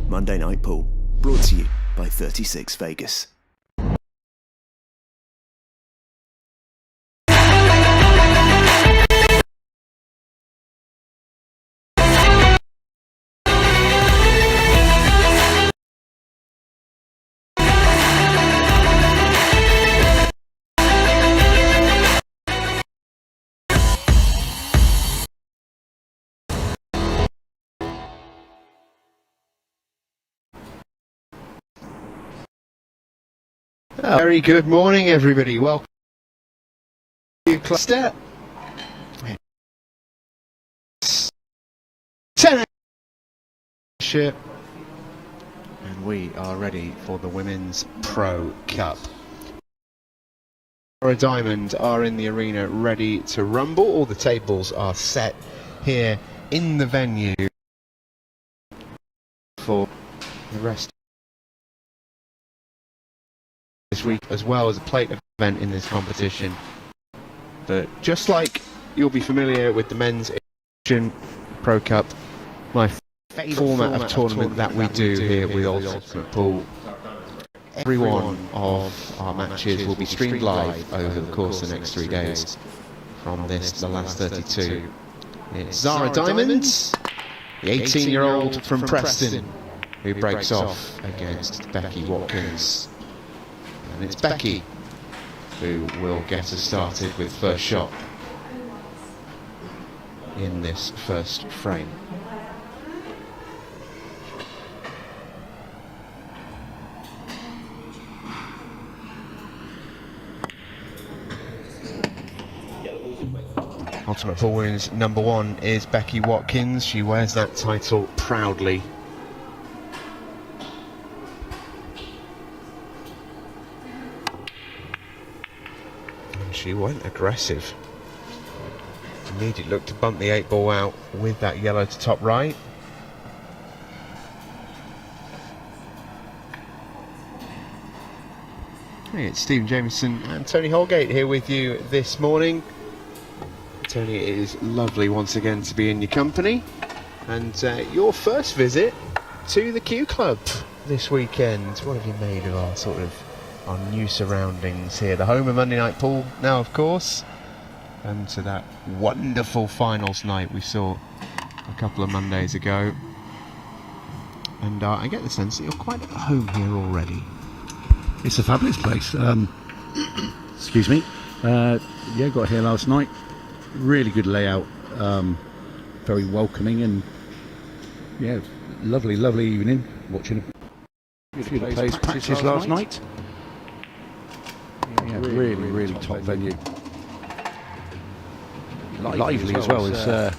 Monday Night Pool, brought to you by 36 Vegas. Very good morning, everybody. Welcome to Cluster. 10 and we are ready for the Women's Pro Cup. Zara Diamond are in the arena ready to rumble. All the tables are set here in the venue for the rest this week, as well as a plate event in this competition. But just like you'll be familiar with the Men's Asian Pro Cup, my favourite format of tournament that we do here with Ultimate Pool, every one of our matches will be streamed live over the course of the next 3 days. From this, the last 32, it's Zara Diamond, the 18-year-old from Preston, who breaks off against Becky Watkins. And it's Becky who will get us started with first shot in this first frame. Ultimate Pool Women's number 1 is Becky Watkins. She wears that title proudly. She went aggressive. Immediately looked to bump the 8-ball out with that yellow to top right. Hey, it's Stephen Jameson and Tony Holgate here with you this morning. Tony, it is lovely once again to be in your company, and your first visit to the Q Club this weekend. What have you made of our new surroundings here? The home of Monday Night Pool now, of course, and to that wonderful finals night we saw a couple of Mondays ago. And I get the sense that you're quite at home here already. It's a fabulous place. Excuse me. Yeah, got here last night. Really good layout. Very welcoming, and yeah, lovely evening. Watching a few of the players practice last night. Yeah, really top venue. Lively as well. It's a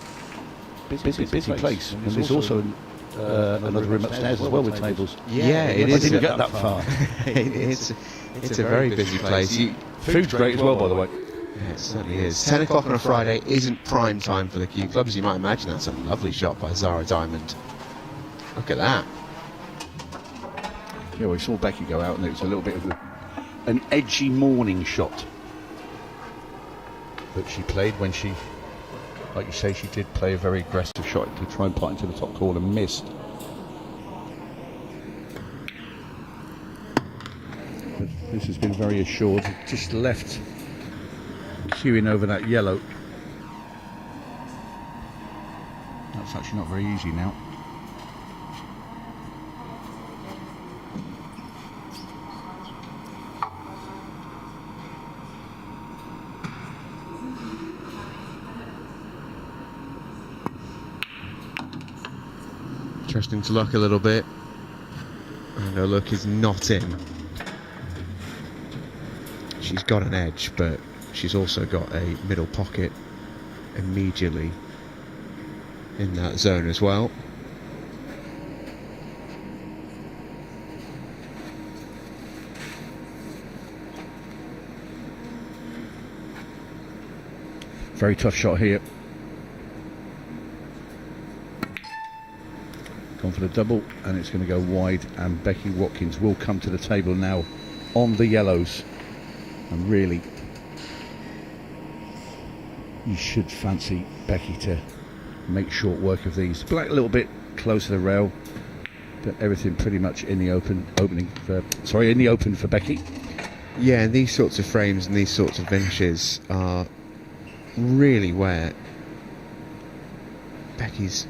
busy place, and there's also another room upstairs as well with tables. Yeah, it is. I didn't get that far. it's a very busy place. Food's great as well, by the way. Yeah, it certainly is. 10 o'clock on a Friday isn't prime time for the Q Club, as you might imagine. That's a lovely shot by Zara Diamond. Look at that. Yeah, we saw Becky go out, and it was a little bit of an edgy morning shot that she played when she, like you say, she did play a very aggressive shot to try and pot into the top corner, missed. But this has been very assured. Just left queuing over that yellow. That's actually not very easy now. Trusting to luck a little bit, and her look is not in. She's got an edge, but she's also got a middle pocket immediately in that zone as well. Very tough shot here. Gone for the double, and it's going to go wide, and Becky Watkins will come to the table now on the yellows. And really, you should fancy Becky to make short work of these. Black a little bit close to the rail, But everything pretty much in the open for Becky. Yeah, and these sorts of frames and these sorts of finishes are really where Becky's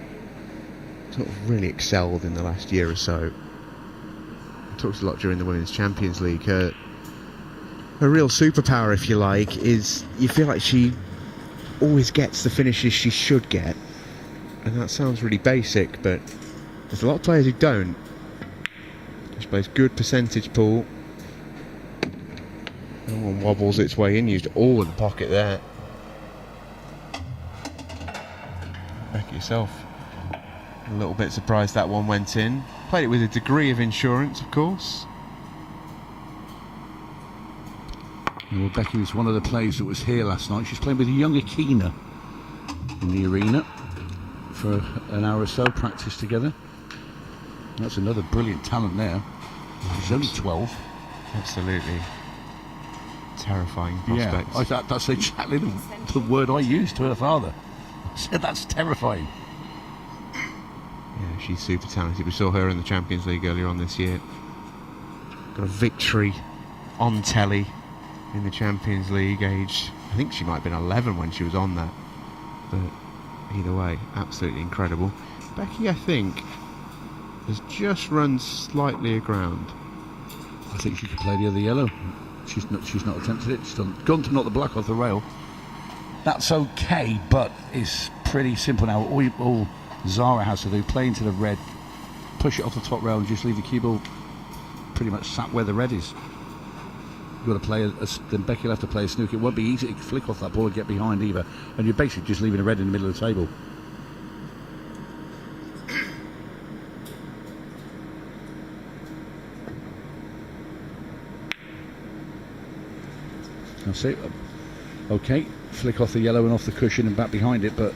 sort of really excelled in the last year or so. I talked a lot during the Women's Champions League. Her real superpower, if you like, is you feel like she always gets the finishes she should get. And that sounds really basic, but there's a lot of players who don't. She plays good percentage pool. No one wobbles its way in, used all in the pocket there. Becky herself a little bit surprised that one went in. Played it with a degree of insurance, of course. Well, Becky was one of the players that was here last night. She's playing with a young Akina in the arena for an hour or so, practice together. That's another brilliant talent there. She's only 12. Absolutely terrifying prospects. Yeah, that's exactly the word I used to her father. I said that's terrifying. Yeah, she's super talented. We saw her in the Champions League earlier on this year. Got a victory on telly in the Champions League, aged, I think she might have been 11 when she was on that. But either way, absolutely incredible. Becky, I think, has just run slightly aground. I think she could play the other yellow. She's not attempted it. She's gone to knock the black off the rail. That's okay, but it's pretty simple now. All Zara has to do, play into the red, push it off the top rail and just leave the cue ball pretty much sat where the red is. You've got to play then Becky will have to play a snooker. It won't be easy to flick off that ball and get behind either. And you're basically just leaving a red in the middle of the table. That's it. Okay, flick off the yellow and off the cushion and back behind it, but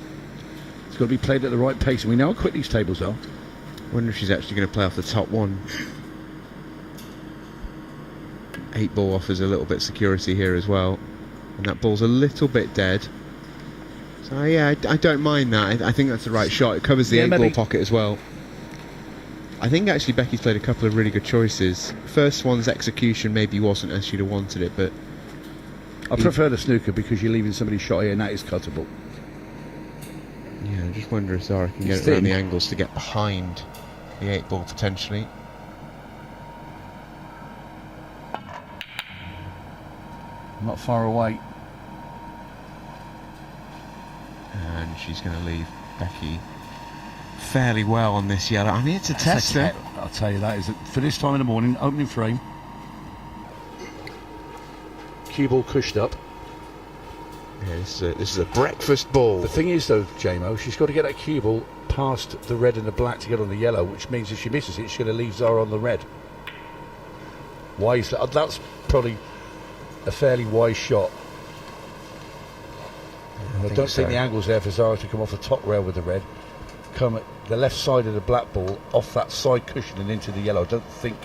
it's got to be played at the right pace. And we know how quick these tables are. I wonder if she's actually going to play off the top one. 8-ball offers a little bit of security here as well, and that ball's a little bit dead. So yeah, I don't mind that. I think that's the right shot. It covers the 8-ball pocket as well. I think actually Becky's played a couple of really good choices. First one's execution maybe wasn't as she'd have wanted it, but I prefer the snooker because you're leaving somebody's shot here and that is cuttable. Yeah, I just wonder if Zara can get it around the angles to get behind the 8-ball potentially. Not far away. And she's going to leave Becky fairly well on this yellow. I mean, it's a tester. I'll tell you that is for this time in the morning, opening frame. Cue ball cushed up. Yeah, this is a breakfast ball. The thing is though, JMO, she's got to get that cue ball past the red and the black to get on the yellow, which means if she misses it, she's going to leave Zara on the red. Wise. That's probably a fairly wise shot. I don't think the angle's there for Zara to come off the top rail with the red. Come at the left side of the black ball, off that side cushion and into the yellow. I don't think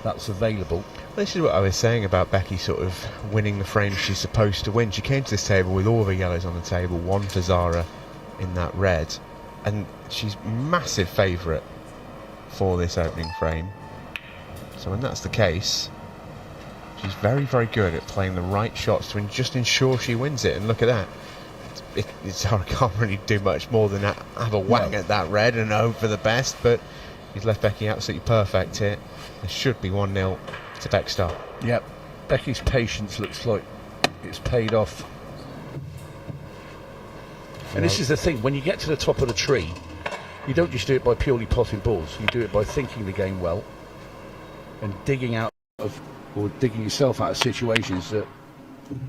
that's available. This is what I was saying about Becky sort of winning the frame she's supposed to win. She came to this table with all the yellows on the table, one for Zara in that red, and she's massive favourite for this opening frame. So when that's the case, she's very, very good at playing the right shots to just ensure she wins it. And look at that. Zara can't really do much more than have a whack at that red and hope for the best, but he's left Becky absolutely perfect here. There should be 1-0 to Beckstar. Yep, Becky's patience looks like it's paid off. And this is the thing, when you get to the top of the tree, you don't just do it by purely potting balls, you do it by thinking the game well and digging out of, or digging yourself out of situations that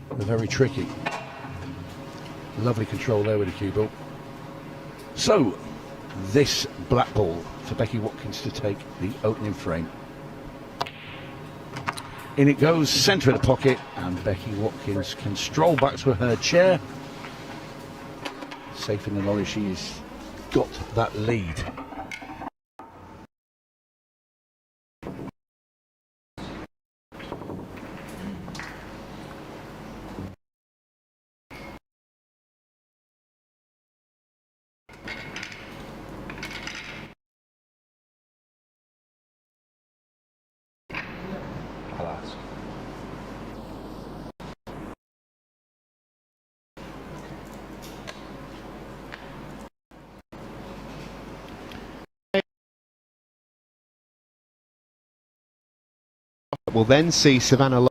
are very tricky. Lovely control there with the cue ball. So, this black ball for Becky Watkins to take the opening frame. In it goes, centre of the pocket, and Becky Watkins can stroll back to her chair. Safe in the knowledge she's got that lead. We'll then see Savannah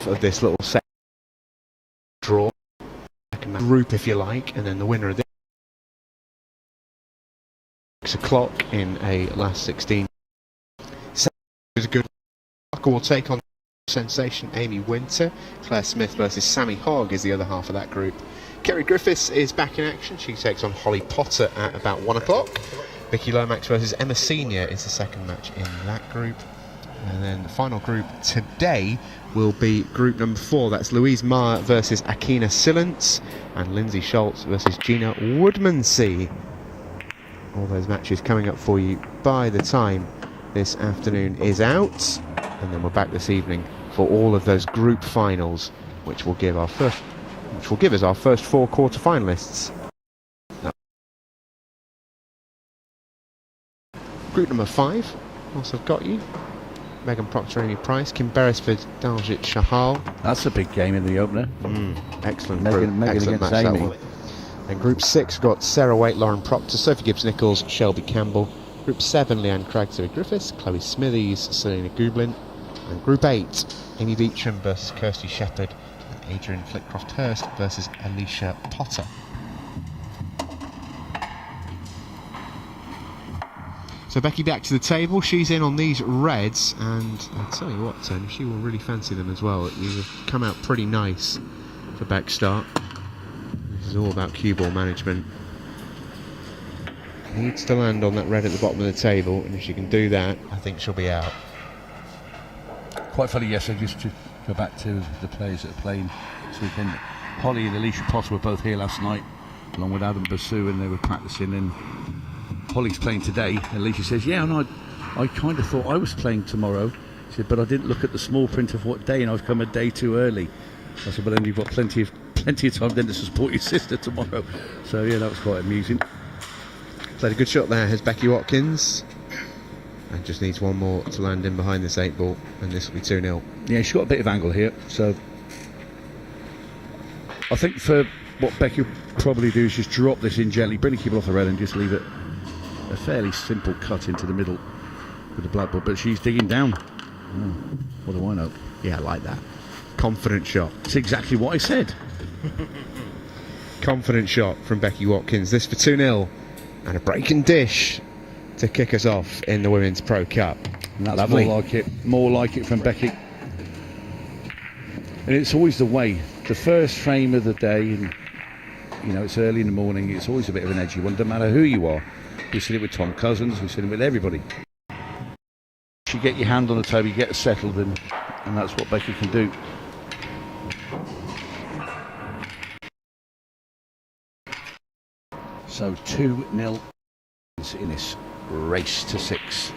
of this little set draw, second group if you like, and then the winner of this 6 o'clock in a last 16. Is a good. Parker will take on sensation Amy Winter. Claire Smith versus Sammy Hogg is the other half of that group. Kerry Griffiths is back in action. She takes on Holly Potter at about 1 o'clock. Vicky Lomax versus Emma Senior is the second match in that group. And then the final group today will be group number 4. That's Louise Meyer versus Akina Silence and Lindsay Schultz versus Gina Woodmansey. All those matches coming up for you by the time this afternoon is out. And then we're back this evening for all of those group finals, which will give us our first 4 quarter-finalists. Group number 5, also got you. Megan Proctor, Amy Price, Kim Beresford, Daljit Shahal. That's a big game in the opener. Excellent Megan excellent against match, that Amy. one. And Group 6 got Sarah Waite, Lauren Proctor, Sophie Gibbs-Nichols, Shelby Campbell. Group 7, Leanne Cragg, Zoe Griffiths, Chloe Smithies, Selena Gublin. And Group 8, Amy Beecham versus Kirsty Shepherd, and Adrian Flitcroft-Hurst versus Alicia Potter. So Becky back to the table. She's in on these reds, and I'll tell you what, Tony, she will really fancy them as well. These have come out pretty nice for back start. This is all about cue ball management. Needs to land on that red at the bottom of the table, and if she can do that, I think she'll be out. Quite funny yesterday, just to go back to the players that are playing this weekend. Holly and Alicia Potter were both here last night, along with Adam Basu, and they were practicing. And Holly's playing today. Alicia says, "Yeah, and I kind of thought I was playing tomorrow." She said, "But I didn't look at the small print of what day, and I've come a day too early." I said, "But then you've got plenty of time then to support your sister tomorrow." So yeah, that was quite amusing. Played a good shot there, has Becky Watkins. And just needs one more to land in behind this 8 ball, and this will be 2-0. Yeah, she's got a bit of angle here, so I think for what Becky will probably do is just drop this in gently, bring the cable off the red and just leave it a fairly simple cut into the middle with the black ball, but she's digging down. Oh, what do I know? Yeah, I like that. Confident shot. It's exactly what I said. Confident shot from Becky Watkins. This for 2-0. And a break and dish to kick us off in the Women's Pro Cup. And that's Lovely. more like it from Becky. And it's always the way, the first frame of the day, and you know, it's early in the morning, it's always a bit of an edgy one, doesn't matter who you are. We've seen it with Tom Cousins, we've seen it with everybody. You get your hand on the table, you get settled, and that's what Becky can do. So 2-0 in this race to 6.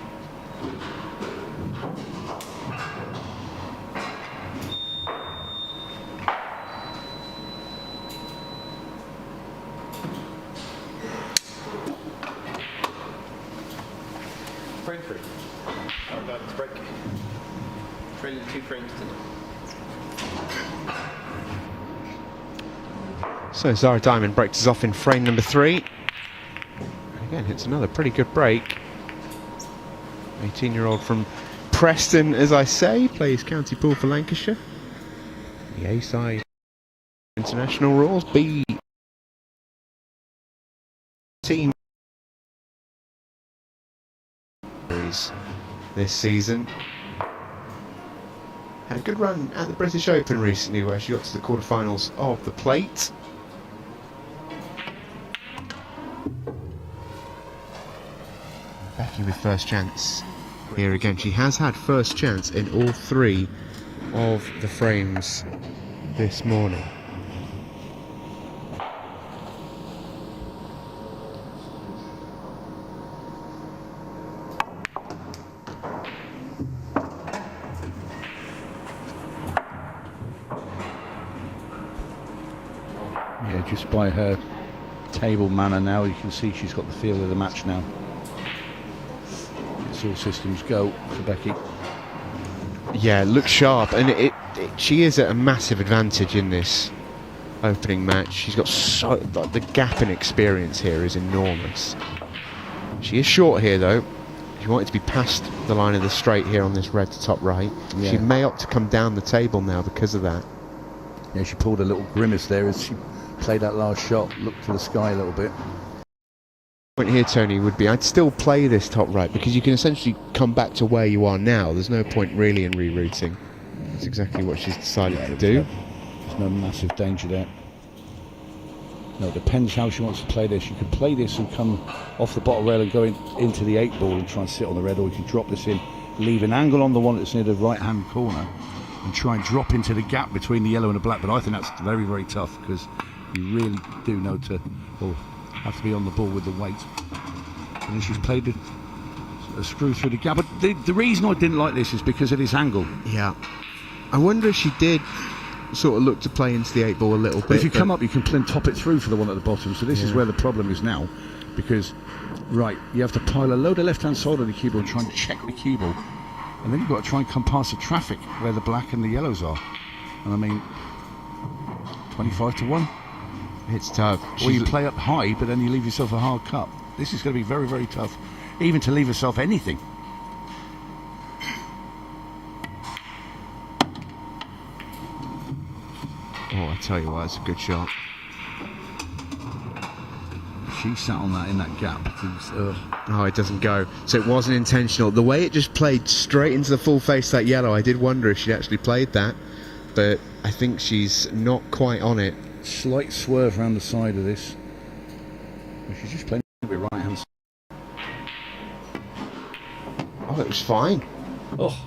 Frame 3. Oh, no, it's break. Trailing 2 frames to 0. So Zara Diamond breaks us off in frame number 3. Again, hits another pretty good break. 18-year-old from Preston, as I say, plays county pool for Lancashire. The A side international rules. B team this season. Had a good run at the British Open recently, where she got to the quarterfinals of the plate. Becky with first chance here again. She has had first chance in all 3 of the frames this morning. Yeah, just by her table manner now, you can see she's got the feel of the match now. It's all systems go for Becky. Yeah, looks sharp, and she is at a massive advantage in this opening match. She's got the gap in experience here is enormous. She is short here though, She wanted to be past the line of the straight here on this red to top right. Yeah. She may opt to come down the table now because of that. Yeah, she pulled a little grimace there as she played that last shot, looked to the sky a little bit. Point here, Tony, would be I'd still play this top right because you can essentially come back to where you are now. There's no point really in rerouting. That's exactly what she's decided to do. There's no massive danger there. No, it depends how she wants to play this. You could play this and come off the bottom rail and go into the 8 ball and try and sit on the red, or you can drop this in, leave an angle on the one that's near the right hand corner and try and drop into the gap between the yellow and the black. But I think that's very, very tough because you really do know to, or have to be on the ball with the weight. And then she's played a screw through the gap. But the reason I didn't like this is because of this angle. Yeah. I wonder if she did sort of look to play into the 8 ball a little bit. But if you come up, you can top it through for the one at the bottom. So this is where the problem is now, because right, you have to pile a load of left-hand side of the cue ball and try and check the cue ball, and then you've got to try and come past the traffic where the black and the yellows are. And I mean, 25 to 1. It's tough. Or you play up high, but then you leave yourself a hard cut. This is going to be very, very tough, even to leave yourself anything. Oh, I tell you what, it's a good shot. She sat on that in that gap. Oh, it doesn't go. So it wasn't intentional. The way it just played straight into the full face of that yellow, I did wonder if she'd actually played that. But I think she's not quite on it. Slight swerve around the side of this. She's just playing with right hand. Oh, it was fine. Oh.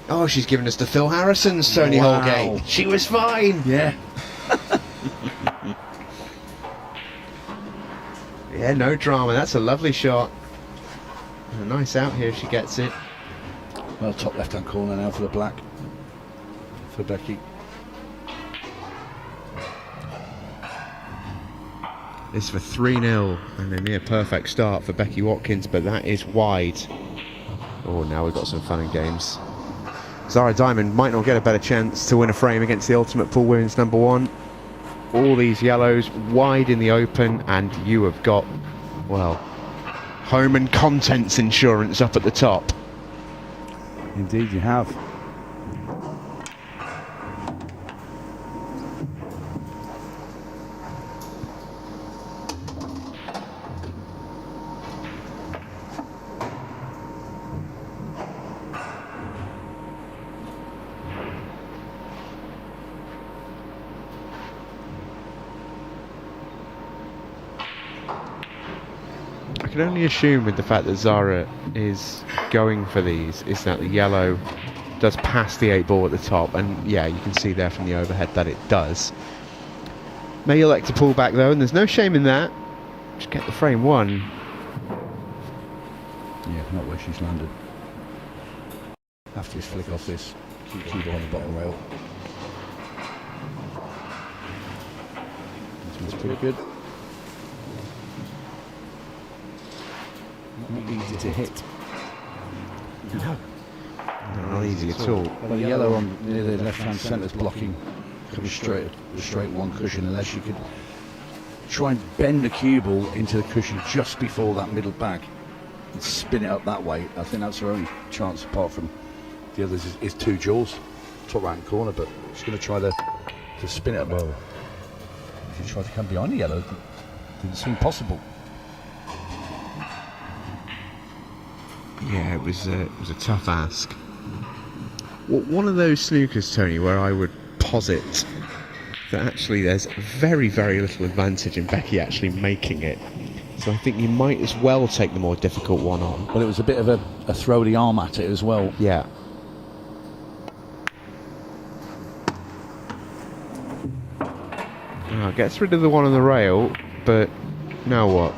Oh, she's given us the Phil Harrison's, Tony Wow. Holgate. She was fine. Yeah. Yeah, no drama. That's a lovely shot. And a nice out here if she gets it. Well, top left hand corner now for the black. For Becky. It's for 3-0 and a near perfect start for Becky Watkins, but that is wide. Oh, now we've got some fun and games. Zara Diamond might not get a better chance to win a frame against the Ultimate Pool Women's #1. All these yellows wide in the open, and you have got, well, home and contents insurance up at the top. Indeed you have. I can only assume with the fact that Zara is going for these is that the yellow does pass the 8 ball at the top, and yeah, you can see there from the overhead that it does. May elect to pull back though, and there's no shame in that. Just get the frame one. Yeah, not where she's landed. Have to just flick off this. Keep on the bottom rail. This one's pretty good. Not easy to hit. No. Not easy at all. Well, the yellow on near the left-hand centre is blocking. Coming straight one cushion, unless you could try and bend the cue ball into the cushion just before that middle bag and spin it up that way. I think that's her only chance, apart from the others, is 2 jaws, top right hand corner. But she's going to try to spin it up. Well, if you try to come behind the yellow, it didn't seem possible. Yeah, it was a tough ask. Well, one of those snookers, Tony, where I would posit that actually there's very, very little advantage in Becky actually making it. So I think you might as well take the more difficult one on. Well, it was a bit of a throw the arm at it as well. Yeah. Gets rid of the one on the rail, but now what?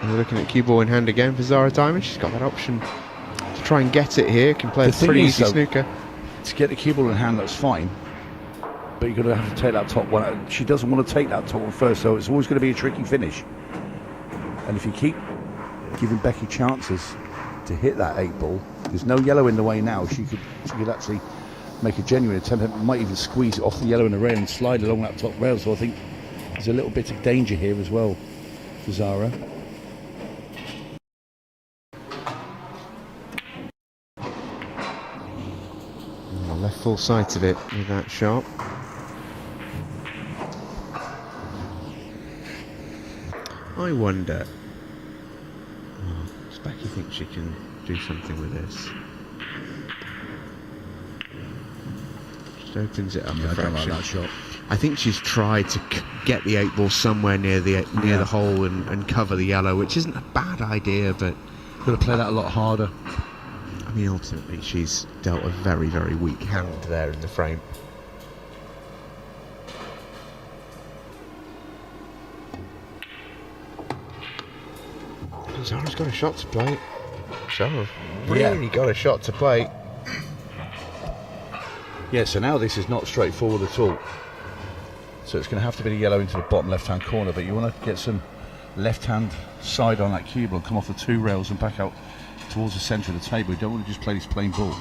We're looking at cue ball in hand again for Zara Diamond. She's got that option to try and get it here. Can play a pretty easy snooker. To get the cue ball in hand, that's fine. But you're going to have to take that top one out. She doesn't want to take that top one first, so it's always going to be a tricky finish. And if you keep giving Becky chances to hit that 8 ball, there's no yellow in the way now. She could actually make a genuine attempt. Might even squeeze it off the yellow in the rail and slide along that top rail. So I think there's a little bit of danger here as well for Zara. full sight of it with that shot. I wonder. Does Becky think she can do something with this? Just opens it up. Yeah, I don't like that shot. I think she's tried to get the 8 ball somewhere near the hole and cover the yellow, which isn't a bad idea, but Could have played that a lot harder. I mean, ultimately she's dealt a very, very weak hand there in the frame. Zara's got a shot to play. Zara really got a shot to play. Yeah, so now this is not straightforward at all. So it's going to have to be the yellow into the bottom left-hand corner, but you want to get some left-hand side on that cue ball and come off the 2 rails and back out towards the centre of the table. You don't want to just play this plain ball.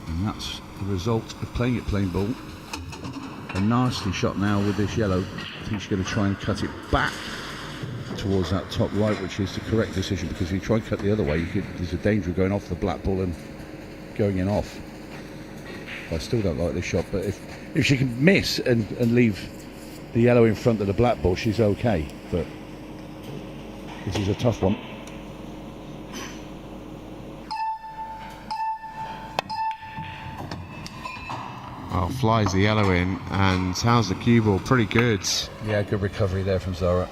And that's the result of playing it plain ball. A nasty shot now with this yellow. I think she's going to try and cut it back towards that top right, which is the correct decision, because if you try and cut the other way, there's a danger of going off the black ball and going in off. I still don't like this shot, but if she can miss and leave the yellow in front of the black ball, she's okay, but this is a tough one. Well, flies the yellow in, and how's the cue ball? Pretty good. Yeah, good recovery there from Zara.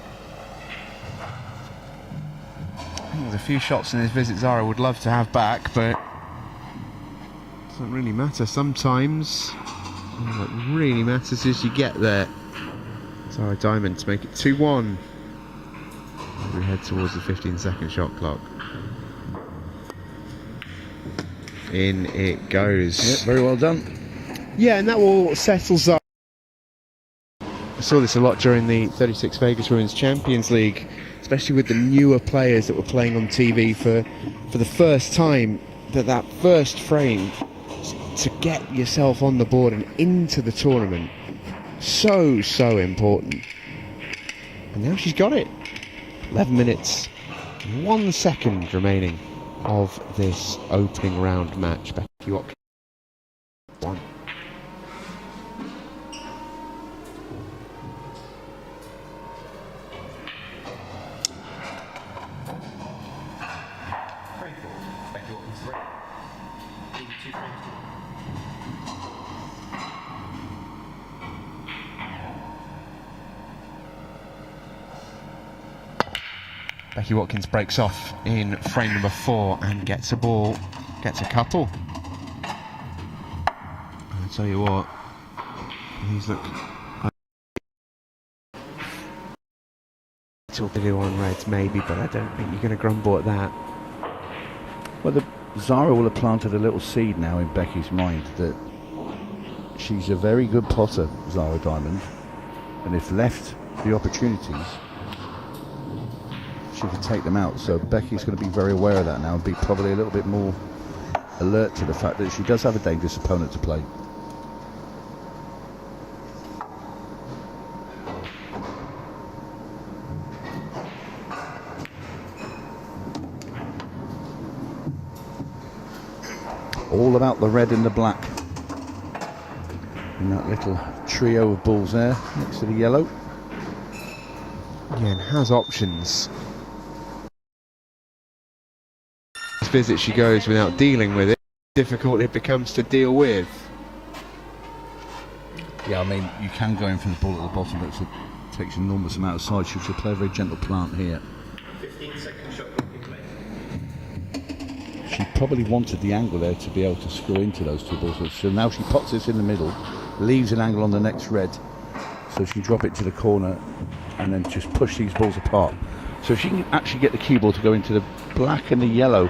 I think there's a few shots in this visit Zara would love to have back, but doesn't really matter sometimes. What really matters is you get there. Zara Diamond to make it 2-1. We head towards the 15-second shot clock. In it goes. Yep, very well done. Yeah, and that will settle Zara. I saw this a lot during the 36 Vegas Women's Champions League, especially with the newer players that were playing on TV for the first time, that first frame to get yourself on the board and into the tournament, so important. And now she's got it. 11 minutes, 1 second remaining of this opening round match. Becky Watkins 1. Becky Watkins breaks off in frame number 4 and gets a ball, gets a couple. I'll tell you what, he's look. Video on reds maybe, but I don't think you're going to grumble at that. Well, Zara will have planted a little seed now in Becky's mind that she's a very good potter, Zara Diamond, and if left the opportunities, she can take them out. So Becky's going to be very aware of that now and be probably a little bit more alert to the fact that she does have a dangerous opponent to play. All about the red and the black in that little trio of balls there next to the yellow. Yeah, and has options. This visit she goes without dealing with it. Difficult it becomes to deal with. Yeah, I mean, you can go in for the ball at the bottom, but it takes an enormous amount of side. She should play a very gentle plant here. 15-second shot clock in play. She probably wanted the angle there to be able to screw into those 2 balls. So now she pots this in the middle, leaves an angle on the next red, so she can drop it to the corner and then just push these balls apart. So if she can actually get the cue ball to go into the black and the yellow,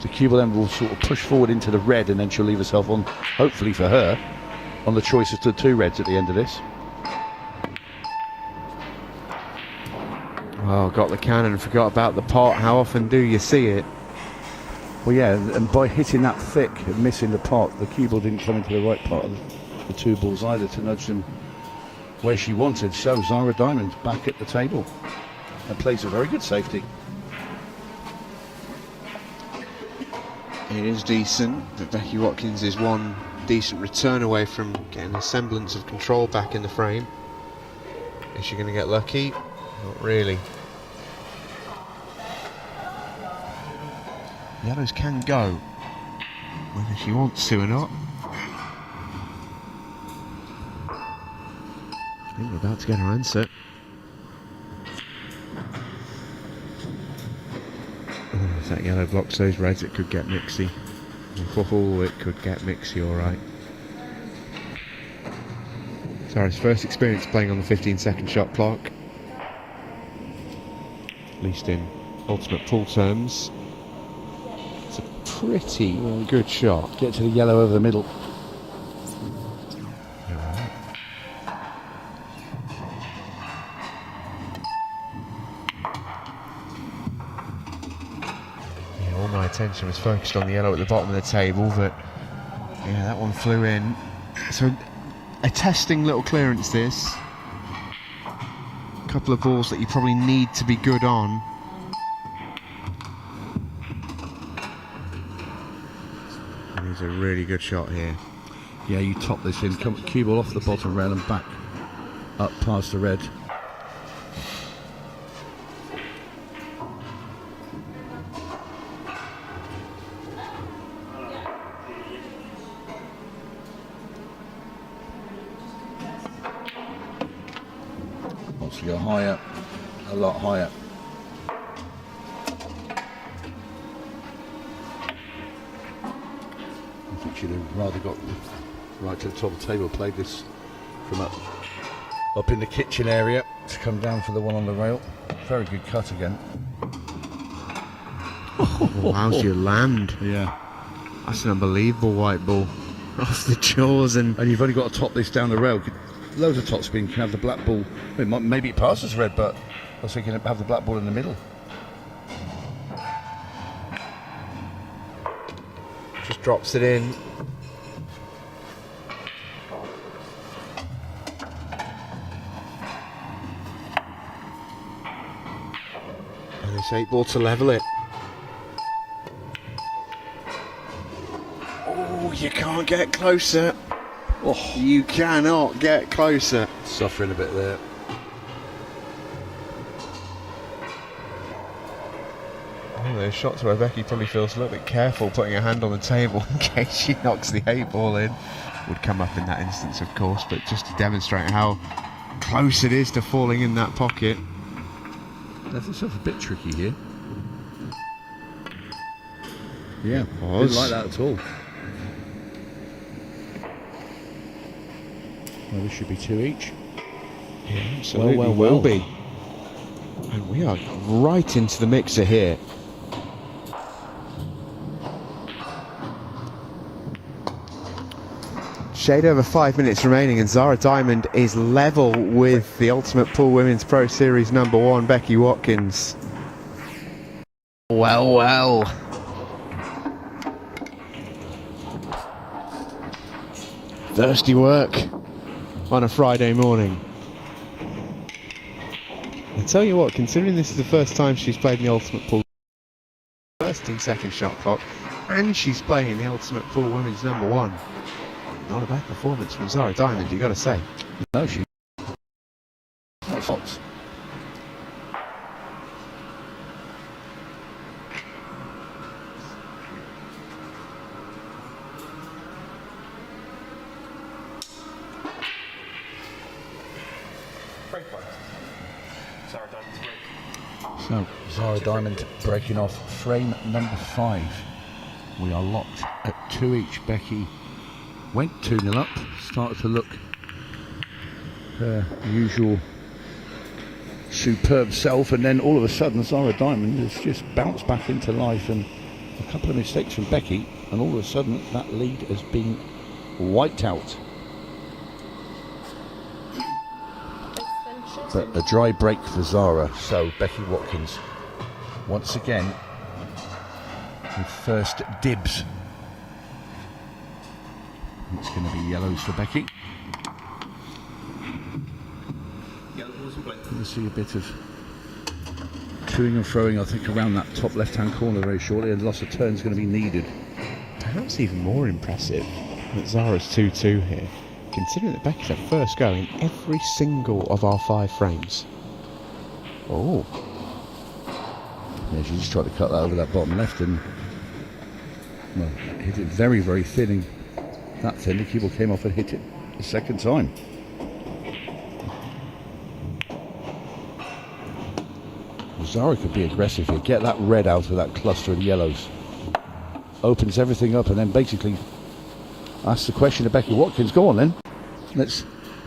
the cue ball then will sort of push forward into the red, and then she'll leave herself on, hopefully for her, on the choice of the 2 reds at the end of this. Oh, got the cannon, forgot about the pot. How often do you see it? Well, yeah, and by hitting that thick and missing the pot, the cue ball didn't come into the right part of the 2 balls either to nudge them where she wanted. So Zara Diamond back at the table and plays a very good safety. It is decent, but Becky Watkins is one decent return away from getting a semblance of control back in the frame. Is she going to get lucky? Not really. Yellows can go, whether she wants to or not. I think we're about to get her answer. Oh, if that yellow blocks those reds, it could get mixy. Oh, it could get mixy, alright. Zara's first experience playing on the 15-second shot clock. At least in ultimate pool terms. It's a pretty good shot. Get to the yellow over the middle. All my attention was focused on the yellow at the bottom of the table, but yeah, that one flew in. So a testing little clearance this. A couple of balls that you probably need to be good on. And it's a really good shot here. Yeah, you top this in, come cue ball off the bottom rail and back up past the red. Wants to go higher, a lot higher. I think she'd have rather got right to the top of the table, played this from up in the kitchen area to come down for the one on the rail. Very good cut again. Oh, how's your land? Yeah. That's an unbelievable white ball. Off the jaws and you've only got to top this down the rail. Loads of top spin, can have the black ball. Maybe it passes red, but I was thinking have the black ball in the middle. just drops it in. And it's 8 ball to level it. Oh, you can't get closer. Oh, you cannot get closer. Suffering a bit there. Oh, there's shots where Becky probably feels a little bit careful putting her hand on the table in case she knocks the 8 ball in. Would come up in that instance, of course, but just to demonstrate how close it is to falling in that pocket. Left itself a bit tricky here. Yeah, was. didn't like that at all. Well, this should be 2 each. Yeah, absolutely well. will be. And we are right into the mixer here. Shade over 5 minutes remaining, and Zara Diamond is level with the Ultimate Pool Women's Pro Series #1, Becky Watkins. Well. Thirsty work on a Friday morning. I tell you what, considering this is the first time she's played in the Ultimate Pool, 13-second shot clock, and she's playing the Ultimate Pool Women's #1. Not a bad performance from Zara Diamond, you got to say. No, she. That's hot. Break one. Zara Diamond's break. So, Zara Diamond breaking off frame number 5. We are locked at 2 each. Becky went 2-0 up, started to look her usual superb self, and then all of a sudden Zara Diamond has just bounced back into life, and a couple of mistakes from Becky, and all of a sudden that lead has been wiped out. But a dry break for Zara, so Becky Watkins once again with first dibs. It's going to be yellows for Becky. Yellow balls in play. We'll see a bit of toing and throwing, I think, around that top left-hand corner very shortly, and lots of turns going to be needed. perhaps even more impressive that Zara's 2-2 here, considering that Becky's had first go in every single of our 5 frames. Oh. Yeah, she just tried to cut that over that bottom left and, well, hit it very, very thin. And that thin, the cue ball came off and hit it the second time. Well, Zara could be aggressive here. Get that red out of that cluster of yellows. Opens everything up and then basically asks the question to Becky Watkins. Go on then. Let's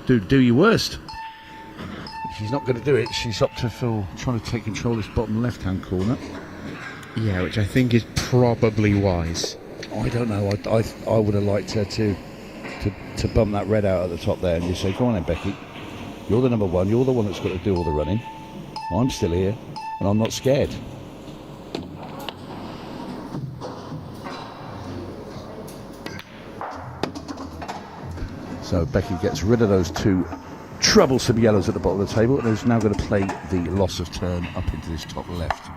do your worst. If she's not going to do it, she's up to Phil trying to take control of this bottom left-hand corner. Yeah, which I think is probably wise. I don't know. I would have liked her to bump that red out at the top there and just say, go on then, Becky. You're the number one. You're the one that's got to do all the running. I'm still here, and I'm not scared. So Becky gets rid of those 2 troublesome yellows at the bottom of the table, and is now going to play the loss of turn up into this top left.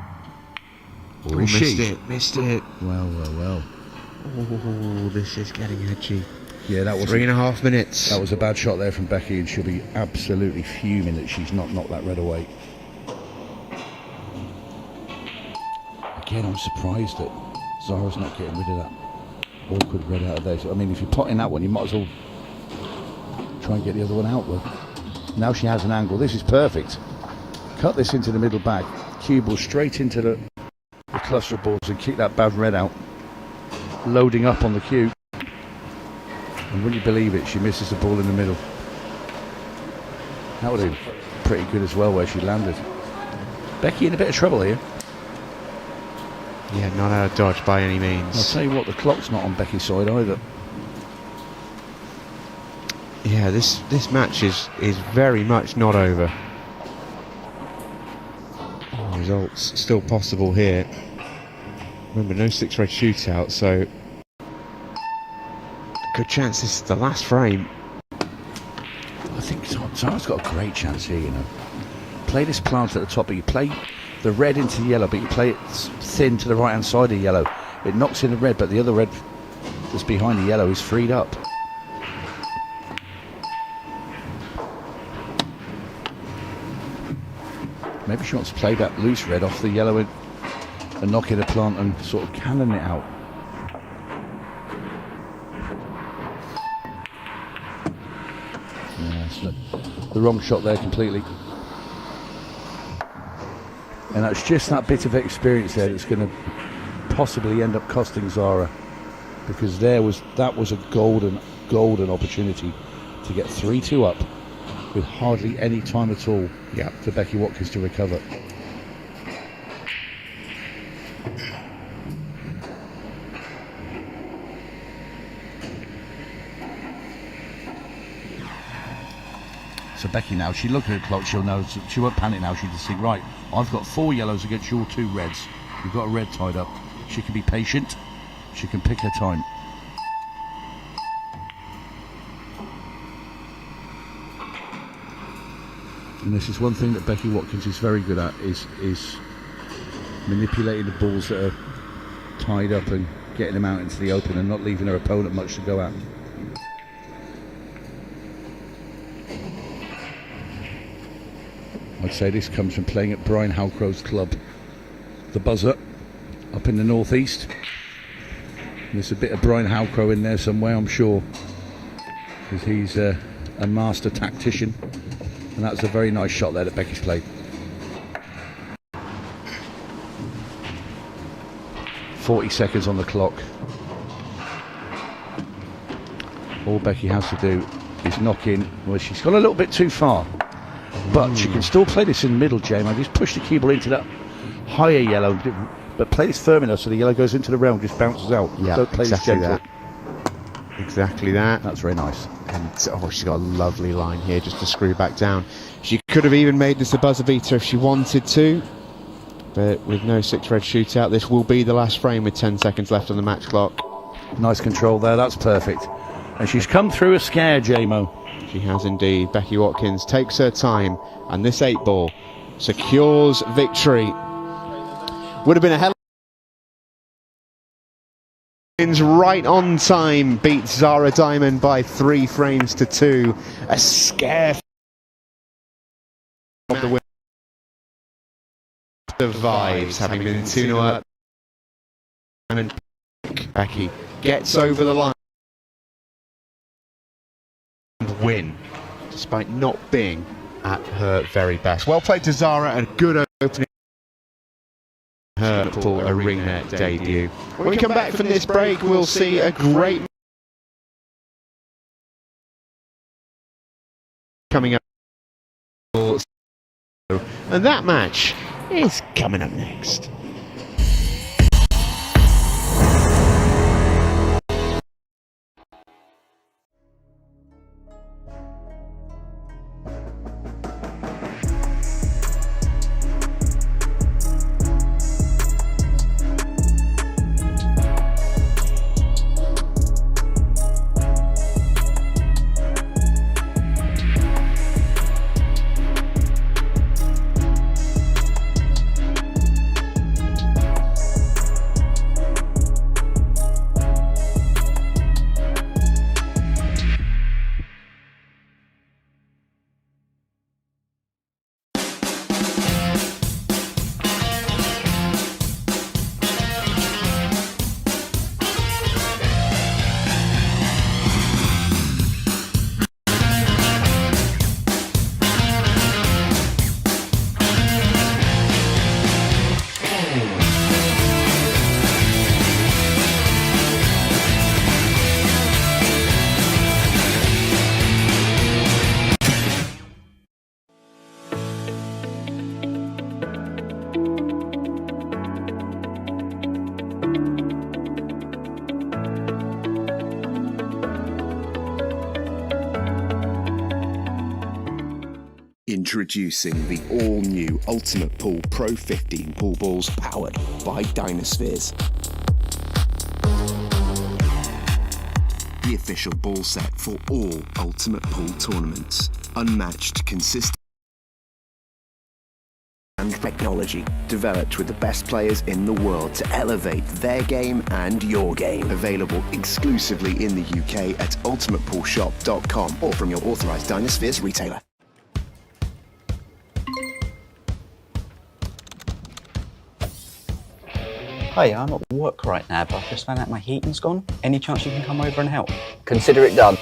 Oh, missed it. Well. Oh, this is getting edgy. Yeah, that was 3.5 minutes. That was a bad shot there from Becky, and she'll be absolutely fuming that she's not knocked that red away. Again, I'm surprised that Zara's not getting rid of that awkward red out of there. So, I mean, if you're potting that one, you might as well try and get the other one out. Well, now she has an angle. This is perfect. Cut this into the middle bag. Cue ball straight into the cluster of balls and kick that bad red out. Loading up on the cue. And would you believe it, she misses the ball in the middle. That would have been pretty good as well where she landed. Becky in a bit of trouble here. Yeah, not out of dodge by any I'll means. tell you what, the clock's not on Becky's side either. Yeah, this match is very much not over. Results still possible here. Remember, no 6-red shootout, so good chance this is the last frame. I think Zara's got a great chance here, you know. Play this plant at the top, but you play the red into the yellow, but you play it thin to the right hand side of the yellow. It knocks in the red, but the other red that's behind the yellow is freed up. Maybe she wants to play that loose red off the yellow and knock in a plant and sort of cannon it out. Yeah, it's the wrong shot there completely. And that's just that bit of experience there that's going to possibly end up costing Zara, because that was a golden opportunity to get 3-2 up with hardly any time at all for Becky Watkins to recover. So Becky now, she look at the clock, she'll know, she won't panic now, she'll just think, right, I've got 4 yellows against your 2 reds. You've got a red tied up. She can be patient, she can pick her time. And this is one thing that Becky Watkins is very good at, is manipulating the balls that are tied up and getting them out into the open and not leaving her opponent much to go at. I'd say this comes from playing at Brian Halcro's club, the Buzzer, up in the northeast. There's a bit of Brian Halcro in there somewhere, I'm sure, because he's a master tactician. And that's a very nice shot there that Becky's played. 40 seconds on the clock. All Becky has to do is knock in. Well, she's gone a little bit too far, but she can still play this in the middle, Jame. I just push the cue ball into that higher yellow, but play this firm enough so the yellow goes into the realm, just bounces out. Yeah, Don't play exactly this that. Exactly that. That's very nice. And she's got a lovely line here just to screw back down. She could have even made this a buzzer beater if she wanted to, but with no 6-red shootout, this will be the last frame with 10 seconds left on the match clock. Nice control there, that's perfect. And she's come through a scare, Jamo. She has indeed. Becky Watkins takes her time, and this 8-ball secures victory. Would have been a hell wins right on time, beats Zara Diamond by 3 frames to 2. A scare of the win. Survives, having been 2-0 up. And Becky gets over the line and win, despite not being at her very best. Well played to Zara, and a good opening her Liverpool Arena debut. When we come back from this break, we'll see a great coming up, and that match is coming up next. Introducing the all-new Ultimate Pool Pro 15 pool balls powered by Dynaspheres. The official ball set for all Ultimate Pool tournaments. Unmatched, consistent and technology developed with the best players in the world to elevate their game and your game. Available exclusively in the UK at ultimatepoolshop.com or from your authorised Dynaspheres retailer. Hey, I'm at work right now, but I've just found out my heating's gone. Any chance you can come over and help? Consider it done.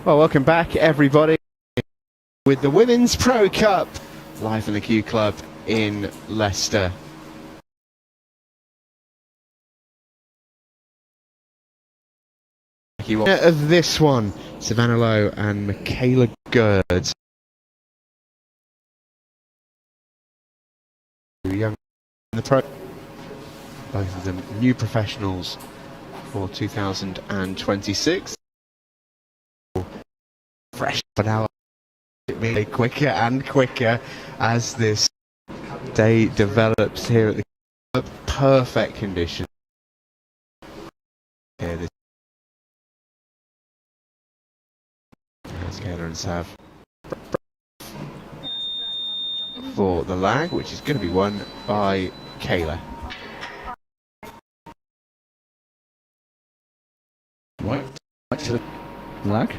Well, welcome back, everybody, with the Women's Pro Cup live from the Q Club in Leicester. Winner of this one, Savannah Lowe and Michaela Gerd. Young in the pro, both of them new professionals for 2026. Fresh, but now really quicker and quicker as this day develops here at the club. Perfect condition. Here, this Kayla and Sav for the lag, which is going to be won by Kayla. Right to the lag.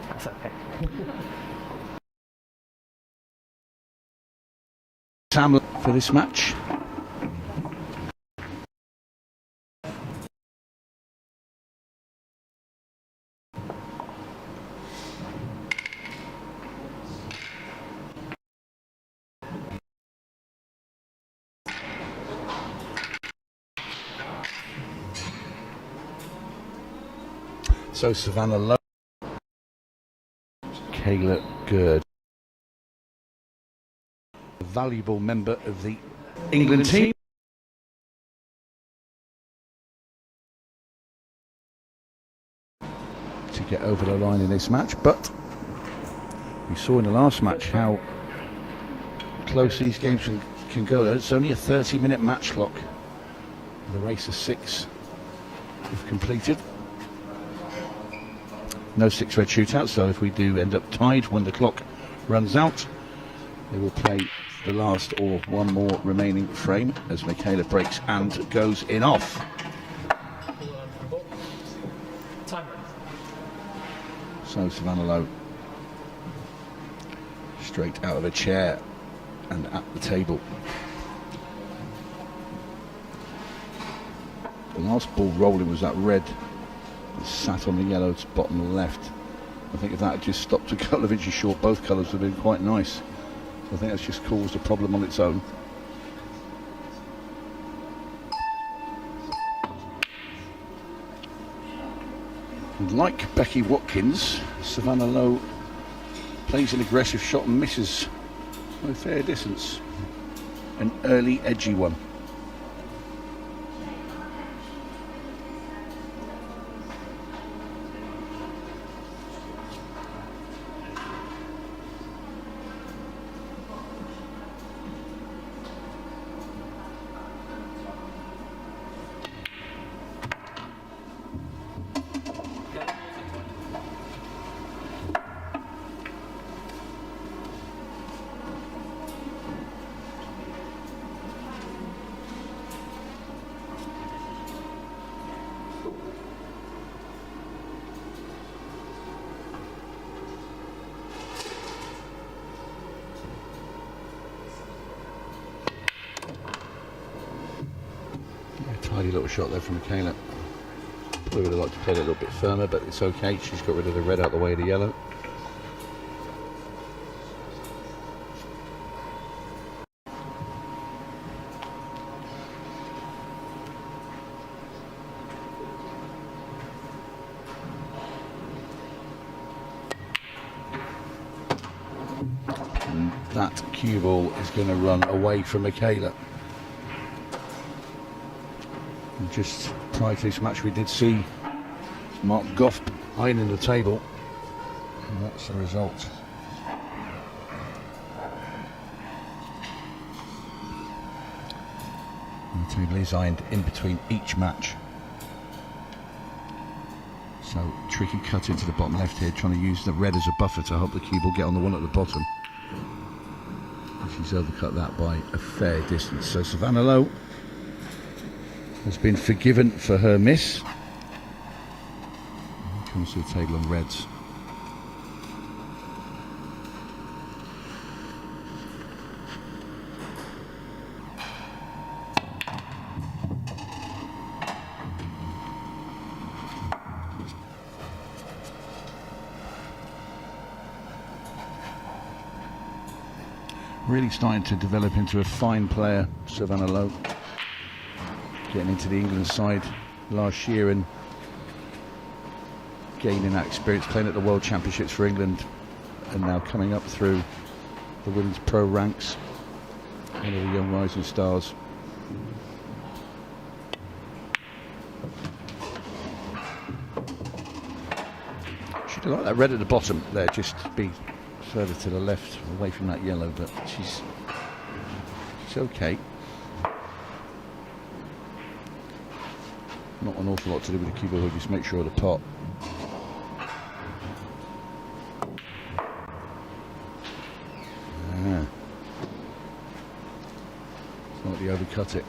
That's okay. Sam for this match. So Savannah Lowe, Kayla Gerd, a valuable member of the England team. To get over the line in this match, but we saw in the last match how close these games can go. It's only a 30-minute match clock. The race of 6 we've completed. No 6 red shootouts, so if we do end up tied when the clock runs out, they will play the last or one more remaining frame as Michaela breaks and goes in off. So Savannah Lowe straight out of a chair and at the table. The last ball rolling was that red that sat on the yellow's bottom left. I think if that had just stopped a couple of inches short, both colours would have been quite nice. So I think that's just caused a problem on its own. And like Becky Watkins, Savannah Lowe plays an aggressive shot and misses by a fair distance. An early edgy one. Tidy little shot there from Michaela. Probably would have liked to play it a little bit firmer, but it's okay. She's got rid of the red out the way of the yellow. And that cue ball is going to run away from Michaela. And just prior to this match we did see Mark Goff eyeing the table, and that's the result. And the table is ironed in between each match. So tricky cut into the bottom left here, trying to use the red as a buffer to help the cue ball get on the one at the bottom. And she's overcut that by a fair distance. So Savannah Lowe has been forgiven for her miss. Comes to the table on reds. Really starting to develop into a fine player, Savannah Lowe. Getting into the England side last year and gaining that experience, playing at the World Championships for England, and now coming up through the women's pro ranks. One of the young rising stars. She'd like that red at the bottom there, just to be further to the left, away from that yellow, but she's okay. Not an awful lot to do with the cue ball, just make sure of the pot. Slightly overcut it.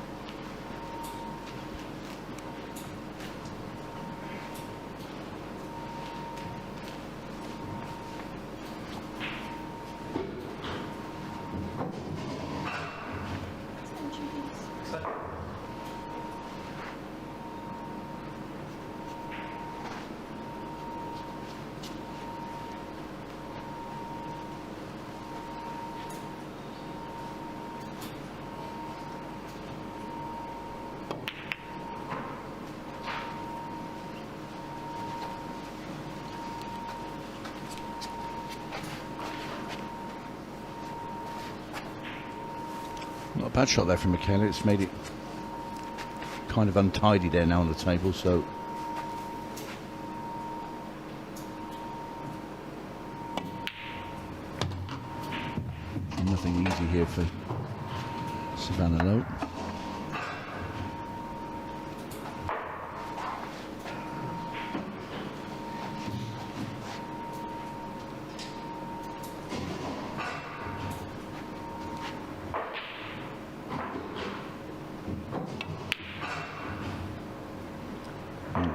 Not a bad shot there from Michaela. It's made it kind of untidy there now on the table, so nothing easy here for Savannah Lowe.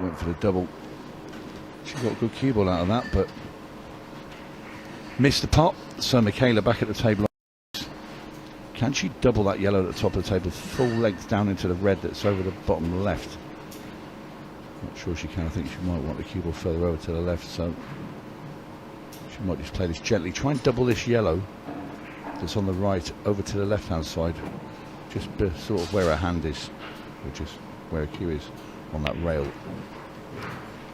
Went for the double. She got a good cue ball out of that, but missed the pot. So Michaela back at the table. Can she double that yellow at the top of the table, full length down into the red that's over the bottom left? Not sure she can. I think she might want the cue ball further over to the left, so she might just play this gently. Try and double this yellow that's on the right over to the left hand side, just sort of where her hand is, which is where her cue is on that rail.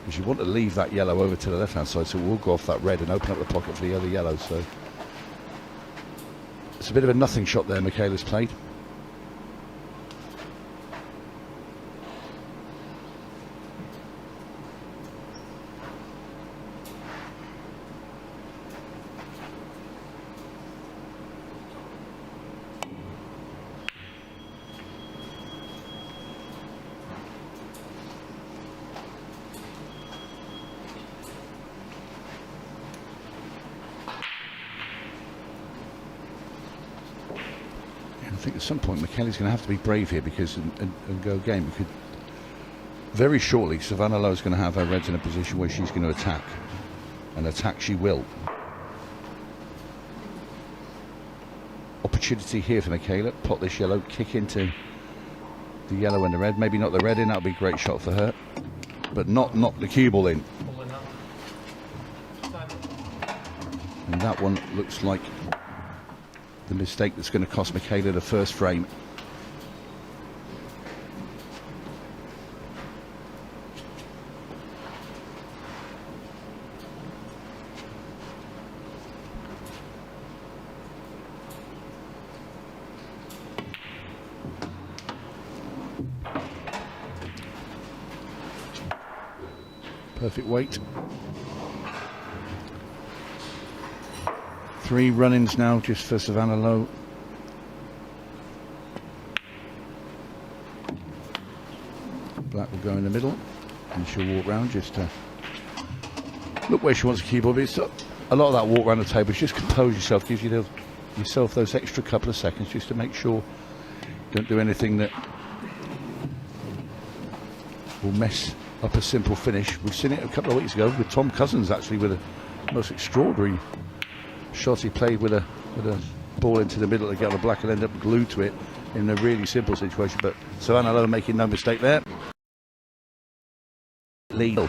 Because you want to leave that yellow over to the left hand side, so it will go off that red and open up the pocket for the other yellow. So it's a bit of a nothing shot there Michaela's played. I think at some point Michaela's going to have to be brave here because and go again, because very shortly Savannah Lowe is going to have her reds in a position where she's going to attack, and attack she will. Opportunity here for Michaela. Pot this yellow, kick into the yellow and the red. Maybe not the red in, that'll be a great shot for her, but not the cue ball in. And that one looks like the mistake that's going to cost Michaela the first frame. Perfect weight. 3 run-ins now just for Savannah Lowe. Black will go in the middle and she'll walk round just to look where she wants to cue ball. It's a lot of that walk around the table is just compose yourself, gives you yourself those extra couple of seconds just to make sure you don't do anything that will mess up a simple finish. We've seen it a couple of weeks ago with Tom Cousins, actually, with a most extraordinary shot he played with a ball into the middle to get the black and end up glued to it in a really simple situation. But Savannah Lowe making no mistake there. Lead.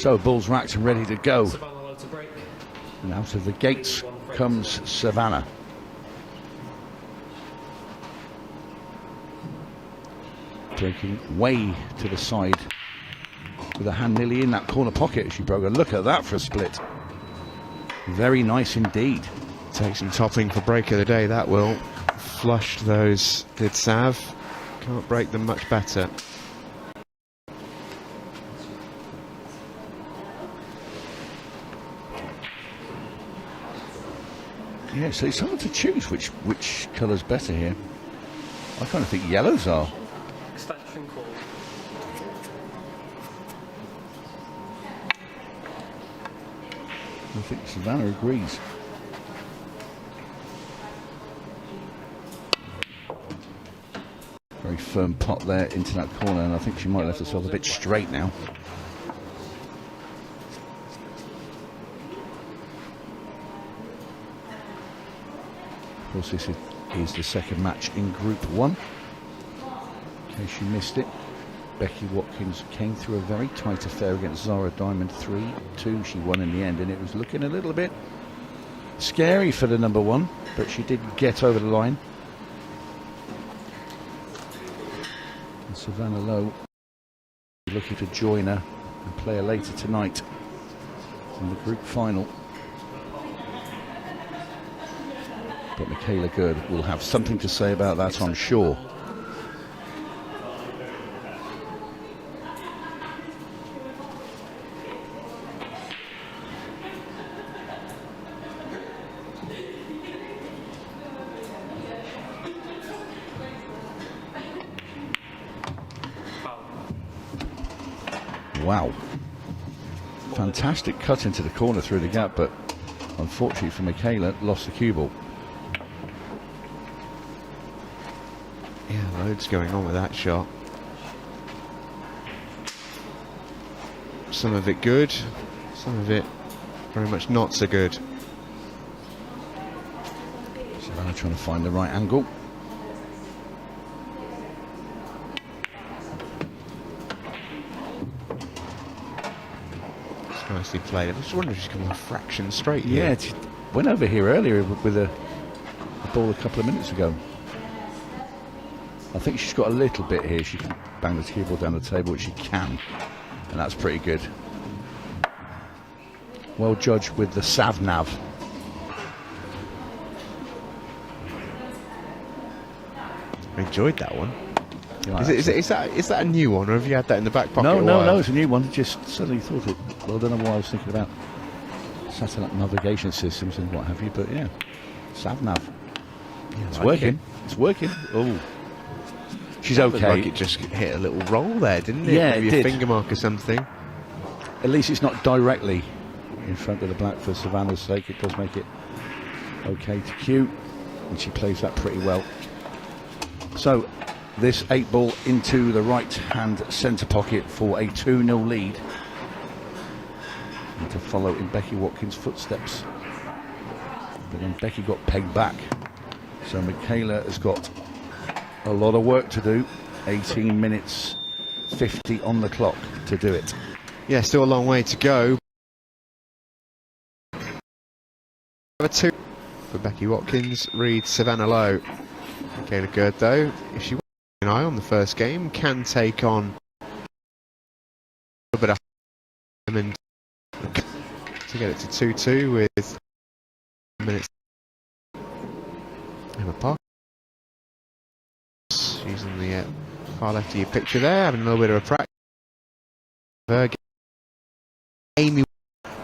So balls racked and ready to go. Savannah low to break. And out of the gates comes Savannah. Breaking way to the side with a hand nearly in that corner pocket. She broke a look at that for a split. Very nice indeed. Take some topping for break of the day, that will. Flushed those, did Sav. Can't break them much better. Yeah, so it's hard to choose which colour's better here. I kind of think yellows are. Extension call. I think Savannah agrees. Very firm pot there into that corner, and I think she might have left herself a bit straight now. Of course, this is the second match in Group 1. In case you missed it, Becky Watkins came through a very tight affair against Zara Diamond 3-2. She won in the end, and it was looking a little bit scary for the number one, but she did get over the line. And Savannah Lowe looking to join her and play her later tonight in the group final. But Michaela Gerd will have something to say about that, I'm sure. Wow. Fantastic cut into the corner through the gap, but unfortunately for Michaela, lost the cue ball. Yeah, loads going on with that shot. Some of it good, some of it very much not so good. Savannah trying to find the right angle. It's nicely played. I was just wondering if she's coming a fraction straight Yeah, here. it went over here earlier with a ball a couple of minutes ago. I think she's got a little bit here. She can bang the cue ball down the table, which she can, and that's pretty good. Well judged with the Savnav. I enjoyed that one. You like Is that a new one, or have you had that in the back pocket? No, it's a new one. Just suddenly thought it. Well, I don't know why I was thinking about satellite navigation systems and what have you, but yeah, Savnav. Yeah, It's like working. it. It's working. Oh, she's Sounded okay. like it just hit a little roll there, didn't it? Yeah, Maybe it a did. finger mark or something. At least it's not directly in front of the black for Savannah's sake. It does make it okay to cue, and she plays that pretty well. So this 8-ball into the right hand centre pocket for a 2-0 lead, and to follow in Becky Watkins' footsteps. But then Becky got pegged back, so Michaela has got a lot of work to do. 18 minutes 50 on the clock to do it. Yeah, still a long way to go. Number 2 for Becky Watkins reads Savannah Lowe. Michaela Gerd, though, if she wants an eye on the first game, can take on a little bit of and to get it to 2-2 with minutes. Emma Parker. She's in the far left of your picture there, having a little bit of a practice. Amy,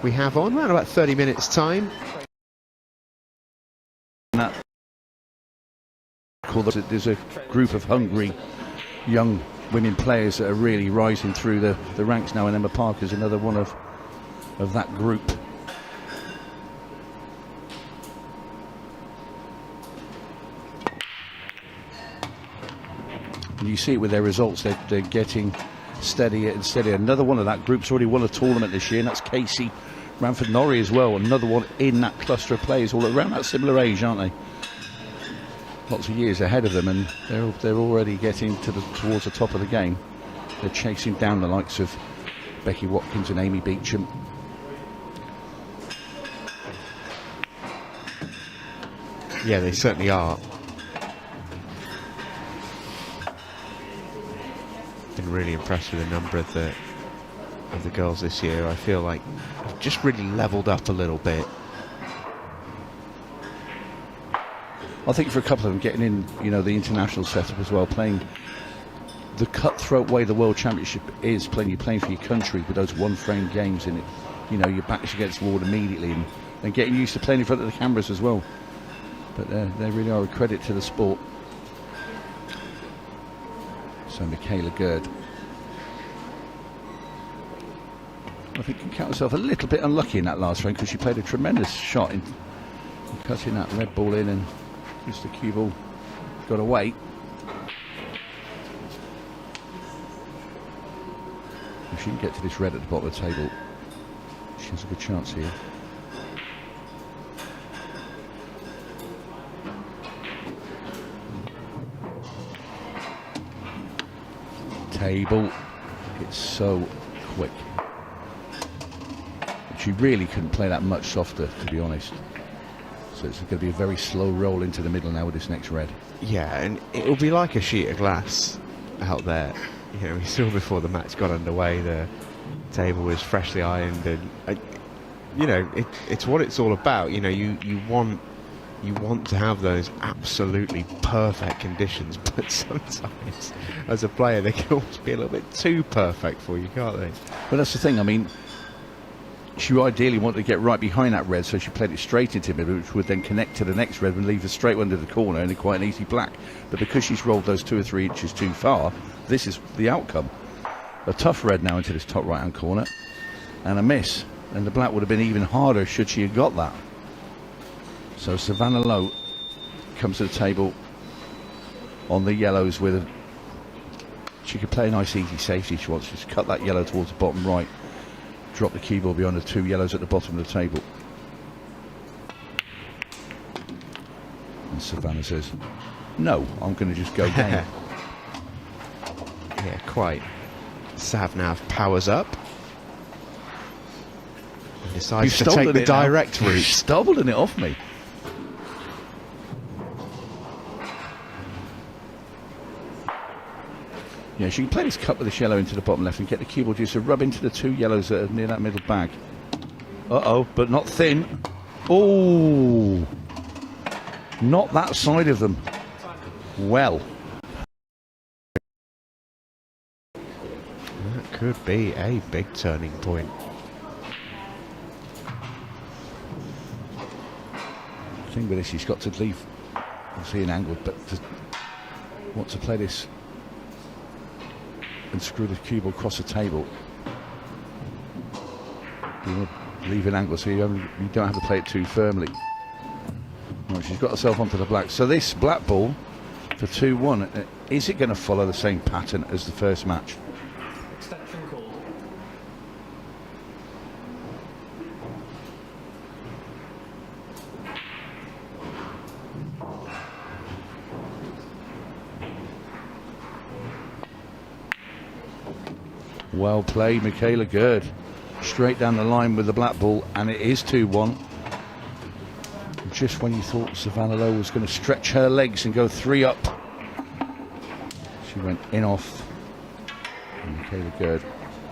we have on around about 30 minutes time. There's a group of hungry young women players that are really rising through the ranks now, and Emma Parker's another one of that group. And you see it with their results, they're getting steadier and steadier. Another one of that group's already won a tournament this year, and that's Casey Ranford-Norrie as well. Another one in that cluster of players, all around that similar age, aren't they? Lots of years ahead of them, and they're already getting towards the top of the game. They're chasing down the likes of Becky Watkins and Amy Beecham. Yeah, they certainly are. Been really impressed with a number of the girls this year. I feel like I've just really leveled up a little bit. I think for a couple of them getting in, you know, the international setup as well, playing the cutthroat way the World Championship is, you're playing for your country with those one-frame games in it. You know, your back's against the wall immediately, and getting used to playing in front of the cameras as well. But they really are a credit to the sport. So Michaela Gerd, I think, can count herself a little bit unlucky in that last frame, because she played a tremendous shot in cutting that red ball in, and just the cue ball got away. If she can get to this red at the bottom of the table, she has a good chance here. Table, it's so quick. She really couldn't play that much softer, to be honest. So it's going to be a very slow roll into the middle now with this next red. Yeah, and it'll be like a sheet of glass out there. You know, we saw before the match got underway, the table was freshly ironed, and you know, it's what it's all about. You know, you want to have those absolutely perfect conditions, but sometimes as a player they can always be a little bit too perfect for you, can't they? But that's the thing, I mean, she ideally wanted to get right behind that red, so she played it straight into middle, which would then connect to the next red and leave her straight under the corner and quite an easy black. But because she's rolled those 2 or 3 inches too far, this is the outcome. A tough red now into this top right hand corner, and a miss, and the black would have been even harder should she have got that. So Savannah Lowe comes to the table on the yellows with she could play a nice easy safety if she wants. Just cut that yellow towards the bottom right, drop the cue ball behind the 2 yellows at the bottom of the table. And Savannah says, no, I'm going to just go game. Yeah, quite. Savnav powers up and decides to take the direct route. You've stolen it off me. Yeah, she can play this cut with this yellow into the bottom left and get the cue ball just to rub into the 2 yellows that are near that middle bag. Uh-oh, but not thin. Oh, not that side of them. Well. That could be a big turning point. The thing with this, he's got to leave, obviously, an angle, but want to play this and screw the cue ball across the table. You want to leave an angle so you don't have to play it too firmly. Well, she's got herself onto the black. So this black ball for 2-1, is it going to follow the same pattern as the first match? Extension call. Well played, Michaela Gerd. Straight down the line with the black ball, and it is 2-1. Just when you thought Savannah Lowe was going to stretch her legs and go 3 up, she went in off. And Michaela Gerd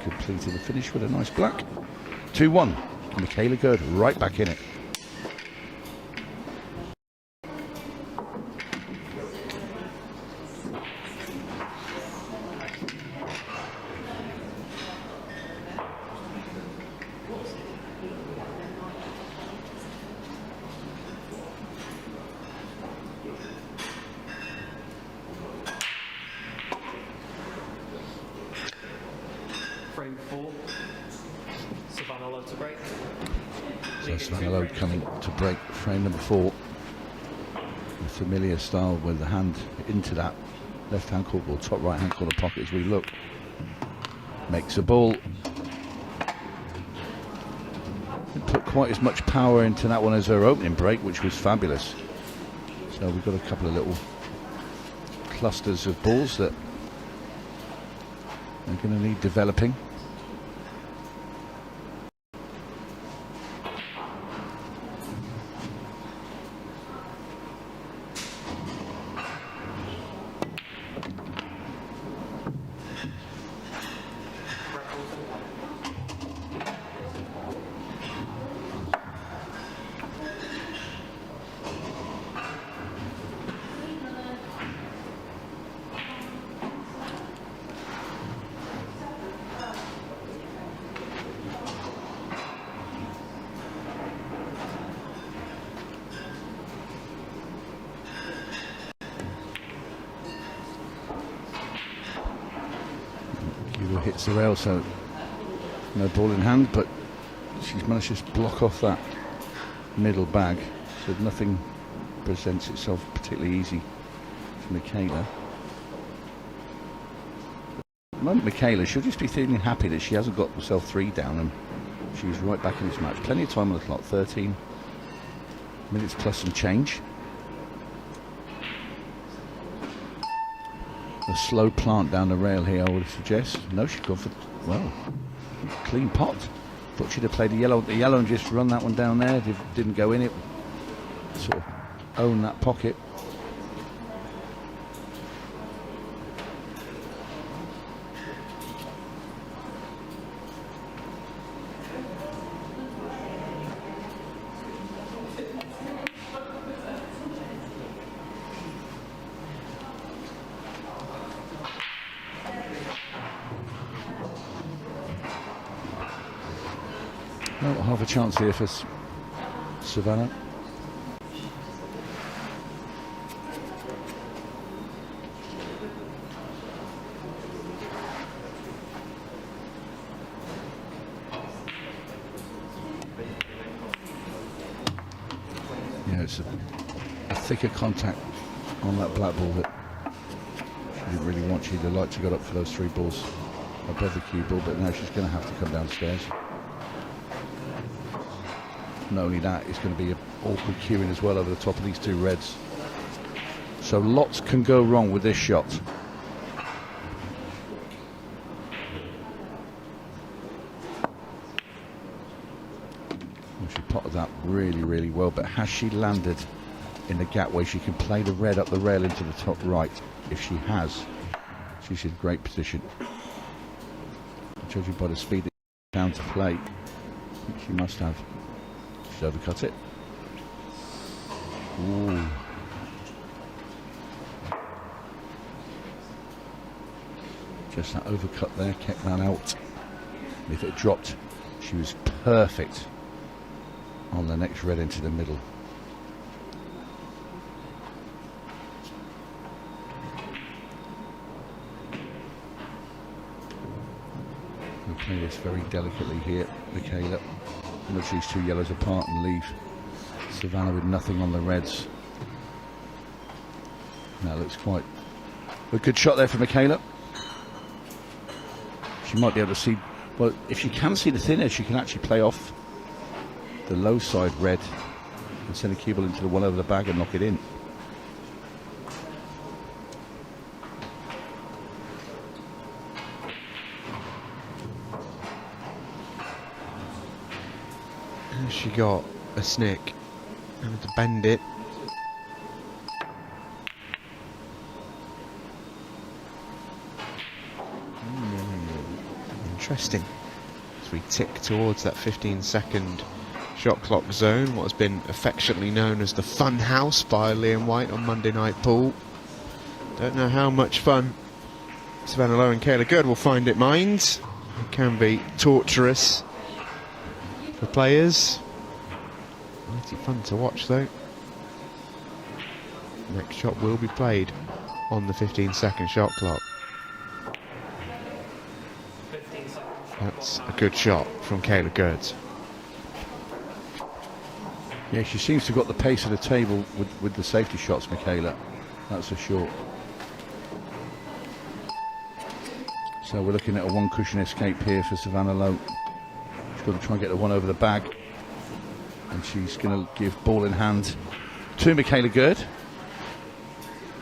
completed the finish with a nice black. 2-1. Michaela Gerd right back in it. Frame 4. Savannah Lowe to break. So Savannah Lowe coming to break frame number 4. A familiar style with the hand into that left hand corner or top right hand corner pocket as we look. Makes a ball. Didn't put quite as much power into that one as her opening break, which was fabulous. So we've got a couple of little clusters of balls that are going to need developing. Cable hits the rail, so no ball in hand, but she's managed to just block off that middle bag, so nothing presents itself particularly easy for Michaela. At the moment, Michaela should just be feeling happy that she hasn't got herself 3 down and she's right back in this match. Plenty of time on the clock, 13 minutes plus some change. A slow plant down the rail here, I would suggest. No, she's gone for, well, clean pot. Thought she'd have played the yellow and just run that one down there. Didn't go in it. Sort of own that pocket. Well, half a chance here for Savannah. Yeah, it's a thicker contact on that black ball that she didn't really want. She'd have liked to got up for those 3 balls above the cue ball, but now she's going to have to come downstairs. Not only that, it's going to be an awkward cueing as well over the top of these 2 reds. So lots can go wrong with this shot. Well, she potted that really, really well, but has she landed in the gap where she can play the red up the rail into the top right? If she has, she's in great position. Judging by the speed down to play, I think she must have. She's overcut it. Ooh. Just that overcut there kept that out. If it dropped, she was perfect on the next red into the middle. We'll play this very delicately here, Michaela. Nudge these 2 yellows apart and leave Savannah with nothing on the reds. That looks quite a good shot there for Michaela. She might be able to see, well, if she can see the thin edge, she can actually play off the low side red and send a cue ball into the one over the bag and knock it in. She got a snick, having to bend it. Interesting. As we tick towards that 15-second shot clock zone, what has been affectionately known as the Fun House by Liam White on Monday Night Pool. Don't know how much fun Savannah Lowe and Kayla Good will find it, mind. It can be torturous for players. Mighty fun to watch though. Next shot will be played on the 15-second shot clock. That's a good shot from Kayla Good. Yeah, she seems to have got the pace of the table with the safety shots, Michaela. That's for sure. So we're looking at a 1 cushion escape here for Savannah Lowe. She's got to try and get the one over the bag. And she's going to give ball in hand to Michaela Gerd.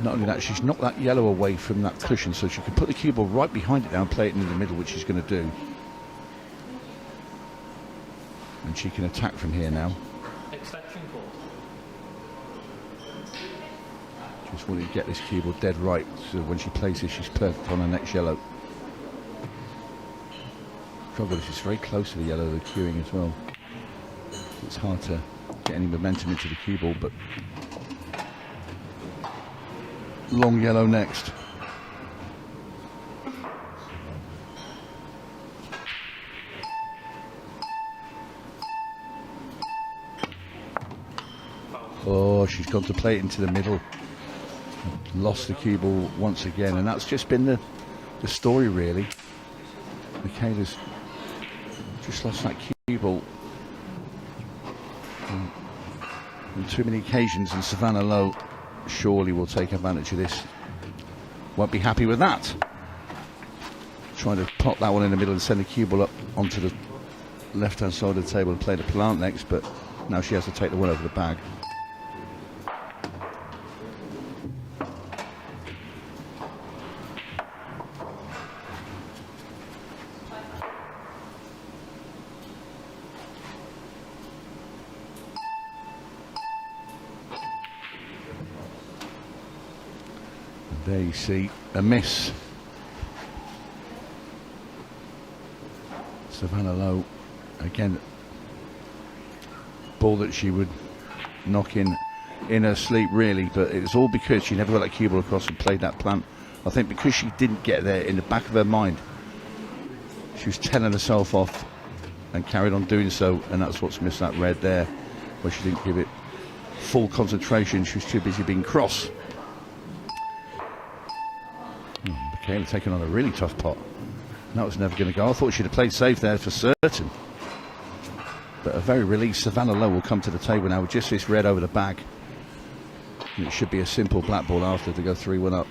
Not only that, she's knocked that yellow away from that cushion, so she can put the cue ball right behind it now and play it into the middle, which she's going to do. And she can attack from here now. Exception call. Just wanted to get this cue ball dead right, so when she plays this, she's perfect on her next yellow. Trouble is, she's very close to the yellow, the cueing as well. It's hard to get any momentum into the cue ball, but long yellow next. Oh, she's gone to play it into the middle. Lost the cue ball once again, and that's just been the story really. Michaela's just lost that cue ball on too many occasions, and Savannah Lowe surely will take advantage of this. Won't be happy with that. Trying to pop that one in the middle and send the cue ball up onto the left-hand side of the table and play the plant next, but now she has to take the one over the bag. And there you see a miss. Savannah Lowe, again, ball that she would knock in her sleep really, but it's all because she never got that cue ball across and played that plant. I think because she didn't get there, in the back of her mind she was telling herself off and carried on doing so, and that's what's missed that red there, where she didn't give it full concentration. She was too busy being cross. Michaela taking on a really tough pot. That was never going to go. I thought she'd have played safe there for certain. But a very released Savannah Lowe will come to the table now with just this red over the bag. And it should be a simple black ball after to go 3-1 up.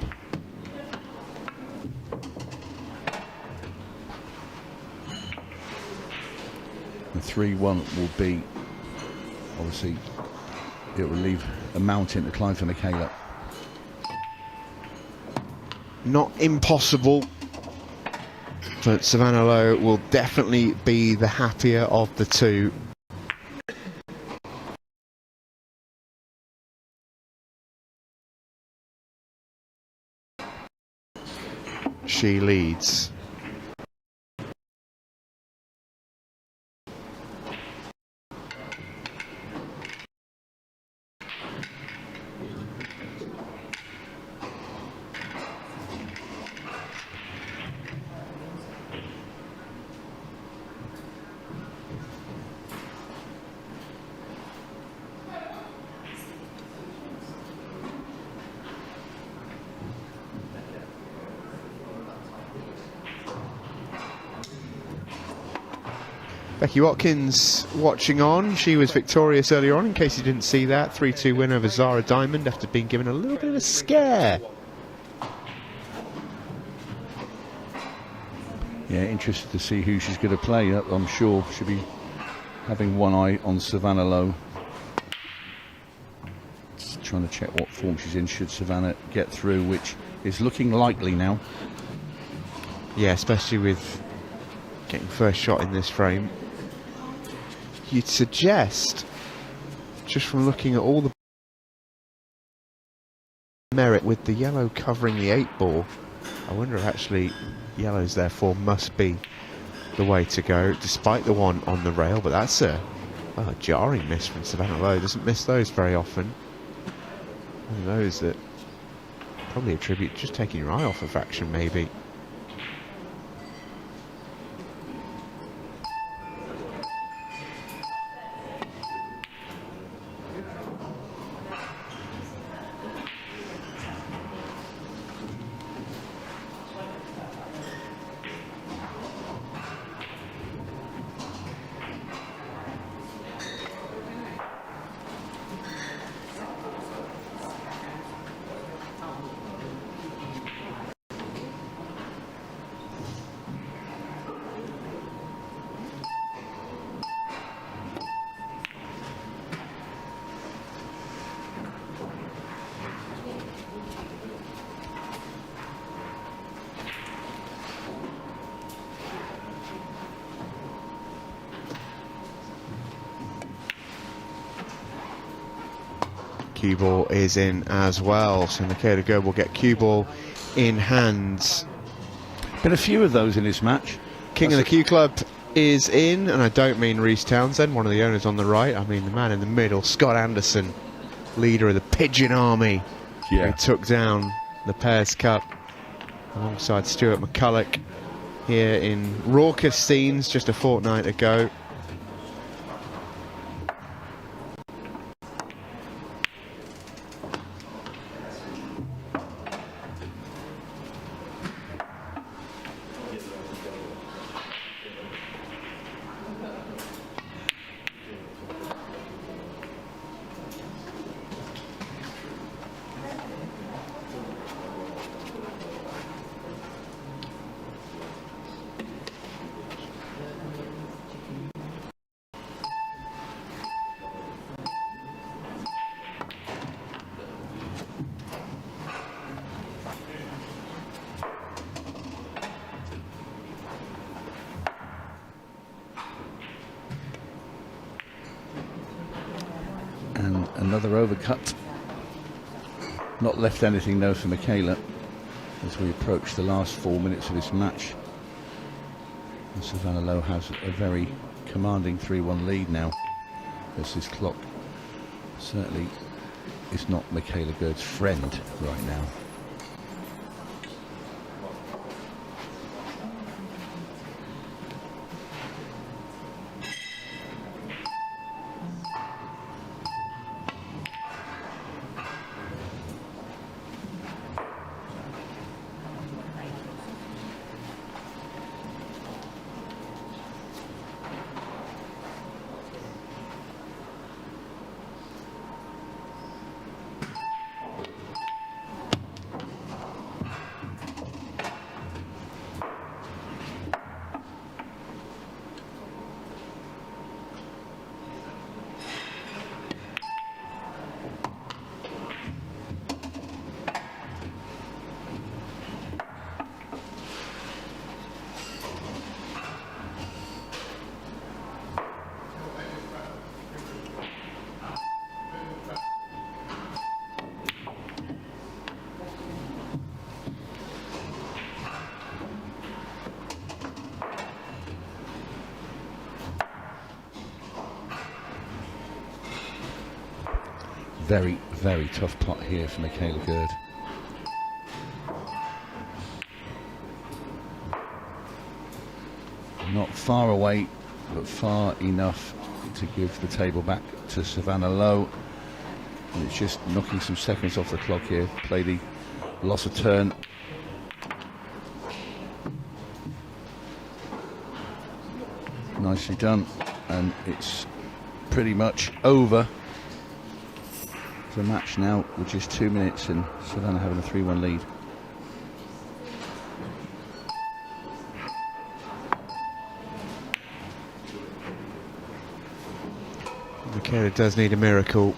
The 3-1 will be, obviously, it will leave a mountain to climb for Michaela. Not impossible, but Savannah Lowe will definitely be the happier of the two. She leads. Becky Watkins watching on. She was victorious earlier on, in case you didn't see that. 3-2 win over Zara Diamond after being given a little bit of a scare. Yeah, interested to see who she's going to play. I'm sure she'll be having one eye on Savannah Lowe. Just trying to check what form she's in should Savannah get through, which is looking likely now. Yeah, especially with getting first shot in this frame. You'd suggest, just from looking at all the merit with the yellow covering the 8 ball, I wonder if actually yellows therefore must be the way to go, despite the one on the rail. But that's a jarring miss from Savannah Lowe. Doesn't miss those very often. One of those that probably attribute just taking your eye off of action, maybe. Cue ball is in as well, so Michaela Gove will get cue ball in hands. Been a few of those in this match. King of the Cue Club is in, and I don't mean Rhys Townsend, one of the owners on the right. I mean the man in the middle, Scott Anderson, leader of the Pigeon Army, who took down the Pairs Cup alongside Stuart McCulloch here in raucous scenes just a fortnight ago. Another overcut. Not left anything though for Michaela as we approach the last 4 minutes of this match. And Savannah Lowe has a very commanding 3-1 lead now, as this clock certainly is not Michaela Gird's friend right now. Very, very tough pot here for Michaela Gird. Not far away, but far enough to give the table back to Savannah Lowe. And it's just knocking some seconds off the clock here. Play the loss of turn. Nicely done. And it's pretty much over. The match now with just 2 minutes and Savannah having a 3-1 lead. Michaela does need a miracle.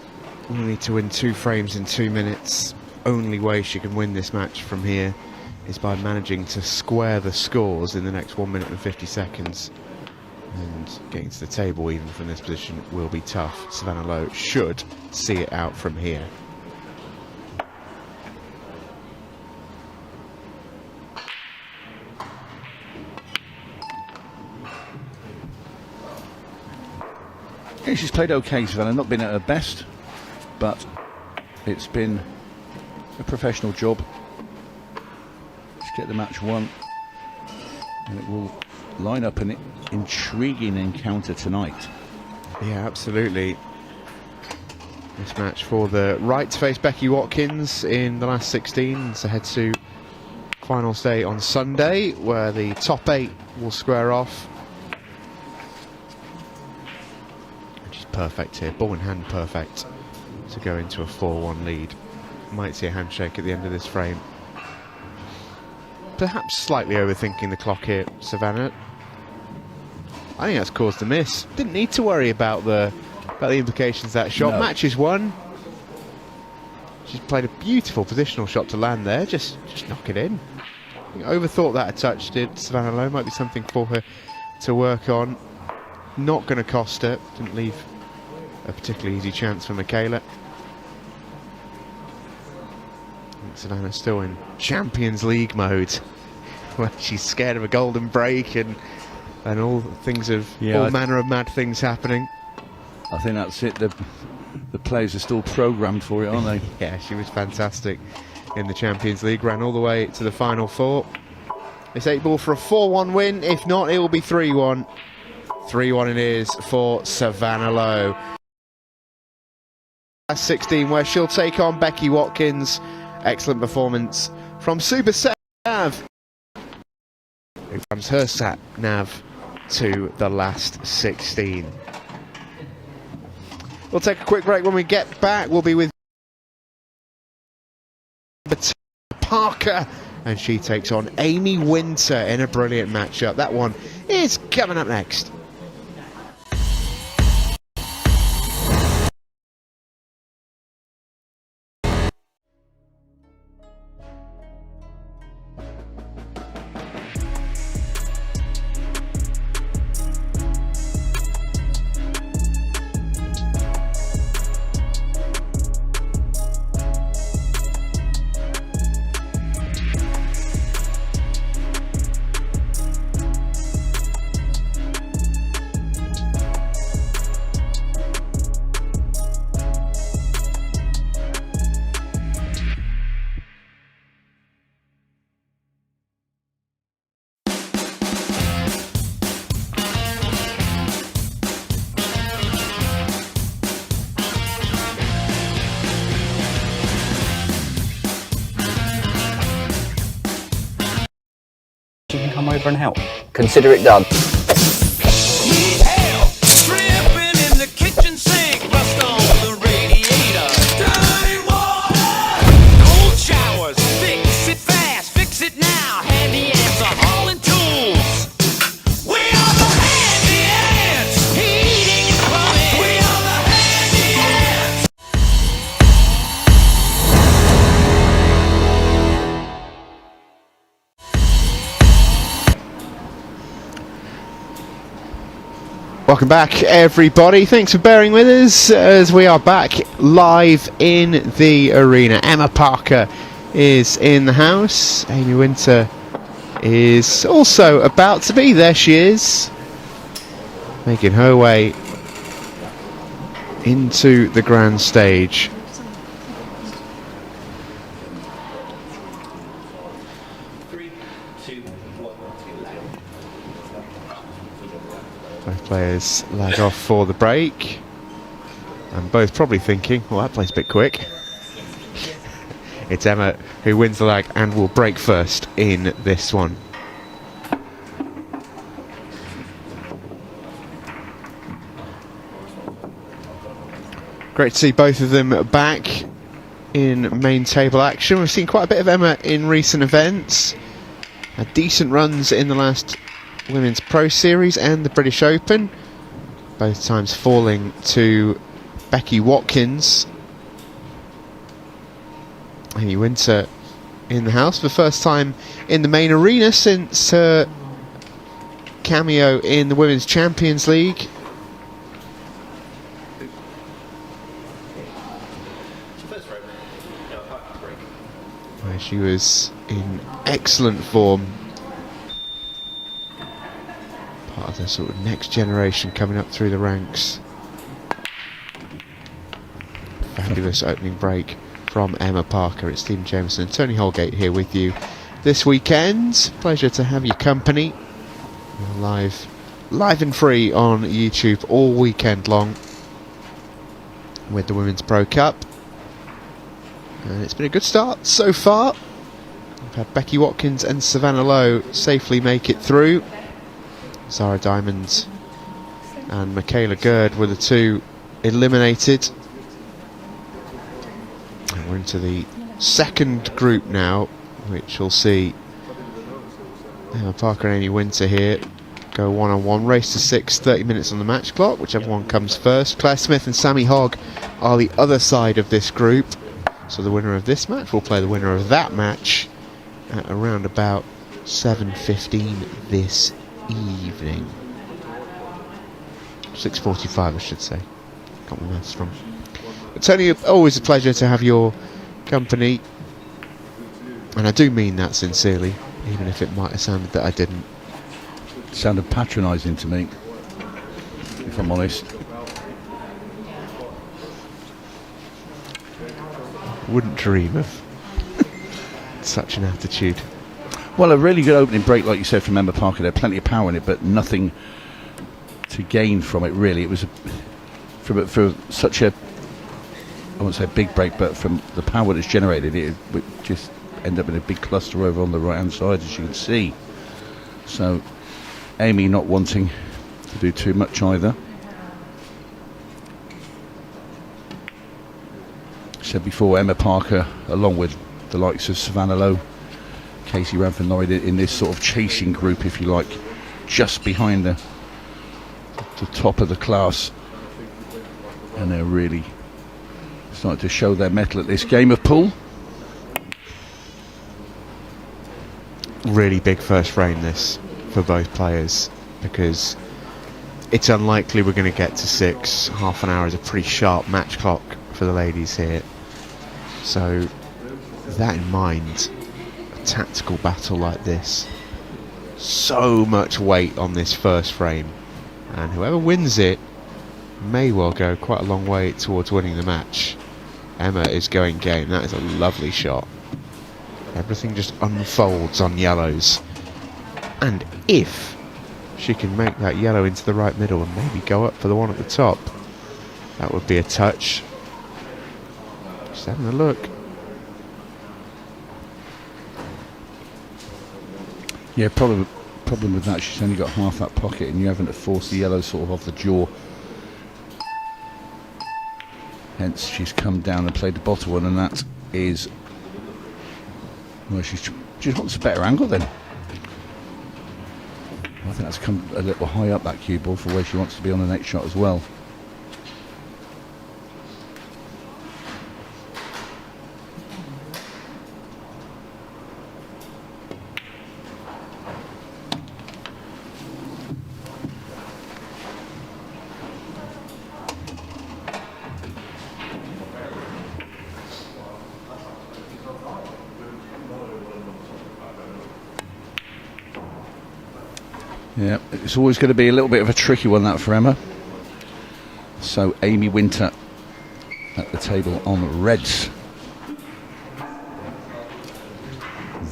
We need to win 2 frames in 2 minutes. Only way she can win this match from here is by managing to square the scores in the next 1 minute and 50 seconds. And getting to the table even from this position will be tough. Savannah Lowe should see it out from here. Yeah, she's played okay, Savannah, not been at her best, but it's been a professional job. Let's get the match won, and it will line up an intriguing encounter tonight. Yeah, absolutely. This match for the right to face Becky Watkins in the last 16. So head to finals day on Sunday, where the top 8 will square off. And she's perfect here, ball in hand perfect to go into a 4-1 lead. Might see a handshake at the end of this frame. Perhaps slightly overthinking the clock here, Savannah. I think that's caused a miss. Didn't need to worry about the implications of that shot. No. Match is won. She's played a beautiful positional shot to land there. Just knock it in. I think overthought that a touch, did Savannah Lowe. Might be something for her to work on. Not going to cost her. Didn't leave a particularly easy chance for Michaela. I think Savannah's still in Champions League mode, where she's scared of a golden break and all things of all manner of mad things happening. I think that's it. The players are still programmed for it, aren't they? Yeah, she was fantastic in the Champions League. Ran all the way to the final 4. It's 8 ball for a 4-1 win. If not, it will be 3-1. 3-1 it is for Savannah Lowe. Last 16, where she'll take on Becky Watkins. Excellent performance from Super Sat Nav, who runs her Sat Nav to the last 16. We'll take a quick break. When we get back, we'll be with Parker, and she takes on Amy Winter in a brilliant matchup. That one is coming up next. come over and help? Consider it done. Need help tripping in the kitchen sink, rust on the radiator, dirty water, cold showers, fix it fast, fix it now, handy ants are hauling tools. We are the handy ants, heating and plumbing. We are the handy ants. Welcome back, everybody. Thanks for bearing with us as we are back live in the arena. Emma Parker is in the house. Amy Winter is also about to be. There she is, making her way into the grand stage. Both players lag off for the break, and both probably thinking, well, that plays a bit quick. It's Emma who wins the lag and will break first in this one. Great to see both of them back in main table action. We've seen quite a bit of Emma in recent events. Had decent runs in the last Women's Pro Series and the British Open, both times falling to Becky Watkins. Amy Winter in the house for the first time in the main arena since her cameo in the Women's Champions League. Where she was in excellent form. Part of the sort of next generation coming up through the ranks. Fabulous opening break from Emma Parker. It's Stephen Jameson and Tony Holgate here with you this weekend. Pleasure to have your company. We're live and free on YouTube all weekend long with the Women's Pro Cup. And it's been a good start so far. We've had Becky Watkins and Savannah Lowe safely make it through. Zara Diamond and Michaela Gerd were the two eliminated. And we're into the second group now, which will see Emma Parker and Amy Winter here go one-on-one. Race to 6, 30 minutes on the match clock, whichever one comes first. Claire Smith and Sammy Hogg are the other side of this group. So the winner of this match will play the winner of that match at around about 7:15 this evening. 6:45 I should say. Got my maths wrong. But Tony, always a pleasure to have your company. And I do mean that sincerely, even if it might have sounded that I didn't. It sounded patronising to me, if I'm honest. Wouldn't dream of such an attitude. Well, a really good opening break, like you said, from Emma Parker. There, plenty of power in it, but nothing to gain from it, really. It was for such a, I won't say big break, but from the power that's generated, it would just end up in a big cluster over on the right-hand side, as you can see. So, Amy not wanting to do too much either. Said before, Emma Parker, along with the likes of Savannah Lowe, Casey Ranford-Lloyd, in this sort of chasing group, if you like, just behind the top of the class, and they're really starting to show their mettle at this game of pool. Really big first frame this for both players, because it's unlikely we're going to get to 6. Half an hour is a pretty sharp match clock for the ladies here. So, with that in mind, a tactical battle like this, so much weight on this first frame, and whoever wins it may well go quite a long way towards winning the match. Emma is going game. That is a lovely shot. Everything just unfolds on yellows, and if she can make that yellow into the right middle and maybe go up for the one at the top, that would be a touch. Just having a look. problem with that, she's only got half that pocket, and you're having to force the yellow sort of off the jaw. Hence, she's come down and played the bottom one, and that is... Well, she just wants a better angle then. I think that's come a little high up, that cue ball, for where she wants to be on the next shot as well. Yeah, it's always going to be a little bit of a tricky one, that, for Emma. So Amy Winter at the table on reds.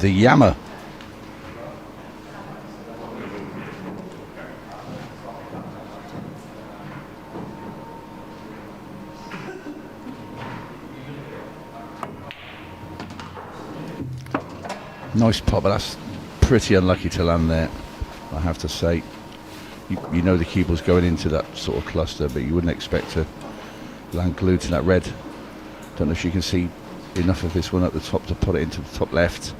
The Yammer. Nice pop, but that's pretty unlucky to land there, I have to say. You know the cue ball's going into that sort of cluster, but you wouldn't expect to land glued to that red. Don't know if you can see enough of this one at the top to put it into the top left.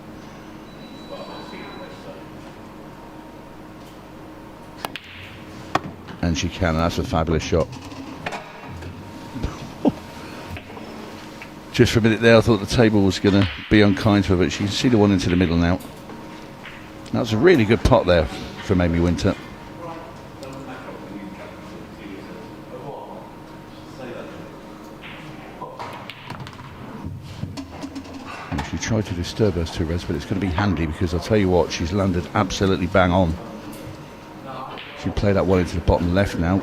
And she can, and that's a fabulous shot. Just for a minute there, I thought the table was going to be unkind to her, but she can see the one into the middle now. That was a really good pot there from Amy Winter. She tried to disturb us two reds, but it's going to be handy, because I'll tell you what, she's landed absolutely bang on. She played that one into the bottom left now.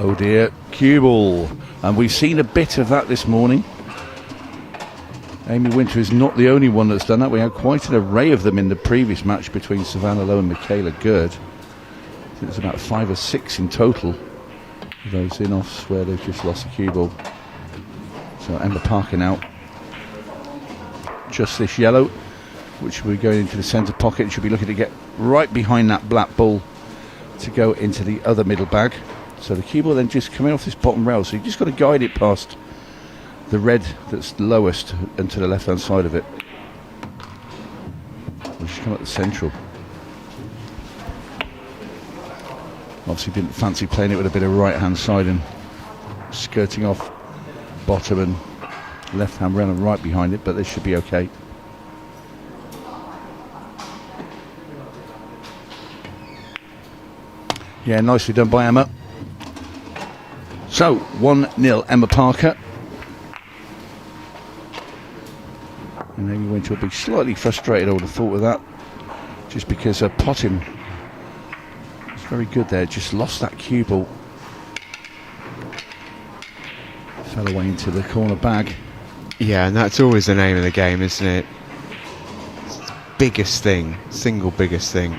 Oh dear, cue ball. And we've seen a bit of that this morning. Amy Winter is not the only one that's done that. We had quite an array of them in the previous match between Savannah Lowe and Michaela Gerd. I think there's about 5 or 6 in total. Those in-offs where they've just lost the cue ball. So Emma Parker now. Just this yellow, which will be going into the centre pocket. She'll be looking to get right behind that black ball to go into the other middle bag. So the cue ball then just coming off this bottom rail, so you've just got to guide it past the red that's lowest and to the left hand side of it. We'll just come at the central. Obviously didn't fancy playing it with a bit of right hand side and skirting off bottom and left hand rail and right behind it, but this should be okay. Yeah, nicely done by Emma. So 1-0 Emma Parker. And Amy Winter will be slightly frustrated, I would have thought, with that, just because her potting was very good there. Just lost that cue ball. Fell away into the corner bag. Yeah, and that's always the name of the game, isn't it? It's the biggest thing, single biggest thing.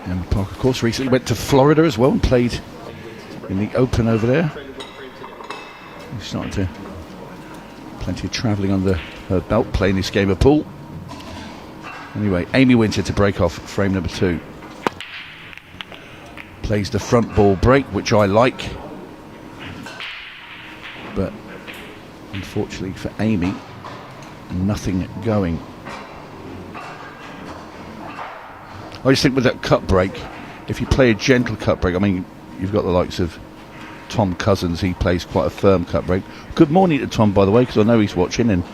Emma Parker, of course, recently went to Florida as well and played in the Open over there. He's starting to plenty of travelling under her belt playing this game of pool. Anyway, Amy Winter to break off frame number 2. Plays the front ball break, which I like, but unfortunately for Amy, nothing going. I just think with that cut break, if you play a gentle cut break, I mean, you've got the likes of Tom Cousins, he plays quite a firm cut break. Good morning to Tom, by the way, because I know he's watching and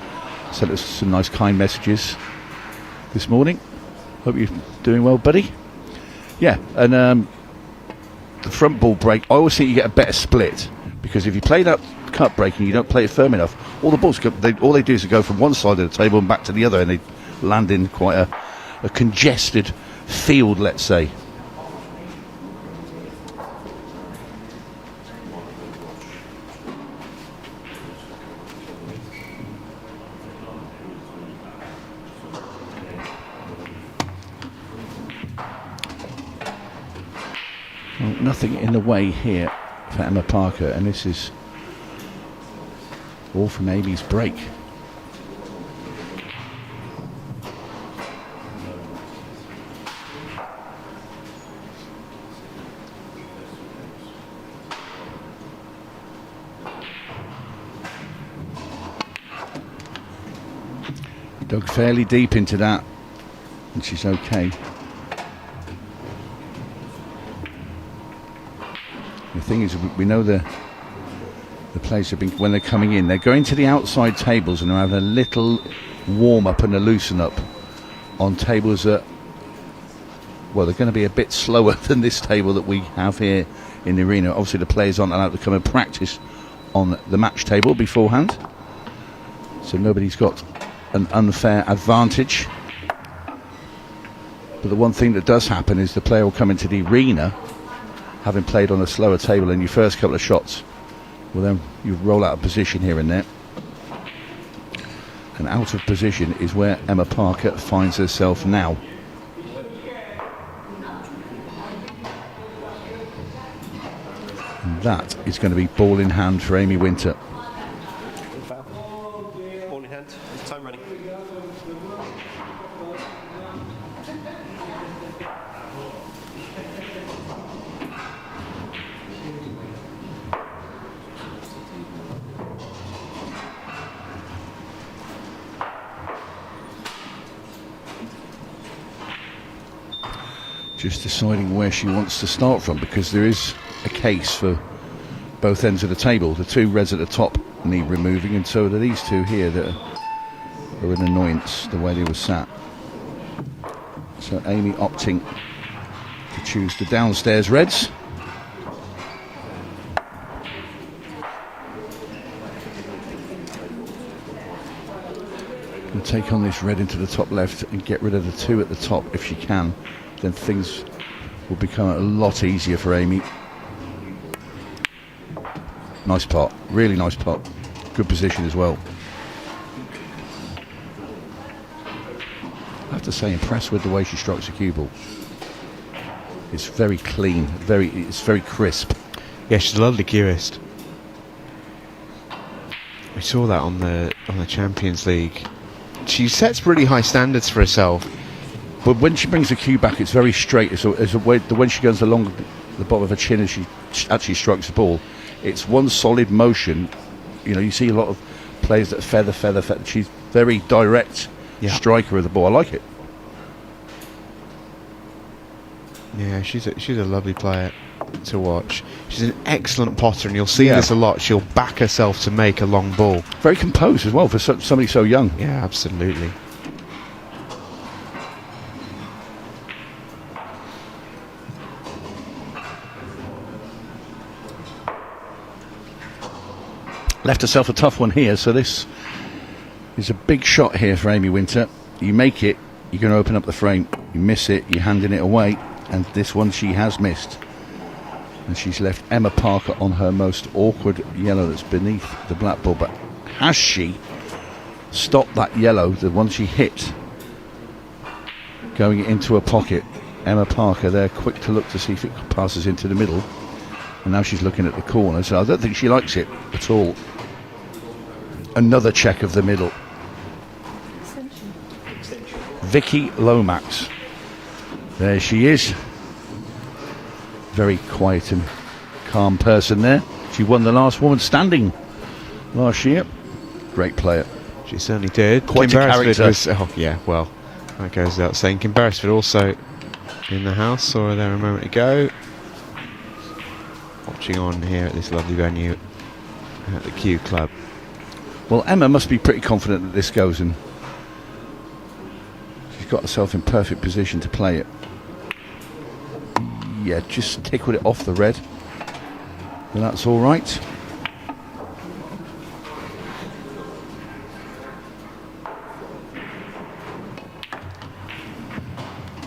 sent us some nice kind messages this morning. Hope you're doing well, buddy. Yeah, and the front ball break, I always think you get a better split, because if you play that cut break and you don't play it firm enough, all the balls all they do is go from one side of the table and back to the other, and they land in quite a congested field, let's say. Well, nothing in the way here for Emma Parker, and this is all from Amy's break. Dug fairly deep into that, and she's okay. The thing is, we know the players have been, when they're coming in, they're going to the outside tables and they're having a little warm up and a loosen up on tables that, well, they're going to be a bit slower than this table that we have here in the arena. Obviously, the players aren't allowed to come and practice on the match table beforehand, so nobody's got an unfair advantage. But the one thing that does happen is the player will come into the arena having played on a slower table, and your first couple of shots, well, then you roll out of position here and there. And out of position is where Emma Parker finds herself now. And that is going to be ball in hand for Amy Winter. Ball in hand. Time running. Just deciding where she wants to start from, because there is a case for both ends of the table. The two reds at the top need removing, and so do these two here that are an annoyance the way they were sat. So Amy opting to choose the downstairs reds. And take on this red into the top left and get rid of the two at the top if she can. Then things will become a lot easier for Amy. Nice pot, really nice pot. Good position as well. I have to say, impressed with the way she strikes a cue ball. It's very clean, it's very crisp. Yeah, she's a lovely cueist. We saw that on the Champions League. She sets really high standards for herself. But when she brings the cue back, it's very straight. It's a way, when she goes along the bottom of her chin as she actually strikes the ball, it's one solid motion. You know, you see a lot of players that feather. She's very direct striker of the ball. I like it. Yeah, she's a lovely player to watch. She's an excellent potter, and you'll see this a lot. She'll back herself to make a long ball. Very composed as well for somebody so young. Yeah, absolutely. Left herself a tough one here, so this is a big shot here for Amy Winter. You make it, you're going to open up the frame. You miss it, you're handing it away, and this one she has missed. And she's left Emma Parker on her most awkward yellow that's beneath the black ball. But has she stopped that yellow, the one she hit, going into a pocket? Emma Parker there, quick to look to see if it passes into the middle. And now she's looking at the corner, so I don't think she likes it at all. Another check of the middle. Vicky Lomax. There she is. Very quiet and calm person there. She won the last woman standing last year. Great player. She certainly did. Quite Kim a Beresford character. was, yeah, well, that goes without saying. Kim Beresford also in the house. Saw her there a moment ago. Watching on here at this lovely venue at the Q Club. Well, Emma must be pretty confident that this goes, and she's got herself in perfect position to play it. Yeah, just tickled it off the red, and that's all right.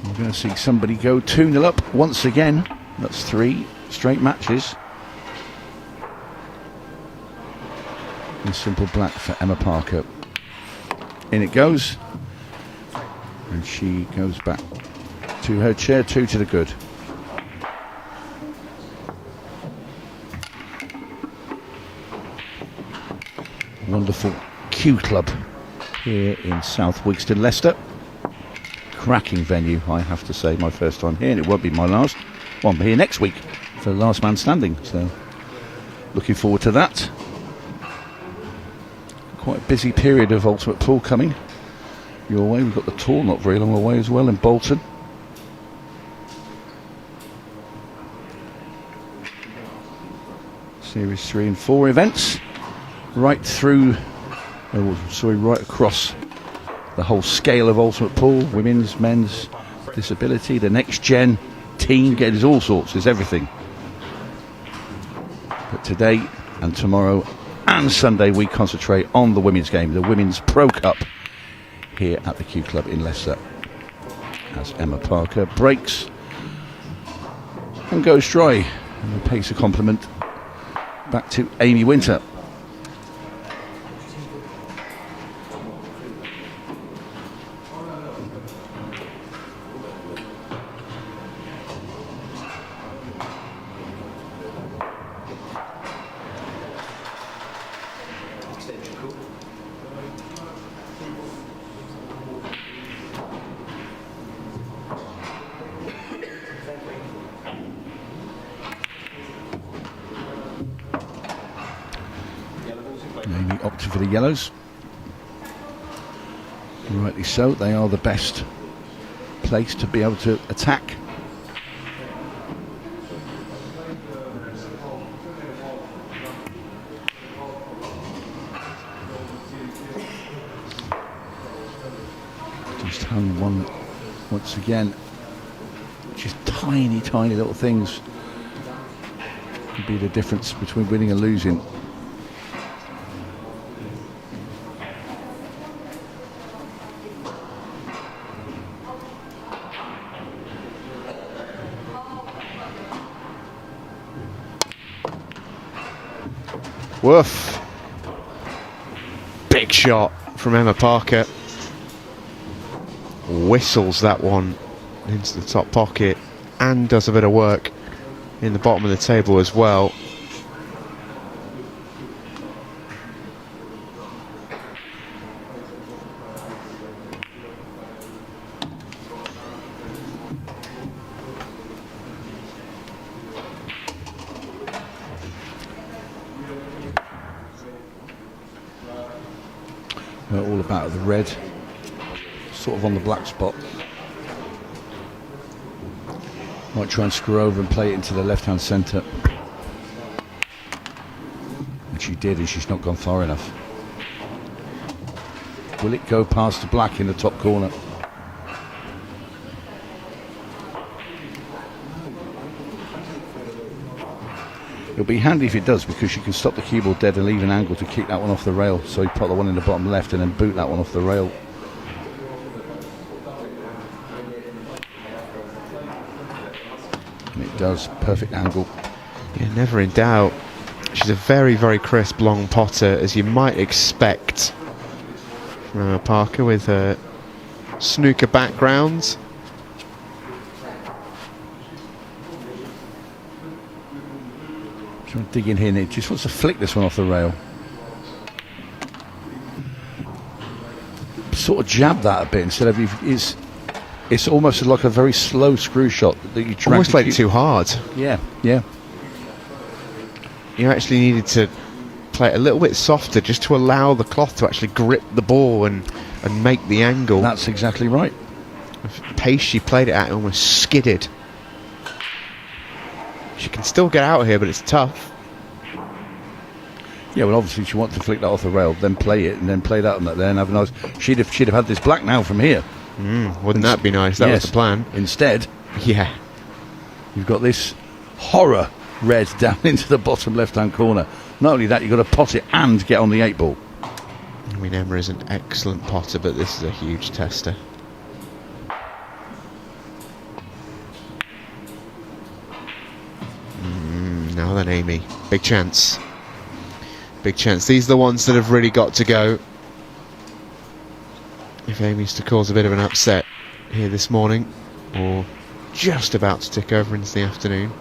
We're going to see somebody go 2-0 up once again. That's 3 straight matches. And simple black for Emma Parker. In it goes, and she goes back to her chair. 2 to the good. wonderful Q Club here in South Wigston, Leicester. Cracking venue, I have to say. My first time here, and it won't be my last. Well, I'm here next week for Last Man Standing, so looking forward to that. Quite a busy period of Ultimate Pool coming your way. We've got the tour not very long away as well in Bolton. Series 3 and 4 events right through, right across the whole scale of Ultimate Pool, women's, men's, disability, the next gen, team, there's all sorts, there's everything. But today and tomorrow and Sunday we concentrate on the women's game, the Women's Pro Cup here at the Q Club in Leicester, as Emma Parker breaks and goes dry, and pays a compliment back to Amy Winter. Amy opted for the yellows. Rightly so, they are the best place to be able to attack. Just hung one once again. Just tiny, tiny little things could be the difference between winning and losing. Woof. Big shot from Emma Parker. Whistles that one into the top pocket and does a bit of work in the bottom of the table as well. All about the red, sort of on the black spot. Might try and screw over and play it into the left-hand centre. And she did, and she's not gone far enough. Will it go past the black in the top corner? It'll be handy if it does, because you can stop the cue ball dead and leave an angle to kick that one off the rail. So you put the one in the bottom left and then boot that one off the rail. And it does. Perfect angle. Yeah, never in doubt. She's a very, very crisp long potter, as you might expect from Emma Parker with her snooker background. Trying to dig in here, and it just wants to flick this one off the rail. Sort of jab that a bit instead of it's almost like a very slow screw shot that you drag. Almost played it too hard. Yeah, yeah. You actually needed to play it a little bit softer just to allow the cloth to actually grip the ball and make the angle. That's exactly right. The pace she played it at almost skidded. She can still get out of here, but it's tough. Yeah, well, obviously she wants to flick that off the rail, then play it, and then play that on that there, and have a nice. She'd have had this black now from here. Wouldn't that be nice? That was the plan. Instead, yeah, you've got this horror red down into the bottom left-hand corner. Not only that, you've got to pot it and get on the 8-ball. I mean, Emma is an excellent potter, but this is a huge tester. Now then, Amy. Big chance. Big chance. These are the ones that have really got to go. If Amy's to cause a bit of an upset here this morning, or just about to tick over into the afternoon.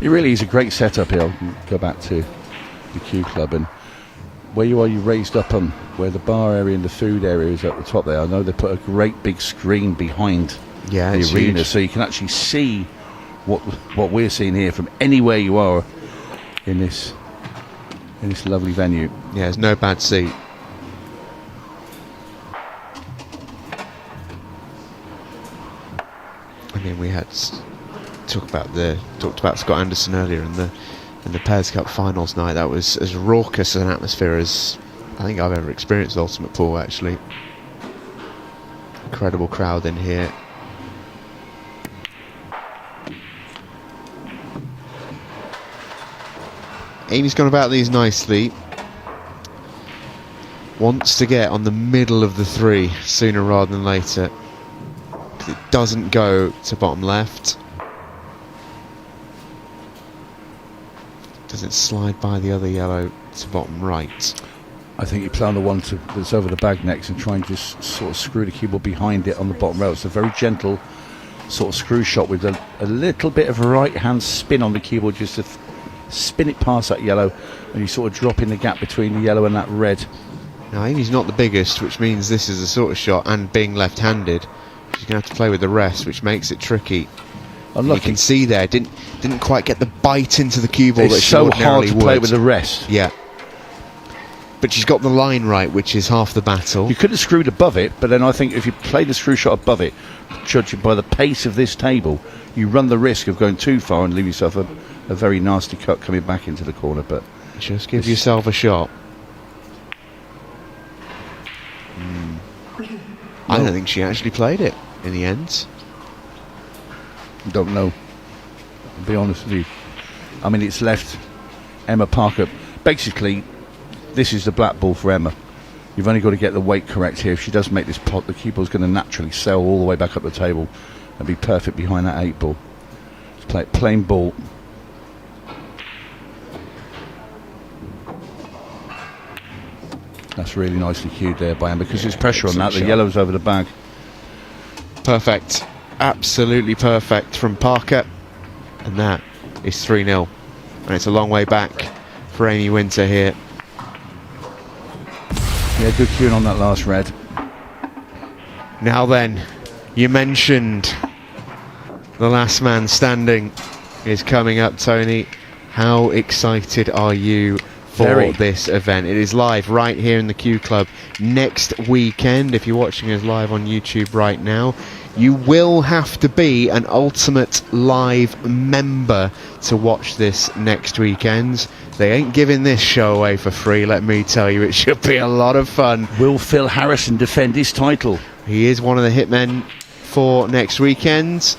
It really is a great setup here. I can go back to the Q Club, and where you are, you raised up on where the bar area and the food area is at the top there. I know they put a great big screen behind the arena, huge. so you can actually see what we're seeing here from anywhere you are in this lovely venue. Yeah, there's no bad seat. I mean, we had talked about Scott Anderson earlier in the Pairs Cup finals night. That was as raucous an atmosphere as I think I've ever experienced at Ultimate Pool, actually. Incredible crowd in here. Amy's gone about these nicely. Wants to get on the middle of the three sooner rather than later. It doesn't go to bottom left. Doesn't slide by the other yellow to bottom right. I think you play on the one that's over the bag next and try and just sort of screw the keyboard behind it on the bottom rail. It's a very gentle sort of screw shot with a little bit of a right hand spin on the keyboard just to spin it past that yellow, and you sort of drop in the gap between the yellow and that red. Now Amy's not the biggest, which means this is the sort of shot, and being left-handed, she's going to have to play with the rest, which makes it tricky. Unlucky. You can see there, didn't quite get the bite into the cue ball that It's she so ordinarily hard to would. play with the rest. Yeah. But she's got the line right, which is half the battle. You could have screwed above it, but then I think if you play the screw shot above it, judging by the pace of this table, you run the risk of going too far and leave yourself a very nasty cut coming back into the corner. But just give yourself a shot. I don't think she actually played it in the end. don't know. I'll be honest with you. I mean, it's left Emma Parker. Basically, this is the black ball for Emma. You've only got to get the weight correct here. If she does make this pot, the cue ball's going to naturally sail all the way back up the table and be perfect behind that 8 ball. Just play it plain ball. That's really nicely cued there by Emma because there's pressure on that. The yellow's over the bag. Perfect. Absolutely perfect from Parker. And that is 3-0. And it's a long way back for Amy Winter here. Yeah, good cueing on that last red. Now then, you mentioned the last man standing is coming up, Tony. How excited are you for this event? It is live right here in the Q Club next weekend. If you're watching us live on YouTube right now, you will have to be an Ultimate Live member to watch this next weekend. They ain't giving this show away for free, let me tell you. It should be a lot of fun. Will Phil Harrison defend his title? He is one of the hitmen for next weekend,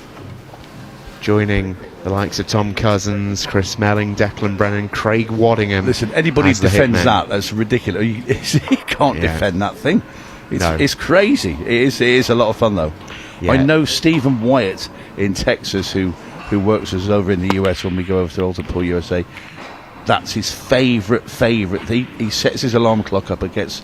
joining the likes of Tom Cousins, Chris Melling, Declan Brennan, Craig Waddingham. Listen, anybody who defends that, that's ridiculous. He can't defend that thing. It's crazy. It is a lot of fun, though. Yeah. I know Stephen Wyatt in Texas, who works with us over in the US when we go over to Ultimate Pool USA. That's his favourite. He sets his alarm clock up and gets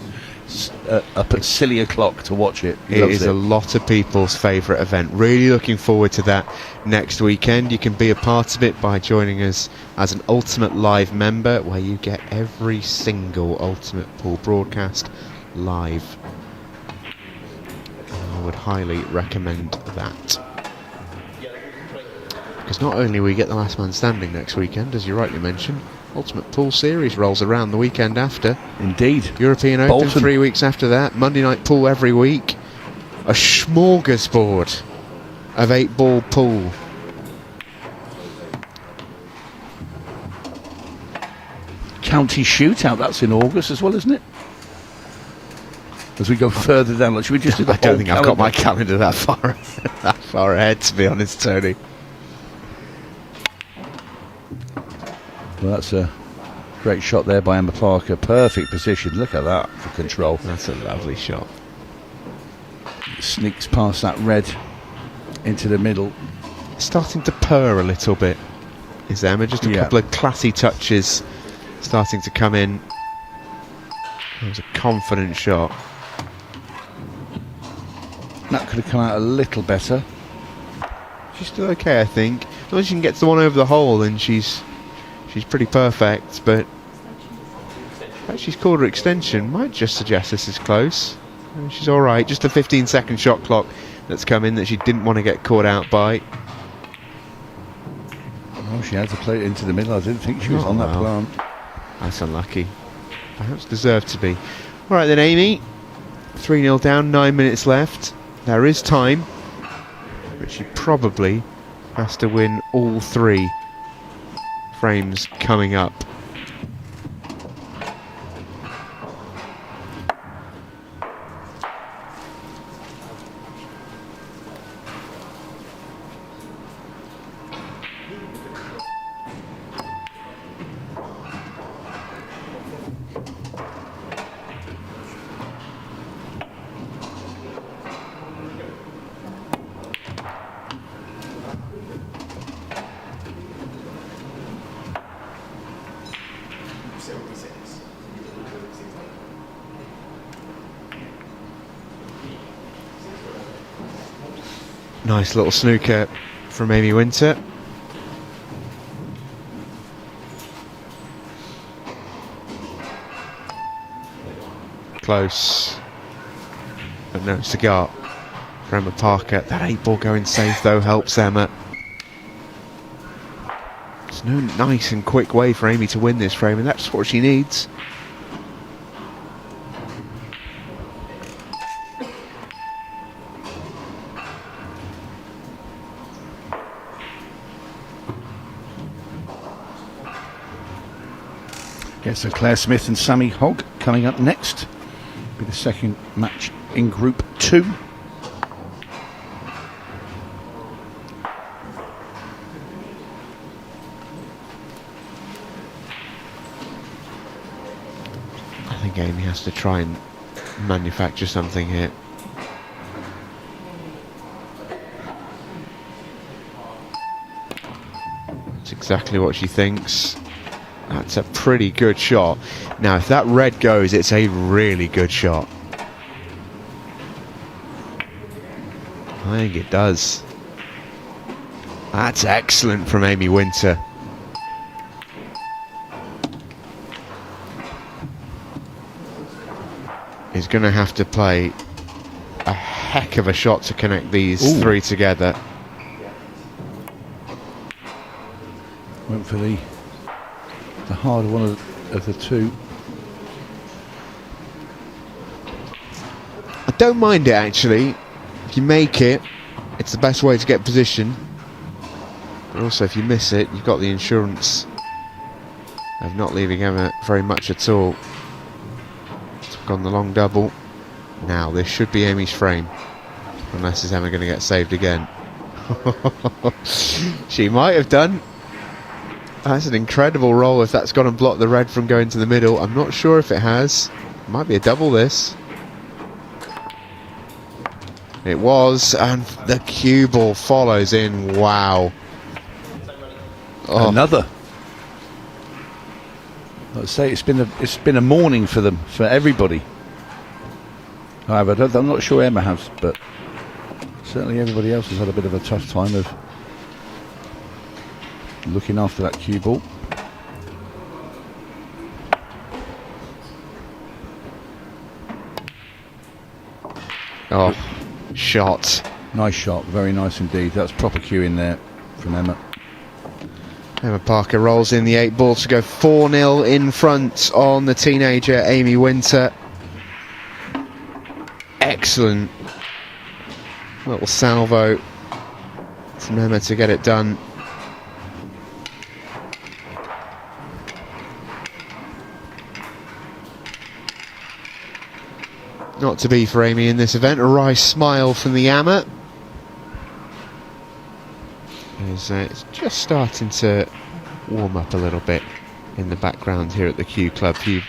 up at silly o'clock to watch it. It is a lot of people's favourite event. Really looking forward to that next weekend. You can be a part of it by joining us as an Ultimate Live member, where you get every single Ultimate Pool broadcast live. I would highly recommend that. Because not only will we get the last man standing next weekend, as you rightly mentioned, Ultimate Pool Series rolls around the weekend after. Indeed. European Open 3 weeks after that. Monday night pool every week. A smorgasbord of 8-ball pool. County Shootout, that's in August as well, isn't it? As we go further down, should we just do the I don't think calendar? I've got my calendar that far ahead, to be honest, Tony. Well, that's a great shot there by Emma Parker. Perfect position. Look at that for control. That's a lovely shot. Sneaks past that red into the middle. Starting to purr a little bit, is Emma. Just a couple of classy touches starting to come in. It was a confident shot. That could have come out a little better. She's still okay, I think. long as she can get to the one over the hole, then she's pretty perfect. But the fact she's called her extension might just suggest this is close. She's all right. Just a 15-second shot clock that's come in that she didn't want to get caught out by. Oh, she had to play it into the middle. I didn't think she was on that plant. That's unlucky. Perhaps deserved to be. All right then, Amy. 3-0 down, 9 minutes left. There is time, but she probably has to win all 3 frames coming up. Nice little snooker from Amy Winter. Close. But no cigar for Emma Parker. That 8-ball going safe though helps Emma. There's no nice and quick way for Amy to win this frame, and that's what she needs. Yeah, so Claire Smith and Sammy Hogg coming up next. Be the second match in Group 2. I think Amy has to try and manufacture something here. That's exactly what she thinks. That's a pretty good shot. Now, if that red goes, it's a really good shot. I think it does. That's excellent from Amy Winter. He's going to have to play a heck of a shot to connect these 3 together. Went for the harder one of the 2. I don't mind it actually. If you make it, it's the best way to get position. But also if you miss it, you've got the insurance of not leaving Emma very much at all. Took on the long double. Now this should be Amy's frame. Unless is Emma going to get saved again. She might have done. That's an incredible roll if that's gone and blocked the red from going to the middle. I'm not sure if it has. It might be a double this. It was, and the cue ball follows in. Wow. Oh. Another. Let's say it's been a morning for them, for everybody. However, I'm not sure Emma has, but certainly everybody else has had a bit of a tough time of looking after that cue ball. Oh, shot. Nice shot, very nice indeed. That's proper cue in there from Emma. Emma Parker rolls in the 8-ball to go 4-0 in front on the teenager Amy Winter. Excellent little salvo from Emma to get it done. Not to be for Amy in this event. A wry smile from the Amma. It's just starting to warm up a little bit in the background here at the Q Club. You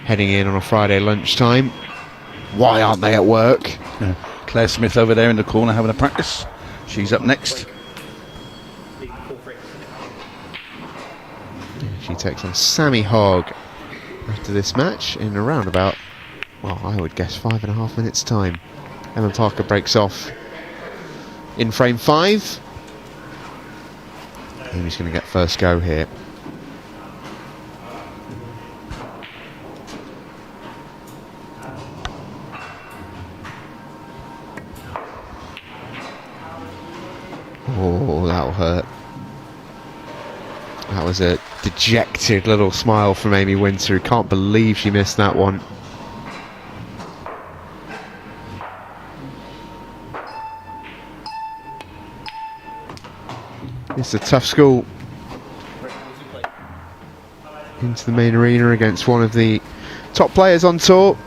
heading in on a Friday lunchtime. Why aren't they at work? Yeah. Claire Smith over there in the corner having a practice. She's up next. She takes on Sammy Hogg after this match in around about, well, I would guess 5.5 minutes time. Emma Parker breaks off in frame 5. Amy's going to get first go here. Oh, that'll hurt. That was a dejected little smile from Amy Winter, who can't believe she missed that one. It's a tough school into the main arena against one of the top players on tour.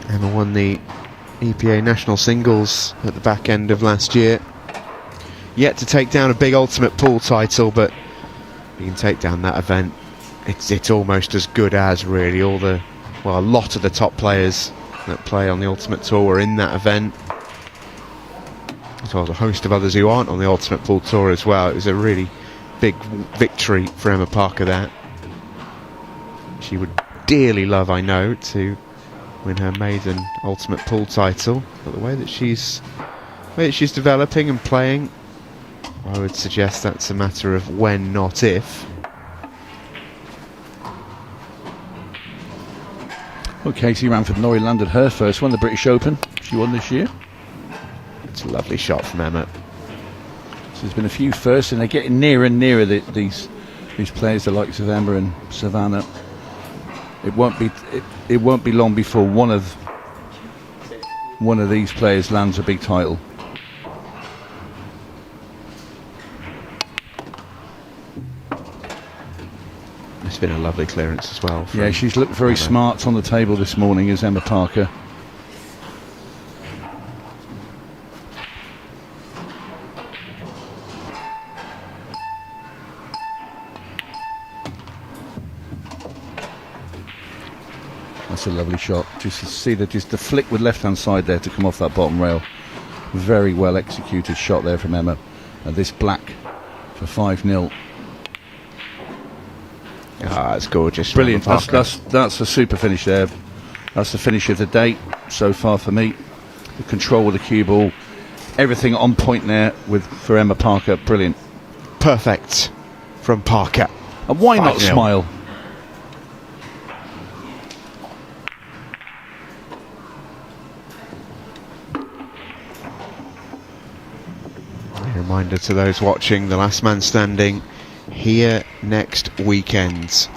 Emma won the EPA National Singles at the back end of last year. Yet to take down a big ultimate pool title, but you can take down that event. It's almost as good as, really. A lot of the top players that play on the Ultimate Tour were in that event, as well as a host of others who aren't on the Ultimate Pool Tour as well. It was a really big victory for Emma Parker, that. She would dearly love, I know, to win her maiden Ultimate Pool title, but the way that she's developing and playing, I would suggest that's a matter of when, not if. Well, Katie Ranford Norrie landed her first one, the British Open. She won this year. It's a lovely shot from Emma. So there's been a few firsts, and they're getting nearer and nearer, these players, the likes of Emma and Savannah. It won't be long before one of these players lands a big title. It's been a lovely clearance as well. Yeah, she's looked very smart on the table this morning as Emma Parker. That's a lovely shot. Just to see the flick with left hand side there to come off that bottom rail. Very well executed shot there from Emma. And this black for 5-0. Ah, it's gorgeous. Brilliant. That's a super finish there. That's the finish of the day so far for me. The control of the cue ball, everything on point there for Emma Parker. Brilliant. Perfect from Parker. And why not 5-0. smile? A reminder to those watching, the last man standing here next weekend,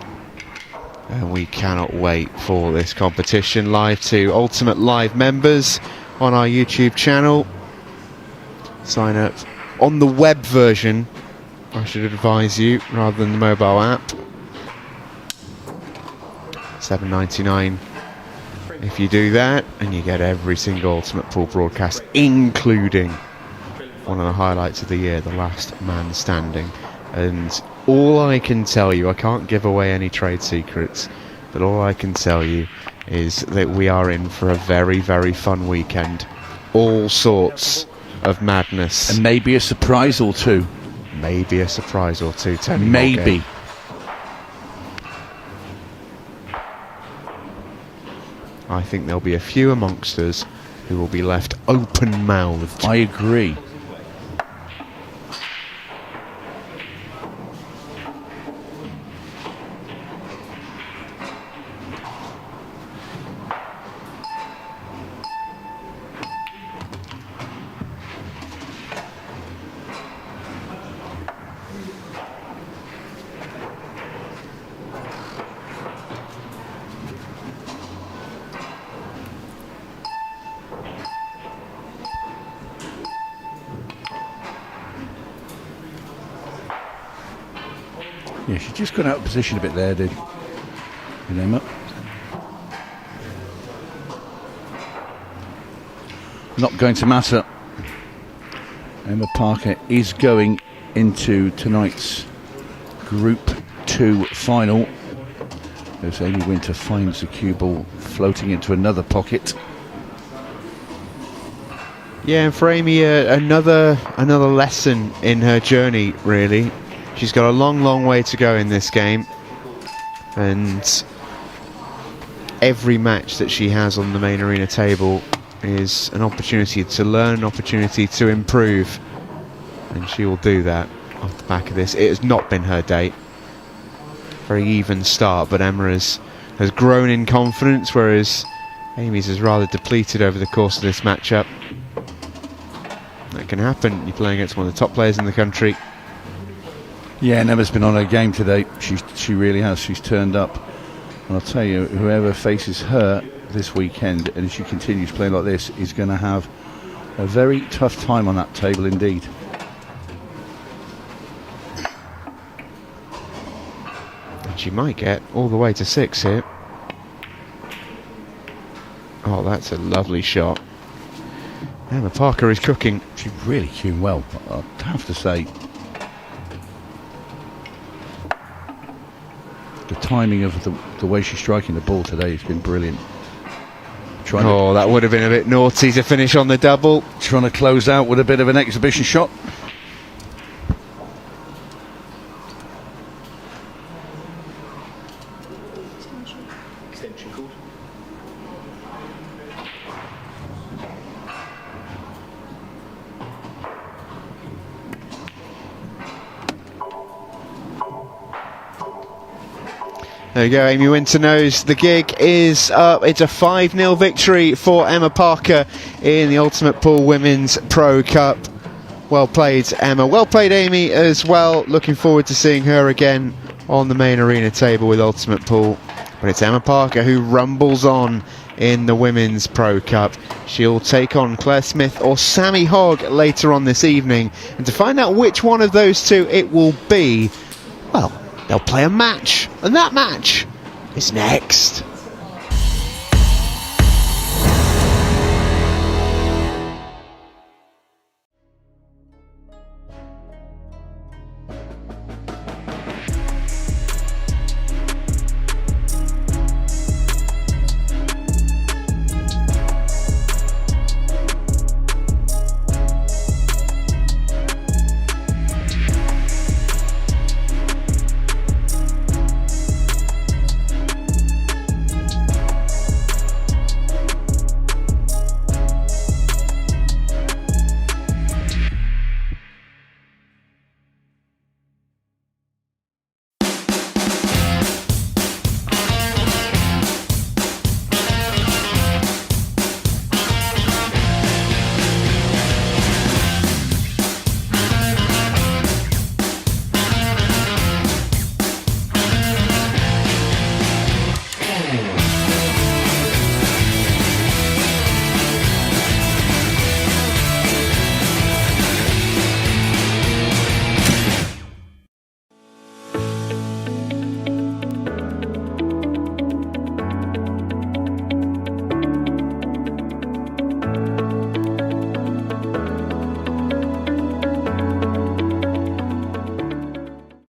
and we cannot wait for this competition. Live to Ultimate Live members on our YouTube channel. Sign up on the web version, I should advise you, rather than the mobile app. $7.99 if you do that, and you get every single Ultimate Pool broadcast, including one of the highlights of the year, the last man standing. And all I can tell you, I can't give away any trade secrets, but all I can tell you is that we are in for a very, very fun weekend. All sorts of madness. And maybe a surprise or two. Maybe a surprise or two, Tony. Maybe. Holgate. I think there'll be a few amongst us who will be left open-mouthed. I agree. Yeah, she just got out of position a bit there, did Emma. Not going to matter. Emma Parker is going into tonight's Group 2 final. As Amy Winter finds the cue ball floating into another pocket. Yeah, and for Amy, another lesson in her journey, really. She's got a long, long way to go in this game, and every match that she has on the main arena table is an opportunity to learn, an opportunity to improve, and she will do that off the back of this. It has not been her day. Very even start, but Emma has grown in confidence, whereas Amy's is rather depleted over the course of this matchup. That can happen. You're playing against one of the top players in the country. Yeah, Emma's been on her game today. She really has. She's turned up. And I'll tell you, whoever faces her this weekend, and if she continues playing like this, is going to have a very tough time on that table indeed. And she might get all the way to 6 here. Oh, that's a lovely shot. Emma Parker is cooking. She's really tuned well, I'd have to say. The timing of the way she's striking the ball today has been brilliant. Oh, that would have been a bit naughty to finish on the double. Trying to close out with a bit of an exhibition shot. Extension called. There you go, Amy Winter knows the gig is up. It's a 5-0 victory for Emma Parker in the Ultimate Pool Women's Pro Cup. Well played, Emma. Well played, Amy, as well. Looking forward to seeing her again on the main arena table with Ultimate Pool. But it's Emma Parker who rumbles on in the Women's Pro Cup. She'll take on Claire Smith or Sammy Hogg later on this evening. And to find out which one of those two it will be, well, they'll play a match, and that match is next.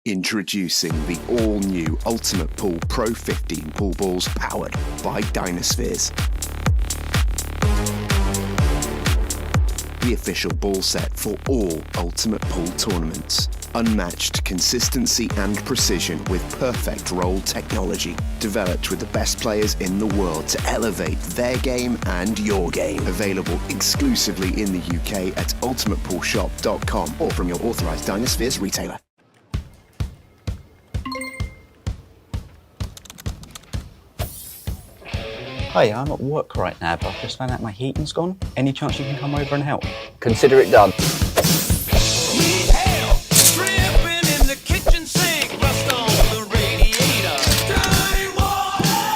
Introducing the all-new Ultimate Pool Pro 15 pool balls powered by Dynaspheres. The official ball set for all Ultimate Pool tournaments. Unmatched consistency and precision with perfect roll technology. Developed with the best players in the world to elevate their game and your game. Available exclusively in the UK at ultimatepoolshop.com or from your authorised Dynaspheres retailer. Hi, I'm at work right now, but I've just found out my heating's gone. Any chance you can come over and help? Consider it done. Need help stripping in the kitchen sink, rust on the radiator. Dirty water,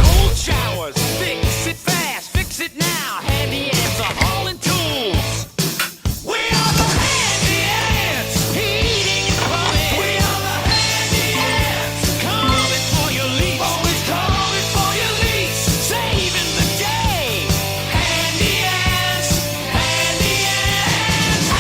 cold showers, fix it fast, fix it now. Handy ants are hauling tools. We are the handy ants, heating and plumbing. We are the handy ants, coming for your leaks. Always coming for your leaks, saving the day. Handy ants, handy ants.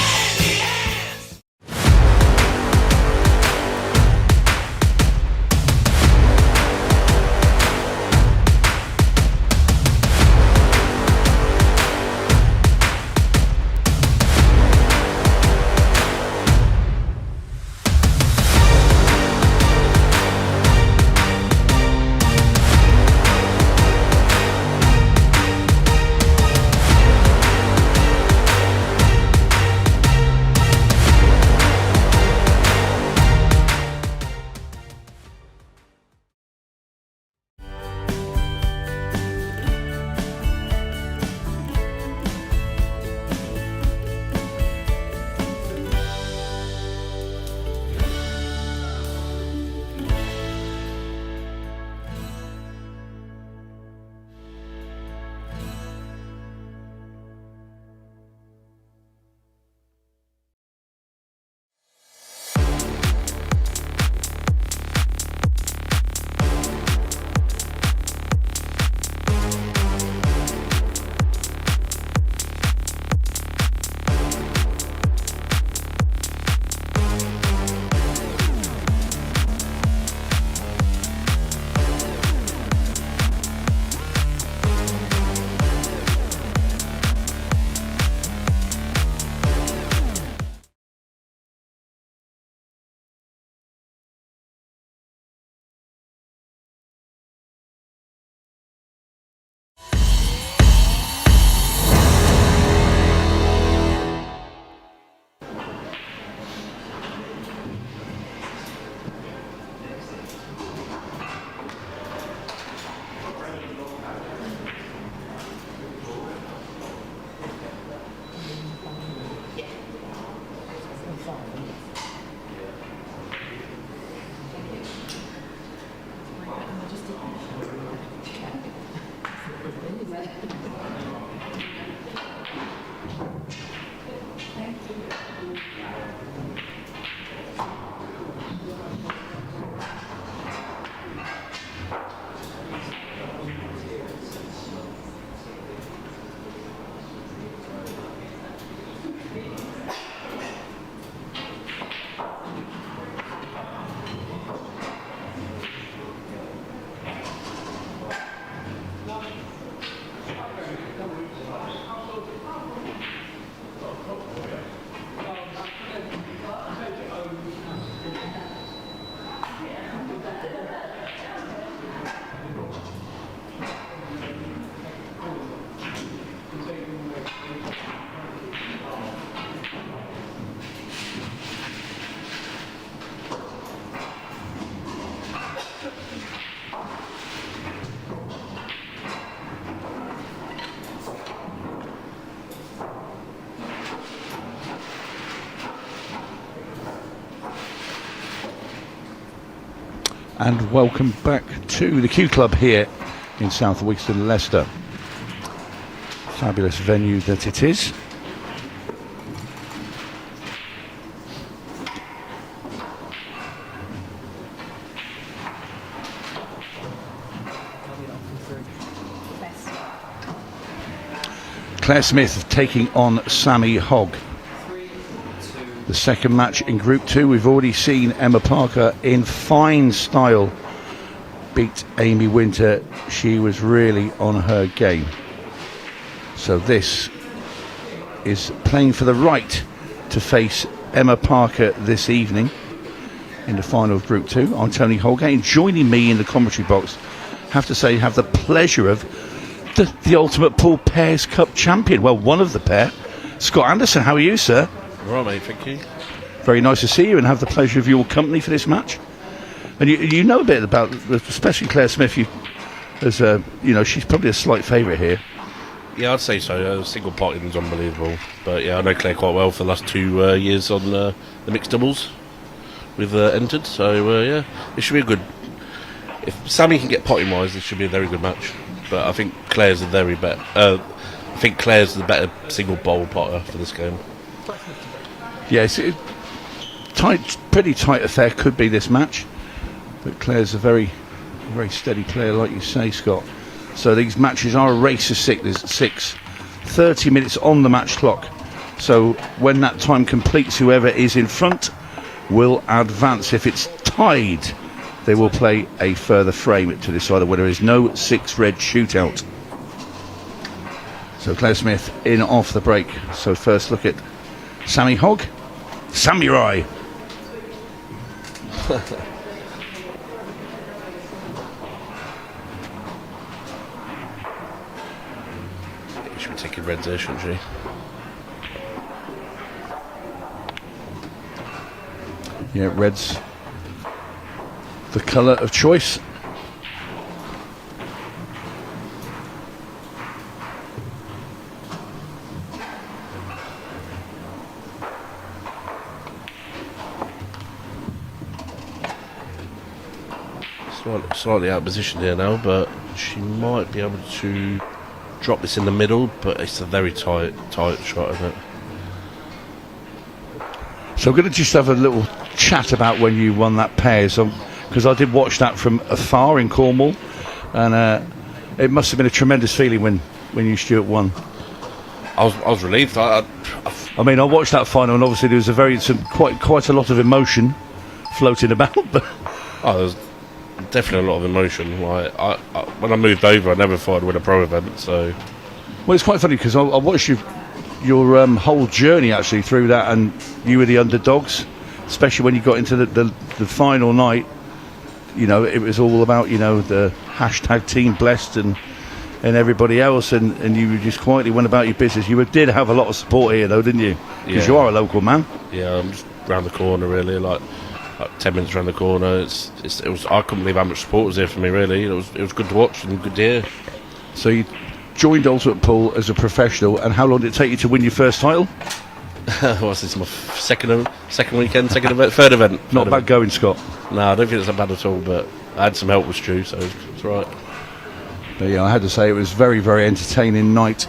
and welcome back to the Q Club here in South Wigston, Leicester. Fabulous venue that it is. Claire Smith taking on Sammy Hogg. The second match in Group 2. We've already seen Emma Parker in fine style beat Amy Winter. She was really on her game. So this is playing for the right to face Emma Parker this evening in the final of Group 2. I'm Tony Holgate, and joining me in the commentary box, have to say, have the pleasure of the Ultimate Pool Pairs Cup champion. Well, one of the pair, Scott Anderson. How are you, sir? All right, mate, thank you. Very nice to see you and have the pleasure of your company for this match. And you know a bit about, especially Claire Smith. She's probably a slight favourite here. Yeah, I'd say so. Single potting is unbelievable. But yeah, I know Claire quite well for the last 2 years on the mixed doubles we've entered. So yeah, it should be a good. If Sammy can get potting wise, this should be a very good match. But I think Claire's the better single bowl potter for this game. Yes, pretty tight affair could be this match, but Claire's a very, very steady player, like you say, Scott. So these matches are a race of six. There's 30 minutes on the match clock. So when that time completes, whoever is in front will advance. If it's tied, they will play a further frame to decide whether there is no 6 red shootout. So Claire Smith in off the break. So first look at Sammy Hogg, Samurai. She should be taking reds there, shouldn't she? Yeah, red's the colour of choice. Slightly out of position here now, but she might be able to drop this in the middle, but it's a very tight shot, isn't it? So I'm going to just have a little chat about when you won that pair, because I did watch that from afar in Cornwall, and it must have been a tremendous feeling when you, Stuart, won. I was relieved. I watched that final, and obviously there was quite a lot of emotion floating about. But there was definitely a lot of emotion. Like when I moved over, I never thought I'd win a pro event. So, well, it's quite funny because I watched your whole journey actually through that, and you were the underdogs, especially when you got into the final night. You know, it was all about the hashtag Team Blessed and everybody else, and you just quietly went about your business. You did have a lot of support here, though, didn't you? Because you are a local man. Yeah, I'm just round the corner, really. Like 10 minutes around the corner. It was. I couldn't believe how much support was there for me. Really, it was good to watch and good to hear. So you joined Ultimate Pool as a professional, and how long did it take you to win your first title? What's this? My second weekend, third event. Not bad going, Scott. No, I don't think it's that bad at all. But I had some help with Stu, so it's all right. But yeah, I had to say it was very, very entertaining night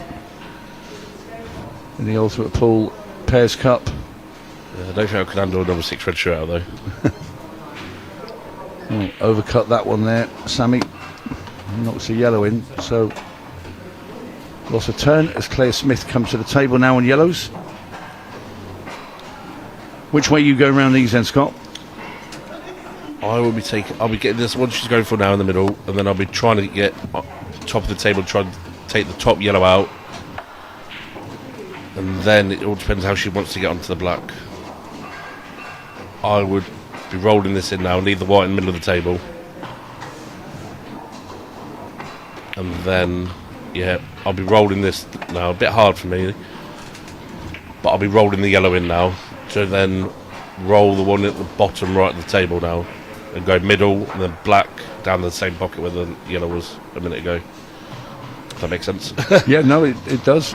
in the Ultimate Pool Pairs Cup. Yeah, I don't think I could handle another 6 red shootout though. Overcut that one there, Sammy. Knocks the yellow in, so lost a turn as Claire Smith comes to the table now on yellows. Which way you go around these then, Scott? I'll be getting this one she's going for now in the middle, and then I'll be trying to get top of the table, try and take the top yellow out, and then it all depends how she wants to get onto the black. I would be rolling this in now, leave the white in the middle of the table, and then I'll be rolling this now. A bit hard for me, but I'll be rolling the yellow in now, to then roll the one at the bottom right of the table now, and go middle and then black down the same pocket where the yellow was a minute ago. If that makes sense. Yeah, no, it does.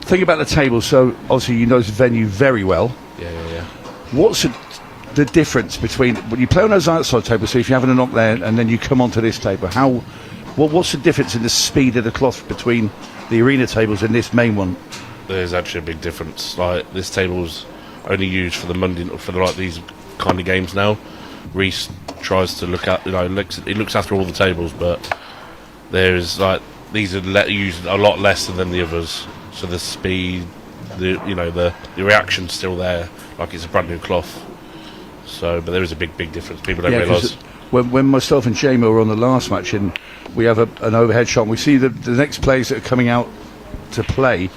Think about the table. So obviously you know this venue very well. Yeah. What's the difference between when you play on those outside tables, so if you're having a knock there and then you come onto this table, what's the difference in the speed of the cloth between the arena tables and this main one? There's actually a big difference. Like, this table's only used for the Monday, for like these kind of games now. Reese tries to look at, he looks after all the tables, but there's like, these are used a lot less than the others. So the speed, the reaction's still there, like it's a brand new cloth. So, but there is a big difference. People don't realise. When myself and Jamie were on the last match, and we have an overhead shot, and we see the next players that are coming out to play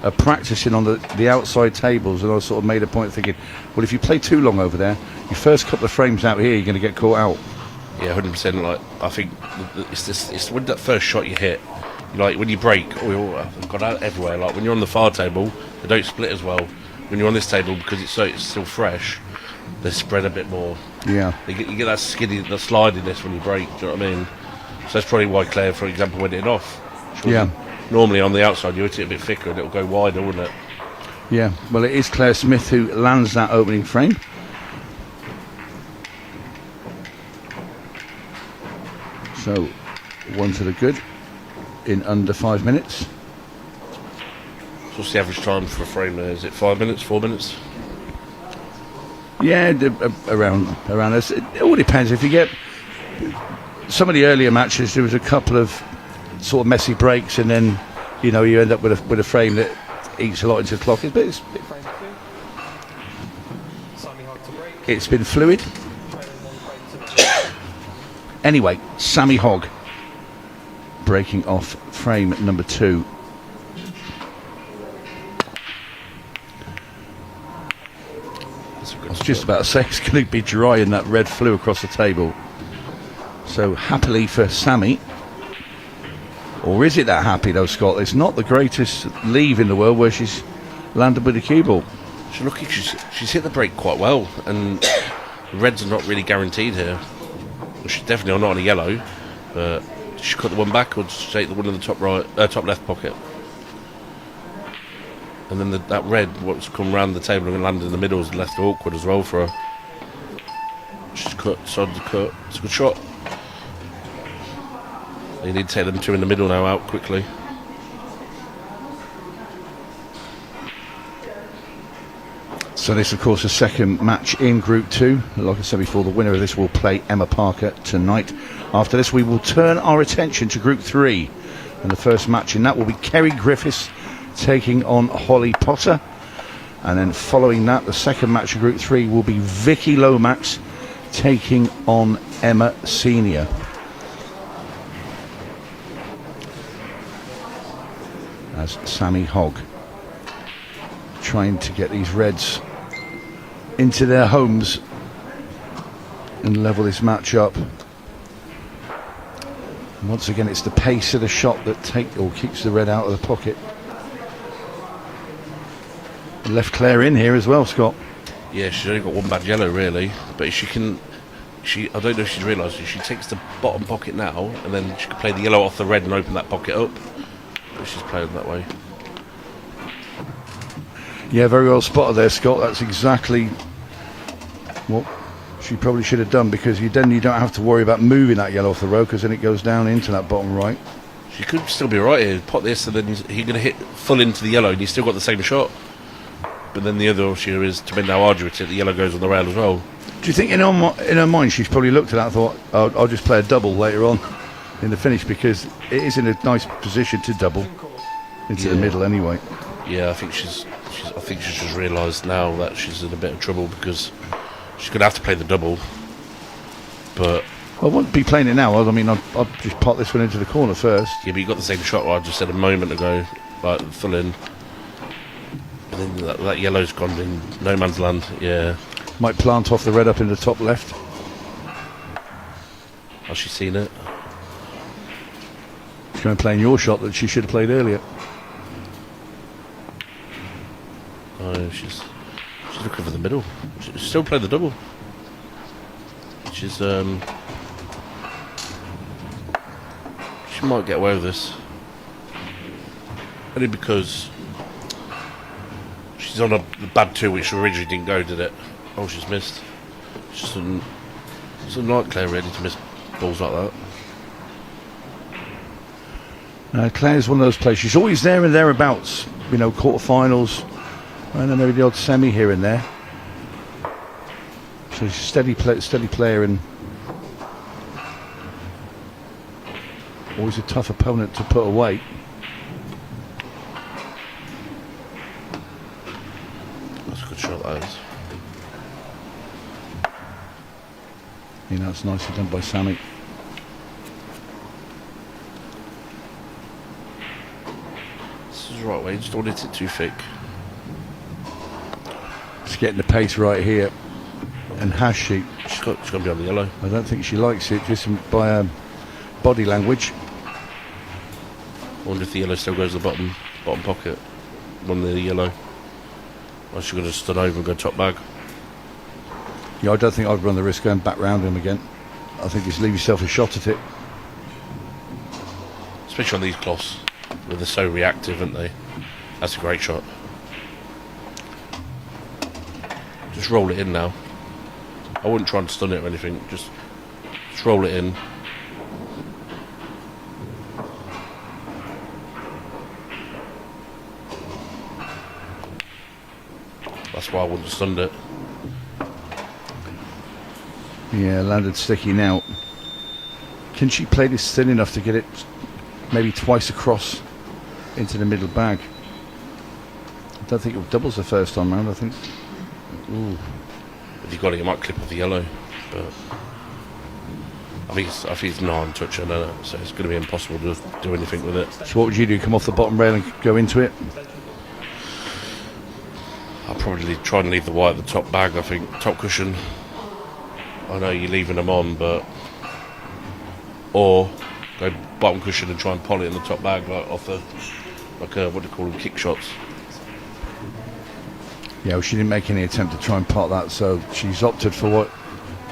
are practicing on the outside tables, and I sort of made a point of thinking, well, if you play too long over there, your first couple of frames out here, you're going to get caught out. Yeah, 100%. Like, I think it's when that first shot you hit, like when you break, I've got out everywhere. Like when you're on the far table, they don't split as well. When you're on this table, because it's still fresh, they spread a bit more. Yeah. You get that slidiness when you break. Do you know what I mean? So that's probably why Claire, for example, went it off. Yeah. Normally on the outside, you hit it a bit thicker and it'll go wider, wouldn't it? Yeah. Well, it is Claire Smith who lands that opening frame. So, one to the good in under 5 minutes. So what's the average time for a frame there? Is it 5 minutes, 4 minutes? Yeah, around this. It all depends. If you get some of the earlier matches, there was a couple of sort of messy breaks, and then you end up with a frame that eats a lot into the clock. But it's been fluid. Anyway, Sammy Hogg breaking off frame number 2. I was just about to say it's going to be dry and that red flew across the table. So happily for Sammy, or is it that happy though, Scott? It's not the greatest leave in the world where she's landed with the cue ball. She's hit the break quite well, and the reds are not really guaranteed here. She's definitely not on a yellow, but she cut the one back, or just take the one in the top top left pocket. And then that red, what's come round the table and landed in the middle, is left awkward as well for her. She's started to cut. It's a good shot. You need to take them two in the middle now out quickly. So this, of course, the second match in Group 2. Like I said before, the winner of this will play Emma Parker tonight. After this, we will turn our attention to Group 3. And the first match in that will be Kerry Griffiths taking on Holly Potter. And then following that, the second match of Group 3 will be Vicky Lomax taking on Emma Senior. As Sammy Hogg trying to get these reds into their homes and level this match up. And once again, it's the pace of the shot that keeps the red out of the pocket. And left Claire in here as well, Scott. Yeah, she's only got one bad yellow really, but I don't know if she's realised, she takes the bottom pocket now, and then she can play the yellow off the red and open that pocket up. But she's playing that way. Yeah, very well spotted there, Scott. That's exactly what she probably should have done, because you don't have to worry about moving that yellow off the road, because then it goes down into that bottom right. She could still be right here. Pot this, and then you're going to hit full into the yellow, and you still got the same shot. But then the other issue is, to bend how hard you hit it, the yellow goes on the rail as well. Do you think in her mind she's probably looked at that and thought, I'll just play a double later on in the finish, because it is in a nice position to double into the middle anyway. Yeah, I think she's just realised now that she's in a bit of trouble, because she's going to have to play the double. But I won't be playing it now. I mean, I'll just pot this one into the corner first. yeah, but you got the same shot I just said a moment ago, like full in. And then that yellow's gone in no man's land. Yeah. Might plant off the red up in the top left. Has she seen it? She's going to play your shot that she should have played earlier. Oh, she's looking for the middle. She's still playing the double. She's she might get away with this. Only because she's on a bad 2, which originally didn't go, did it? Oh, she's missed. Just a night Claire ready to miss balls like that. Claire's one of those players. She's always there and thereabouts. You know, quarterfinals, and then maybe the odd semi here and there. So she's a steady player, and always a tough opponent to put away. That's a good shot, that is. You know, it's nicely done by Sammy. This is the right way, just don't hit it too thick. Just getting the pace right here. And has she? She's got to be on the yellow. I don't think she likes it, just by body language. I wonder if the yellow still goes to the bottom pocket. One of the yellow. Or she's going to stun over and go top bag. Yeah, I don't think I'd run the risk going back round him again. I think just leave yourself a shot at it. Especially on these cloths, where they're so reactive, aren't they? That's a great shot. Just roll it in now. I wouldn't try and stun it or anything, just roll it in. That's why I wouldn't have stunned it. Yeah, landed sticky now. Can she play this thin enough to get it maybe twice across into the middle bag? I don't think it doubles the first time round, I think. Ooh. If you got it, you might clip off the yellow, but I think it's non-touch, so it's going to be impossible to do anything with it. So what would you do? Come off the bottom rail and go into it? I'll probably try and leave the white at the top bag. I think top cushion. I know you're leaving them on, but or go bottom cushion and try and poly it in the top bag, like off the what do you call them, kick shots. Yeah, well, she didn't make any attempt to try and pot that, so she's opted for what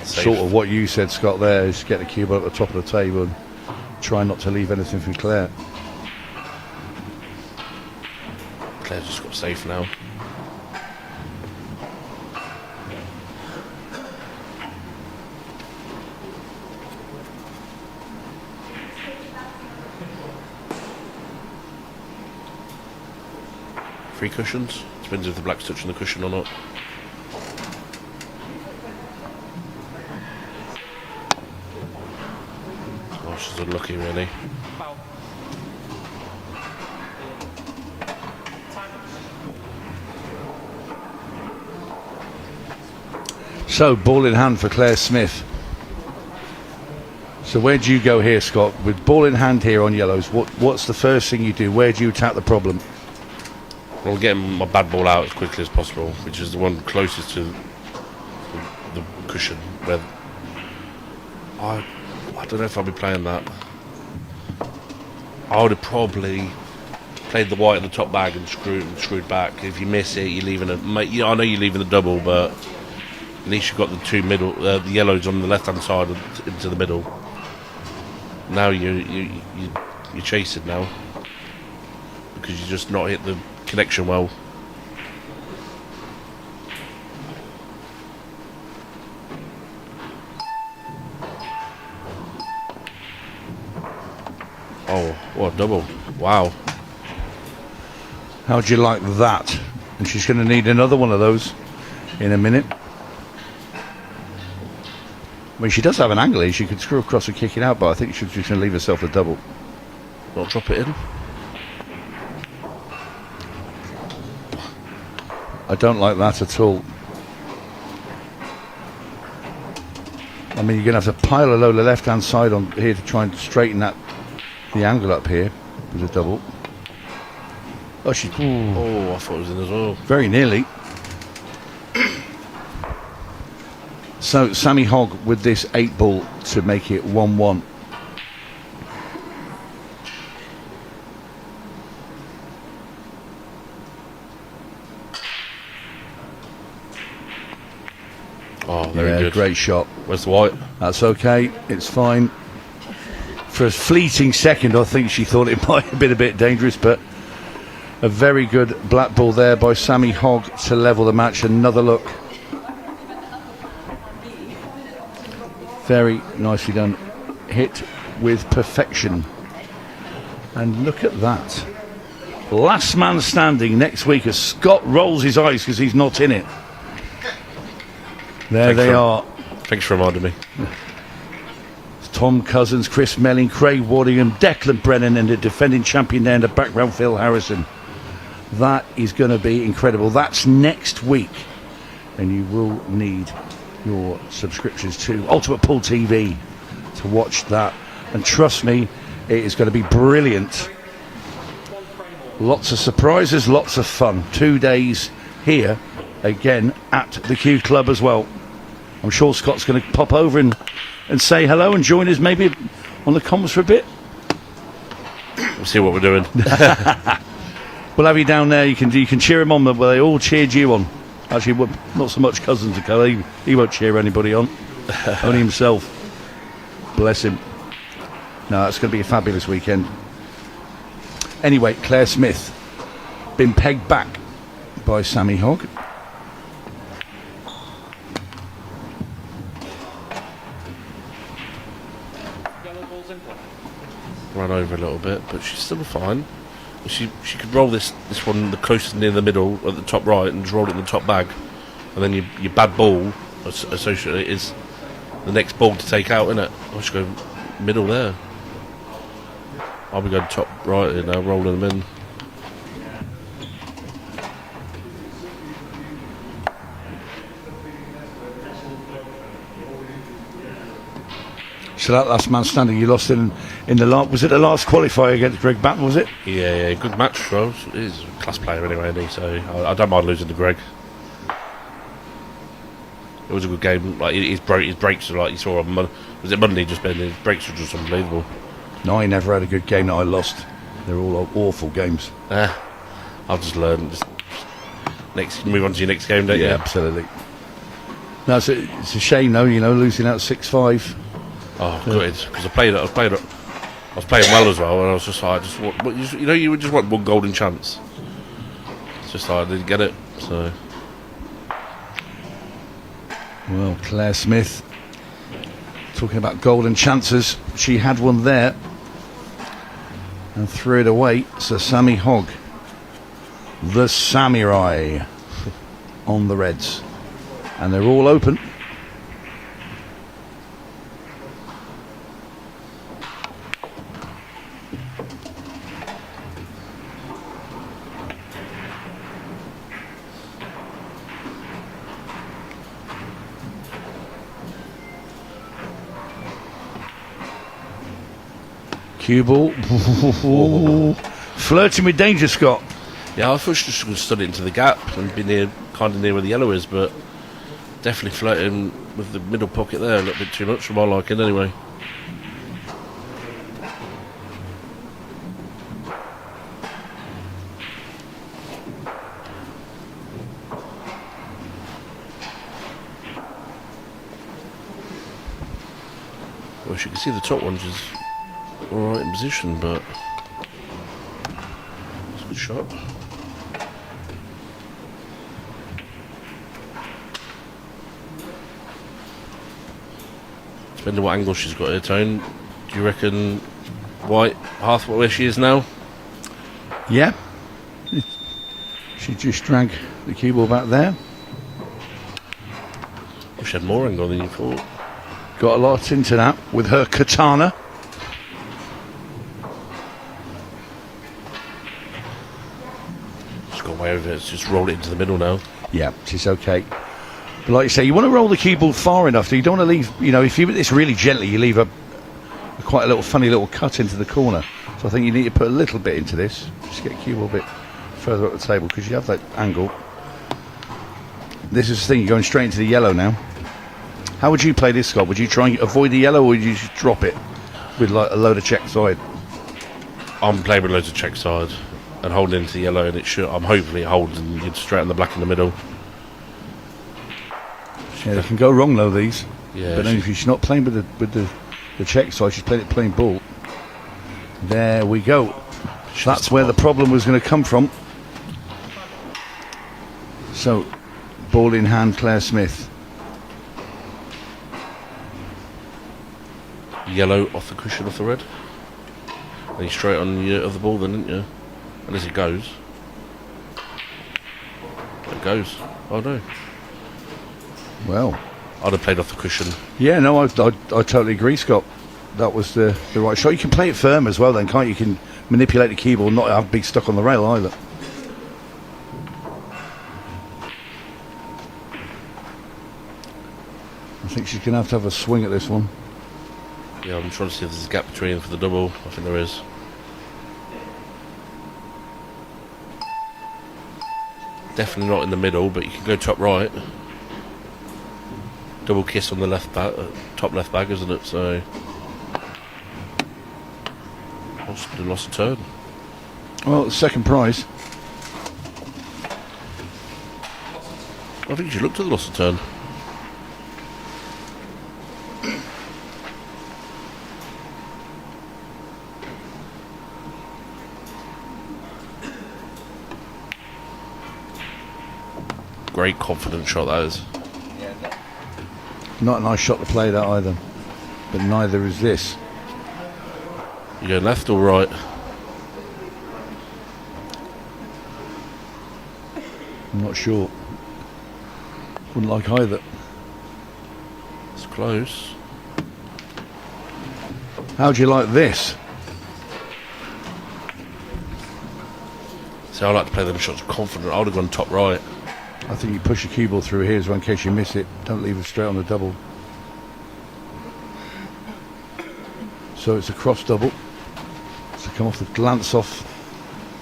Safe. sort of what you said, Scott. There is get the cube at the top of the table and try not to leave anything for Claire. Claire's just got safe now. Three cushions. Depends if the black's touching the cushion or not. Oh, she's unlucky, really. So, ball in hand for Claire Smith. So where do you go here, Scott? With ball in hand here on yellows, what's the first thing you do? Where do you attack the problem? I'll get my bad ball out as quickly as possible, which is the one closest to the cushion. Where I don't know if I'll be playing that. I would have probably played the white at the top bag and screwed back. If you miss it, you're leaving a. I know you're leaving a double, but at least you've got the two middle, the yellows on the left-hand side into the middle. Now you're chasing now because you just not hit the connection well. Oh, what a double. Wow. How'd you like that? And she's going to need another one of those in a minute. I mean, she does have an angle here. She could screw across and kick it out, but I think she's just going to leave herself a double. Not drop it in. I don't like that at all. I mean, you're going to have to pile a load of the left-hand side on here to try and straighten the angle up here with a double. Oh, she. Oh, I thought it was in as well. Very nearly. So, Sammy Hogg with this 8 ball to make it 1-1. Oh, very good. Great shot. Where's the white? That's okay. It's fine. For a fleeting second, I think she thought it might have been a bit dangerous, but a very good black ball there by Sammy Hogg to level the match. Another look. Very nicely done. Hit with perfection. And look at that. Last man standing next week as Scott rolls his eyes because he's not in it. There they are. Thanks for reminding me. Tom Cousins, Chris Melling, Craig Waddingham, Declan Brennan, and the defending champion there in the background, Phil Harrison. That is going to be incredible. That's next week. And you will need your subscriptions to Ultimate Pool TV to watch that. And trust me, it is going to be brilliant. Lots of surprises, lots of fun. 2 days here, again, at the Q Club as well. I'm sure Scott's going to pop over and say hello and join us maybe on the comms for a bit. We'll see what we're doing. We'll have you down there. You can cheer him on. Well, they all cheered you on. Actually, not so much Cousins to go. He won't cheer anybody on. Only himself. Bless him. No, it's going to be a fabulous weekend. Anyway, Claire Smith been pegged back by Sammy Hogg. Run over a little bit, but she's still fine. She could roll this one the closest near the middle at the top right and just roll it in the top bag, and then your bad ball associated is the next ball to take out, isn't it? I should go middle there. I'll be going top right here now, rolling them in. So that last man standing, you lost in the last. Was it the last qualifier against Greg Batten? Was it? Yeah, good match. Well, he's a class player anyway, isn't he? So I don't mind losing to Greg. It was a good game. Like his breaks are like you saw on was it Monday? Just been his breaks were just unbelievable. No, I never had a good game that I lost. They're all awful games. I've just learned. Just move on to your next game, don't you? Yeah, absolutely. No, it's a shame though. Losing out 6-5. Oh, good. Because I was playing well as well, and I was just like, you just want one golden chance. It's just like I didn't get it. So, well, Claire Smith talking about golden chances. She had one there and threw it away. So Sammy Hogg, the samurai, on the Reds, and they're all open. Cue ball. Flirting with danger, Scott. yeah, I thought she should have stood it into the gap and been kind of near where the yellow is, but definitely flirting with the middle pocket there a little bit too much for my liking anyway. Well, you can see the top one's is alright in position, but it's a good shot. Depending what angle she's got here, Tone, do you reckon white half where she is now? Yeah. She just dragged the cue ball back there. She had more angle than you thought. Got a lot into that with her katana. Just got away with it, it's just rolled it into the middle now. Yeah, she's okay. But like you say, you want to roll the cue ball far enough that you don't want to leave, if you hit this really gently, you leave a quite a little funny little cut into the corner. So I think you need to put a little bit into this. Just get cue ball a bit further up the table because you have that angle. This is the thing, you're going straight into the yellow now. How would you play this, Scott? Would you try and avoid the yellow, or would you just drop it with like a load of check side? I'm playing with loads of check side and holding into the yellow, and I'm hopefully it holds and you're straight on the black in the middle. Yeah, they can go wrong though, these. Yeah, but then if she's not playing with the check side, she's playing it plain ball. There we go. That's where the problem was going to come from. So, ball in hand, Claire Smith. yellow off the cushion off the red. And he's straight on the other ball then, didn't you? Unless it goes. It goes. Oh no. Well, I'd have played off the cushion. yeah, no, I totally agree, Scott. That was the right shot. You can play it firm as well then, can't you? You can manipulate the keyboard, not have be stuck on the rail either. I think she's going to have a swing at this one. Yeah, I'm trying to see if there's a gap between for the double. I think there is. Definitely not in the middle, but you can go top right. Double kiss on the left back, top left bag, isn't it? So, possibly lost a turn. Well, second prize. I think you looked at the lost a turn. Great confident shot that is. Not a nice shot to play that either, but neither is this. You go left or right? I'm not sure. Wouldn't like either. It's close. How do you like this? See, I like to play them shots confident. I would have gone top right. I think you push your keyboard through here as well in case you miss it. Don't leave it straight on the double. So it's a cross double. So come off the glance off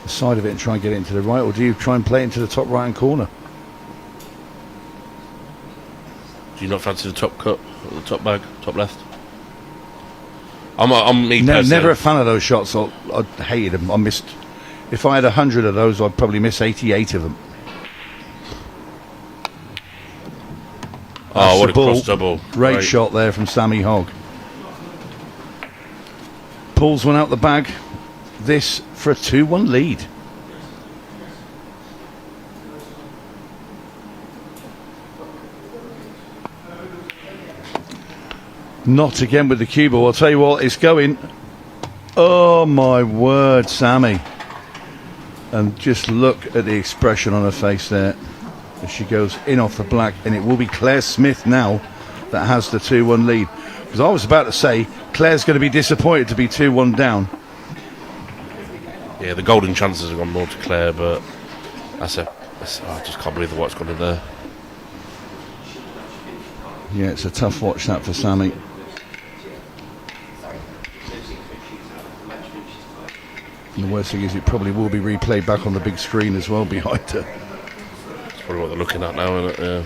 the side of it and try and get it into the right, or do you try and play it into the top right hand corner? Do you not fancy the top cut, or the top bag, top left? I'm me personally. Never a fan of those shots. I hated them. I missed. If I had 100 of those, I'd probably miss 88 of them. Oh, what a ball. cross double. Great shot there from Sammy Hogg. Pulls one out the bag. This for a 2-1 lead. Not again with the cue ball. I'll tell you what, it's going. Oh my word, Sammy. And just look at the expression on her face there as she goes in off the black, and it will be Claire Smith now that has the 2-1 lead. Because I was about to say Claire's going to be disappointed to be 2-1 down. Yeah, the golden chances have gone more to Claire, but I just can't believe what's gone in there. Yeah, it's a tough watch that for Sammy. And the worst thing is it probably will be replayed back on the big screen as well behind her. That's probably what they're looking at now, isn't it? Yeah.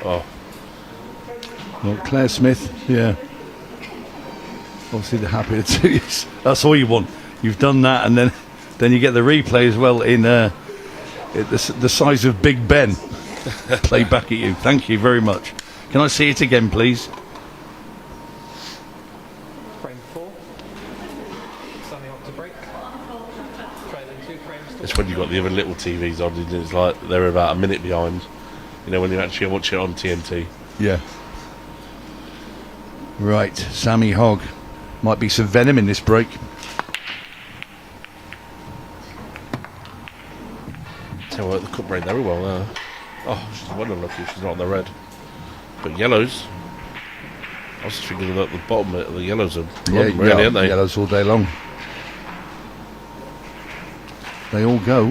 Oh. Well, Claire Smith, yeah. Obviously they're happy to do this. That's all you want. You've done that, and then you get the replay as well in the size of Big Ben. Play back at you. Thank you very much. Can I see it again, please? Frame 4. Sunny up to break. Trailing 2 frames. It's when you've got the other little TVs on, and it's like they're about a minute behind. You know, when you actually watch it on TNT. Yeah. Right, Sammy Hogg. Might be some venom in this break. Tell you what, the cup break very well there. Oh, she's well unlucky she's not on the red. But yellows, I was just thinking that the bottom of the yellows are really, aren't they? Yellows all day long. They all go.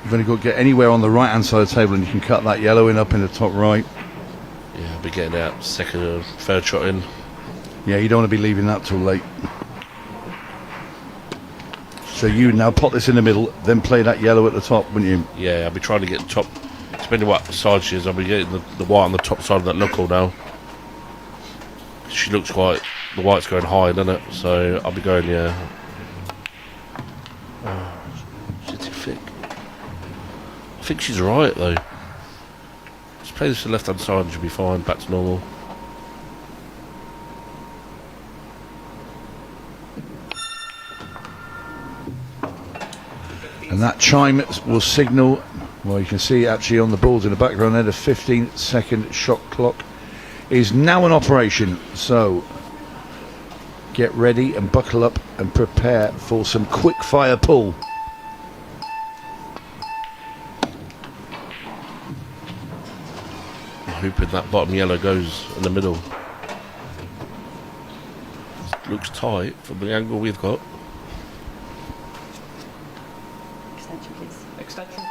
You've only got to get anywhere on the right hand side of the table and you can cut that yellow in up in the top right. Yeah, I'll be getting that second or third shot in. Yeah, you don't want to be leaving that till late. So you now pot this in the middle, then play that yellow at the top, wouldn't you? Yeah, I'll be trying to get top, depending what side she is, I'll be getting the white on the top side of that knuckle now. She looks quite, the white's going high, doesn't it? So I'll be going, yeah. Oh, she's too thick. I think she's right though. Just play this to the left hand side and she'll be fine, back to normal. And that chime will signal, well, you can see actually on the boards in the background there, the 15-second shot clock is now in operation. So Get ready and buckle up and prepare for some quick fire pull. I'm hoping that bottom yellow goes in the middle. Looks tight from the angle we've got. Extension, please. Extension.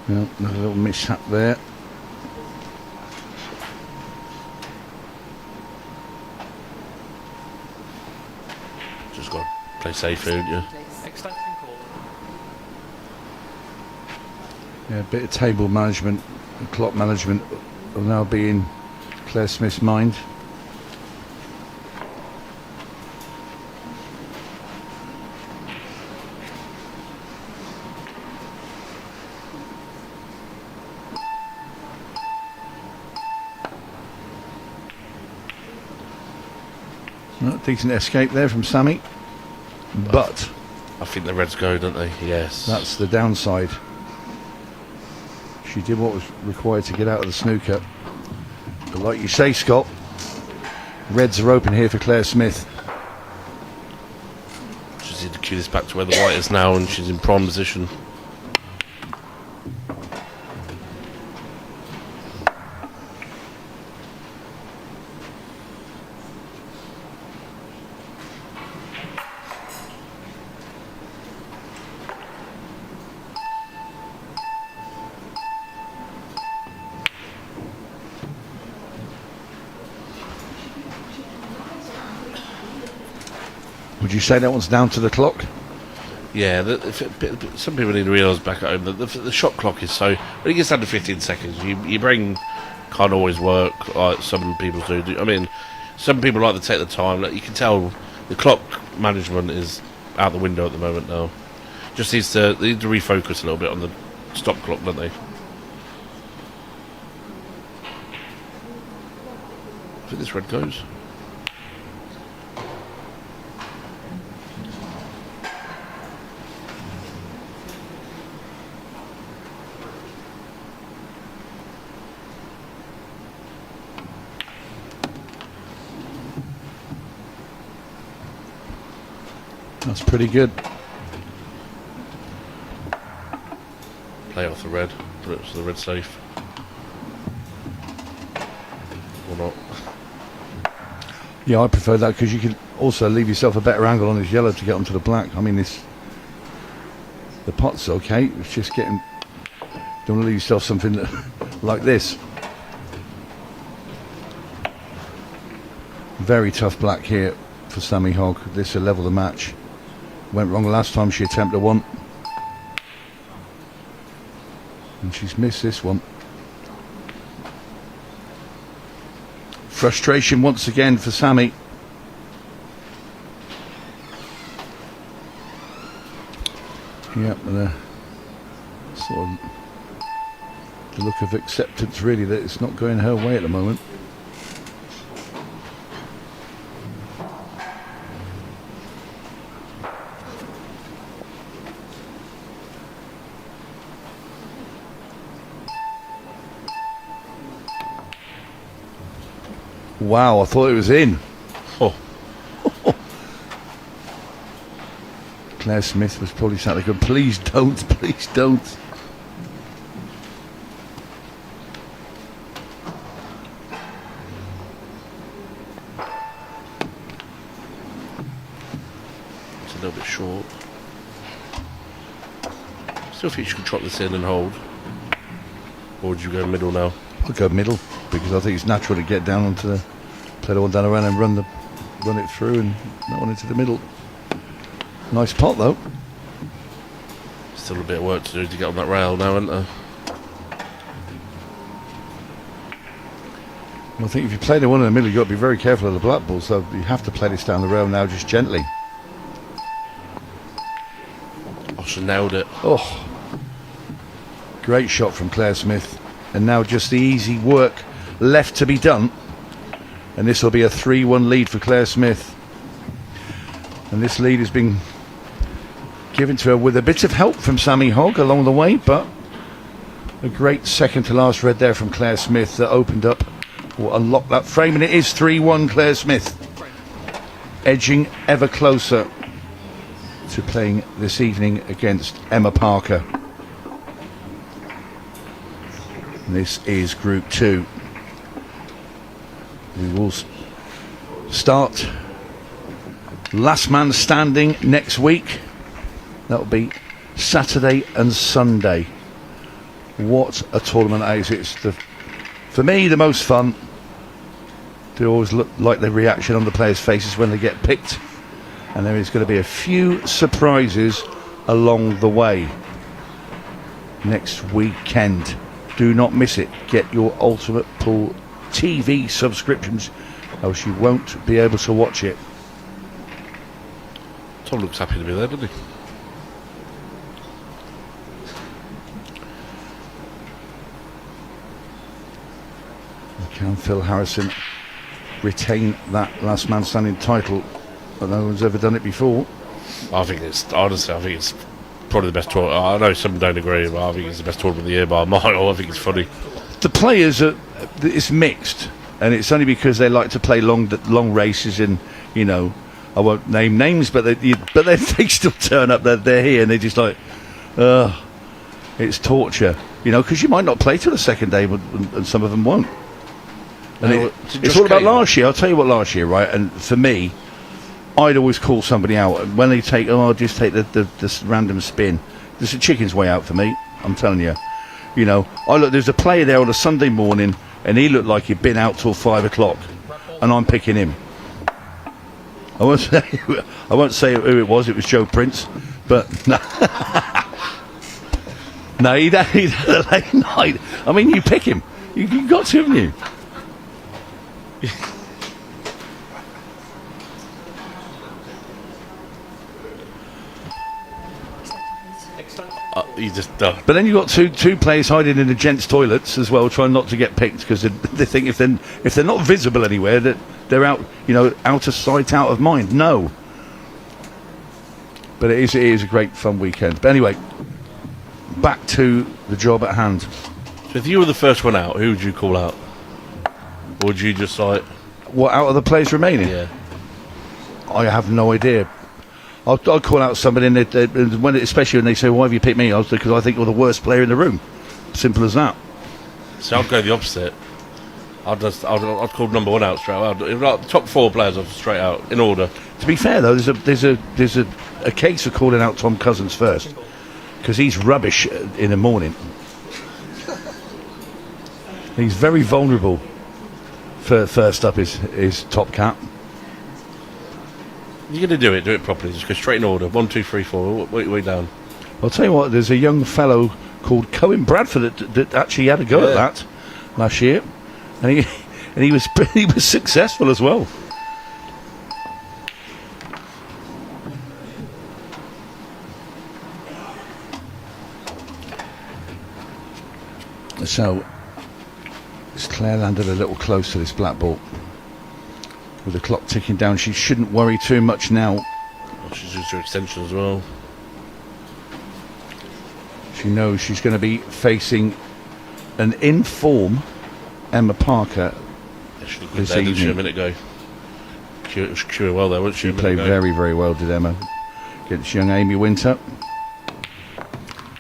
Well, another little mishap there. Just got to play safe here, haven't you? Extension called. Yeah, a bit of table management and clock management will now be in Claire Smith's mind. Well, decent escape there from Sammy, but I think the reds go, don't they? Yes. that's the downside. She did what was required to get out of the snooker. But like you say, Scott, reds are open here for Claire Smith. Just need to cue this back to where the white is now, and she's in prime position. Would you say that one's down to the clock? Yeah, some people need to realise back at home that the shot clock is so... When it gets down to 15 seconds, your brain can't always work like some people do. I mean, some people like to take the time. Like, you can tell the clock management is out the window at the moment now. Just they need to refocus a little bit on the stop clock, don't they? I think this red goes. That's pretty good. Play off the red, put it to the red safe. Or not. Yeah, I prefer that because you can also leave yourself a better angle on this yellow to get onto the black. I mean, the pot's okay. It's just getting... Don't want to leave yourself something like this. Very tough black here for Sammy Hogg. This will level the match. Went wrong last time she attempted one. And she's missed this one. Frustration once again for Sammy. Yep, and sort of the look of acceptance really that it's not going her way at the moment. Wow, I thought it was in. Oh. Claire Smith was probably sat there going, please don't, please don't. It's a little bit short. Still think you could trot this in and hold. Or would you go middle now? I'll go middle because I think it's natural to get down onto the play the one down around and run it through and that one into the middle. Nice pot though. Still a bit of work to do to get on that rail now, isn't there? Well, I think if you play the one in the middle, you've got to be very careful of the black ball, so you have to play this down the rail now just gently. Oh, she nailed it. Oh, great shot from Claire Smith. And now just the easy work left to be done. And this will be a 3-1 lead for Claire Smith. And this lead has been given to her with a bit of help from Sammy Hogg along the way, but a great second to last red there from Claire Smith that opened up or unlocked that frame, and it is 3-1 Claire Smith, edging ever closer to playing this evening against Emma Parker. This is Group 2. We will start last man standing next week. That'll be Saturday and Sunday. What a tournament that is. It's for me the most fun. To always look like the reaction on the players' faces when they get picked, and there is going to be a few surprises along the way next weekend. Do not miss it. Get your Ultimate Pool TV subscriptions, else you won't be able to watch it. Tom looks happy to be there, doesn't he? Can Phil Harrison retain that last man standing title? But no one's ever done it before. I think it's probably the best tournament. I know some don't agree, but I think it's the best tournament of the year by a mile. I think it's funny. The players it's mixed, and it's only because they like to play long races, and you know, I won't name names, but they still turn up. They're here, and they're just like, it's torture, you know, because you might not play till the second day, and some of them won't. And No, it's all about last year. I'll tell you what, last year, right? And for me, I'd always call somebody out. And when they take, I'll just take this random spin. There's a chicken's way out for me, I'm telling you. You know, there's a player there on a Sunday morning, and he looked like he'd been out till 5 o'clock, and I'm picking him. I won't say who it was. It was Joe Prince, but no, no, he'd had a late night. I mean, you pick him. You got to, haven't you? You just But then you've got two players hiding in the gents' toilets as well, trying not to get picked, because they think if they're not visible anywhere, that they're out, you know, out of sight, out of mind. No. But it is a great fun weekend. But anyway, back to the job at hand. So if you were the first one out, who would you call out? Or would you just like... What, out of the players remaining? Yeah. I have no idea. I'll call out somebody, and especially when they say, "Why have you picked me?" Because I think you're the worst player in the room. Simple as that. So I'd go the opposite. I'd call number one out straight out. Like the top 4 players off straight out in order. To be fair though, there's a case of calling out Tom Cousins first, because he's rubbish in the morning. He's very vulnerable. First up is Top Cat. You're going to do it properly. Just go straight in order. 1, 2, 3, 4. Way down. I'll tell you what, there's a young fellow called Cohen Bradford that actually had a go at that last year, and he was successful as well. So Claire landed a little close to this black ball. With the clock ticking down, she shouldn't worry too much now. She's used her extension as well. She knows she's going to be facing an in-form Emma Parker this She evening. a minute ago. She was queuing well there, wasn't she? She played very, very well, did Emma, against young Amy Winter.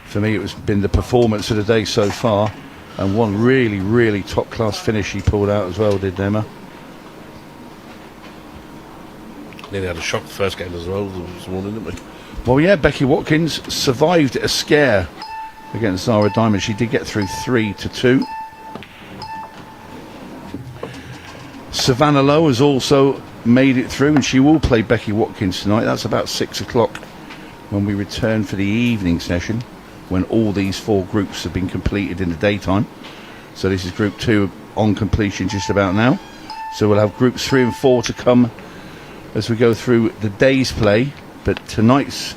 For me, it's been the performance of the day so far, and one really, really top-class finish she pulled out as well, did Emma. Nearly had a shock the first game as well this morning, didn't we? Well, yeah, Becky Watkins survived a scare against Zara Diamond. She did get through 3-2. Savannah Lowe has also made it through, and she will play Becky Watkins tonight. That's about 6 o'clock when we return for the evening session, when all these 4 groups have been completed in the daytime. So this is Group 2 on completion just about now. So we'll have Groups 3 and 4 to come as we go through the day's play, but tonight's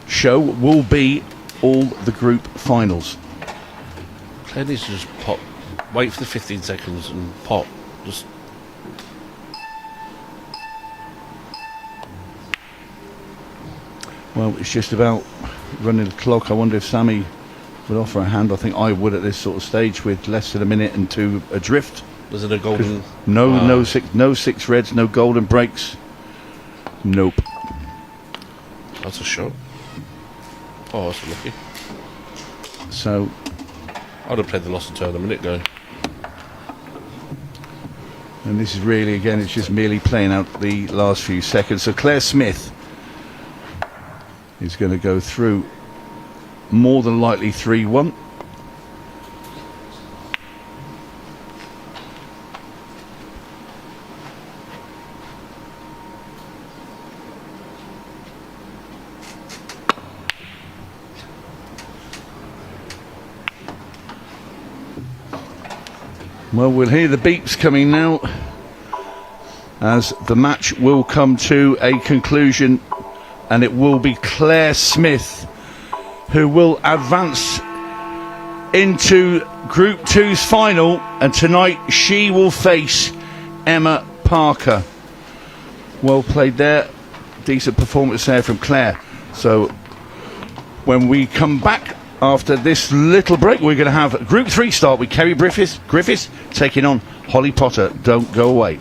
show will be all the group finals. Claire needs to just pop, wait for the 15 seconds and pop. Just Well, it's just about running the clock. I wonder if Sammy would offer a hand. I think I would at this sort of stage with less than a minute and 2 adrift. Was it a golden? No six reds, no golden breaks. Nope. That's a shot. Oh, that's lucky. So I'd have played the lost turn a minute ago. and this is really, again, it's just merely playing out the last few seconds. So Claire Smith is going to go through, more than likely 3-1. Well, we'll hear the beeps coming now as the match will come to a conclusion, and it will be Claire Smith who will advance into Group 2's final, and tonight she will face Emma Parker. Well played there, decent performance there from Claire. So when we come back after this little break, we're going to have Group 3 start with Kerry Griffiths taking on Holly Potter. Don't go away.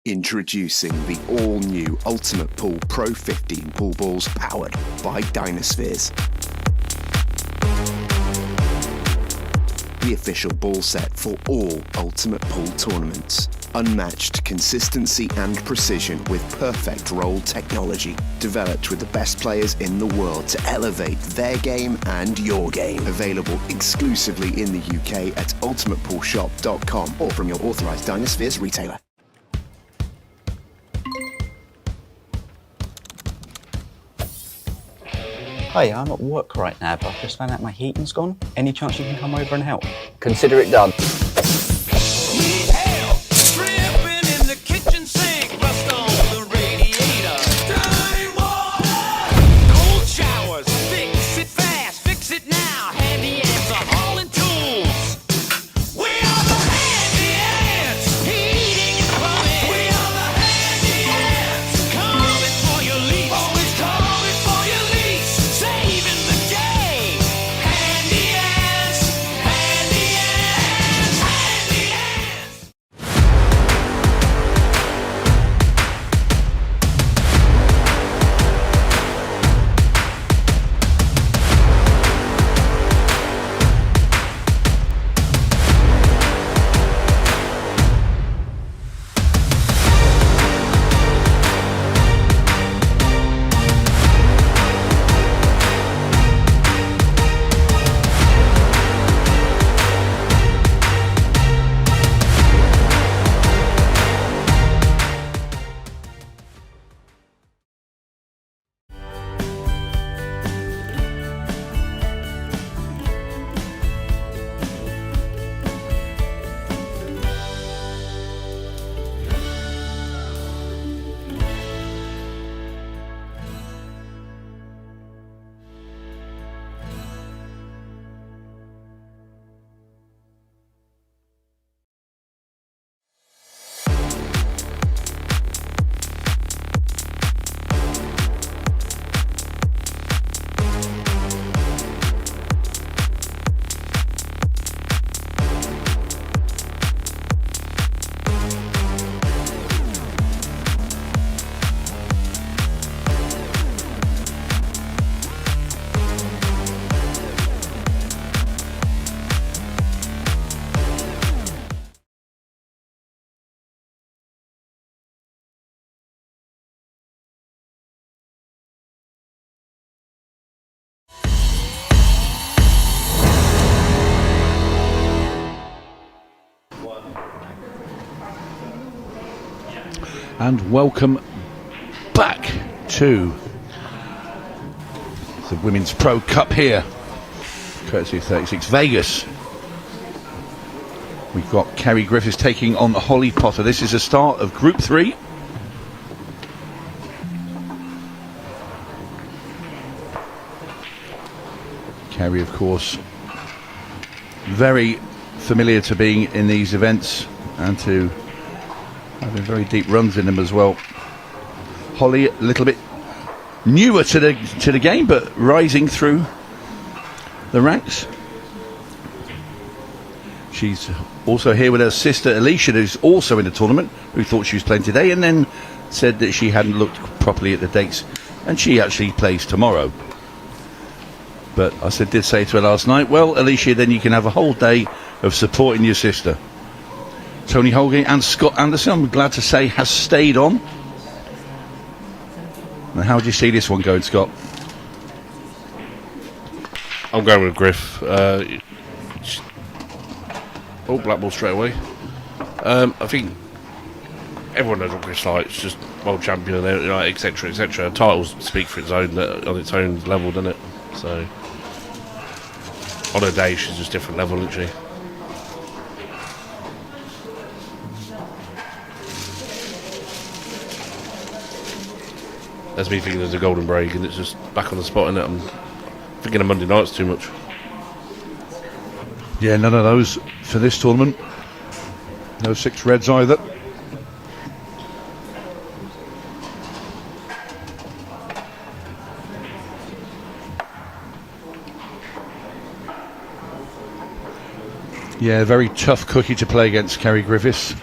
Introducing the all-new Ultimate Pool Pro 15 pool balls powered by Dynaspheres. The official ball set for all Ultimate Pool tournaments. Unmatched consistency and precision with perfect roll technology. Developed with the best players in the world to elevate their game and your game. Available exclusively in the UK at ultimatepoolshop.com or from your authorised Dynaspheres retailer. Hey, I'm at work right now, but I've just found out my heating's gone. Any chance you can come over and help? Consider it done. Hell, dripping in the kitchen sink, rust on the radiator. Dirty water, cold showers, fix it fast, fix it now. Handy ants are hauling tools. We are the handy ants, heating and plumbing. We are the handy ants, coming for your lease. Always coming for your lease, saving the day. Handy ants, handy ants. And welcome back to the Women's Pro Cup here, courtesy of 36 Vegas. We've got Kerry Griffiths taking on Holly Potter. This is the start of Group 3. Kerry, of course, very familiar to being in these events and to having very deep runs in them as well. Holly, a little bit newer to the game, but rising through the ranks. She's also here with her sister Alicia, who's also in the tournament, who thought she was playing today and then said that she hadn't looked properly at the dates, and she actually plays tomorrow. But I did say to her last night, well, Alicia, then you can have a whole day of supporting your sister. Tony Holgate and Scott Anderson, I'm glad to say, has stayed on. Now, how do you see this one going, Scott? I'm going with Griff. Black ball straight away. I think everyone knows what Griff's like. It's just world champion, etc., etc. Titles speak for its own on its own level, doesn't it? So on her day, she's just different level, isn't she? That's me thinking there's a golden break, and it's just back on the spot, innit? I'm thinking of Monday nights too much. Yeah, none of those for this tournament. No 6 reds either. Yeah, very tough cookie to play against, Kerry Griffiths.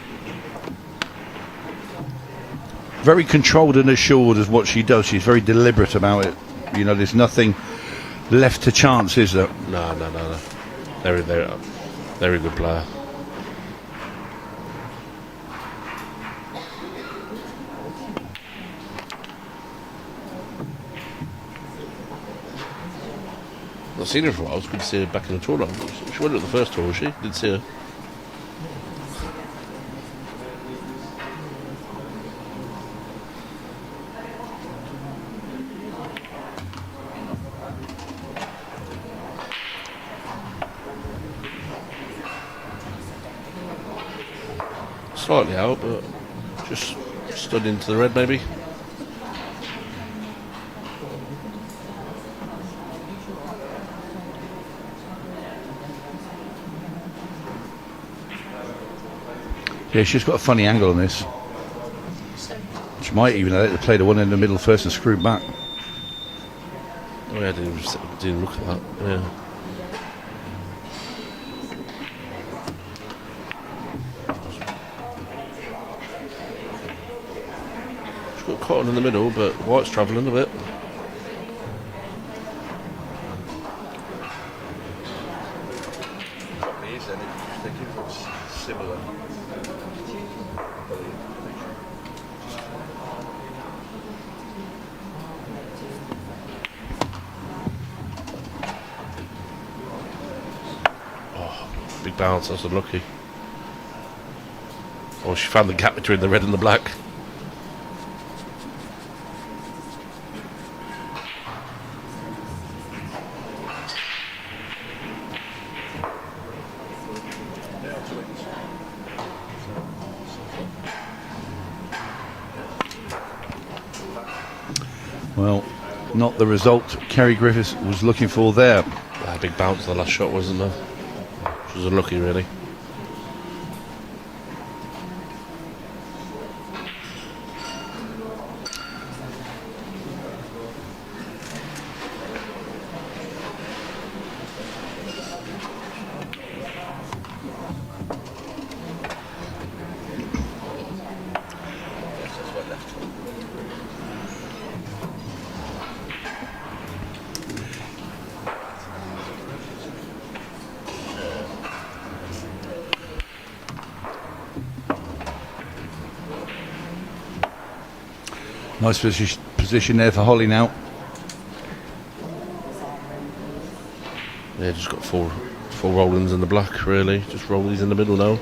Very controlled and assured of what she does. She's very deliberate about it. You know, there's nothing left to chance, is there? No. Very good player. I've seen her for a while. It's good to see her back in the tournament. She went at the first tour, was she? Did see her. Slightly out, but just stood into the red maybe. Yeah, she's got a funny angle on this. She might even let her play the one in the middle first and screw back. Oh yeah, I didn't look at that. Yeah. She's got cotton in the middle, but White's travelling a bit. Big bounce, that's unlucky. Oh, she found the gap between the red and the black. Well, not the result Kerry Griffiths was looking for there. Big bounce the last shot, wasn't there? She was unlucky, really. Nice position there for Holly now. Yeah, just got four roll-ins in the black, really. Just roll these in the middle now.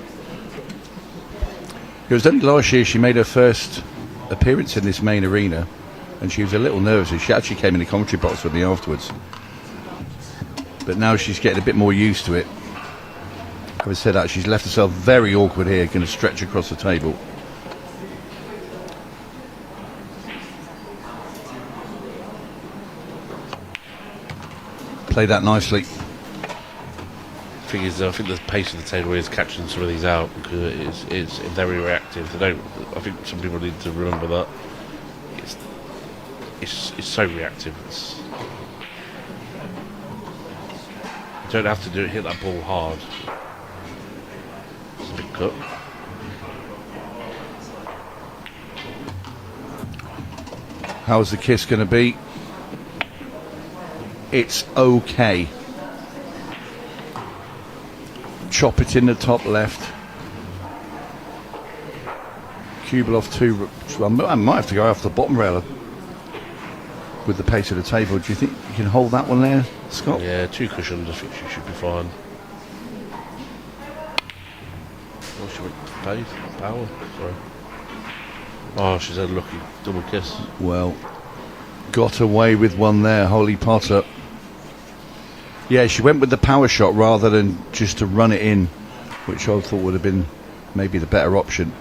It was only last year she made her first appearance in this main arena, and she was a little nervous. She actually came in the commentary box with me afterwards. But now she's getting a bit more used to it. Having said that, she's left herself very awkward here, going to stretch across the table. Played that nicely. Thing is, I think the pace of the table is catching some of these out because it's very reactive. They don't. I think some people need to remember that it's so reactive. You don't have to hit that ball hard. It's a big cut. How's the kiss going to be? It's okay. Chop it in the top left. Cubel off two. I might have to go off the bottom rail with the pace of the table. Do you think you can hold that one there, Scott? Yeah, 2 cushions. I think she should be fine. Oh, she went pace, power. Sorry. Oh, she's had a lucky double kiss. Well, got away with one there, Holly Potter. Yeah, she went with the power shot rather than just to run it in, which I thought would have been maybe the better option.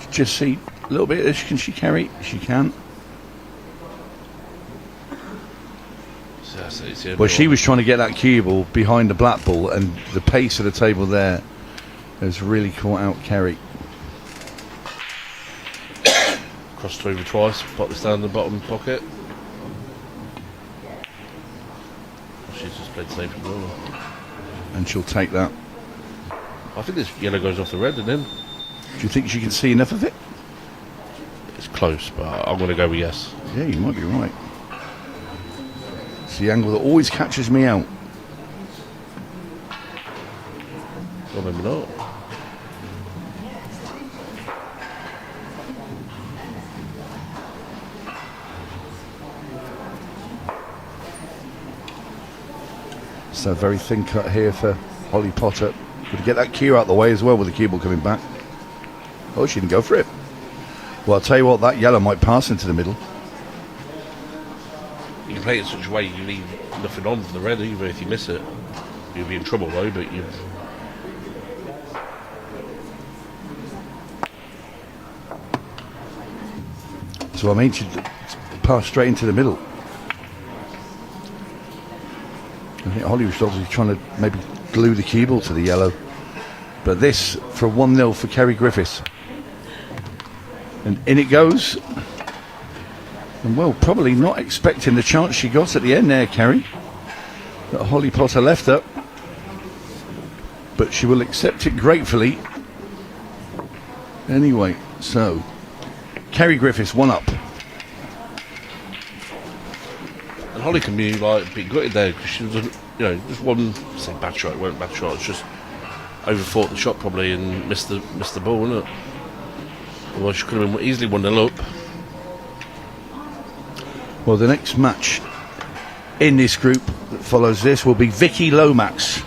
Just see a little bit. Can she carry? She can. Well, she was trying to get that cue ball behind the black ball, and the pace of the table there has really caught out Kerry. Crossed over twice, put this down in the bottom pocket. She's just played safe as well. And she'll take that. I think this yellow goes off the red and then. Do you think she can see enough of it? It's close, but I'm going to go with yes. Yeah, you might be right. It's the angle that always catches me out. Well, maybe not. So very thin cut here for Holly Potter. Could get that cue out the way as well with the cue ball coming back. Oh, she didn't go for it. Well, I'll tell you what, that yellow might pass into the middle. You can play it in such a way you leave nothing on for the red, even if you miss it. You'll be in trouble though, but you. So I mean, she passed straight into the middle. I think Holly was obviously trying to maybe glue the cue ball to the yellow. But this for 1-0 for Kerry Griffiths. And in it goes. And well, probably not expecting the chance she got at the end there, Kerry. That Holly Potter left her. But she will accept it gratefully. Anyway, so Kerry Griffiths 1 up. And Holly can be like a bit gutted there because she was, just one say bad shot. It weren't a bad shot. It's just overthought the shot probably and missed the ball, wasn't it? Well, she could have been easily 1-0 up. Well, the next match in this group that follows this will be Vicky Lomax.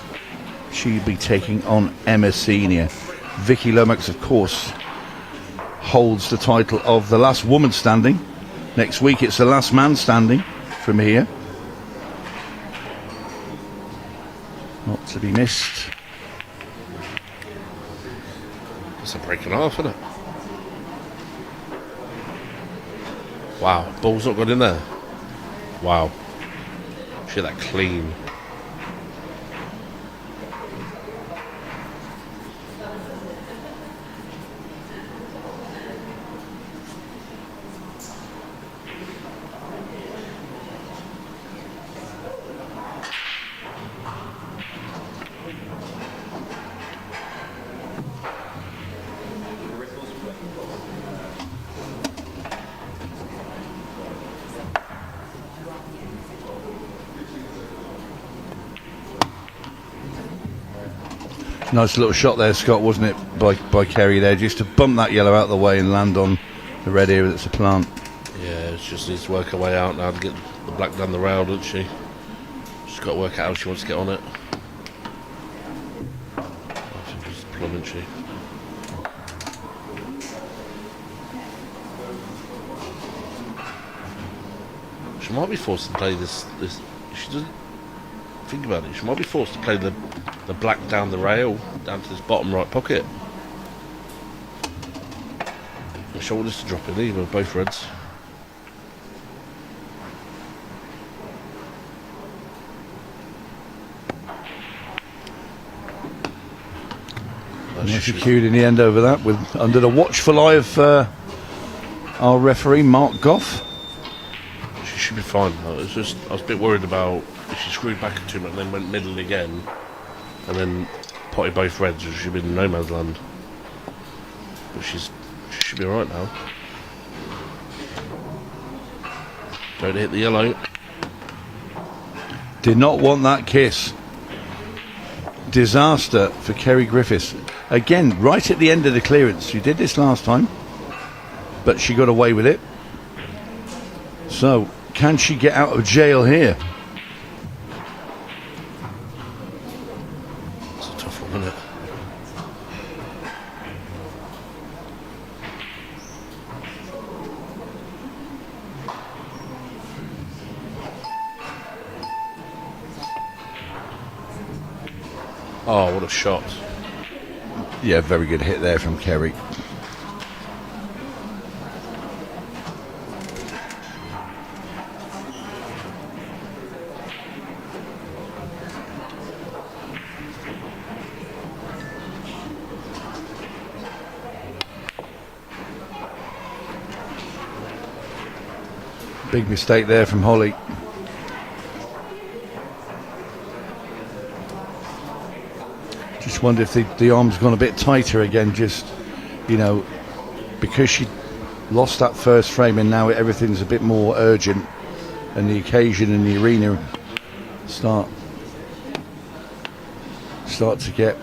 She'll be taking on Emma Senior. Vicky Lomax, of course, holds the title of the last woman standing. Next week it's the last man standing from here. Not to be missed. It's a breaking off, isn't it? Wow, ball's not got in there. Wow. She hit that clean. Nice little shot there, Scott, wasn't it, by Kerry there, just to bump that yellow out of the way and land on the red area that's a plant. Yeah, she just needs to work her way out now to get the black down the rail, doesn't she? She's got to work out how she wants to get on it. I think she's plumb, isn't she? She might be forced to play this. She doesn't think about it. She might be forced to play the black down the rail, down to this bottom right pocket. I don't want this to drop in either, both reds. Executed in the end over that, with under the watchful eye of our referee Mark Goff. She should be fine. I was a bit worried about if she screwed back too much and then went middle again, and then potted both reds, she should be in no man's land. But she should be alright now. Don't hit the yellow. Did not want that kiss. Disaster for Kerry Griffiths. Again, right at the end of the clearance. She did this last time, but she got away with it. So, can she get out of jail here? It's a tough one, isn't it? Oh, what a shot. Yeah, very good hit there from Kerry. Big mistake there from Holly. Just wonder if the arm's gone a bit tighter again, just, you know, because she lost that first frame and now everything's a bit more urgent and the occasion in the arena start to get,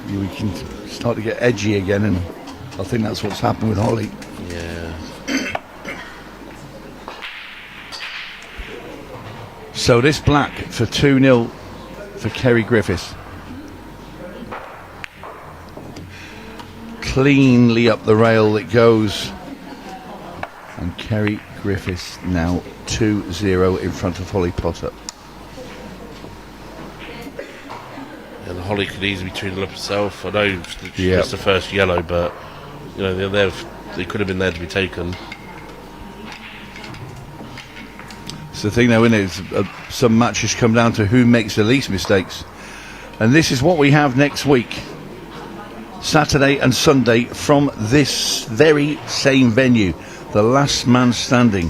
we can start to get edgy again, and I think that's what's happened with Holly. Yeah. So this black for 2-0 for Kerry Griffiths. Cleanly up the rail it goes, and Kerry Griffiths now 2-0 in front of Holly Potter. And Holly could easily be 2-0 up herself. I know she missed the first yellow, but you know they could have been there to be taken. It's the thing though, isn't it? Some matches come down to who makes the least mistakes, and this is what we have next week, Saturday and Sunday, from this very same venue. The last man standing,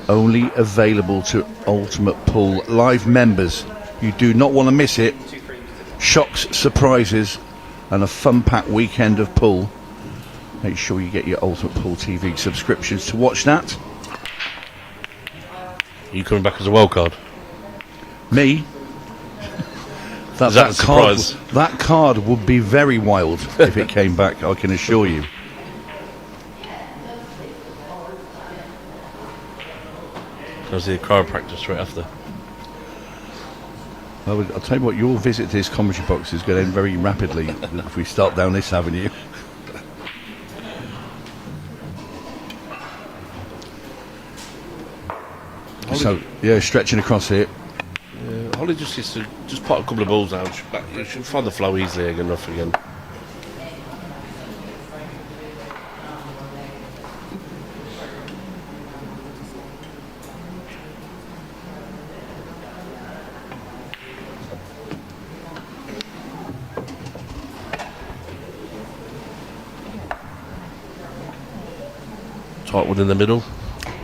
only available to Ultimate Pool Live members. You do not want to miss it. Shocks, surprises, and a fun-packed weekend of pool. Make sure you get your Ultimate Pool TV subscriptions to watch that. Are you coming back as a wild card? Me? Is that a surprise? That card would be very wild if it came back, I can assure you. I'll see a chiropractor straight after. I'll tell you what, your visit to this commentary box is going to end very rapidly if we start down this avenue. So, yeah, stretching across here. Yeah, Holly just needs to pot a couple of balls out. She'll find the flow easily enough again. Tight one in the middle.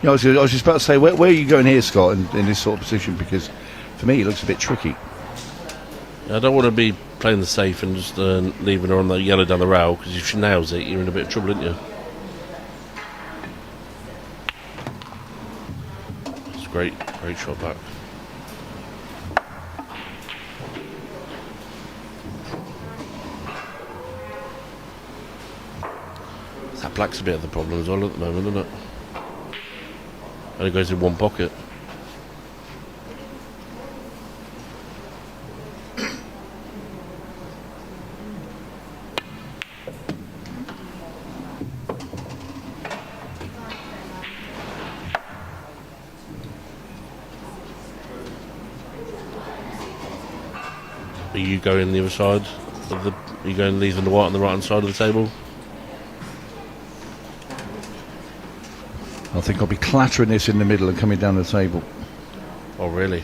Yeah, I was just about to say, where are you going here, Scott, in this sort of position? Because for me, it looks a bit tricky. I don't want to be playing the safe and just leaving her on the yellow down the rail, because if she nails it, you're in a bit of trouble, aren't you? It's a great shot back. That black's a bit of the problem as well at the moment, isn't it? Only goes in one pocket. Are you going the other side of the? Are you going leaving the white on the right hand side of the table? I think I'll be clattering this in the middle and coming down the table. Oh really?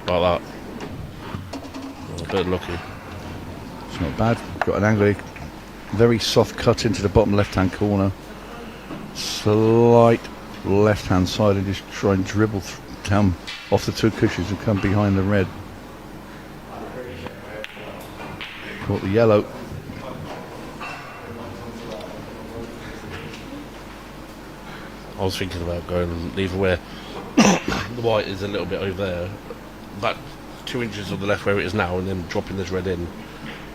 Like that? Oh, a bit lucky. It's not bad. Got an angle, very soft cut into the bottom left-hand corner. Slight left-hand side, and just try and dribble down off the two cushions and come behind the red. Caught the yellow. I was thinking about going the other way. The white is a little bit over there, about 2 inches on the left where it is now, and then dropping this red in.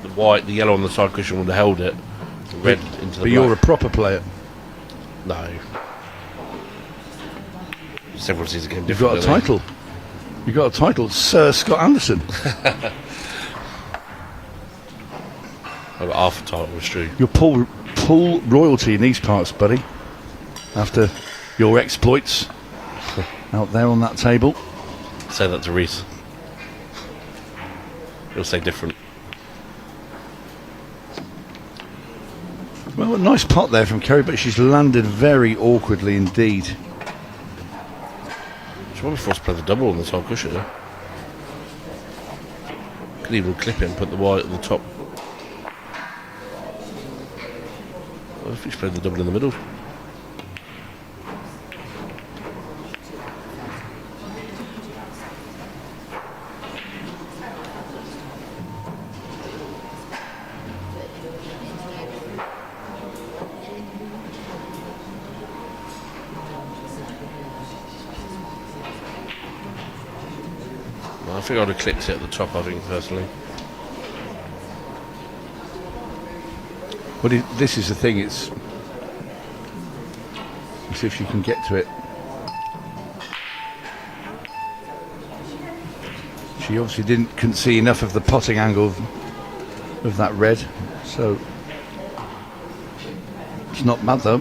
The yellow on the side cushion would have held it. The red into the But black. you're a proper player. No. Several seasons game You've different. got a title. You've got a title, Sir Scott Anderson. I've got half a title with Stu. You're pool royalty in these parts, buddy. After your exploits out there on that table. Say that to Reese. He'll say different. Well, a nice pot there from Kerry, but she's landed very awkwardly indeed. She's probably forced to play the double on the side cushion. Yeah? Could even clip it and put the white at the top. I think she played the double in the middle. I think I'd have clipped it at the top, I think, personally. But this is the thing, it's see if she can get to it. She obviously couldn't see enough of the potting angle of that red, so it's not bad though.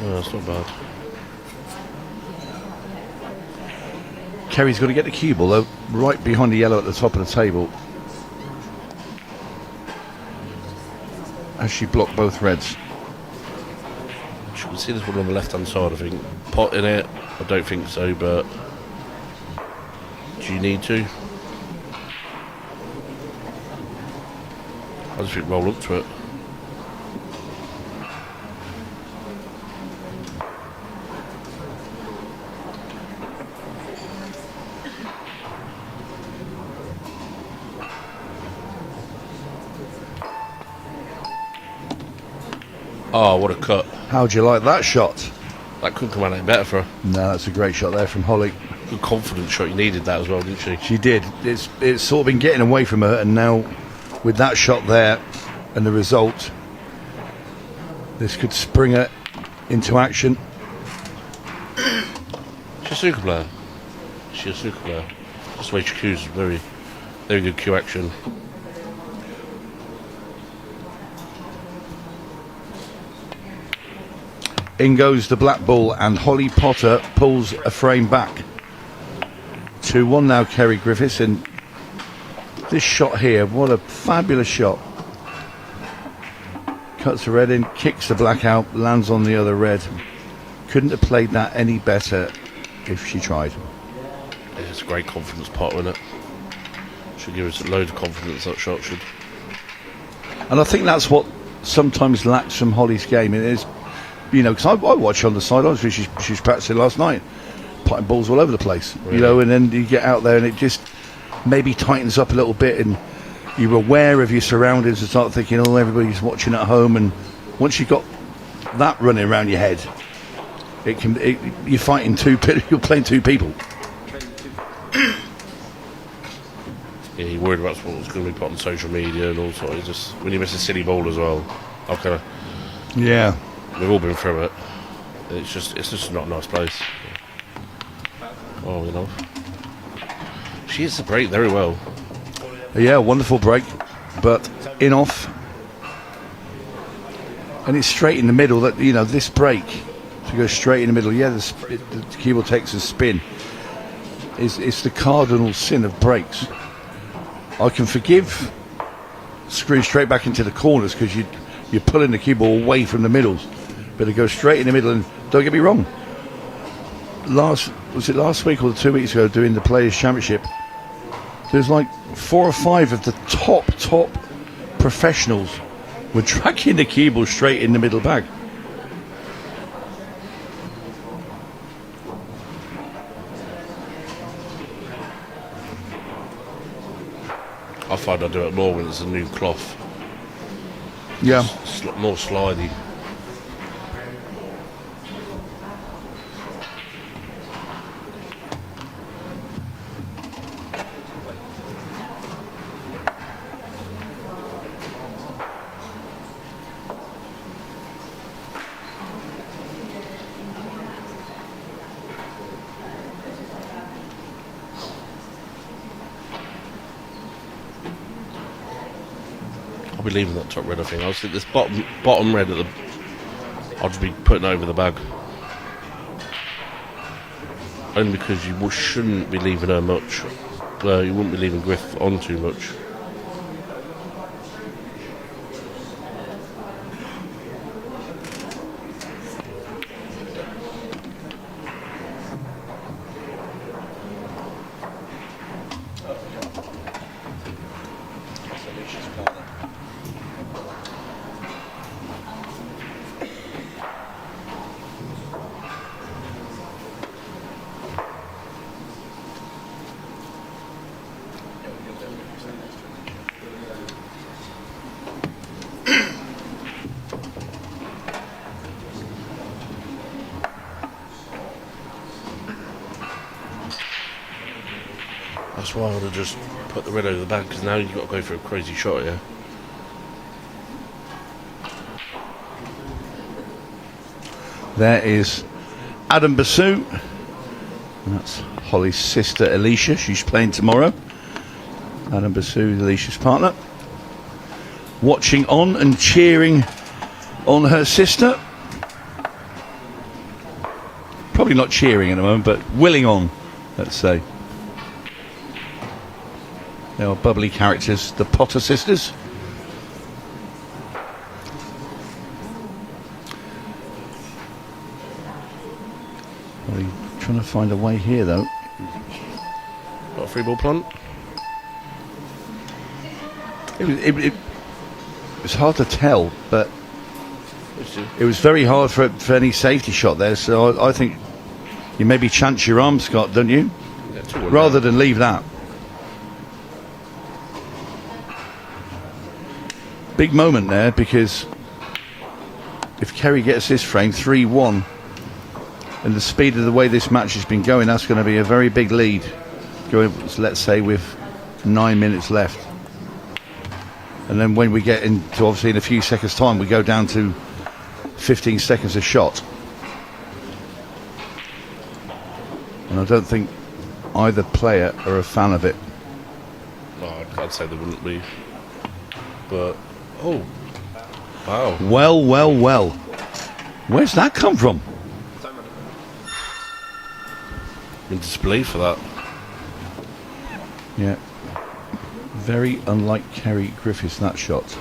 No, that's not bad. Kerry's got to get the cue ball though, right behind the yellow at the top of the table. As she blocked both reds. You can see this one on the left hand side, I think. Pot in it? I don't think so, but do you need to? I just think roll up to it. Oh, what a cut. How'd you like that shot? That couldn't come out any better for her. No, that's a great shot there from Holly. Good confidence shot. You needed that as well, didn't she? She did. It's sort of been getting away from her, and now with that shot there and the result, this could spring her into action. She's a snooker player. She's a snooker player. Just the way she cues, very, very good cue action. In goes the black ball, and Holly Potter pulls a frame back. 2-1 now, Kerry Griffiths, and this shot here, what a fabulous shot. Cuts the red in, kicks the black out, lands on the other red. Couldn't have played that any better if she tried. It's a great confidence pot, isn't it? Should give us a load of confidence, that shot should. And I think that's what sometimes lacks from Holly's game. It is, you know, because I watch on the sidelines. She's practicing last night, putting balls all over the place. Really? You know, and then you get out there and it just maybe tightens up a little bit, and you're aware of your surroundings and start thinking, oh, everybody's watching at home. And once you've got that running around your head, you're fighting you're playing two people. Yeah, you're worried about what's going to be put on social media and all sorts. It's just when you miss a silly ball as well. Okay, Yeah. we've all been through it. It's just not a nice place. Oh, you know, she hits the break very well. Yeah, wonderful break, but in off, and it's straight in the middle. That, you know, this break to go straight in the middle. Yeah, the keyboard takes a spin. It's the cardinal sin of breaks. I can forgive screwing straight back into the corners because you're pulling the cue ball away from the middles, but it goes straight in the middle. And don't get me wrong, last week or 2 weeks ago doing the Players Championship, there's like 4 or 5 of the top professionals were tracking the cue ball straight in the middle bag. I find I do it more when it's a new cloth. Yeah. More slidey. I'll be leaving that top red, I think. I'll see this bottom red at the... I'll just be putting over the bag. Only because you shouldn't be leaving her much. You wouldn't be leaving Griff on too much. That's why I would have just put the red over the bag, because now you've got to go for a crazy shot here. There is Adam Basu. That's Holly's sister Alicia. She's playing tomorrow. Adam Basu, Alicia's partner. Watching on and cheering on her sister. Probably not cheering at the moment, but willing on, let's say. They are bubbly characters, the Potter sisters. Well, trying to find a way here, though. Got a free ball plant. It was hard to tell, but it was very hard for any safety shot there. So I think you maybe chance your arm, Scott, don't you? Yeah, rather than leave that. Big moment there, because if Kerry gets this frame 3-1, and the speed of the way this match has been going, that's going to be a very big lead. Going, let's say, with 9 minutes left. And then when we get into, obviously in a few seconds time, we go down to 15 seconds a shot. And I don't think either player are a fan of it. No, I'd say they wouldn't be. But, oh, wow. Well. Where's that come from? In disbelief for that. Yeah. Very unlike Kerry Griffiths, that shot.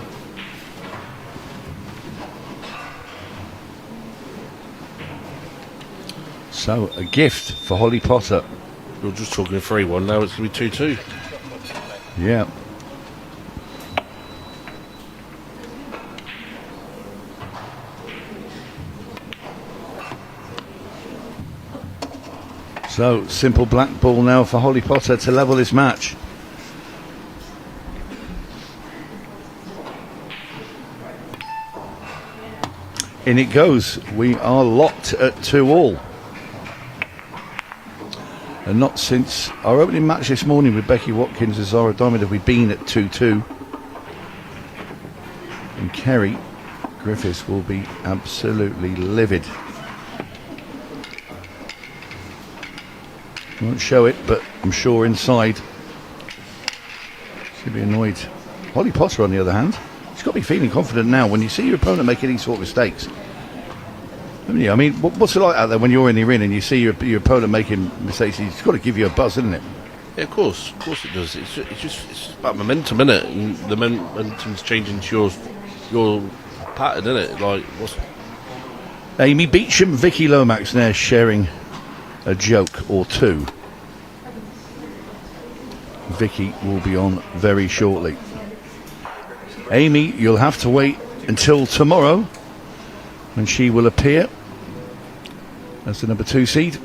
So, a gift for Holly Potter. We were just talking a 3-1, now it's going to be 2-2. Yeah. So, simple black ball now for Holly Potter to level this match. In it goes. We are locked at 2-2. And not since our opening match this morning with Becky Watkins and Zara Diamond have we been at 2-2. And Kerry Griffiths will be absolutely livid. Won't show it, but I'm sure inside she'll be annoyed. Holly Potter, on the other hand, she's got to be feeling confident now. When you see your opponent making these sort of mistakes, haven't you? I mean, what's it like out there when you're in the arena and you see your opponent making mistakes? It's got to give you a buzz, isn't it? Yeah, of course it does. It's about momentum, isn't it? And the momentum's changing to your pattern, isn't it? Like what's Amy Beecham, Vicky Lomax there sharing a joke or two. Vicky will be on very shortly. Amy, you'll have to wait until tomorrow when she will appear as the number 2 seed.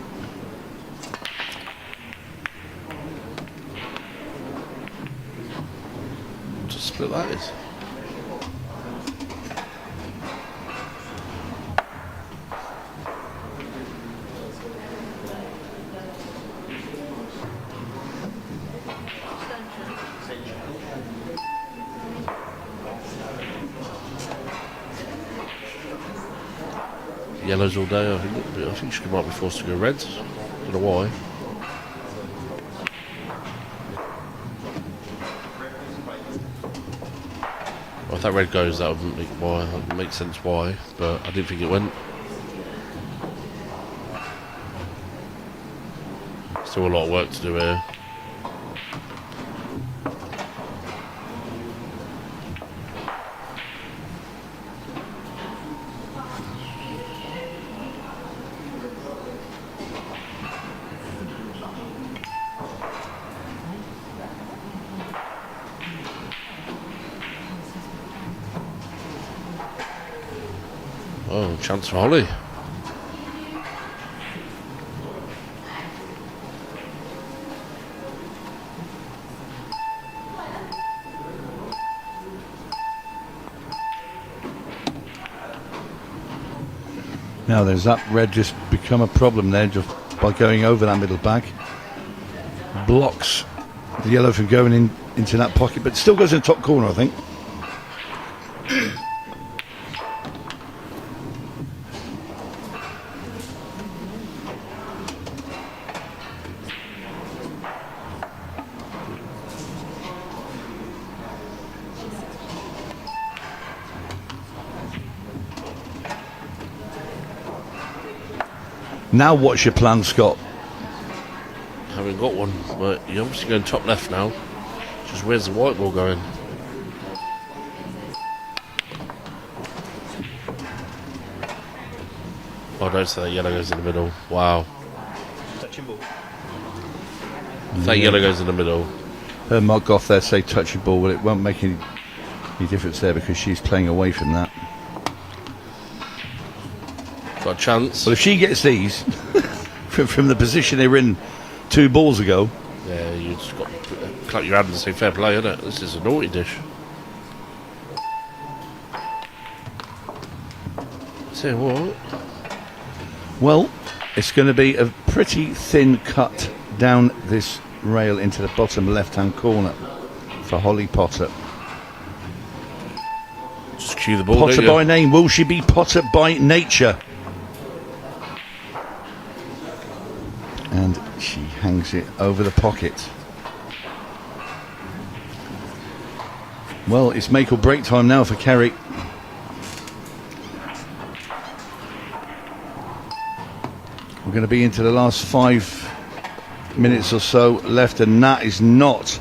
what a split that is? Yellows all day. I think she might be forced to go reds. Don't know why. Well, if that red goes, that would make sense why, but I didn't think it went. Still a lot of work to do here. Oh, chance for Holly. Now there's that red just become a problem there just by going over that middle bag. Blocks the yellow from going into that pocket, but still goes in the top corner, I think. Now what's your plan, Scott? Haven't got one, but you're obviously going top left now. Just where's the white ball going? Oh, don't say that yellow goes in the middle. Wow. Touching ball. If that yellow goes in the middle. Her mark off there say touching ball, but it won't make any difference there because she's playing away from that. Got a chance. Well, if she gets these from the position they were in 2 balls ago. Yeah, you just got to clap your hand and say fair play, innit? This is a naughty dish. Say what? Well, it's going to be a pretty thin cut down this rail into the bottom left-hand corner for Holly Potter. Just cue the ball. Potter by name, will she be Potter by nature? And she hangs it over the pocket. Well, it's make or break time now for Kerry. We're going to be into the last 5 minutes or so left, and that is not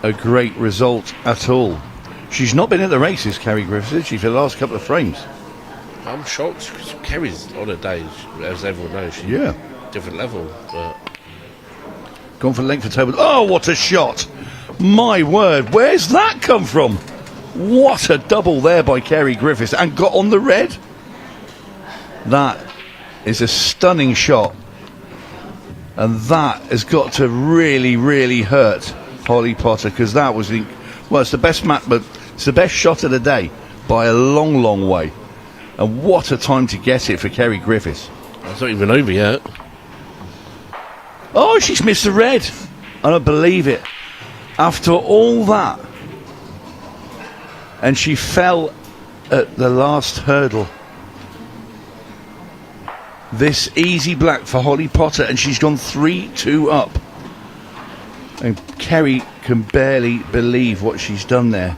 a great result at all. She's not been at the races, Kerry Griffiths, has she, for the last couple of frames? I'm shocked because Kerry's on her day, as everyone knows. She's different level, but gone for length of table. Oh, what a shot! My word, where's that come from? What a double there by Kerry Griffiths, and got on the red. That is a stunning shot, and that has got to really, really hurt Holly Potter, because that was it's the best but it's the best shot of the day by a long, long way. And what a time to get it for Kerry Griffiths. it's not even over yet. Oh, she's missed the red. I don't believe it. After all that, and she fell at the last hurdle. This easy black for Holly Potter, and she's gone 3-2 up. And Kerry can barely believe what she's done there.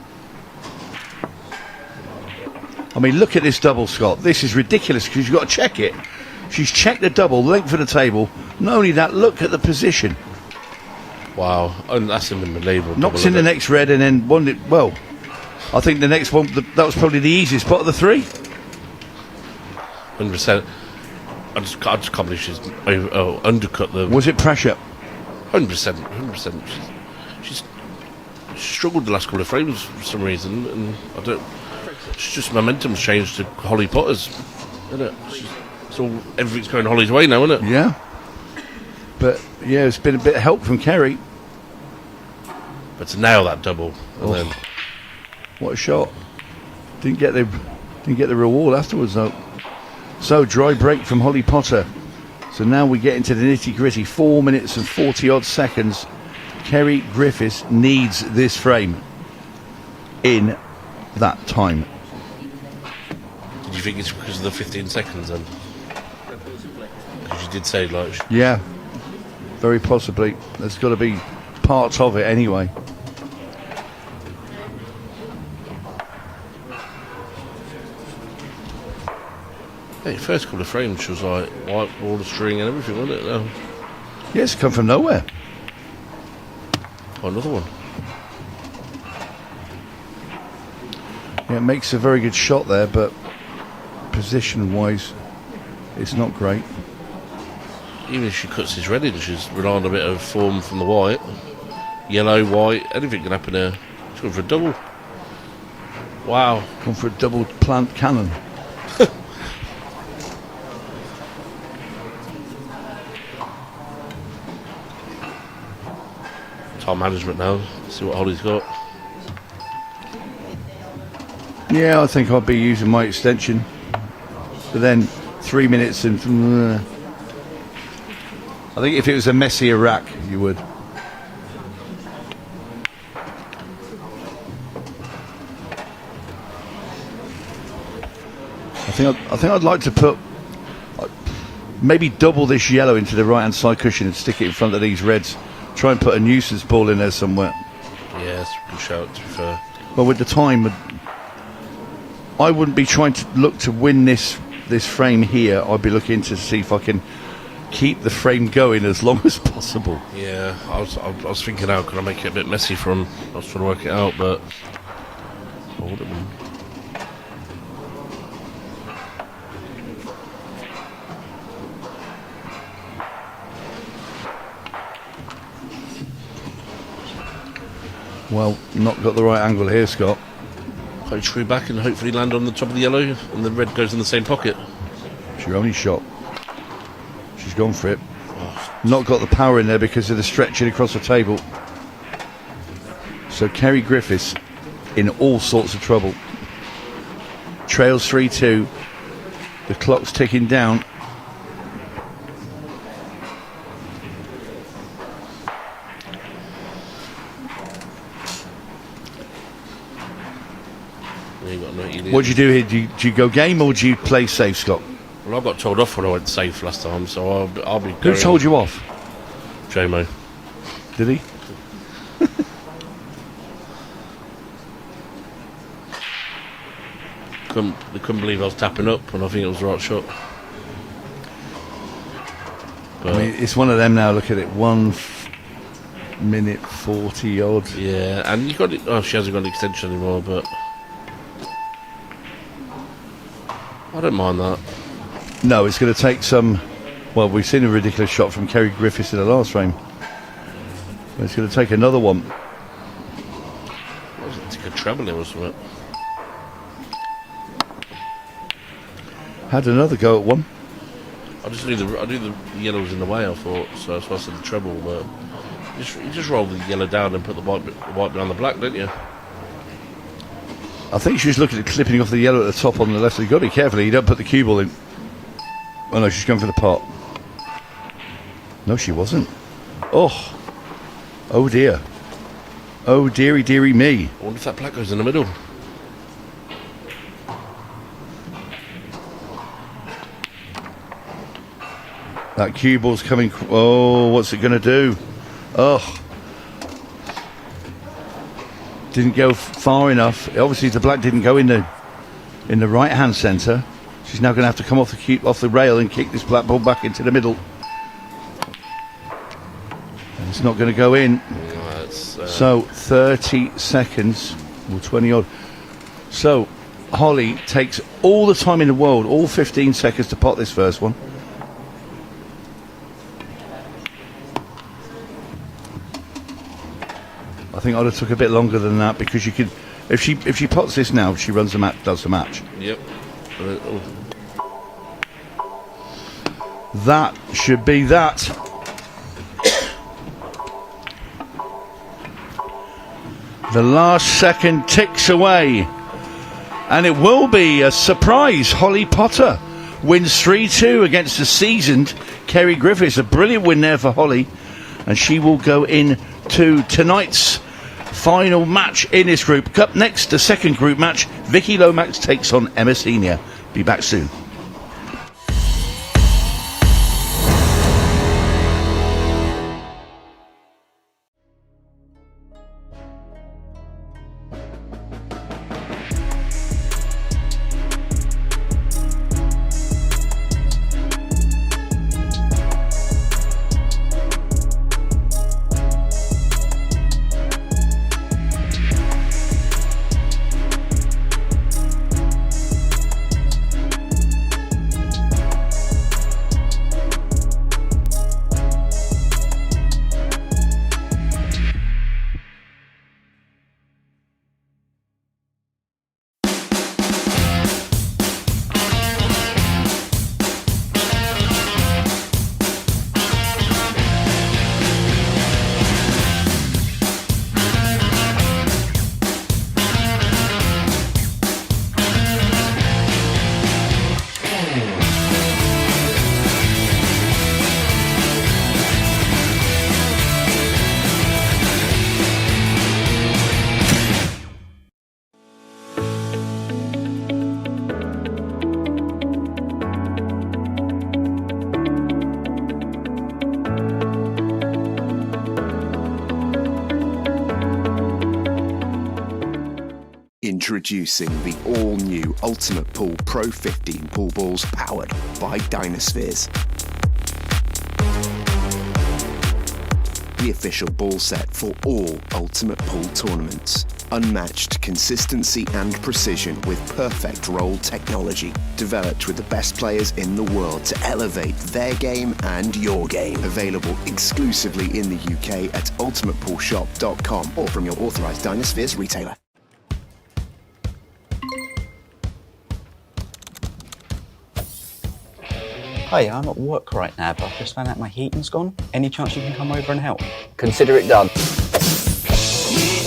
I mean, look at this double, Scott. This is ridiculous because you've got to check it. She's checked the double, length of the table. Not only that, look at the position. Wow, and that's unbelievable. Knocks in the next red and then won it. Well, I think the next one, that was probably the easiest spot of the three. 100%. I just can't believe she's undercut the. Was it pressure? 100%. 100%. She's struggled the last couple of frames for some reason, and I don't. It's just momentum's changed to Holly Potter's, isn't it? Everything's going Holly's way now, isn't it? Yeah. But yeah, it's been a bit of help from Kerry. But to nail that double, and then what a shot! Didn't get the reward afterwards though. So dry break from Holly Potter. So now we get into the nitty gritty. 4 minutes and 40 odd seconds. Kerry Griffiths needs this frame in that time. did you think it's because of the 15 seconds then? Because you did say like. Yeah, very possibly. There's got to be parts of it anyway. Hey, first couple of frames, she was like white border string and everything, wasn't it? No. Yes, come from nowhere. Oh, another one. Yeah, it makes a very good shot there, but position-wise, it's not great. Even if she cuts his red in, she's relying on a bit of form from the white. Yellow, white, anything can happen there. She's going for a double. Wow. Gone for a double plant cannon. Time management now. See what Holly's got. Yeah, I think I'll be using my extension. But then 3 minutes and... I think if it was a messier rack, you would. I think I'd like to put... maybe double this yellow into the right-hand side cushion and stick it in front of these reds. Try and put a nuisance ball in there somewhere. Yeah, that's a good shout, to be fair. Well, with the time... I wouldn't be trying to look to win this frame here. I'd be looking to see if I can keep the frame going as long as possible. Yeah, I was thinking, how could I make it a bit messy for him? I was trying to work it out, but I wouldn't. Well, not got the right angle here, Scott. Quite screw back and hopefully land on the top of the yellow, and the red goes in the same pocket. It's your only shot. She's gone for it. Not got the power in there because of the stretching across the table. So Kerry Griffiths in all sorts of trouble. Trails 3-2. The clock's ticking down. What do you do here? Do you go game or do you play safe, Scott? Well, I got told off when I went safe last time, so I'll be. Who told you off? J-Mo. Did he? They couldn't believe I was tapping up, and I think it was the right shot. But I mean, it's one of them now. Look at it, 1 minute 40 odd. Yeah, and you got it. Oh, she hasn't got an extension anymore, but I don't mind that. No, it's going to take some... Well, we've seen a ridiculous shot from Kerry Griffiths in the last frame. But it's going to take another one. What was it? Take a treble there or something. Had another go at one. I knew the yellow was in the way, I thought, so that's why I said the treble, but you just roll the yellow down and put the white behind the black, don't you? I think she was looking at clipping off the yellow at the top on the left. So you've got to be careful. You don't put the cue ball in. Oh no, she's going for the pot. No, she wasn't. Oh dear. Oh dearie, dearie me. I wonder if that black goes in the middle. That cue ball's coming. Oh, what's it going to do? Oh. Didn't go far enough. Obviously, the black didn't go in the right-hand centre. She's now going to have to come off the rail and kick this black ball back into the middle. And It's not going to go in. That's, So 30 seconds, or 20 odd. So Holly takes all the time in the world, all 15 seconds to pot this first one. I think I'd have took a bit longer than that, because you could, if she pots this now, she runs the match, does the match. yep. That should be that. The last second ticks away, and it will be a surprise. Holly Potter wins 3-2 against the seasoned Kerry Griffiths. A brilliant win there for Holly, and she will go in to tonight's final match in this group. Up next, the second group match. Vicky Lomax takes on Emma Senior. Be back soon. Introducing the all-new Ultimate Pool Pro 15 pool balls powered by Dynaspheres. The official ball set for all Ultimate Pool tournaments. Unmatched consistency and precision with perfect roll technology. Developed with the best players in the world to elevate their game and your game. Available exclusively in the UK at ultimatepoolshop.com or from your authorised Dynaspheres retailer. Hi, I'm at work right now, but I've just found out my heating's gone. Any chance you can come over and help? Consider it done.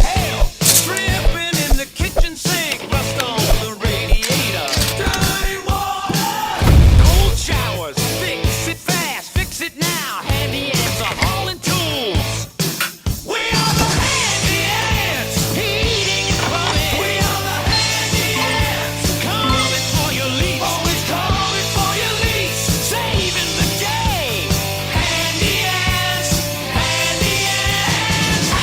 Hell, dripping in the kitchen sink, rust on the radiator. Dirty water, cold showers, fix it fast, fix it now. Handy ants are hauling tools. We are the handy ants, heating and plumbing. We are the handy ants, coming for your lease. Always coming for your lease, saving the day. Handy ants, handy ants.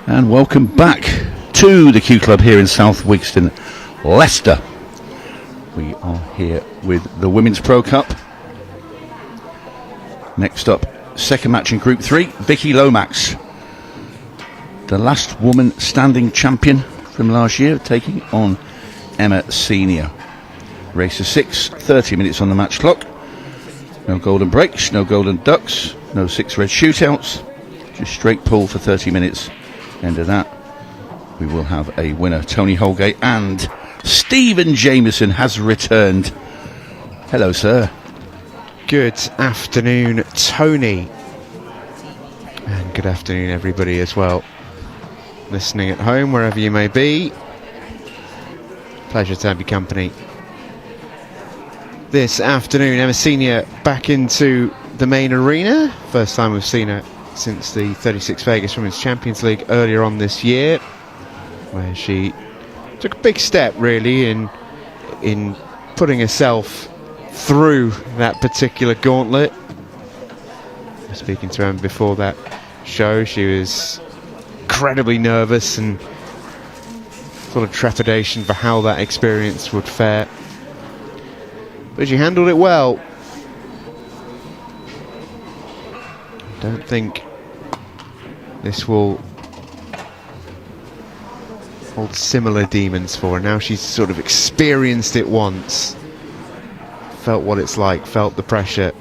And welcome back to the Q Club here in South Wigston, Leicester. We are here with the Women's Pro Cup. Next up, second match in Group 3, Vicky Lomax, the last woman standing champion from last year, taking on Emma Senior. Race of 6, 30 minutes on the match clock. No golden breaks, no golden ducks, no 6 red shootouts. Just straight pull for 30 minutes. End of that, we will have a winner. Tony Holgate and Stephen Jameson has returned. Hello, sir. Good afternoon, Tony. And good afternoon, everybody, as well. Listening at home, wherever you may be. Pleasure to have your company. This afternoon, Emma Senior back into the main arena. First time we've seen her since the 36 Vegas Women's Champions League earlier on this year, where she took a big step, really, in putting herself through that particular gauntlet. Speaking to Emma before that show, she was incredibly nervous and full of trepidation for how that experience would fare. But she handled it well. Don't think this will hold similar demons for her. Now she's sort of experienced it once, felt what it's like, felt the pressure.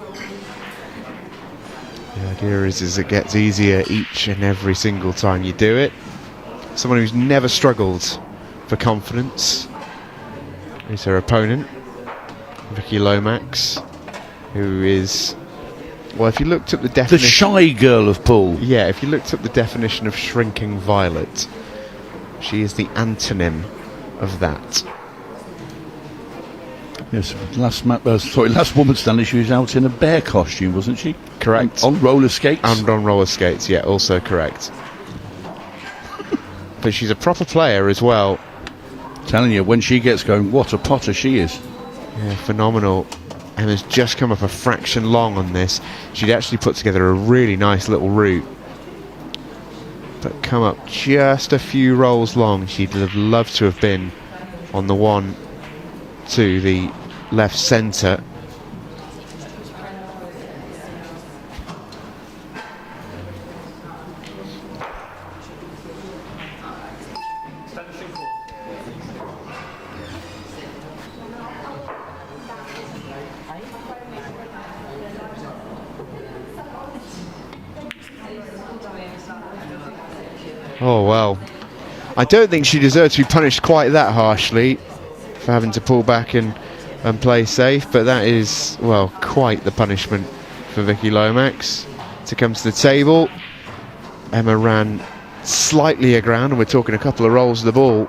The idea is it gets easier each and every single time you do it. Someone who's never struggled for confidence is her opponent, Vicky Lomax, who is, well, if you looked at the definition... The shy girl of pool. Yeah, if you looked at the definition of shrinking violet, she is the antonym of that. Yes, last woman standing, she was out in a bear costume, wasn't she? Correct. On roller skates. And on roller skates, yeah, also correct. But she's a proper player as well. Telling you, when she gets going, what a potter she is. Yeah, phenomenal. Emma's just come up a fraction long on this. She'd actually put together a really nice little route, but come up just a few rolls long. She'd have loved to have been on the one to the left centre. Oh well, I don't think she deserved to be punished quite that harshly for having to pull back and play safe, but that is, well, quite the punishment for Vicky Lomax. To come to the table, Emma ran slightly aground, and we're talking a couple of rolls of the ball.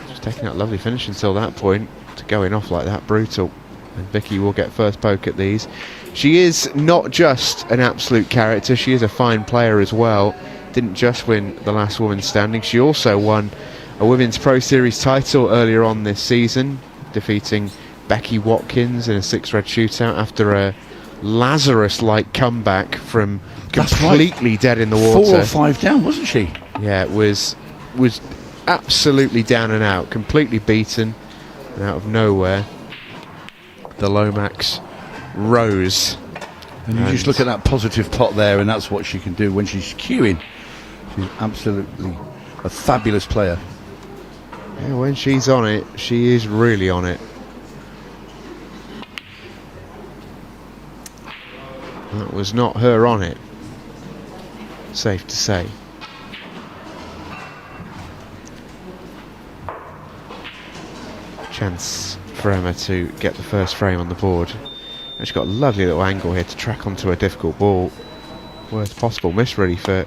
Just taking that lovely finish until that point. To going off like that, brutal. And Vicky will get first poke at these. She is not just an absolute character, she is a fine player as well. Didn't just win the last woman standing, she also won a Women's Pro Series title earlier on this season, defeating Becky Watkins in a 6 red shootout after a Lazarus-like comeback from completely dead in the water. 4 or 5 down, wasn't she? Yeah, it was absolutely down and out, completely beaten, and out of nowhere the Lomax rose. And you just look at that positive pot there, and that's what she can do when she's queuing. She's absolutely a fabulous player. Yeah, when she's on it, she is really on it. That was not her on it, safe to say. Chance for Emma to get the first frame on the board. And she's got a lovely little angle here to track onto a difficult ball. Worst possible miss really for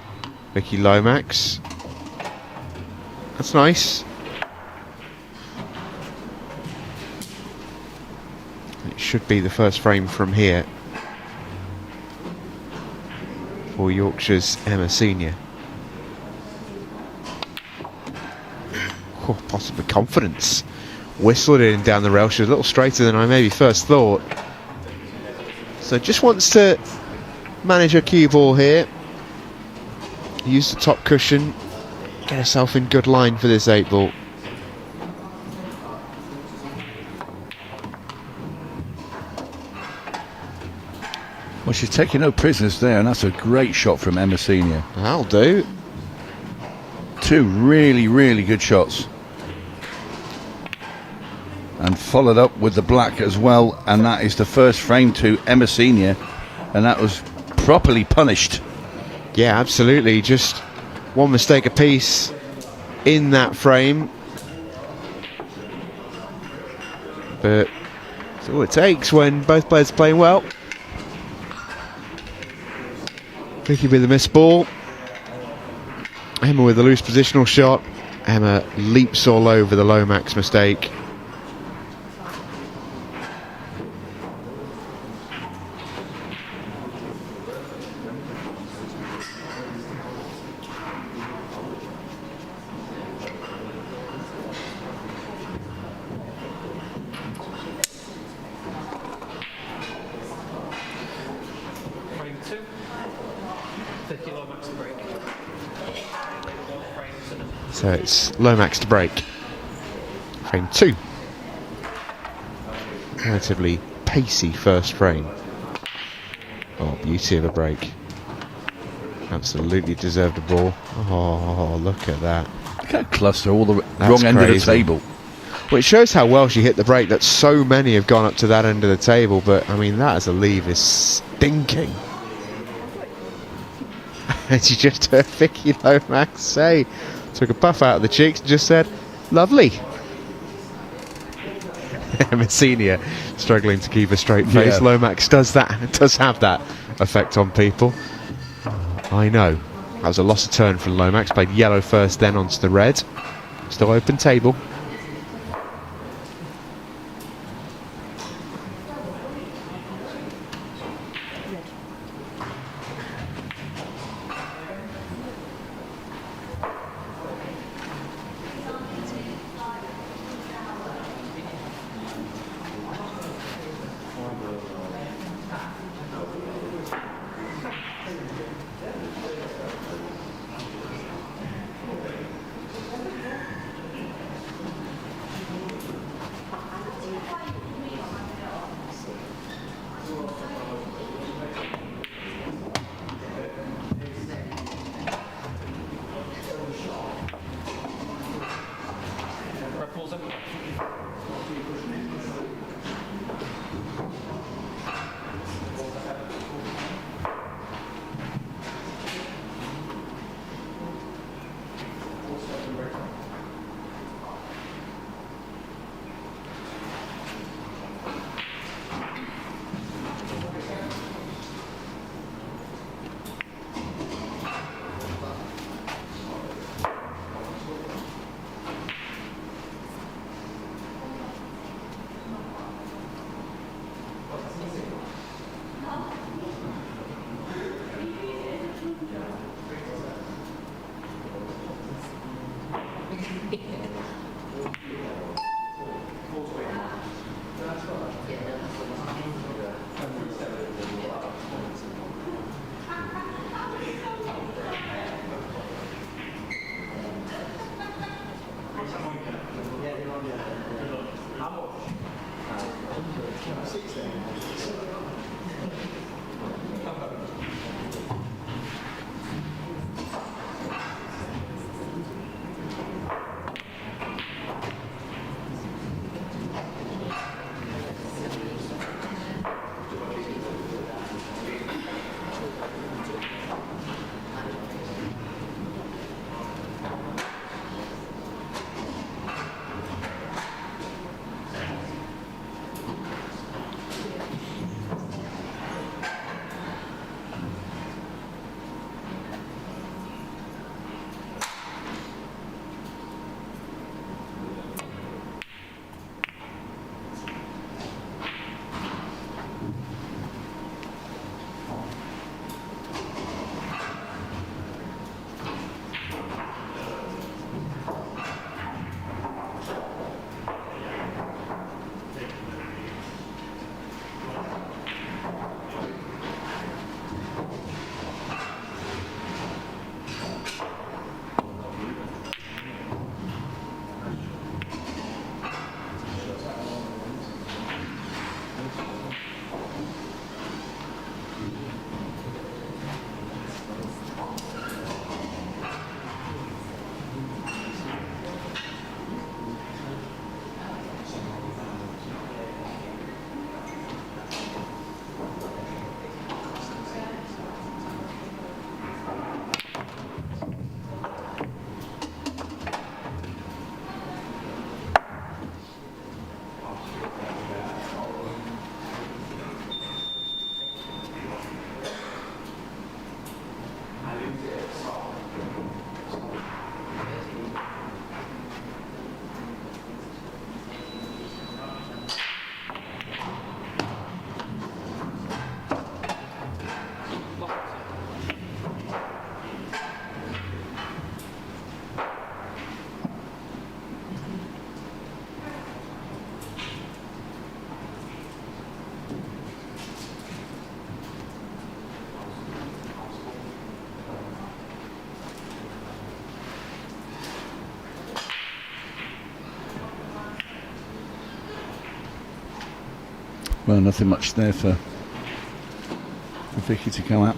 Vicky Lomax. That's nice. It should be the first frame from here for Yorkshire's Emma Senior. Oh, possibly confidence. Whistled in down the rail. She was a little straighter than I maybe first thought. So just wants to manage her cue ball here. use the top cushion, get herself in good line for this 8 ball. Well, she's taking no prisoners there, and that's a great shot from Emma Senior. That'll do. 2 really, really good shots. And followed up with the black as well, and that is the first frame to Emma Senior, and that was properly punished. Yeah, absolutely. Just one mistake apiece in that frame. But it's all it takes when both players are playing well. Vicky with the missed ball. Emma with the loose positional shot. Emma leaps all over the Lomax mistake. Frame 2. 50 Lomax to break. So it's Lomax to break. Frame 2. Relatively pacey first frame. Oh, beauty of a break. Absolutely deserved a ball. Oh, look at that. Look at cluster, all the That's wrong end of the crazy. table. Well, it shows how well she hit the break, that so many have gone up to that end of the table, but I mean, that as a leave is stinking. And she just heard Vicky Lomax say, took a puff out of the cheeks and just said, lovely. Emma Senior struggling to keep a straight face. Yeah. Lomax does have that effect on people. I know. That was a loss of turn from Lomax. Played yellow first, then onto the red. Still open table. Red ball's in. Well, nothing much there for Vicky to go out.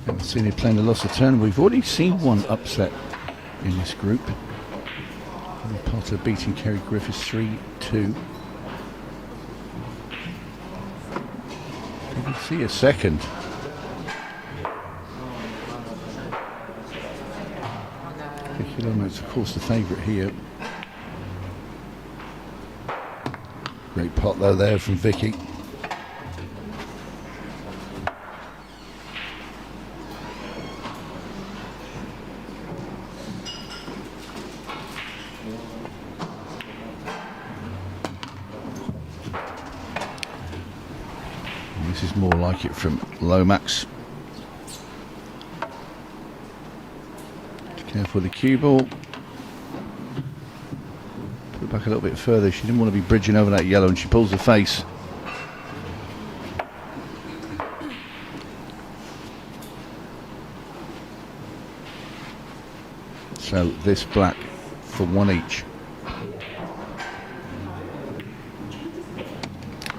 Haven't seen it playing the loss of turn. We've already seen one upset in this group. Potter beating Kerry Griffiths 3-2. You can see a second. Vicky Lomax, of course, the favourite here. Great pot though there from Vicky. This is more like it from Lomax. Careful with the cue ball. Put it back a little bit further. She didn't want to be bridging over that yellow, and she pulls the face. So this black for one each.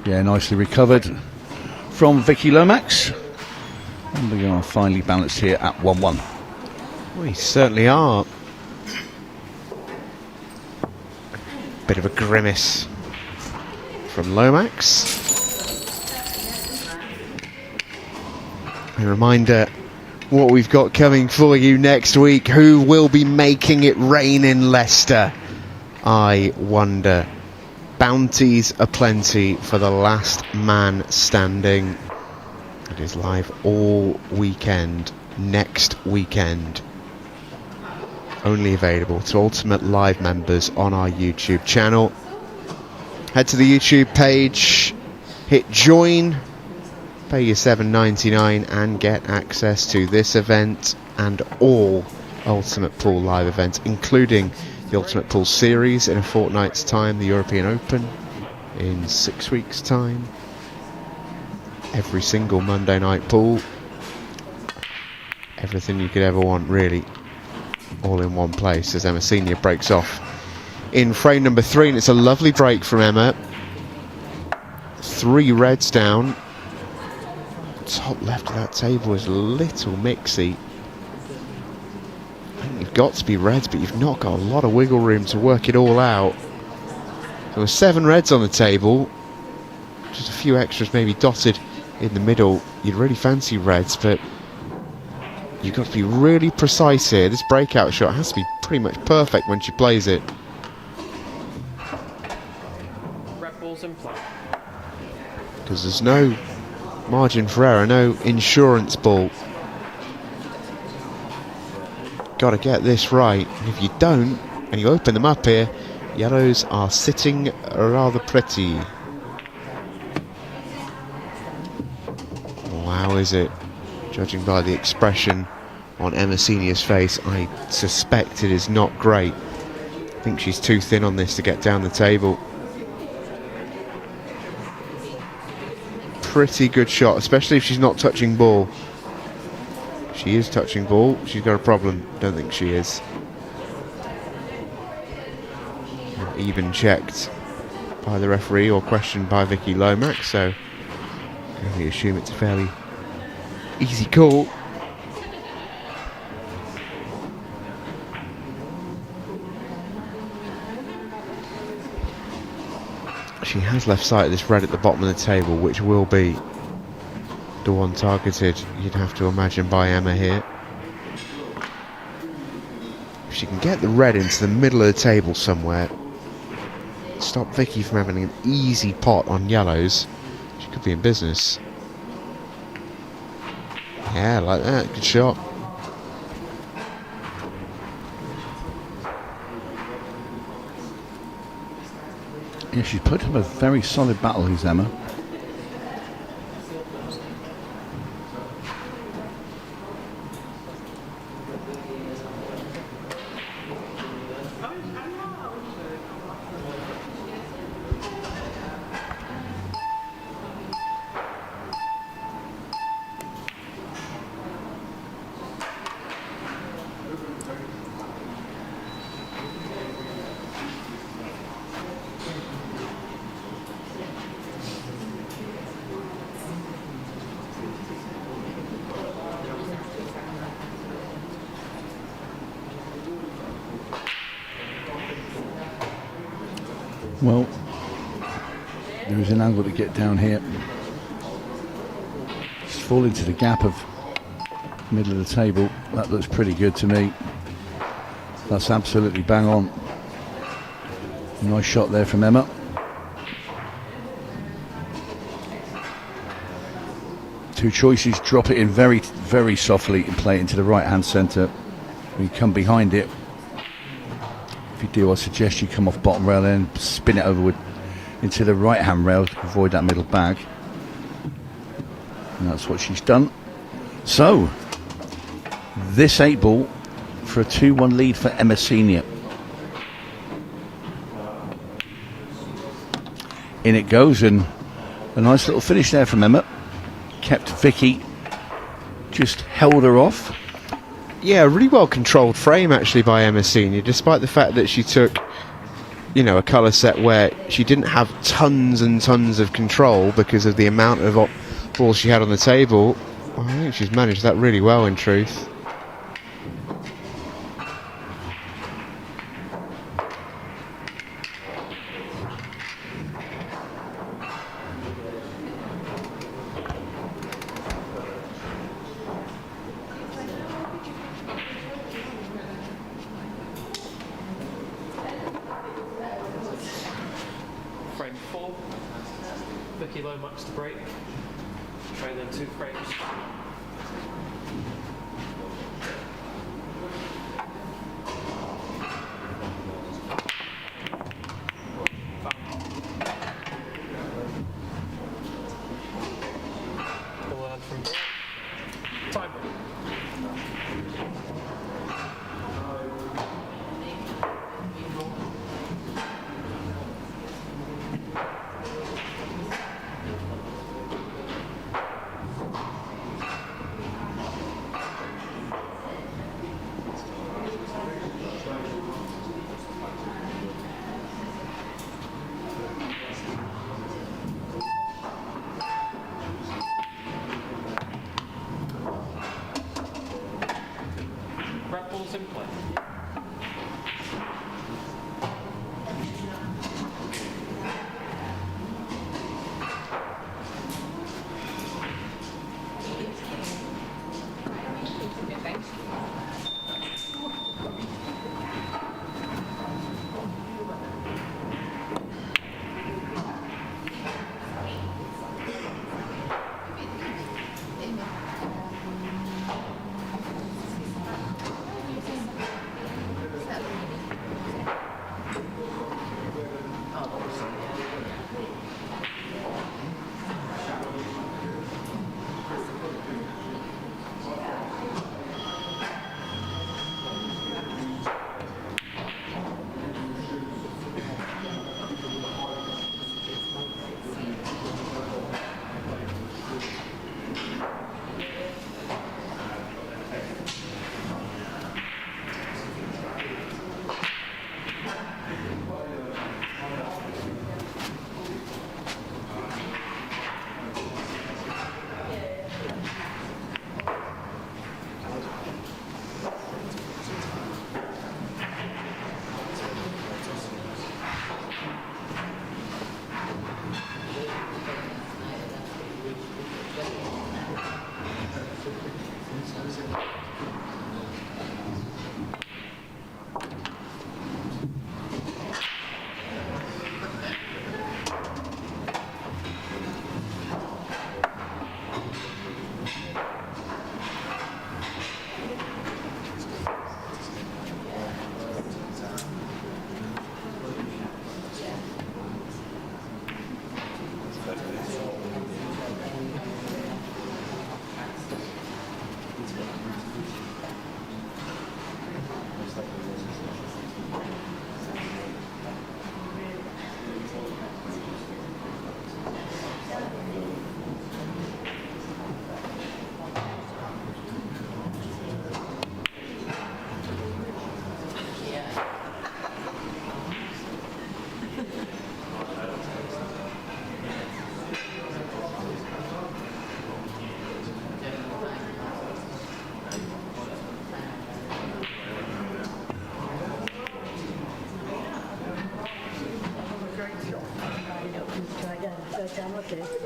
Yeah, nicely recovered from Vicky Lomax. And we are finally balanced here at 1-1. We certainly are. Bit of a grimace from Lomax. A reminder what we've got coming for you next week. Who will be making it rain in Leicester? I wonder. Bounties aplenty for the last man standing. It is live all weekend, next weekend. Only available to Ultimate Live members on our YouTube channel. Head to the YouTube page, hit join, pay your $7.99 and get access to this event and all Ultimate Pool live events, including the Ultimate Pool Series in a fortnight's time, the European Open in 6 weeks' time, every single Monday night pool, everything you could ever want, really, all in one place as Emma Senior breaks off in frame number 3, and it's a lovely break from Emma. 3 reds down. Top left of that table is a little mixy. I think you've got to be reds, but you've not got a lot of wiggle room to work it all out. There were 7 reds on the table, just a few extras maybe dotted in the middle. You'd really fancy reds, but you've got to be really precise here. This breakout shot has to be pretty much perfect when she plays it. Red balls in play. Because there's no margin for error, no insurance ball. Got to get this right, and if you don't, and you open them up here, yellows are sitting rather pretty. Wow, is it? Judging by the expression on Emma Senior's face, I suspect it is not great. I think she's too thin on this to get down the table. Pretty good shot, especially if she's not touching ball. She is touching ball. She's got a problem. Don't think she is. Not even checked by the referee or questioned by Vicky Lomax, so I can only assume it's a fairly easy call. She has left sight of this red at the bottom of the table, which will be the one targeted, you'd have to imagine, by Emma here. If she can get the red into the middle of the table somewhere, stop Vicky from having an easy pot on yellows, she could be in business. Yeah, like that, good shot. Yeah, she's put up a very solid battle, who's Emma. Well, there is an angle to get down here. Just fall into the gap of middle of the table. That looks pretty good to me. That's absolutely bang on. Nice shot there from Emma. Two choices: drop it in very, very softly and play it into the right-hand centre. When you come behind it, if you do, I suggest you come off bottom rail and spin it over into the right-hand rail to avoid that middle bag. And that's what she's done. So, this 8-ball for a 2-1 lead for Emma Senior. In it goes, and a nice little finish there from Emma. Kept Vicky, just held her off. Yeah, a really well controlled frame actually by Emma Senior, despite the fact that she took, you know, a colour set where she didn't have tons and tons of control because of the amount of balls she had on the table. I think she's managed that really well, in truth. Frame 4. Vicky low max to break. Train in 2 frames. Pull out from timer. Grab balls in play. lovely.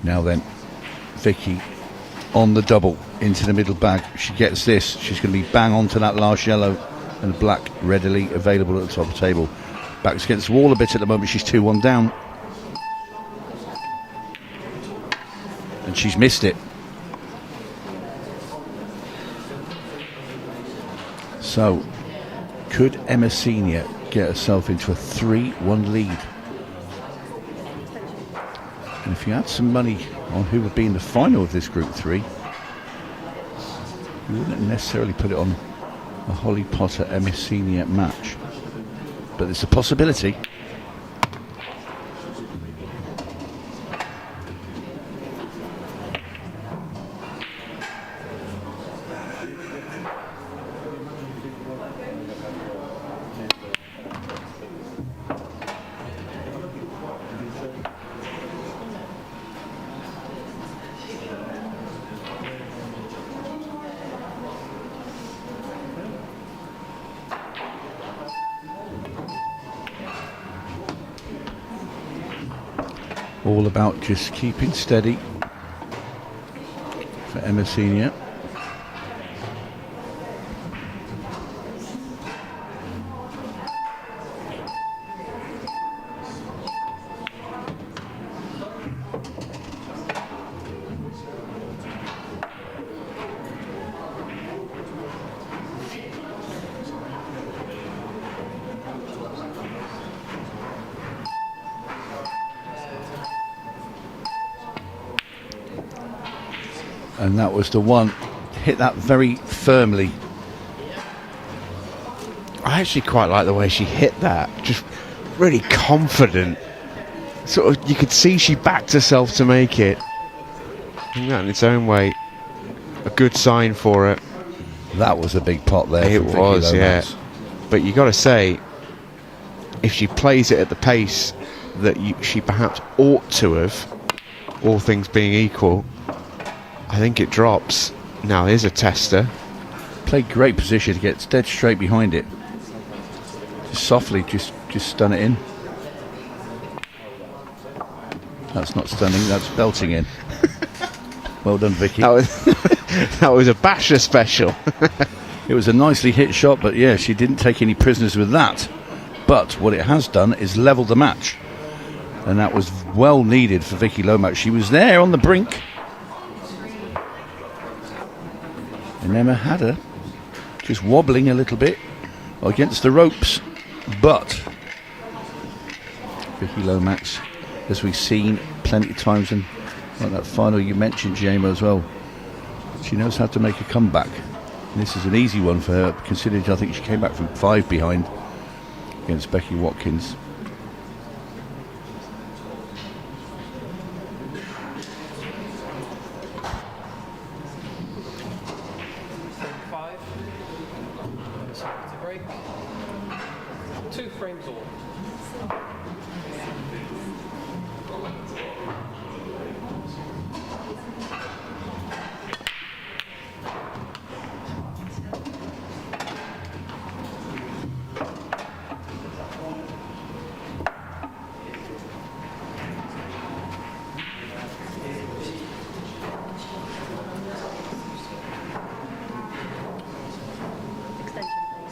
Now then, Vicky on the double into the middle bag. She gets this. She's going to be bang onto that last yellow, and the black readily available at the top of the table. Backs against the wall a bit at the moment. She's 2-1 down. And she's missed it. So, could Emma Senior get herself into a 3-1 lead? And if you had some money on who would be in the final of this Group 3, you wouldn't necessarily put it on a Holly Potter Emma Senior match. But there's a possibility. All about just keeping steady for Emma Senior. And that was the one, hit that very firmly. I actually quite like the way she hit that, just really confident. Sort of, you could see she backed herself to make it. And that in its own way, a good sign for it. That was a big pot there. It was, yeah. But you got to say, if she plays it at the pace that she perhaps ought to have, all things being equal, I think it drops. Now here's a tester. Played great position to get dead straight behind it. Just softly, just stun it in. That's not stunning, that's belting in. Well done, Vicky. That was a basher special. It was a nicely hit shot, but yeah, she didn't take any prisoners with that. But what it has done is level the match. And that was well needed for Vicky Lomax. She was there on the brink. And Emma had her just wobbling a little bit against the ropes, but Vicky Lomax, as we've seen plenty of times, and like that final you mentioned, Jamo, as well, she knows how to make a comeback. And this is an easy one for her, considering I think she came back from 5 behind against Becky Watkins. Five. To break. 2 frames all.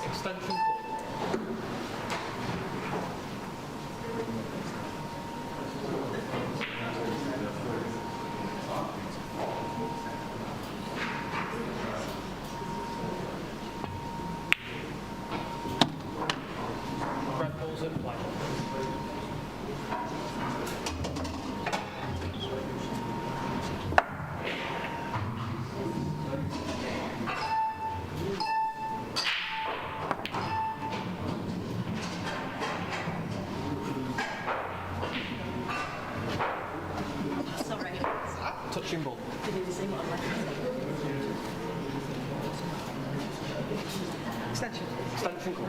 Extension call. Red balls in play. Touching ball. Extension call.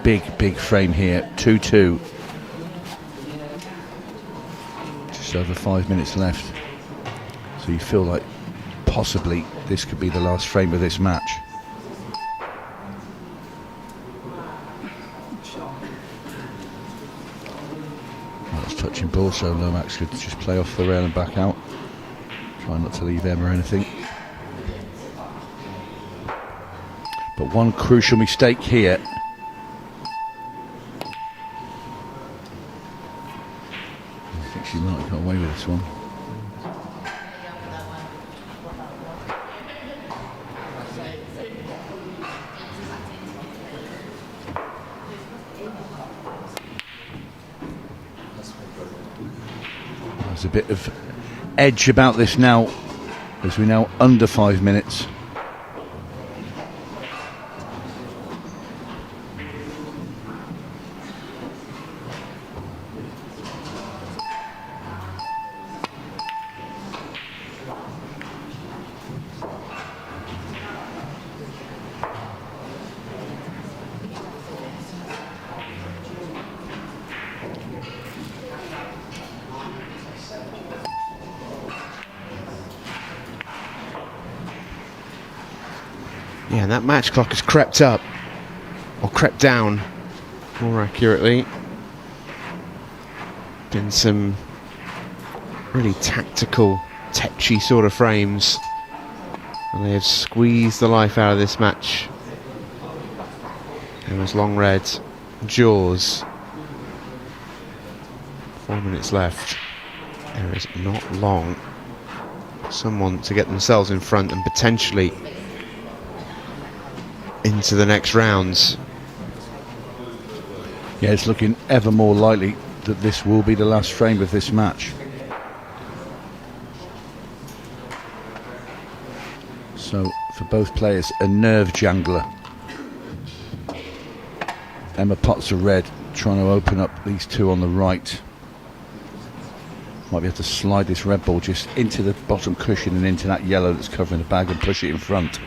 Big frame here, 2-2. Just over 5 minutes left. So you feel like possibly this could be the last frame of this match. That's touching ball, so Lomax could just play off the rail and back out. Try not to leave Emma or anything. But one crucial mistake here. I think she might have got away with this one. There's a bit of edge about this now, as we're now under 5 minutes. Yeah, and that match clock has crept up, or crept down, more accurately. Been some really tactical, tetchy sort of frames, and they have squeezed the life out of this match. Emma's long red, jaws. 4 minutes left. There is not long. Someone to get themselves in front and potentially into the next rounds. Yeah, it's looking ever more likely that this will be the last frame of this match. So for both players, a nerve jangler. Emma Potts are red, trying to open up these two on the right. Might be able to slide this red ball just into the bottom cushion and into that yellow that's covering the bag and push it in front.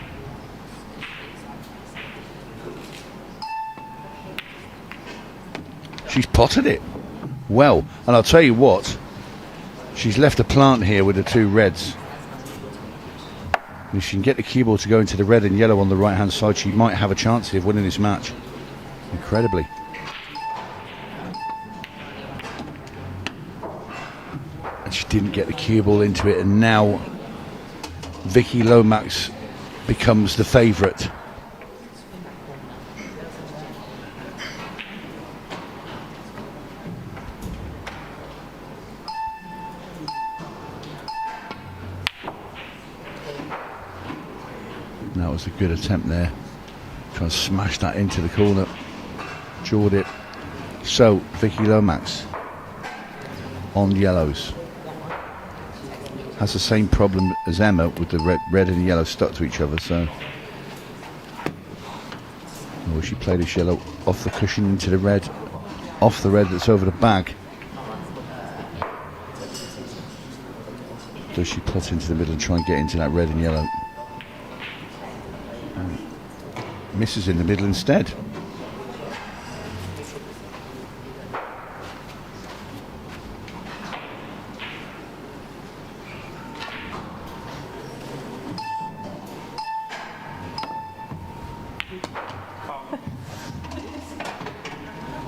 She's potted it well, and I'll tell you what, she's left a plant here with the two reds. And if she can get the cue ball to go into the red and yellow on the right hand side, she might have a chance here of winning this match. Incredibly. And she didn't get the cue ball into it, and now Vicky Lomax becomes the favourite. was a good attempt there. Trying to smash that into the corner. Jawed it. So, Vicky Lomax on yellows. Has the same problem as Emma with the red and yellow stuck to each other, so... Oh, she played this yellow off the cushion into the red, off the red that's over the bag. Does she plot into the middle and try and get into that red and yellow? Misses in the middle instead.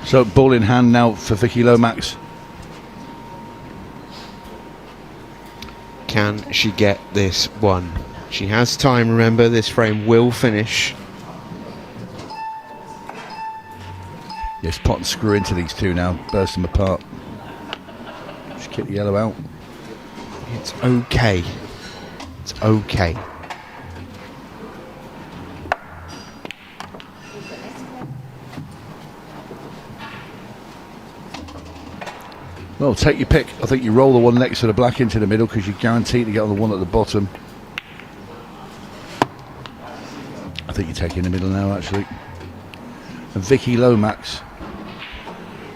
So ball in hand now for Vicky Lomax. Can she get this one? She has time, remember, this frame will finish. Yes, pot and screw into these two now, burst them apart. Just kick the yellow out. It's okay. It's okay. Well, take your pick. I think you roll the one next to the black into the middle because you're guaranteed to get on the one at the bottom. I think you take in the middle now, actually. And Vicky Lomax,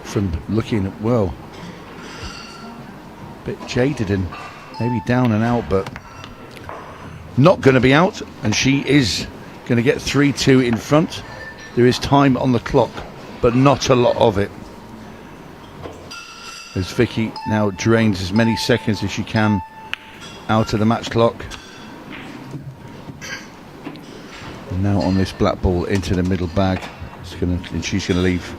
from looking, well, a bit jaded and maybe down and out, but not going to be out. And she is going to get 3-2 in front. There is time on the clock, but not a lot of it. As Vicky now drains as many seconds as she can out of the match clock. And now on this black ball into the middle bag. And she's going to leave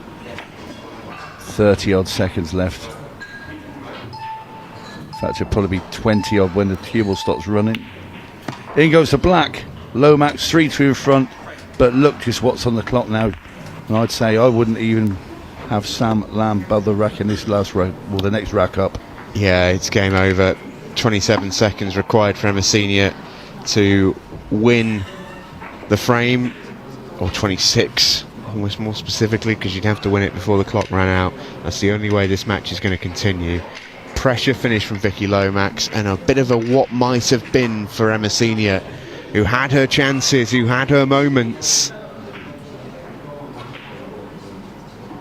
30 odd seconds left. In fact, it'll probably be 20 odd when the cue ball stops running. In goes the black. Lomax 3-2 in front. But look just what's on the clock now. And I'd say I wouldn't even have Sam Lamb above the rack in this last rack, or the next rack up. Yeah, it's game over. 27 seconds required for Emma Senior to win the frame, or 26 almost more specifically, because you'd have to win it before the clock ran out. That's the only way this match is going to continue. Pressure finish from Vicky Lomax, and a bit of a what might have been for Emma Senior, who had her chances, who had her moments.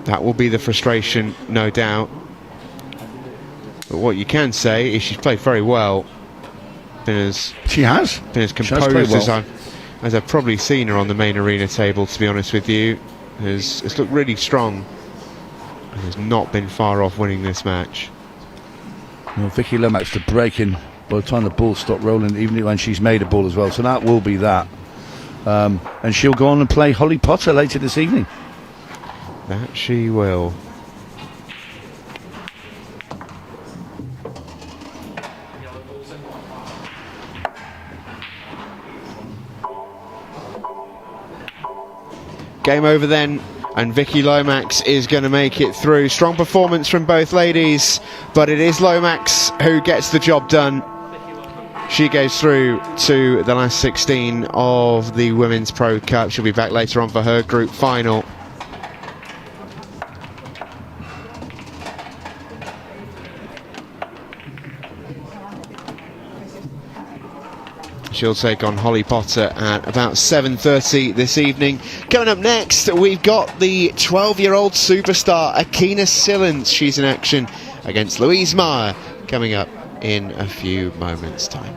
That will be the frustration, no doubt. But what you can say is she's played very well. She has been as composed as I've probably seen her on the main arena table, to be honest with you. It's looked really strong and has not been far off winning this match. Well, Vicky Lomax to break in by the time the ball stopped rolling, even when she's made a ball as well. So that will be that. And she'll go on and play Holly Potter later this evening. That she will. Game over then, and Vicky Lomax is going to make it through. Strong performance from both ladies, but it is Lomax who gets the job done. She goes through to the last 16 of the Women's Pro Cup. She'll be back later on for her group final. She'll take on Holly Potter at about 7:30 this evening. Coming up next, we've got the 12-year-old superstar Akina Sillins. She's in action against Louise Meyer, coming up in a few moments' time.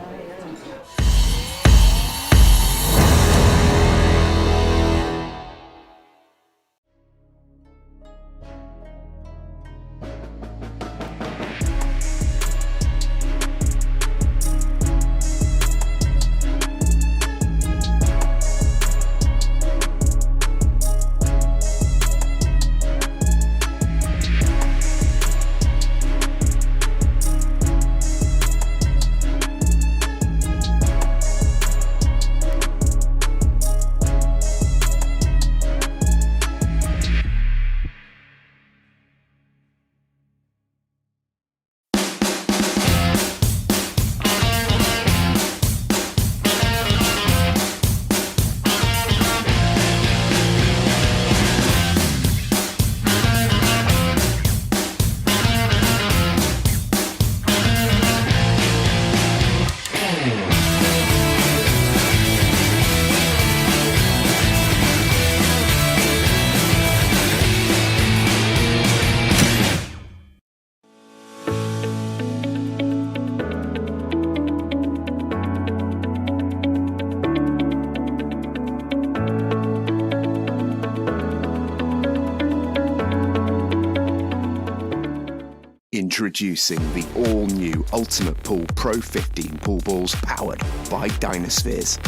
Introducing the all-new Ultimate Pool Pro 15 pool balls powered by Dynaspheres.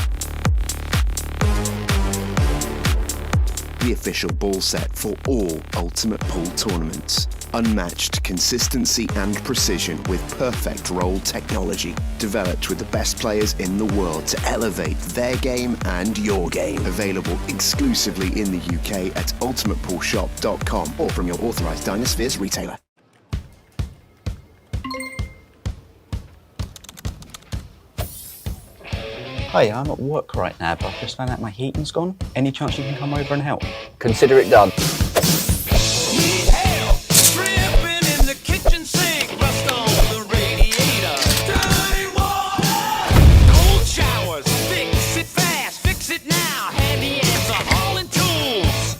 The official ball set for all Ultimate Pool tournaments. Unmatched consistency and precision with perfect roll technology. Developed with the best players in the world to elevate their game and your game. Available exclusively in the UK at ultimatepoolshop.com or from your authorised Dynaspheres retailer. Hey, I'm at work right now, but I've just found out my heating's gone. Any chance you can come over and help? Consider it done. Need help dripping in the kitchen sink, rust on the radiator, dirty water, cold showers, fix it fast, fix it now. Handy ants are hauling tools.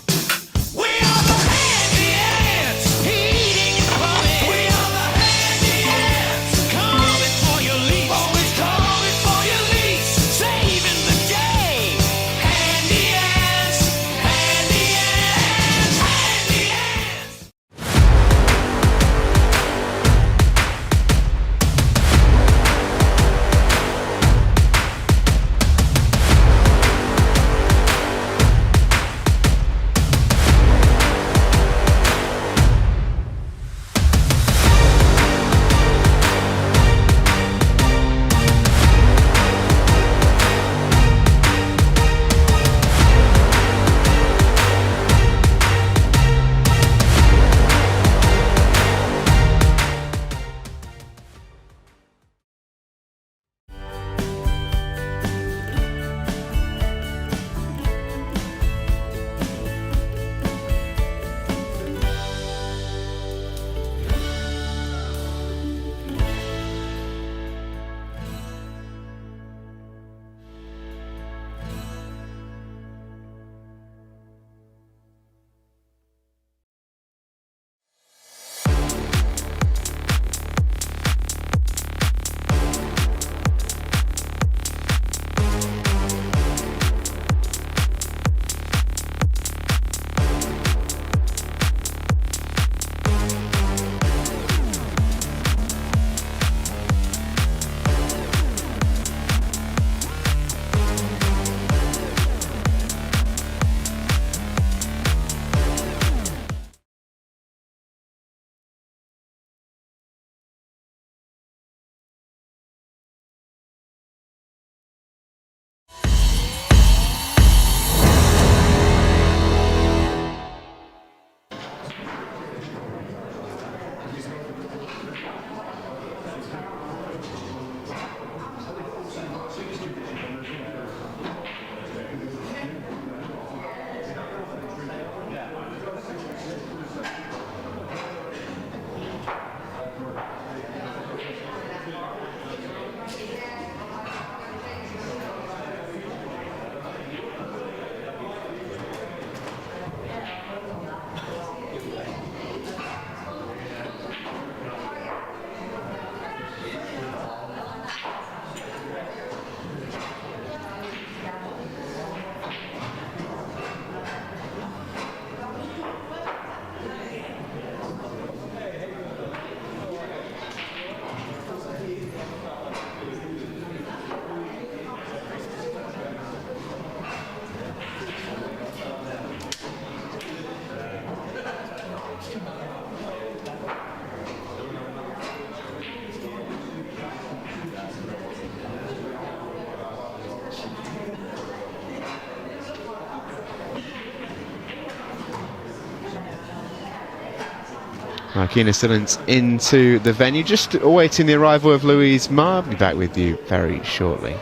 We are the handy ants, heating and plumbing. We are the handy ants, coming for your lease, always coming for your lease, saving the day. Handy ants, handy ants, handy ants. Keen students into the venue, just awaiting the arrival of Louise Ma. I'll be back with you very shortly.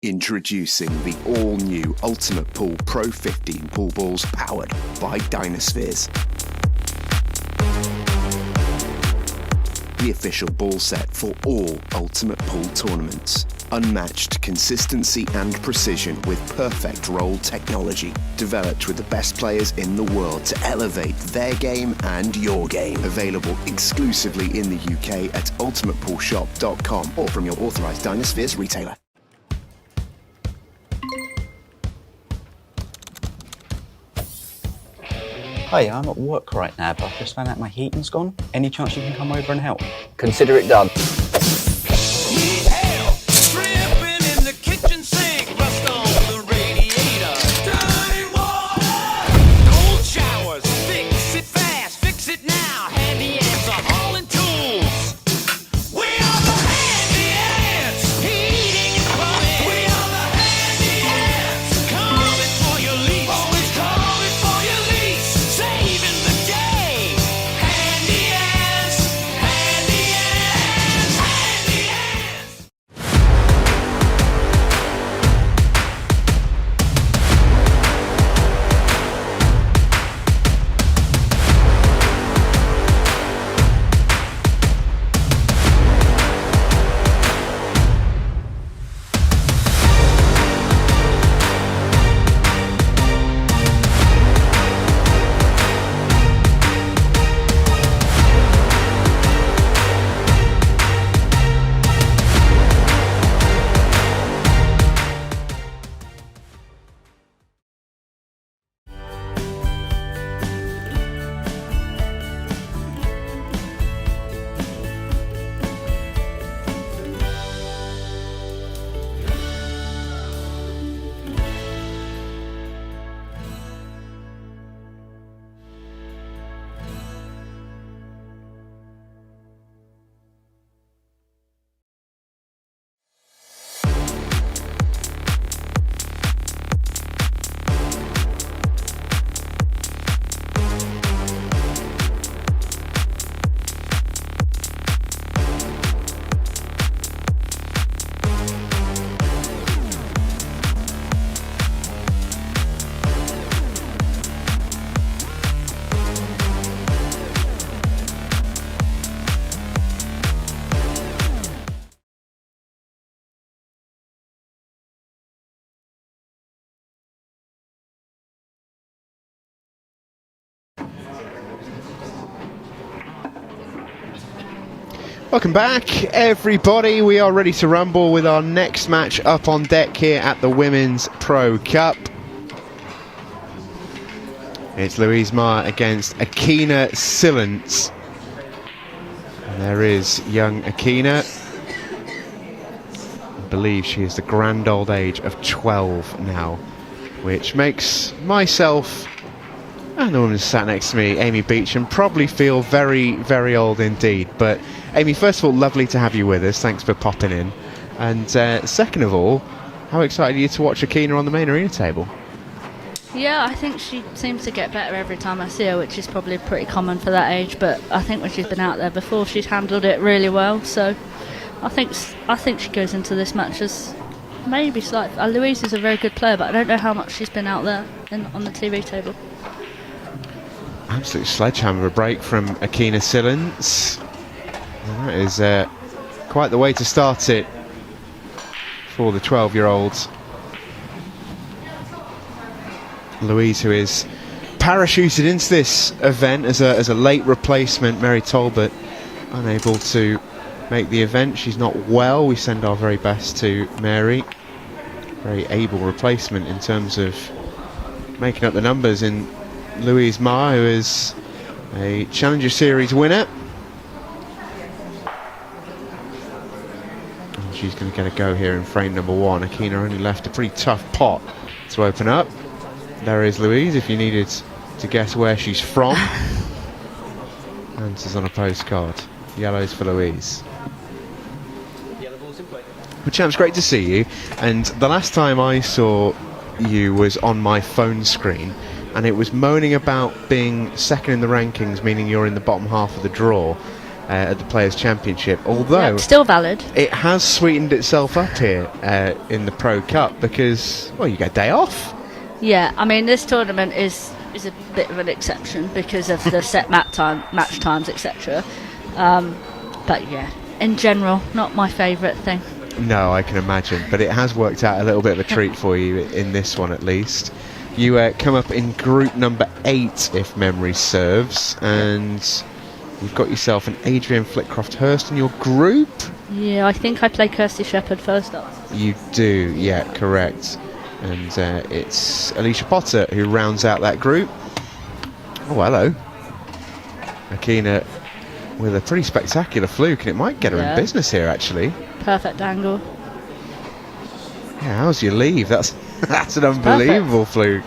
Introducing the all-new Ultimate Pool Pro 15 pool balls powered by Dynaspheres. The official ball set for all Ultimate Pool tournaments. Unmatched consistency and precision with perfect roll technology. Developed with the best players in the world to elevate their game and your game. Available exclusively in the UK at ultimatepoolshop.com or from your authorised Dynaspheres retailer. Hi, I'm at work right now, but I've just found out my heating's gone. Any chance you can come over and help? Consider it done. Need help dripping in the kitchen sink, rust on the radiator, dirty water, cold showers, fix it fast, fix it now. Handy ants are hauling tools. We are the handy ants, heating and plumbing. We are the handy ants, coming for your lease. Always coming for your lease, saving the day. Handy ants, handy ants, handy ants. Welcome back, everybody. We are ready to rumble with our next match up on deck here at the Women's Pro Cup. It's Louise Meyer against Akina Silence. And there is young Akina. I believe she is the grand old age of 12 now, which makes myself and the woman who sat next to me, Amy Beecham, probably feel very, very old indeed. But Amy, first of all, lovely to have you with us. Thanks for popping in. And second of all, how excited are you to watch Akina on the main arena table? Yeah, I think she seems to get better every time I see her, which is probably pretty common for that age. But I think when she's been out there before, she's handled it really well. So I think she goes into this match as maybe slightly. Louise is a very good player, but I don't know how much she's been out there on the TV table. Absolute sledgehammer of a break from Akina Silence. And that is quite the way to start it for the 12-year-olds. Louise, who is parachuted into this event as a late replacement. Mary Talbot unable to make the event. She's not well. We send our very best to Mary. Very able replacement in terms of making up the numbers in Louise Meyer, who is a Challenger Series winner. And she's going to get a go here in frame number one. Akina only left a pretty tough pot to open up. There is Louise, if you needed to guess where she's from. Answers on a postcard. Yellows for Louise. Yellow ball's in play. Well, Champs, great to see you. And the last time I saw you was on my phone screen, and it was moaning about being second in the rankings, meaning you're in the bottom half of the draw. at the Players' Championship. Although Yep, still valid. it has sweetened itself up here in the Pro Cup because, well, you get a day off. Yeah, I mean, this tournament is a bit of an exception because of the set match times, etc. But yeah, in general, not my favourite thing. No, I can imagine, but it has worked out a little bit of a treat for you in this one at least. You come up in group number 8, if memory serves, and you've got yourself an Adrian Flitcroft-Hurst in your group. Yeah, I think I play Kirsty Shepherd first up. You do, yeah, correct. And it's Alicia Potter who rounds out that group. Oh, hello. Akina with a pretty spectacular fluke, and it might get her in business here, actually. Perfect angle. Yeah, how's your leave? That's an unbelievable fluke.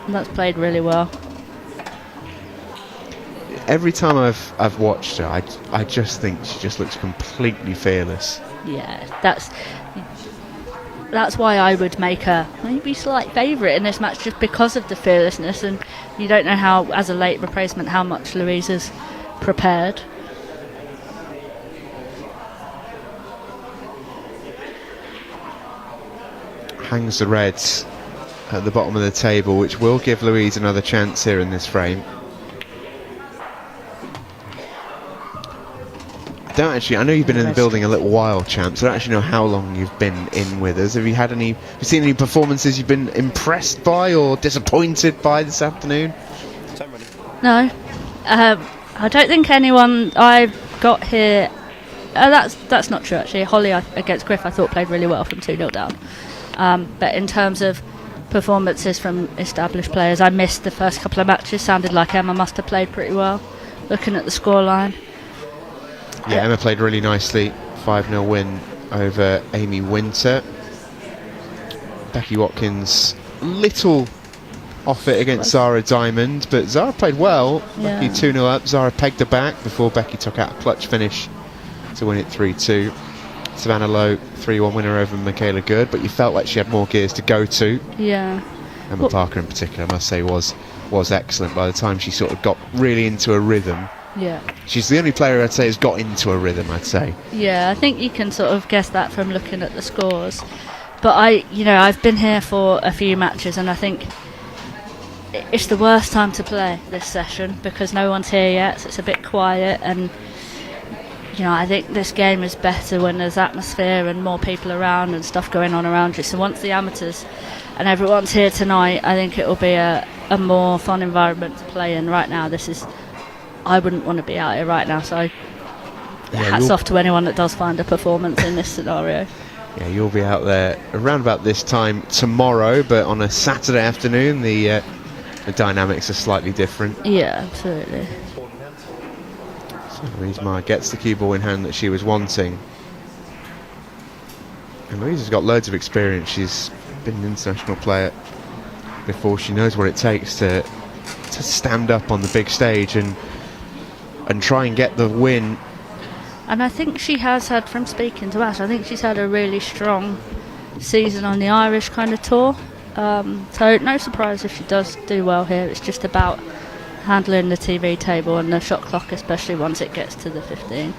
That's played really well. Every time I've watched her, I just think she just looks completely fearless. Yeah, that's why I would make her maybe slight favourite in this match, just because of the fearlessness, and you don't know how, as a late replacement, how much Louise has prepared. Hangs the reds at the bottom of the table, which will give Louise another chance here in this frame. I know you've been in the building a little while, champs. I don't actually know how long you've been in with us. Have you seen any performances you've been impressed by or disappointed by this afternoon? No, I don't think anyone I've got here. That's not true actually. Holly against Griff, I thought played really well from 2-0 down. But in terms of performances from established players, I missed the first couple of matches. Sounded like Emma must have played pretty well, looking at the scoreline. Yeah, Emma played really nicely. 5-0 win over Amy Winter. Becky Watkins, little off it against Zara Diamond, but Zara played well. Yeah. Becky 2-0 up. Zara pegged her back before Becky took out a clutch finish to win it 3-2. Savannah Lowe, 3-1 winner over Michaela Good, but you felt like she had more gears to go to. Yeah. Emma Parker in particular, I must say, was excellent. By the time she sort of got really into a rhythm, Yeah. she's the only player I'd say has got into a rhythm, I'd say. Yeah, I think you can sort of guess that from looking at the scores. But I've been here for a few matches, and I think it's the worst time to play this session because no one's here yet, so it's a bit quiet, and I think this game is better when there's atmosphere and more people around and stuff going on around you. So once the amateurs and everyone's here tonight, I think it will be a more fun environment to play in. Right now, I wouldn't want to be out here right now, so hats off to anyone that does find a performance in this scenario. Yeah, you'll be out there around about this time tomorrow, but on a Saturday afternoon, the dynamics are slightly different. Yeah, absolutely. So Louise Meyer gets the cue ball in hand that she was wanting. And Louise has got loads of experience. She's been an international player before. She knows what it takes to stand up on the big stage and try and get the win. And I think she has had, from speaking to Ash, I think she's had a really strong season on the Irish kind of tour. So no surprise if she does do well here. It's just about handling the TV table and the shot clock, especially once it gets to the 15.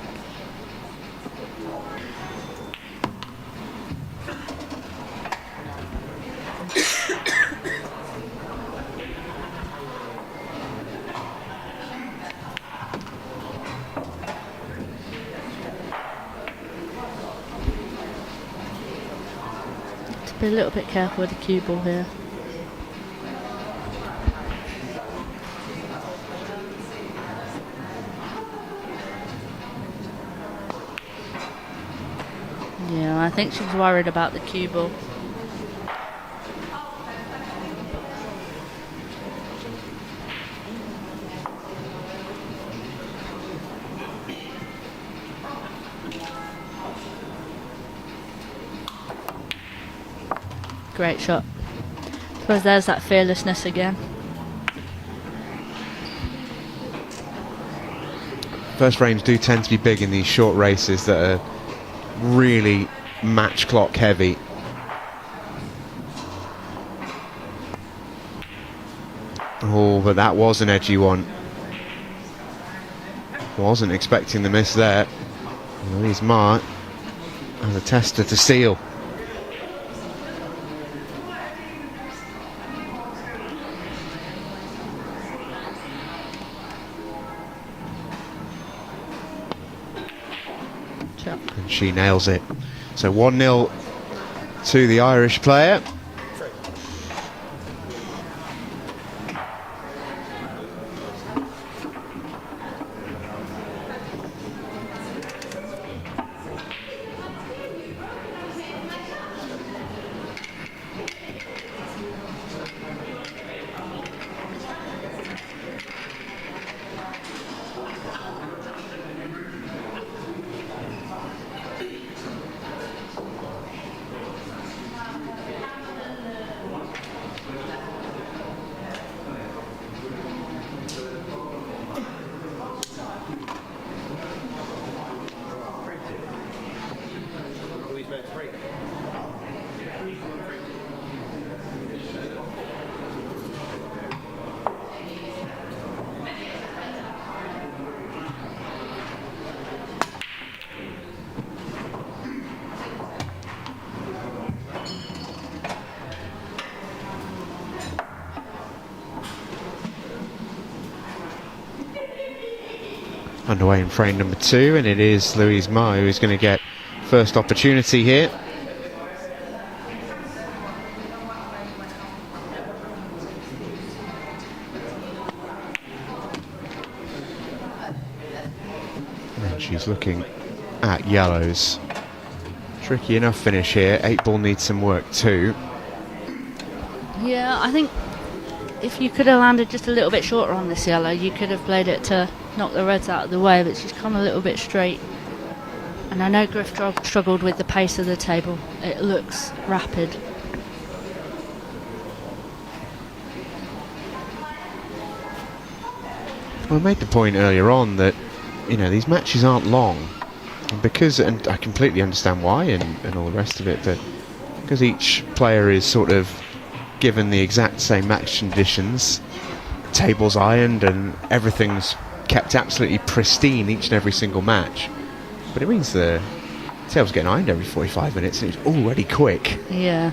Be a little bit careful with the cue ball here. Yeah, I think she's worried about the cue ball. Great shot. I suppose there's that fearlessness again. First frames do tend to be big in these short races that are really match clock heavy. Oh, but that was an edgy one. Wasn't expecting the miss there. Louise Ma and a tester to seal. And she nails it. So 1-0 to the Irish player. Underway in frame number 2, and it is Louise Ma who's going to get first opportunity here. And she's looking at yellows. Tricky enough finish here. 8-ball needs some work too. Yeah, I think if you could have landed just a little bit shorter on this yellow, you could have played it to knock the reds out of the way, but she's come a little bit straight. And I know Griff struggled with the pace of the table. It looks rapid. Well, I made the point earlier on that, you know, these matches aren't long. And because, and I completely understand why and all the rest of it, but because each player is sort of given the exact same match conditions, tables ironed and everything's kept absolutely pristine each and every single match. But it means the table's getting ironed every 45 minutes and it's already quick. Yeah.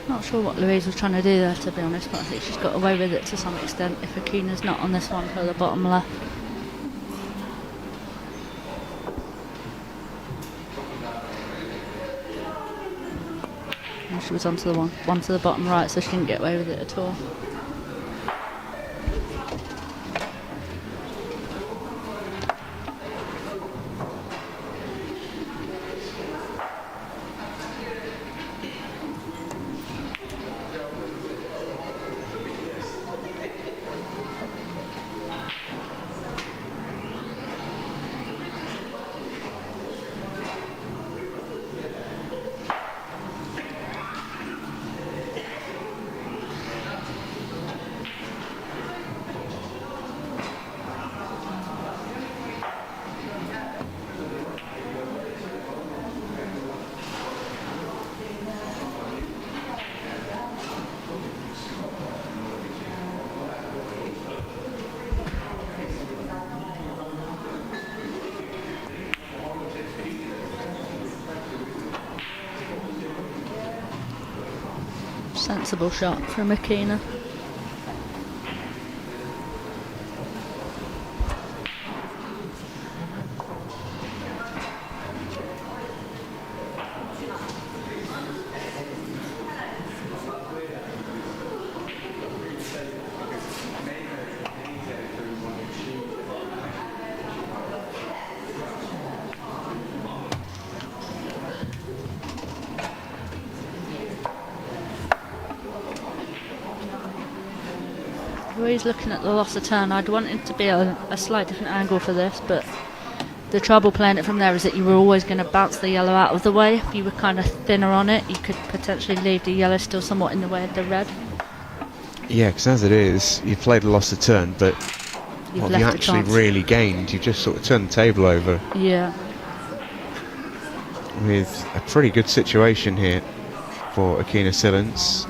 Not sure what Louise was trying to do there, to be honest, but I think she's got away with it to some extent if Akina's not on this one for the bottom left. And she was onto the one to the bottom right, so she didn't get away with it at all. Sensible shot from Akina. He's looking at the loss of turn. I'd want it to be a slight different angle for this, but the trouble playing it from there is that you were always going to bounce the yellow out of the way. If you were kind of thinner on it, you could potentially leave the yellow still somewhat in the way of the red. Yeah, because as it is, you played a loss of turn, but you've what have you left a actually chance. really gained? You've just sort of turned the table over Yeah. with a pretty good situation here for Akina Silence.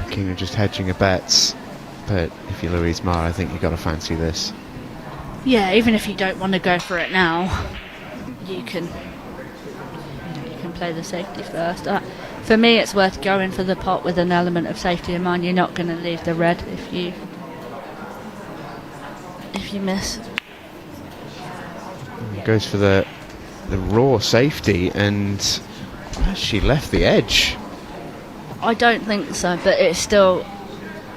Akina just hedging her bets, but if you're Louise Marr, I think you've got to fancy this. Yeah, even if you don't want to go for it now, you can play the safety first. For me, it's worth going for the pot with an element of safety in mind. You're not going to leave the red if you miss. Goes for the raw safety, and she left the edge. I don't think so, but it's still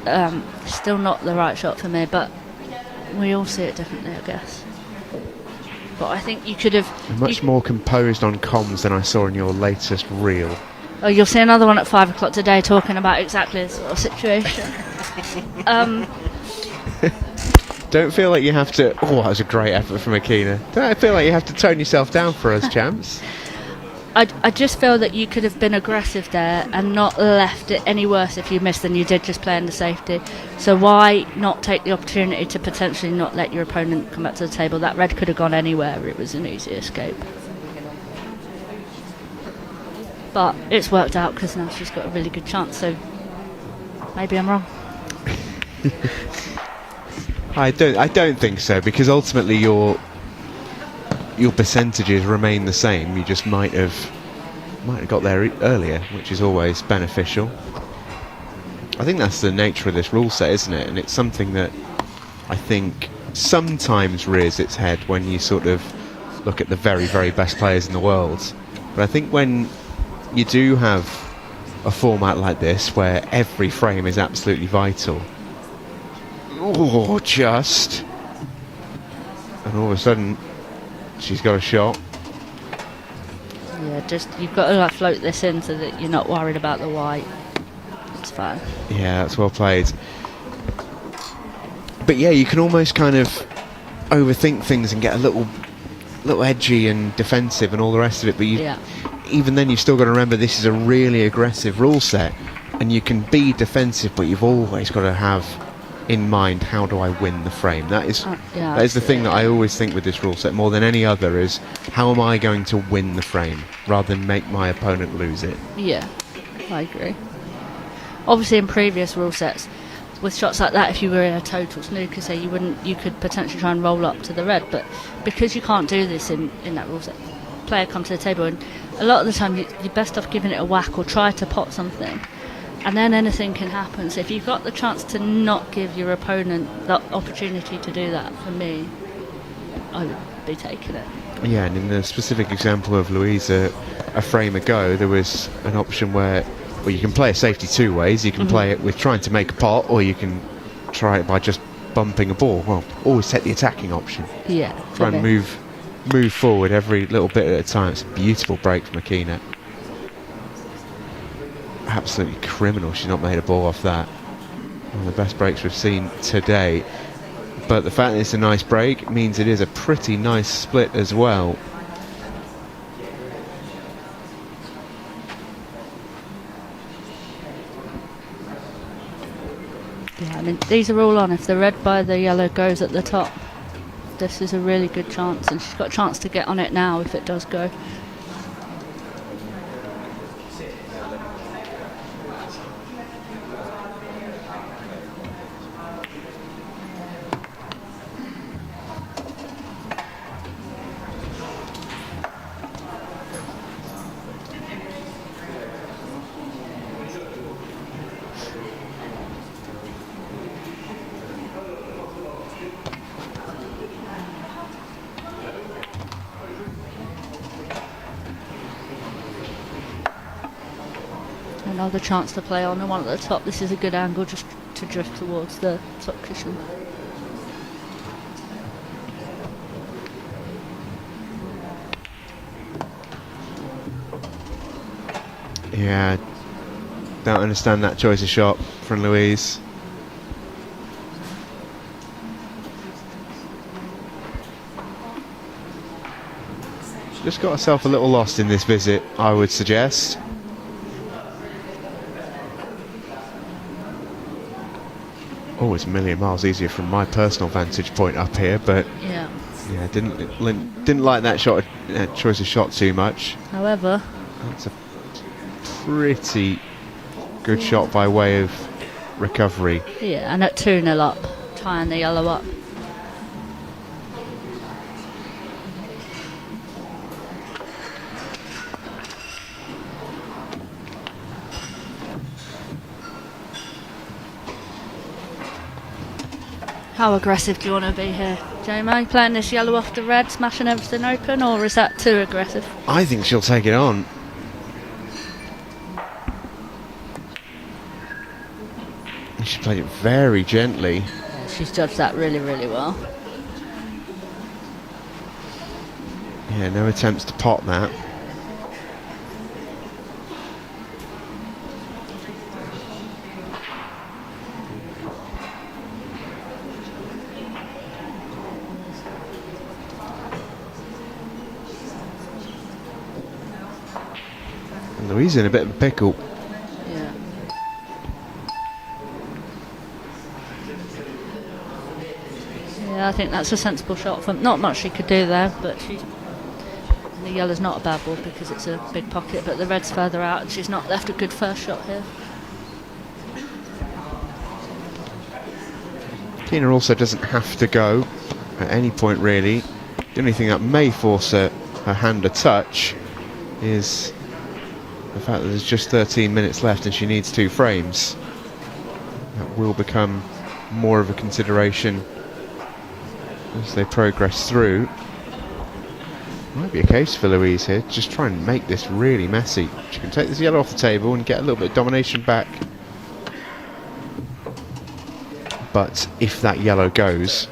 not the right shot for me. But we all see it differently, I guess. But I think you could have Much more composed on comms than I saw in your latest reel. Oh, you'll see another one at 5 o'clock today talking about exactly this sort of situation. Don't feel like you have to... Oh, that was a great effort from Akina. Don't feel like you have to tone yourself down for us, champs. I just feel that you could have been aggressive there and not left it any worse if you missed than you did just playing the safety. So why not take the opportunity to potentially not let your opponent come back to the table? That red could have gone anywhere. It was an easy escape. But it's worked out because now she's got a really good chance, so maybe I'm wrong. I don't think so, because ultimately your percentages remain the same. You just might have got there earlier, which is always beneficial. I think that's the nature of this rule set, isn't it? And it's something that I think sometimes rears its head when you sort of look at the very, very best players in the world. But I think when you do have a format like this where every frame is absolutely vital, and all of a sudden she's got a shot. Yeah, just you've got to like float this in so that you're not worried about the white. It's fine. Yeah, that's well played. But yeah, you can almost kind of overthink things and get a little edgy and defensive and all the rest of it, but even then you've still got to remember this is a really aggressive rule set, and you can be defensive, but you've always got to have in mind, how do I win the frame? That is the thing that I always think with this rule set more than any other, is how am I going to win the frame rather than make my opponent lose it. Yeah, I agree. Obviously in previous rule sets with shots like that, if you were in a total snooker, say, you could potentially try and roll up to the red, but because you can't do this in that rule set, player comes to the table and a lot of the time you're best off giving it a whack or try to pot something, and then anything can happen. So if you've got the chance to not give your opponent the opportunity to do that, for me, I would be taking it. Yeah, and in the specific example of Louisa a frame ago, there was an option where you can play a safety two ways. You can play it with trying to make a pot, or you can try it by just bumping a ball. Well, always take the attacking option. Yeah. Try and move forward every little bit at a time. It's a beautiful break from Akina. Absolutely criminal she's not made a ball off that. One of the best breaks we've seen today. But the fact that it's a nice break means it is a pretty nice split as well. Yeah, I mean, these are all on. If the red by the yellow goes at the top, this is a really good chance, and she's got a chance to get on it now if it does go. another chance to play on the one at the top. This is a good angle just to drift towards the top cushion. Yeah, don't understand that choice of shot from Louise. She's just got herself a little lost in this visit, I would suggest. Oh, it's a million miles easier from my personal vantage point up here, but Yeah. yeah, didn't like that shot, choice of shot too much. However, That's a pretty good shot by way of recovery. yeah, and at 2-0 up, tying the yellow up. How aggressive do you want to be here, JMO? Playing this yellow off the red, smashing everything open, or is that too aggressive? I think she'll take it on. She played it very gently. She's judged that really, really well. Yeah, no attempts to pot that. And Louise in a bit of a pickle. Yeah. Yeah, I think that's a sensible shot. From not much she could do there, but the yellow's not a bad ball because it's a big pocket, but the red's further out and she's not left a good first shot here. Keena also doesn't have to go at any point really. The only thing that may force her hand a touch is the fact that there's just 13 minutes left and she needs 2 frames. That will become more of a consideration as they progress through. Might be a case for Louise here, just try and make this really messy. She can take this yellow off the table and get a little bit of domination back. But if that yellow goes,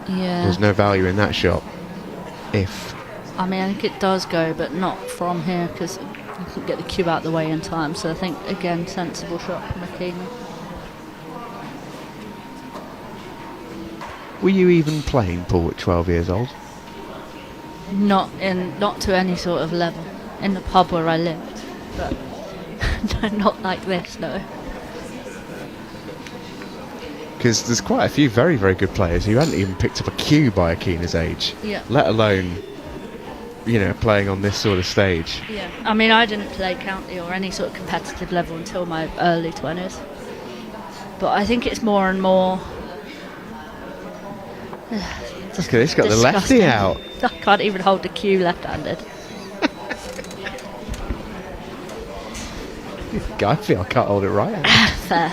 Yeah. there's no value in that shot. If I mean, I think it does go, but not from here because you couldn't get the cue out the way in time. So I think, again, sensible shot from Akina. were you even playing pool at 12 years old? Not to any sort of level. In the pub where I lived, but no, not like this, no. Because there's quite a few very, very good players who hadn't even picked up a cue by Akina's age. Yeah. Let alone, you know, playing on this sort of stage. Yeah. I mean, I didn't play county or any sort of competitive level until my early 20s. But I think it's more and more. Look at this, got the lefty out. I can't even hold the cue left-handed. I feel I can't hold it right. Fair.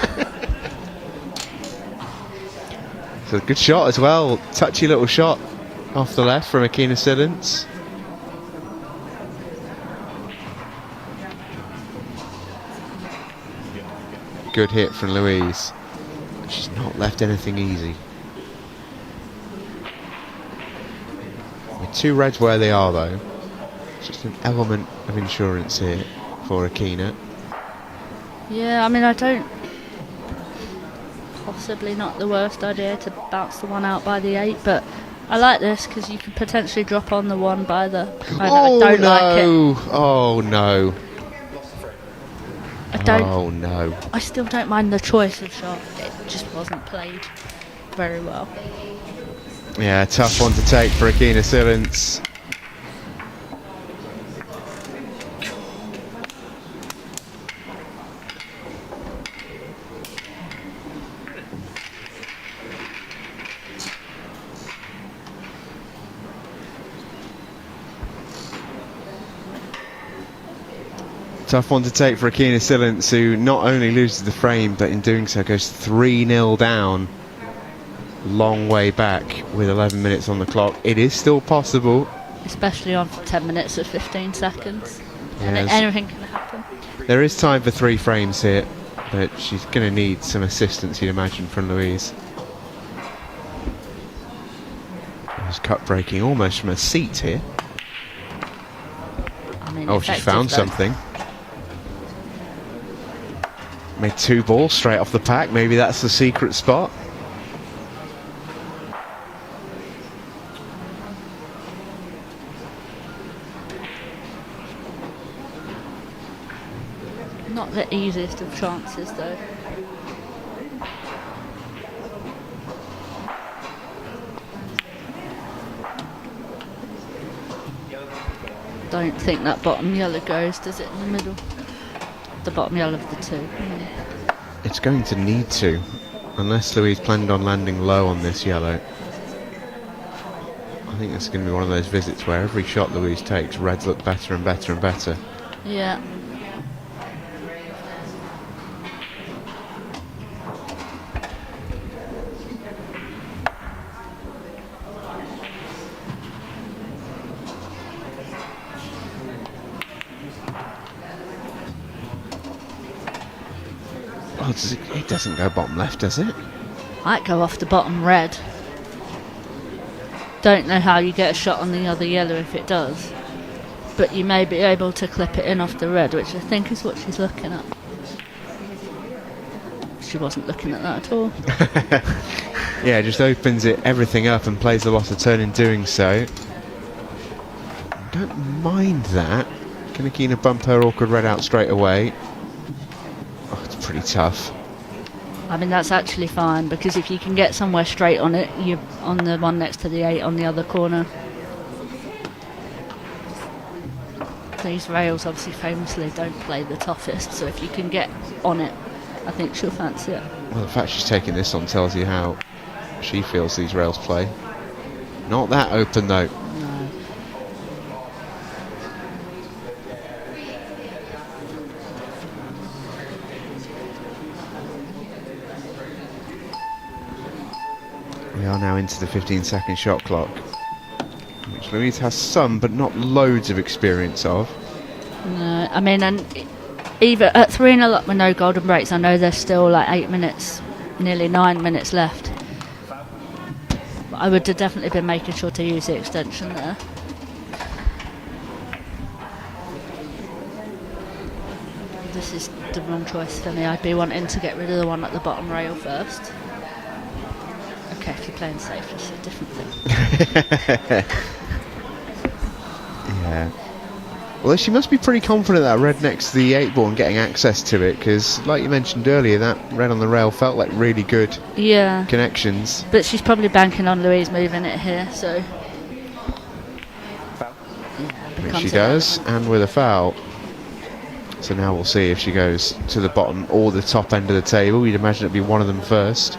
So good shot as well. Touchy little shot off the left from Akina Sillins. Good hit from Louise. She's not left anything easy. With 2 reds where they are though, it's just an element of insurance here for Akina. Yeah, I mean, I don't. Possibly not the worst idea to bounce the one out by the 8, but I like this because you could potentially drop on the one by the. I don't like it. Oh no! I don't. Oh no! I still don't mind the choice of shot. It just wasn't played very well. Yeah, tough one to take for Akina Sillins. Tough one to take for Akina Sillins, who not only loses the frame, but in doing so goes 3-0 down. Long way back with 11 minutes on the clock. It is still possible. Especially on 10 minutes of 15 seconds. Yes. And anything can happen. There is time for 3 frames here, but she's going to need some assistance, you'd imagine, from Louise. There's cut breaking almost from a seat here. I mean, Oh, she effective, found though. something. Made 2 balls straight off the pack. Maybe that's the secret spot. Not the easiest of chances, though. Don't think that bottom yellow goes, does it, in the middle? The bottom yellow of the 2. It's going to need to, unless Louise planned on landing low on this yellow. I think it's going to be one of those visits where every shot Louise takes, reds look better and better and better. Yeah. Oh, it doesn't go bottom left, does it? Might go off the bottom red. Don't know how you get a shot on the other yellow if it does. But you may be able to clip it in off the red, which I think is what she's looking at. She wasn't looking at that at all. Yeah, just opens everything up and plays the loss of turn in doing so. Don't mind that. Gonna keen bump her awkward red out straight away. Oh, it's pretty tough. I mean, that's actually fine, because if you can get somewhere straight on it, you're on the one next to the 8 on the other corner. These rails obviously famously don't play the toughest, so if you can get on it, I think she'll fancy it. Well, the fact she's taking this on tells you how she feels these rails play. Not that open though. No. We are now into the 15-second shot clock, which Louise has some but not loads of experience of. No, I mean, and either at 3-0 up with no golden breaks, I know there's still like 8 minutes, nearly 9 minutes left. But I would have definitely been making sure to use the extension there. This is the wrong choice for me. I'd be wanting to get rid of the one at the bottom rail first. Okay, if you're playing safe, it's a different thing. Yeah. Although she must be pretty confident that red next to the 8 ball and getting access to it, because like you mentioned earlier, that red on the rail felt like really good Yeah. connections. But she's probably banking on Louise moving it here, so... Which she does, and with a foul. So now we'll see if she goes to the bottom or the top end of the table. You'd imagine it'd be one of them first.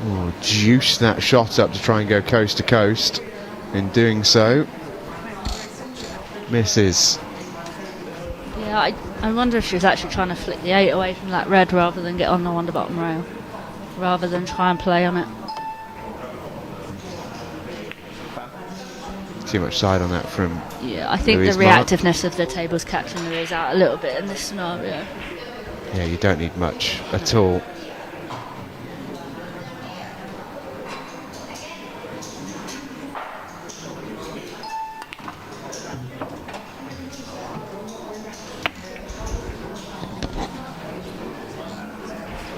Oh, juice that shot up to try and go coast to coast. In doing so, misses. Yeah, I wonder if she was actually trying to flick the 8 away from that red rather than get on the one the bottom rail. Rather than try and play on it. Too much side on that from... Yeah, I think Louise the Mark. reactiveness of the table's catching Louise out a little bit in this scenario. Yeah, you don't need much at all.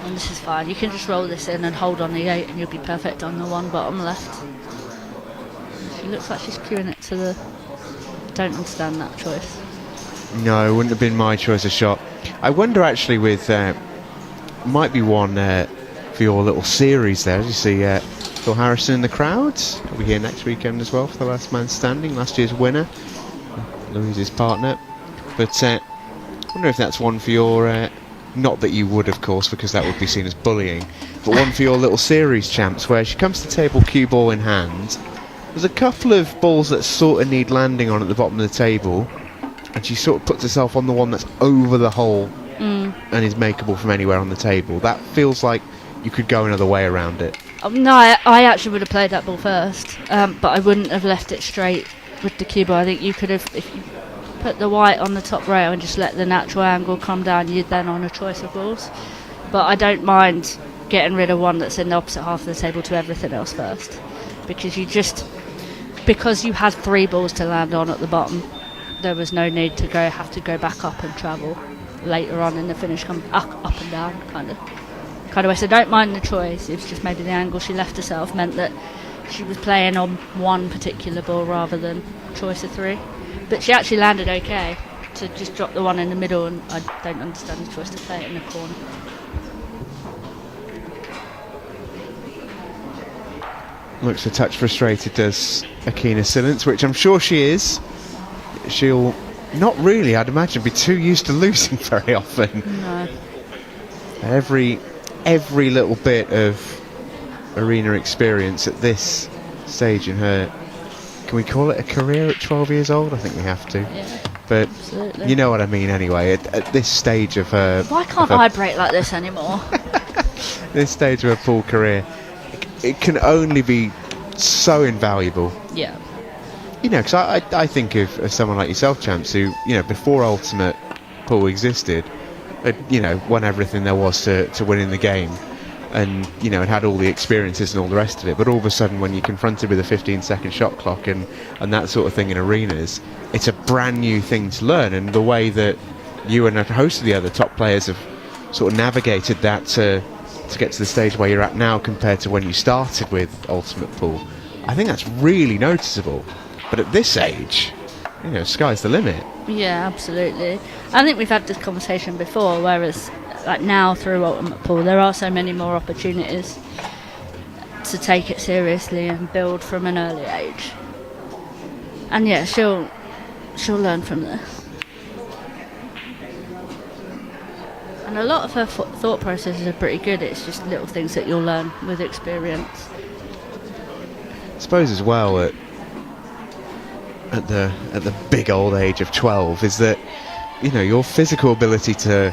And this is fine. You can just roll this in and hold on the 8 and you'll be perfect on the one bottom left. She looks like she's queuing it to the... Don't understand that choice. No, it wouldn't have been my choice of shot. I wonder actually with... might be one for your little series there. As you see Phil Harrison in the crowd. He'll be here next weekend as well for the Last Man Standing, last year's winner. Louise's partner. But I wonder if that's one for your... not that you would, of course, because that would be seen as bullying. But one for your little series champs, where she comes to the table cue ball in hand. There's a couple of balls that sort of need landing on at the bottom of the table. And she sort of puts herself on the one that's over the hole and is makeable from anywhere on the table. That feels like you could go another way around it. No, I actually would have played that ball first, but I wouldn't have left it straight with the cue ball. I think you could have, if you put the white on the top rail and just let the natural angle come down, you'd then on a choice of balls. But I don't mind getting rid of one that's in the opposite half of the table to everything else first, because you had 3 balls to land on at the bottom, there was no need to have to go back up and travel later on in the finish, come up and down kind of way. So I don't mind the choice. It's just maybe the angle she left herself meant that she was playing on one particular ball rather than choice of 3. But she actually landed okay to just drop the one in the middle, and I don't understand the choice to play it in the corner. Looks a touch frustrated, does Akina Silence, which I'm sure she is. She'll not really, I'd imagine, be too used to losing very often. No. Every little bit of arena experience at this stage in her, can we call it a career at 12 years old? I think we have to. Yeah, but absolutely. You know what I mean anyway, at this stage of her... Why can't I break like this anymore? This stage of her pool career, it can only be so invaluable. Yeah. You know, because I think of someone like yourself, Champs, who, you know, before Ultimate Pool existed, you know, won everything there was to winning the game, and, you know, had all the experiences and all the rest of it. But all of a sudden, when you're confronted with a 15-second shot clock and that sort of thing in arenas, it's a brand new thing to learn. And the way that you and a host of the other top players have sort of navigated that to get to the stage where you're at now compared to when you started with Ultimate Pool, I think that's really noticeable. But at this age, you know, sky's the limit. Yeah, absolutely. I think we've had this conversation before, whereas like now through Ultimate Pool there are so many more opportunities to take it seriously and build from an early age. And yeah, she'll learn from this. And a lot of her thought processes are pretty good. It's just little things that you'll learn with experience. I suppose as well at the big old age of 12 is that, you know, your physical ability to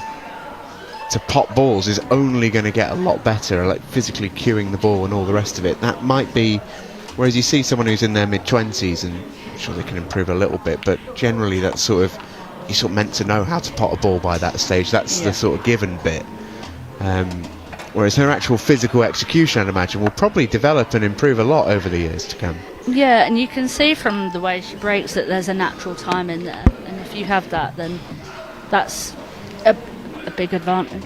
pop balls is only going to get a lot better, like physically cueing the ball and all the rest of it. That might be, whereas you see someone who's in their mid-20s, and I'm sure they can improve a little bit, but generally that's sort of, you're sort of meant to know how to pot a ball by that stage. That's the sort of given bit. Whereas her actual physical execution, I'd imagine, will probably develop and improve a lot over the years to come. Yeah, and you can see from the way she breaks that there's a natural time in there, and if you have that, then that's a big advantage.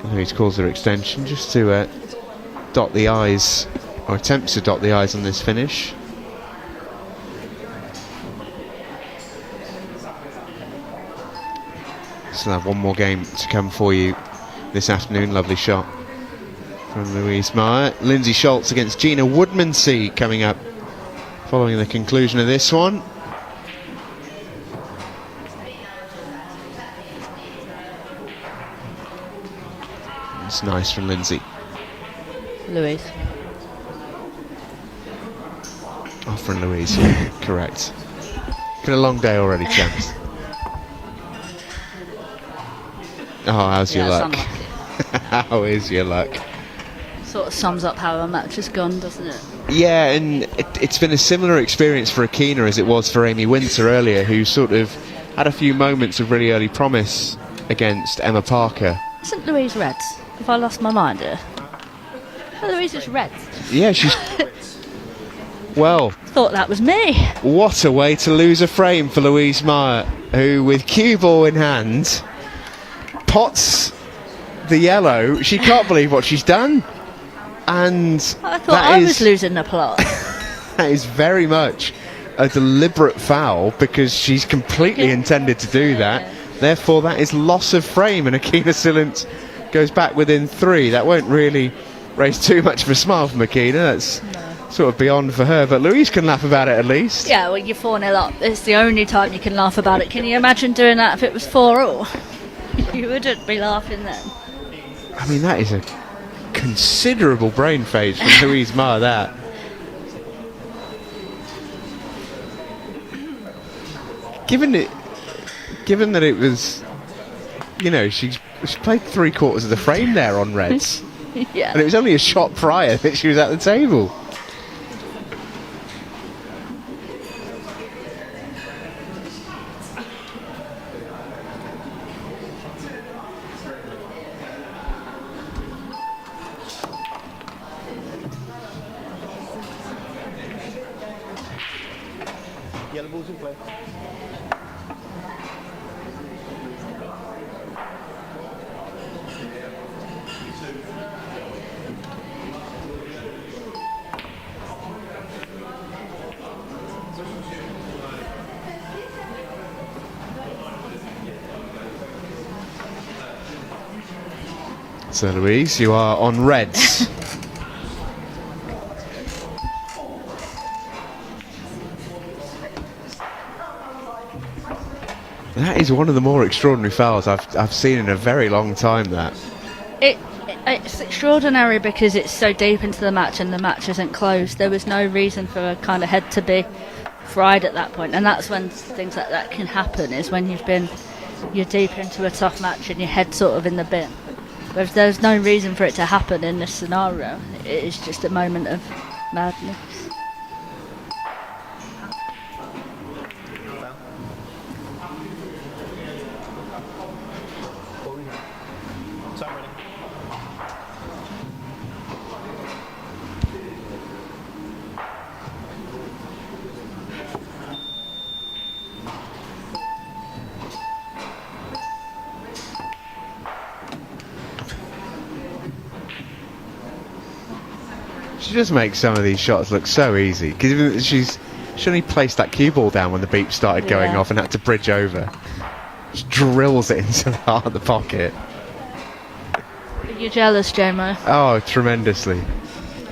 Louise calls her extension just to dot the I's, or attempts to dot the I's on this finish. Still have one more game to come for you this afternoon. Lovely shot from Louise Meyer. Lindsay Schultz against Gina Woodmansee coming up following the conclusion of this one. It's nice from Lindsay. Louise. Oh, from Louise, correct. Been a long day already, champs. Oh, how's your luck? How is your luck? Sort of sums up how our match has gone, doesn't it? Yeah, and it's been a similar experience for Akina as it was for Amy Winter earlier, who sort of had a few moments of really early promise against Emma Parker. Isn't Louise Reds? Have I lost my mind here? Oh, Louise is Reds. Yeah, she's... Well... Thought that was me. What a way to lose a frame for Louise Meyer, who, with cue ball in hand, pots the yellow. She can't believe what she's done. And I thought I was losing the plot. That is very much a deliberate foul, because she's completely intended to do that. Therefore, that is loss of frame, and Akina Silent goes back within 3. That won't really raise too much of a smile from Akina. That's sort of beyond for her, but Louise can laugh about it at least. Yeah, well, you're 4-0 up. It's the only time you can laugh about it. Can you imagine doing that if it was 4-all? You wouldn't be laughing then. I mean, that is a considerable brain phase from Louise Meyer, that. given that it was, you know, she played 3/4 of the frame there on reds, Yeah. and it was only a shot prior that she was at the table. Yellow balls in play. So Louise, you are on reds. That is one of the more extraordinary fouls I've seen in a very long time. That It's extraordinary because it's so deep into the match and the match isn't closed. There was no reason for a kind of head to be fried at that point, and that's when things like that can happen. Is when you're deep into a tough match and your head's sort of in the bin. But if there's no reason for it to happen in this scenario, it is just a moment of madness. So I'm ready. she just makes some of these shots look so easy because she only placed that cue ball down when the beep started going Yeah. off and had to bridge over. Just drills it into the heart of the pocket. Are you jealous, Jomo? Oh, tremendously.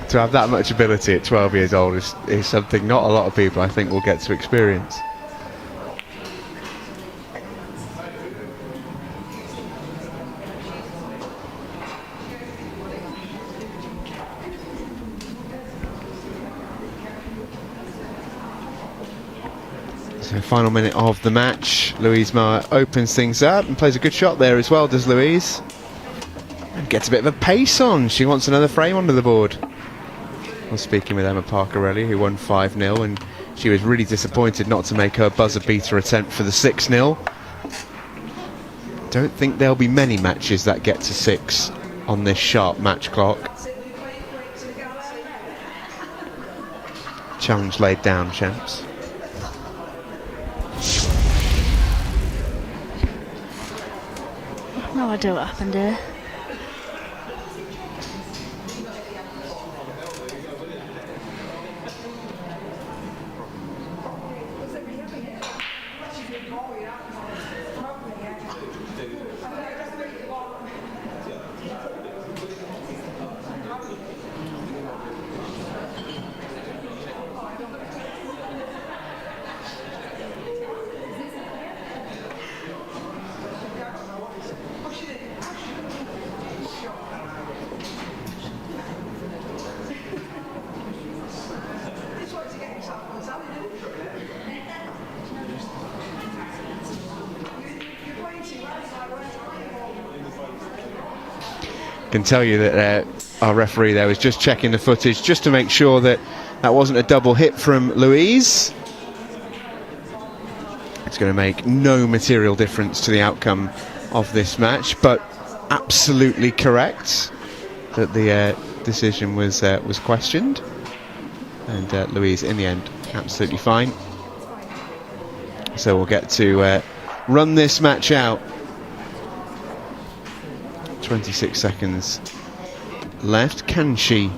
To have that much ability at 12 years old is something not a lot of people, I think, will get to experience. So final minute of the match. Louise Meyer opens things up and plays a good shot there as well, does Louise. And gets a bit of a pace on. She wants another frame onto the board. I was speaking with Emma Parker-Ellie, who won 5-0, and she was really disappointed not to make her buzzer beater attempt for the 6-0. Don't think there'll be many matches that get to 6 on this sharp match clock. Challenge laid down, champs. No idea what happened here. Can tell you that our referee there was just checking the footage just to make sure that that wasn't a double hit from Louise. It's going to make no material difference to the outcome of this match, but absolutely correct that the decision was questioned, and Louise in the end absolutely fine. So we'll get to run this match out. 26 seconds left. Can she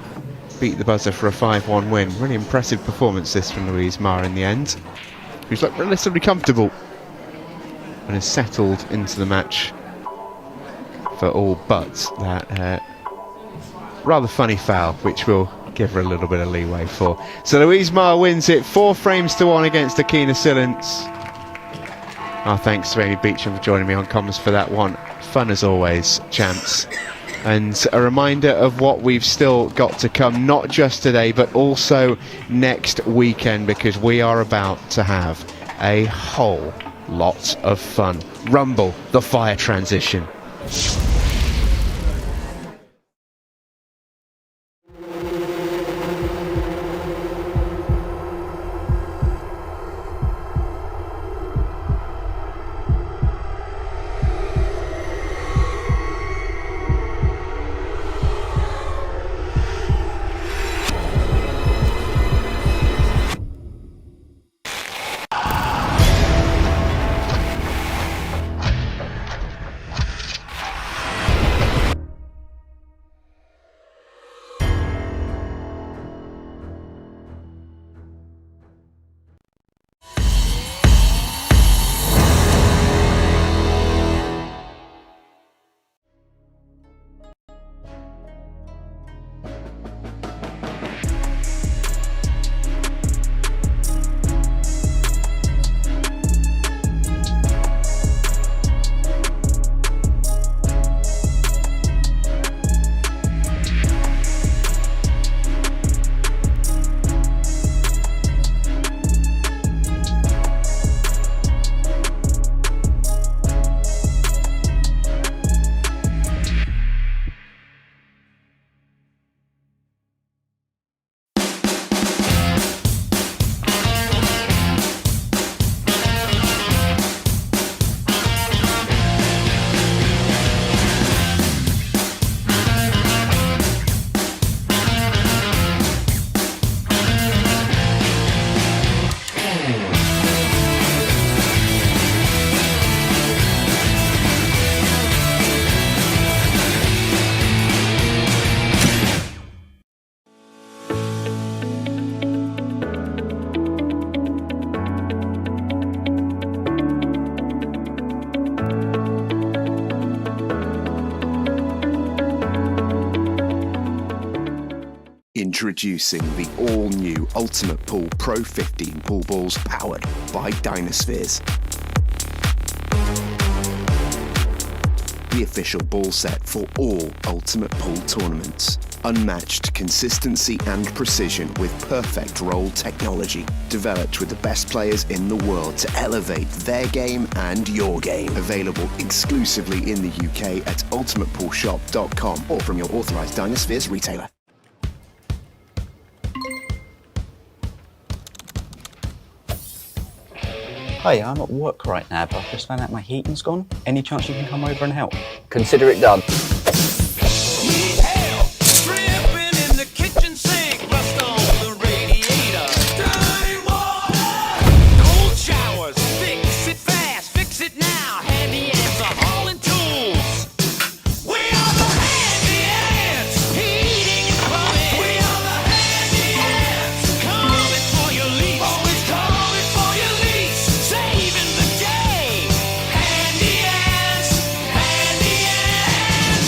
beat the buzzer for a 5-1 win? Really impressive performance this from Louise Meyer in the end, who's looked relatively comfortable and has settled into the match for all but that rather funny foul, which we'll give her a little bit of leeway for. So Louise Meyer wins it 4-1 against Akina Silence. Our thanks to Amy Beecham for joining me on comms for that one. Fun as always, champs. And a reminder of what we've still got to come, not just today, but also next weekend, because we are about to have a whole lots of fun. Rumble, the fire transition. Introducing the all-new Ultimate Pool Pro 15 pool balls powered by Dynaspheres. The official ball set for all Ultimate Pool tournaments. Unmatched consistency and precision with perfect roll technology. Developed with the best players in the world to elevate their game and your game. Available exclusively in the UK at ultimatepoolshop.com or from your authorised Dynaspheres retailer. Hey, I'm at work right now, but I've just found out my heating's gone. Any chance you can come over and help? Consider it done. Need help stripping in the kitchen sink, rust on the radiator, dirty water, cold showers, fix it fast, fix it now, handy ants are hauling tools. We are the handy ants, heating and plumbing. We are the handy ants, coming for your lease, always coming for your lease, saving the day. Handy ants, handy ants.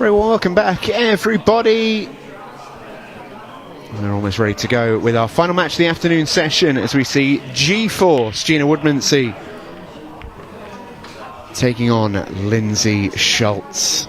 Very well, welcome back, everybody. We're almost ready to go with our final match of the afternoon session as we see G-Force, Gina Woodmansey, taking on Lindsay Schultz.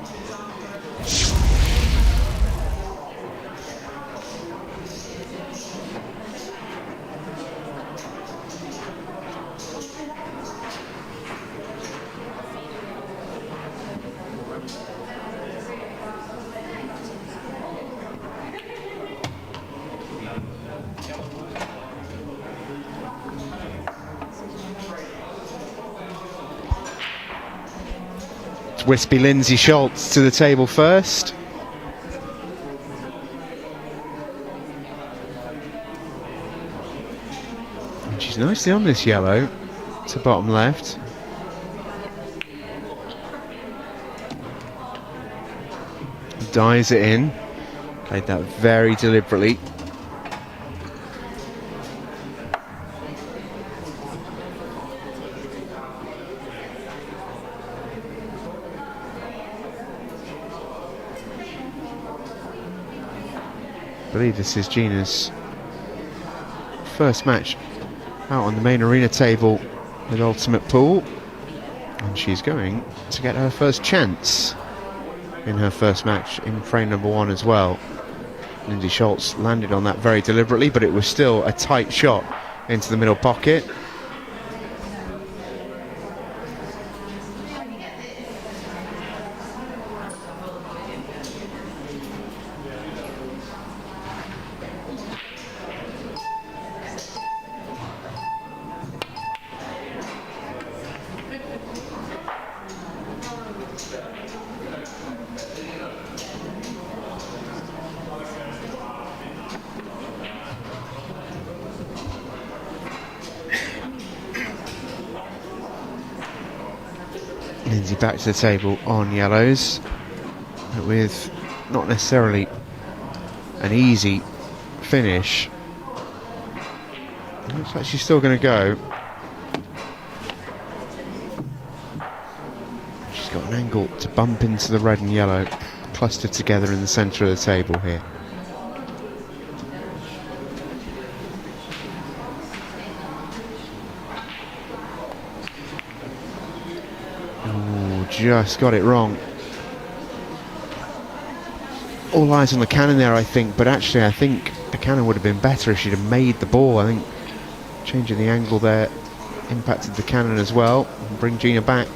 Wispy Lindsay Schultz to the table first. And she's nicely on this yellow to bottom left. Dives it in. Played that very deliberately. I believe this is Gina's first match out on the main arena table with Ultimate Pool, and she's going to get her first chance in her first match in frame number 1 as well. Lindsay Schultz landed on that very deliberately, but it was still a tight shot into the middle pocket. Lindsay back to the table on yellows, but with not necessarily an easy finish. Looks like she's still going to go. She's got an angle to bump into the red and yellow, clustered together in the centre of the table here. Just got it wrong. All eyes on the cannon there, I think, but actually I think the cannon would have been better if she'd have made the ball. I think changing the angle there impacted the cannon as well. And bring Gina back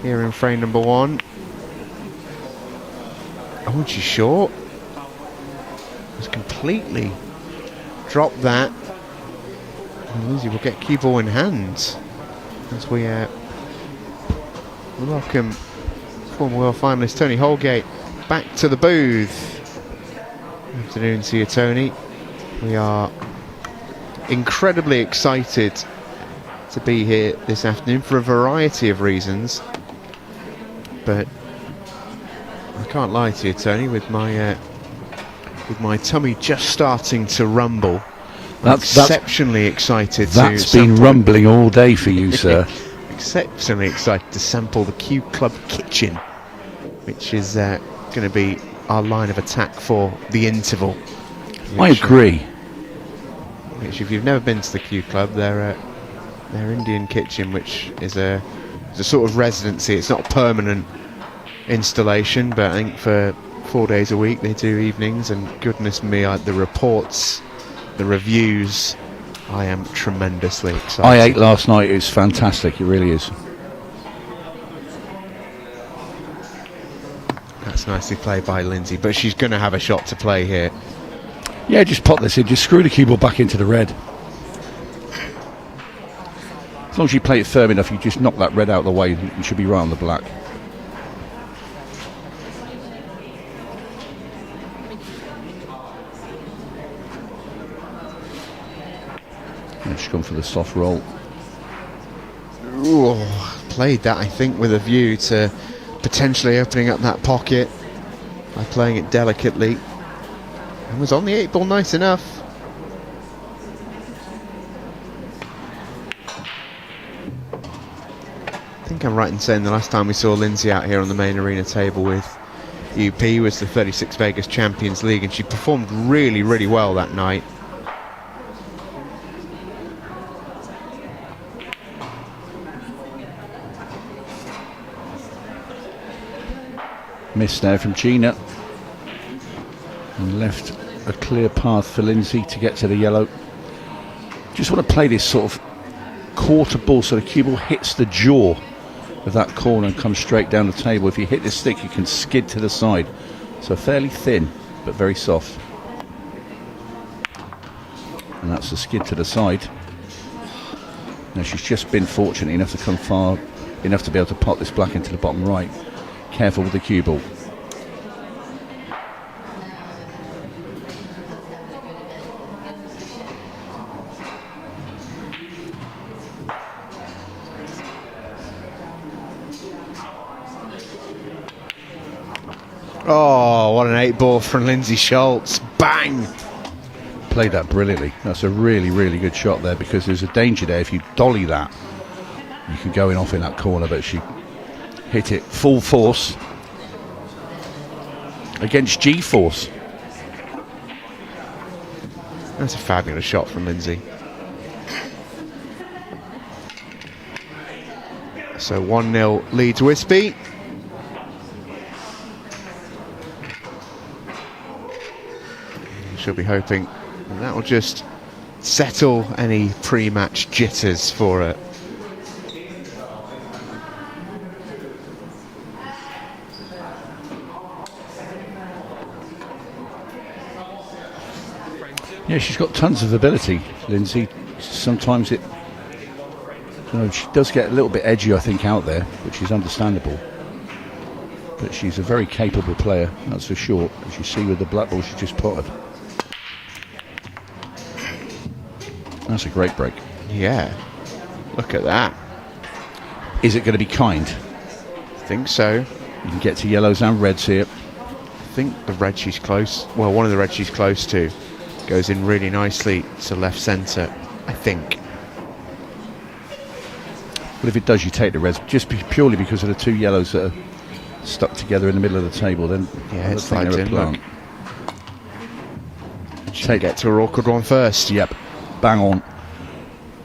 here in frame number 1. Oh, and she's short. Just completely dropped that. And Lindsay will get cue ball in hand as we welcome former world finalist Tony Holgate back to the booth. Afternoon to you, Tony. We are incredibly excited to be here this afternoon for a variety of reasons, but I can't lie to you, Tony, with my tummy just starting to rumble. That's exceptionally excited. That's been rumbling all day for you, sir. Exceptionally excited to sample the Q Club kitchen, which is going to be our line of attack for the interval. I agree. Which, if you've never been to the Q Club, their Indian kitchen, which is a sort of residency. It's not a permanent installation, but I think for 4 days a week they do evenings, and goodness me, the reports, the reviews, I am tremendously excited. I ate last night. It's fantastic. It really is. That's nicely played by Lindsay, but she's going to have a shot to play here. Yeah, just pop this in. Just screw the cue ball back into the red. As long as you play it firm enough, you just knock that red out of the way, and it should be right on the black. She's gone for the soft roll. Ooh, played that, I think, with a view to potentially opening up that pocket by playing it delicately. And was on the 8 ball nice enough. I think I'm right in saying the last time we saw Lindsay out here on the main arena table with UP was the 36 Vegas Champions League, and she performed really, really well that night. Miss there from Gina, and left a clear path for Lindsay to get to the yellow. Just want to play this sort of quarter ball so the cue ball hits the jaw of that corner and comes straight down the table. If you hit this thick, you can skid to the side. So fairly thin, but very soft. And that's the skid to the side. Now she's just been fortunate enough to come far enough to be able to pot this black into the bottom right. Careful with the cue ball. Oh, what an 8-ball from Lindsay Schultz. Bang! Played that brilliantly. That's a really, really good shot there, because there's a danger there. If you dolly that, you can go in off in that corner, but she hit it full force against G-force. That's a fabulous shot from Lindsay. So 1-0 leads Wispy. She'll be hoping that will just settle any pre-match jitters for her. Yeah, she's got tons of ability, Lindsay. Sometimes it, you know, she does get a little bit edgy, I think, out there, which is understandable. But she's a very capable player, that's for sure. As you see with the black ball she just potted. That's a great break. Yeah, look at that. Is it going to be kind? I think so. You can get to yellows and reds here. I think the red she's close, well, one of the reds she's close to goes in really nicely to left centre, I think. Well, if it does, you take the reds, just purely because of the two yellows that are stuck together in the middle of the table. Then yeah, it's like like plant. Take get to her awkward one first. Yep, bang on.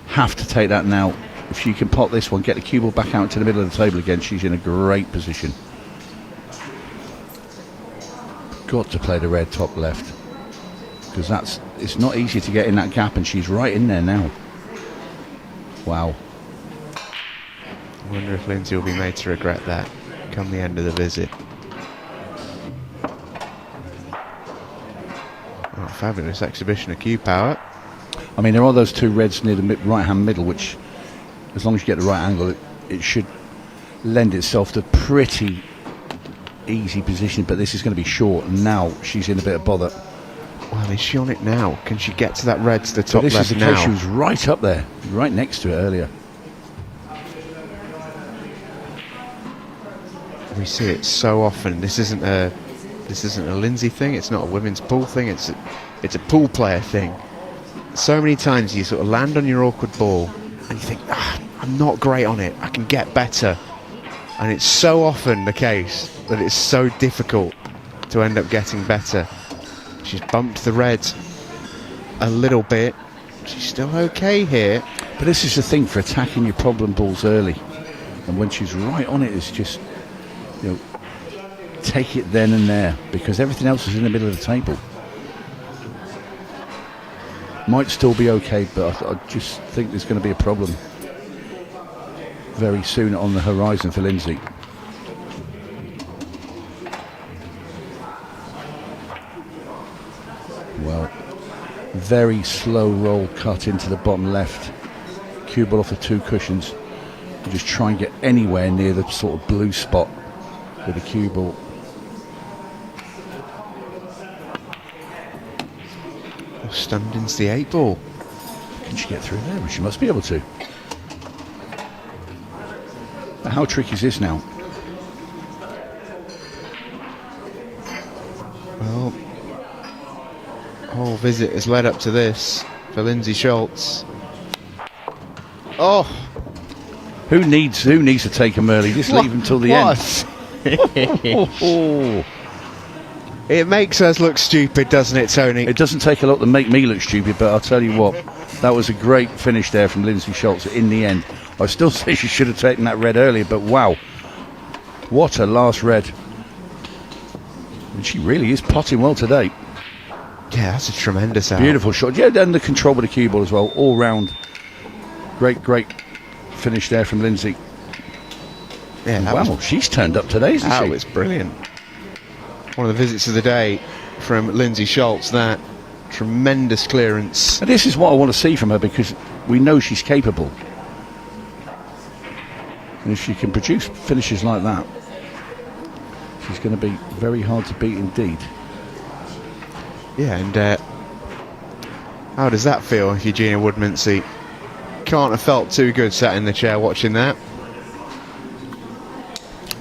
Have to take that now. If she can pot this one, get the cue ball back out to the middle of the table again, she's in a great position. Got to play the red top left, because it's not easy to get in that gap, and she's right in there now. Wow. I wonder if Lindsay will be made to regret that come the end of the visit. Oh, fabulous exhibition of cue power. I mean, there are those two reds near the right-hand middle, which, as long as you get the right angle, it should lend itself to pretty easy position, but this is going to be short, and now she's in a bit of bother. Well, is she on it now? Can she get to that red to the top this left is the now? case, she was right up there, right next to it earlier. We see it so often. This isn't a Lindsay thing. It's not a women's pool thing. It's a pool player thing. So many times you sort of land on your awkward ball and you think, I'm not great on it, I can get better. And it's so often the case that it's so difficult to end up getting better. She's bumped the red a little bit. She's still okay here. But this is the thing for attacking your problem balls early. And when she's right on it, it's just, you know, take it then and there, because everything else is in the middle of the table. Might still be okay, but I just think there's going to be a problem very soon on the horizon for Lindsay. Well, very slow roll cut into the bottom left. Cue ball off the two cushions. You just try and get anywhere near the sort of blue spot with the cue ball. Stunned into the 8-ball. Can she get through there? Well, she must be able to. But how tricky is this now? Well, whole visit has led up to this for Lindsay Schultz. Oh, Who needs to take them early? Just leave them till the end. It makes us look stupid, doesn't it, Tony? It doesn't take a lot to make me look stupid, but I'll tell you what, that was a great finish there from Lindsay Schultz in the end. I still say she should have taken that red earlier, but wow, what a last red. And she really is potting well today. Yeah, that's a tremendous out. Beautiful shot. Yeah, and the control with the cue ball as well, all round. Great finish there from Lindsay. Yeah, that wow, she's turned up today, isn't she? That was brilliant. One of the visits of the day from Lindsay Schultz, that tremendous clearance. And this is what I want to see from her, because we know she's capable. And if she can produce finishes like that, she's going to be very hard to beat indeed. Yeah, and how does that feel, Eugenia Woodmansey? Can't have felt too good sat in the chair watching that.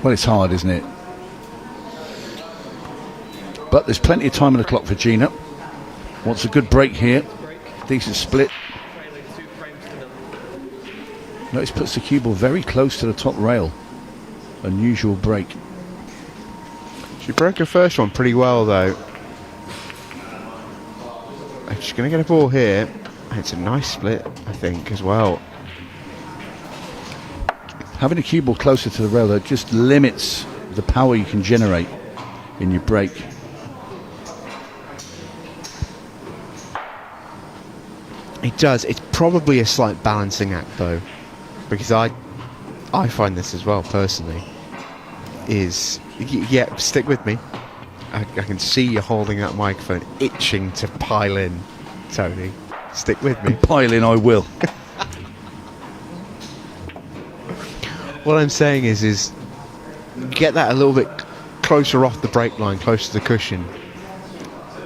Well, it's hard, isn't it? But there's plenty of time on the clock for Gina. Wants a good break here. Decent split. Notice puts the cue ball very close to the top rail. Unusual break. She broke her first one pretty well, though. And she's going to get a ball here. It's a nice split, I think, as well. Having a cue ball closer to the rail, though, just limits the power you can generate in your break. It does. It's probably a slight balancing act, though, because I find this as well, personally. Yeah, stick with me. I can see you holding that microphone, itching to pile in, Tony. Stick with me. And pile in I will. What I'm saying is get that a little bit closer off the break line, closer to the cushion.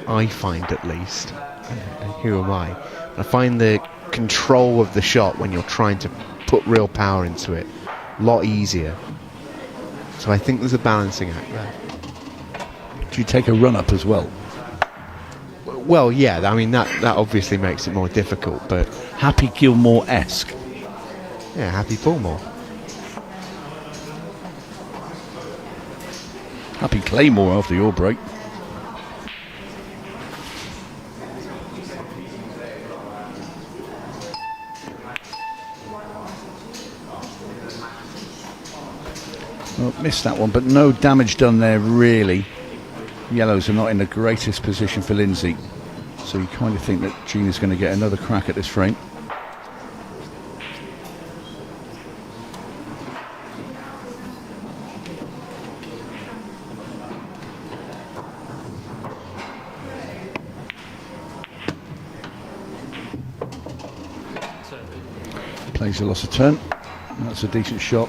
I find, at least. And who am I? I find the control of the shot when you're trying to put real power into it a lot easier. So I think there's a balancing act there. Do you take a run up as well? Well, yeah, I mean, that obviously makes it more difficult, but... Happy Gilmore-esque. Yeah, Happy Bullmore. Happy Claymore after your break. Well, missed that one, but no damage done there, really. Yellows are not in the greatest position for Lindsay, so you kind of think that Gina's going to get another crack at this frame. Plays a loss of turn. That's a decent shot.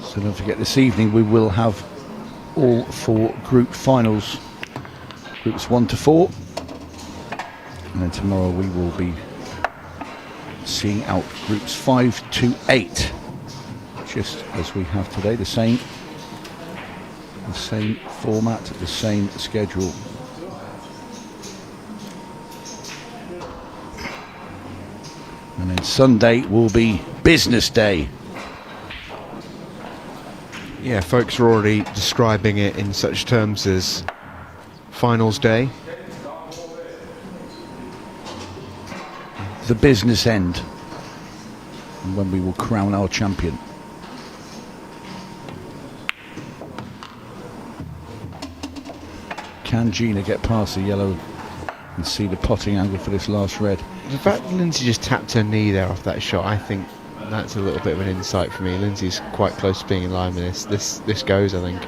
So don't forget, this evening we will have all four group finals, groups 1 to 4, and then tomorrow we will be seeing out groups 5 to 8, just as we have today. The same format, the same schedule. And then Sunday will be business day. Yeah, folks are already describing it in such terms as finals day. The business end, and when we will crown our champion. Can Gina get past the yellow and see the potting angle for this last red? The fact that Lindsay just tapped her knee there off that shot, I think that's a little bit of an insight for me. Lindsay's quite close to being in line with this. This goes, I think.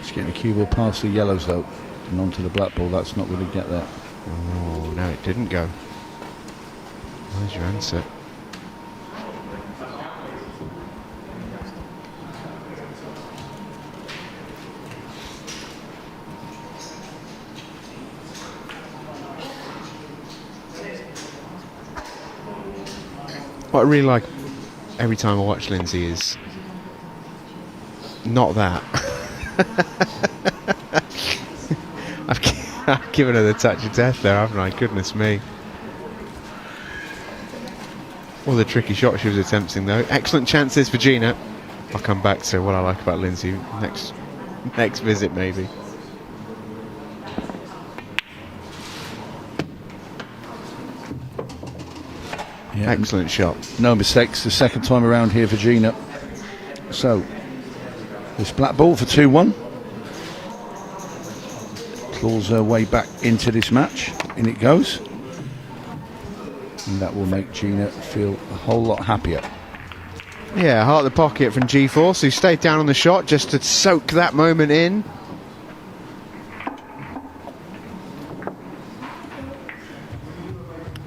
She's getting the cue ball past the yellows though, and onto the black ball. That's not going to get there. Oh, no, it didn't go. Where's your answer? What I really like every time I watch Lindsay is not that. I've given her the touch of death there, haven't I? Goodness me. Well, the tricky shot she was attempting, though. Excellent chances for Gina. I'll come back to what I like about Lindsay next visit, maybe. Yeah, excellent shot. No mistakes the second time around here for Gina. So, this black ball for 2-1. Claws her way back into this match. In it goes. And that will make Gina feel a whole lot happier. Yeah, heart of the pocket from G-Force, who stayed down on the shot just to soak that moment in.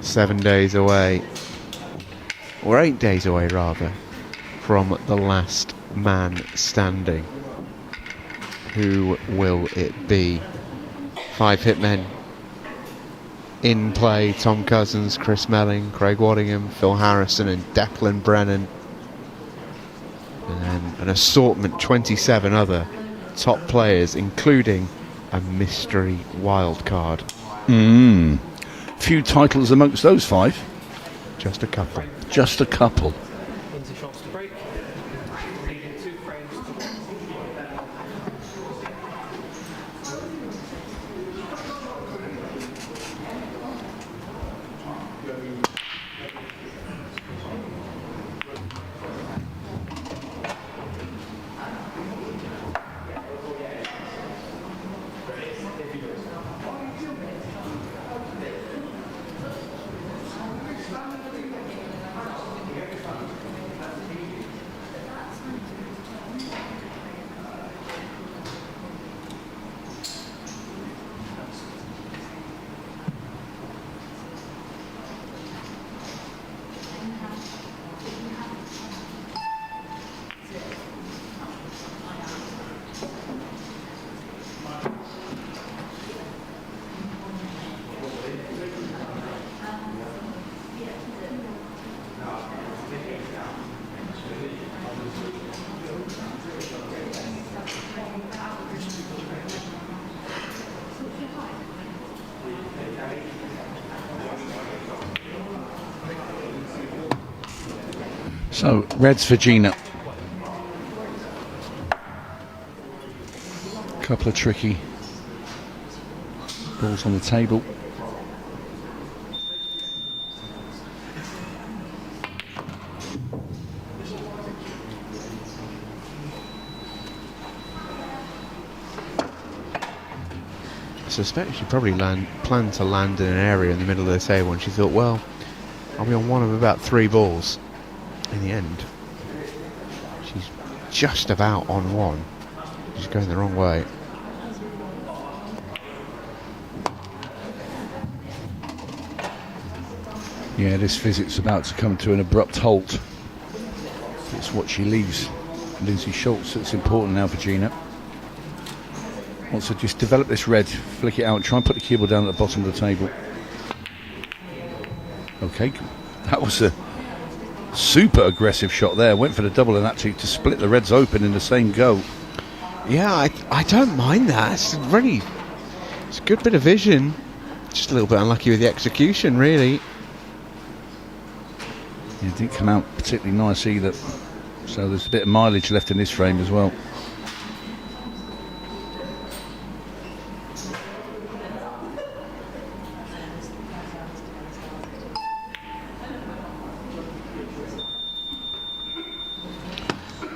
Seven days away, or 8 days away rather, from the last man standing. Who will it be? 5 hitmen in play: Tom Cousins, Chris Melling, Craig Waddingham, Phil Harrison and Declan Brennan. And then an assortment, 27 other top players, including a mystery wildcard. Few titles amongst those 5. Just a couple. Just a couple. Into shots to break. Leading 2 frames to So, reds for Gina. Couple of tricky balls on the table. I suspect she probably planned to land in an area in the middle of the table, and she thought, well, I'll be on one of about 3 balls. In the end, she's just about on one. She's going the wrong way. Yeah, this visit's about to come to an abrupt halt. It's what she leaves Lucy Schultz that's important now for Gina. Wants to just develop this red, flick it out, try and put the keyboard down at the bottom of the table. Okay, that was a super aggressive shot there. Went for the double and actually to split the reds open in the same go. Yeah, I don't mind that. It's a good bit of vision. Just a little bit unlucky with the execution, really. It didn't come out particularly nice either. So there's a bit of mileage left in this frame as well.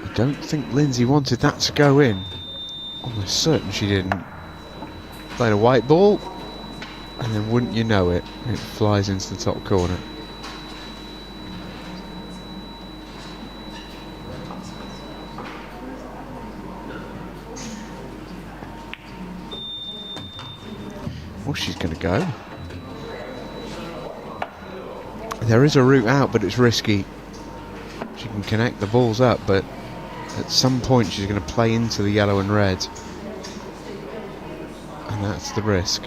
I don't think Lindsay wanted that to go in. Almost certain she didn't. Played a white ball, and then wouldn't you know it, it flies into the top corner. Well, she's going to go. There is a route out, but it's risky. She can connect the balls up, but at some point she's going to play into the yellow and red. And that's the risk.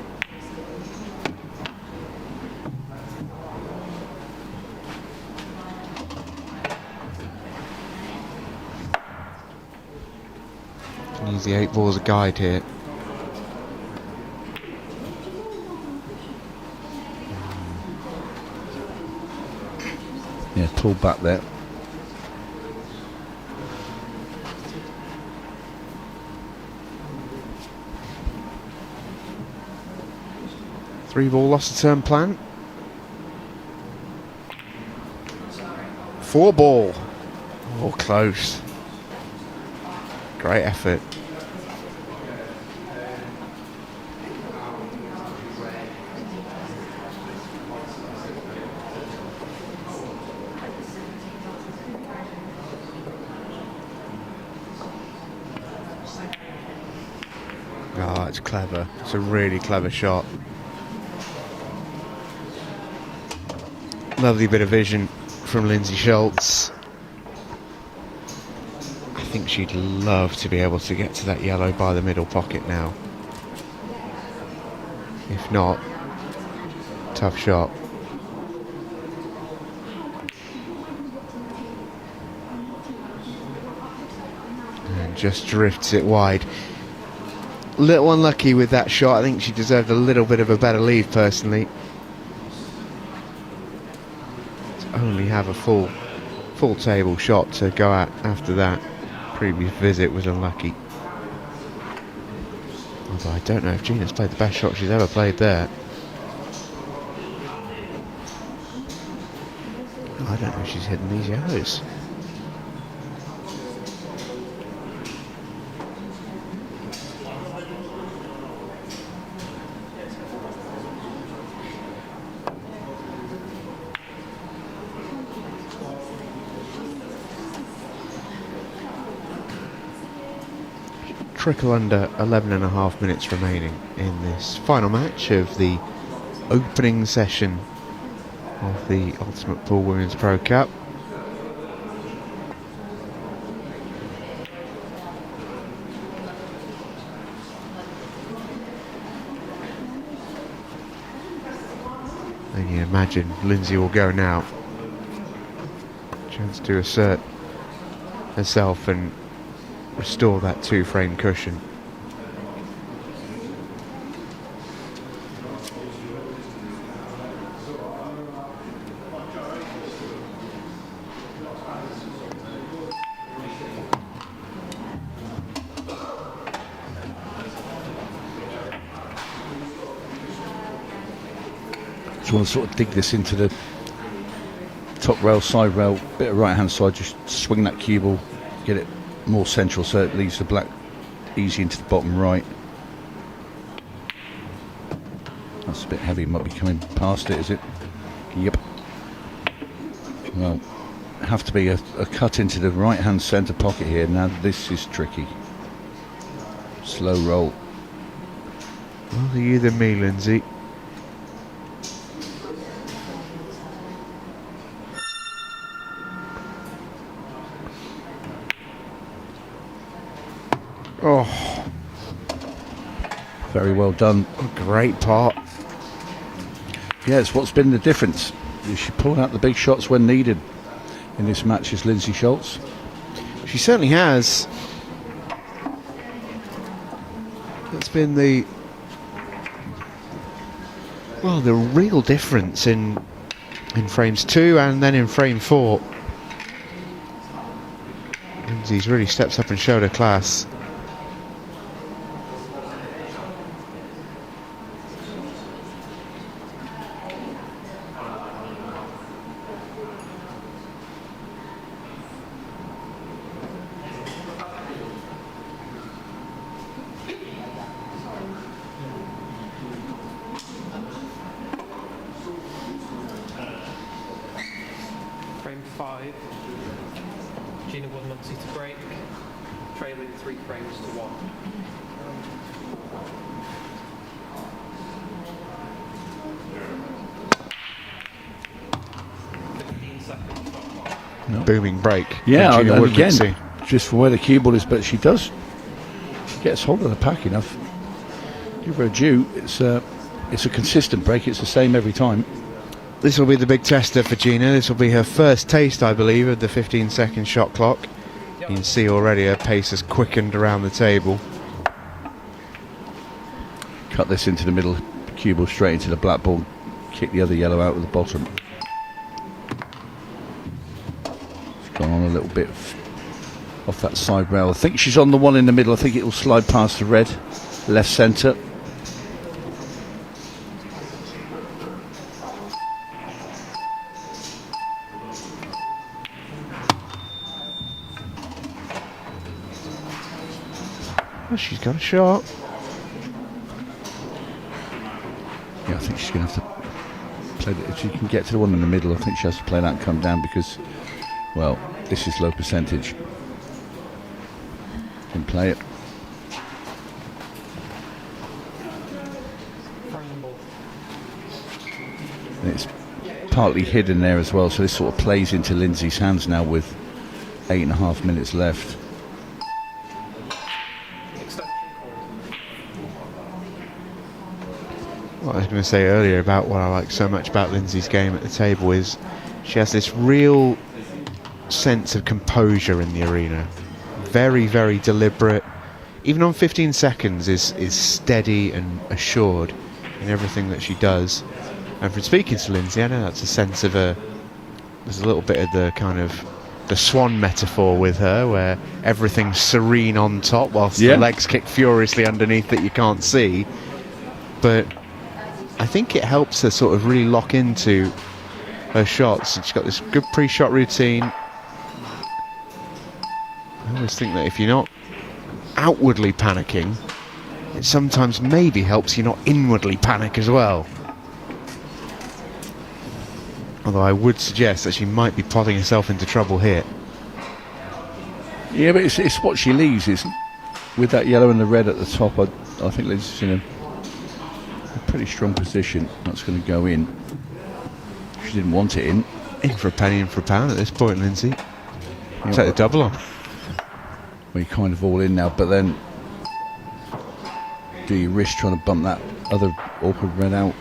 Can use the 8 ball as a guide here. Yeah, Yeah, pulled back there. Three ball lost to turn plan. 4 ball. Oh, close. Great effort. Oh, it's clever. It's a really clever shot. Lovely bit of vision from Lindsay Schultz. I think she'd love to be able to get to that yellow by the middle pocket now. If not, tough shot. And just drifts it wide. Little unlucky with that shot. I think she deserved a little bit of a better lead personally. To only have a full table shot to go at after that. Previous visit was unlucky. Although I don't know if Gina's played the best shot she's ever played there. I don't know if she's hitting these yellows. Trickle under 11.5 minutes remaining in this final match of the opening session of the Ultimate Pool Women's Pro Cup. And you imagine Lindsay will go now. Chance to assert herself and restore that 2-frame cushion. Just want to sort of dig this into the top rail, side rail, bit of right hand side, just swing that cue ball, get it more central so it leaves the black easy into the bottom right. That's a bit heavy, might be coming past it, is it? Yep. Well, have to be a cut into the right hand centre pocket here. Now this is tricky. Slow roll. Rather you than me, Lindsay. Oh, very well done. A great part. Yeah, it's what's been the difference. She pulled out the big shots when needed in this match is Lindsay Schultz. She certainly has. That's been the real difference in frames 2 and then in frame 4. Lindsay's really steps up and showed her class. Frame 5. Gina Woodmansey to break. Trailing 3 frames to 1. No. Booming break. Yeah, Gina and Woodmansey. again, just for where the cue ball is, but she gets hold of the pack enough. Give her a due. It's a consistent break. It's the same every time. This will be the big tester for Gina. This will be her first taste, I believe, of the 15-second shot clock. You can see already her pace has quickened around the table. Cut this into the middle, cue ball straight into the black ball, kick the other yellow out with the bottom. a little bit off that side rail. I think she's on the one in the middle. I think it will slide past the red, left centre. Oh, she's got a shot. Yeah, I think she's going to have to play that. If she can get to the one in the middle, I think she has to play that and come down because, well, this is low percentage. Can play it. And it's partly hidden there as well, so this sort of plays into Lindsay's hands now with 8.5 minutes left. What I was going to say earlier about what I like so much about Lindsay's game at the table is she has this real sense of composure in the arena. Very, very deliberate. Even on 15 seconds is steady and assured in everything that she does. And from speaking to Lindsay, I know that's a sense of there's a little bit of the kind of the swan metaphor with her, where everything's serene on top whilst the legs kick furiously underneath that you can't see. But I think it helps her sort of really lock into her shots. She's got this good pre-shot routine. I always think that if you're not outwardly panicking, it sometimes maybe helps you not inwardly panic as well. Although I would suggest that she might be plotting herself into trouble here. Yeah, but it's what she leaves, isn't it? With that yellow and the red at the top, I think Lindsay's in a pretty strong position. That's going to go in. She didn't want it in. In for a penny, in for a pound at this point, Lindsay. Take the double on. Well, you're kind of all in now, but then do you risk trying to bump that other awkward red out?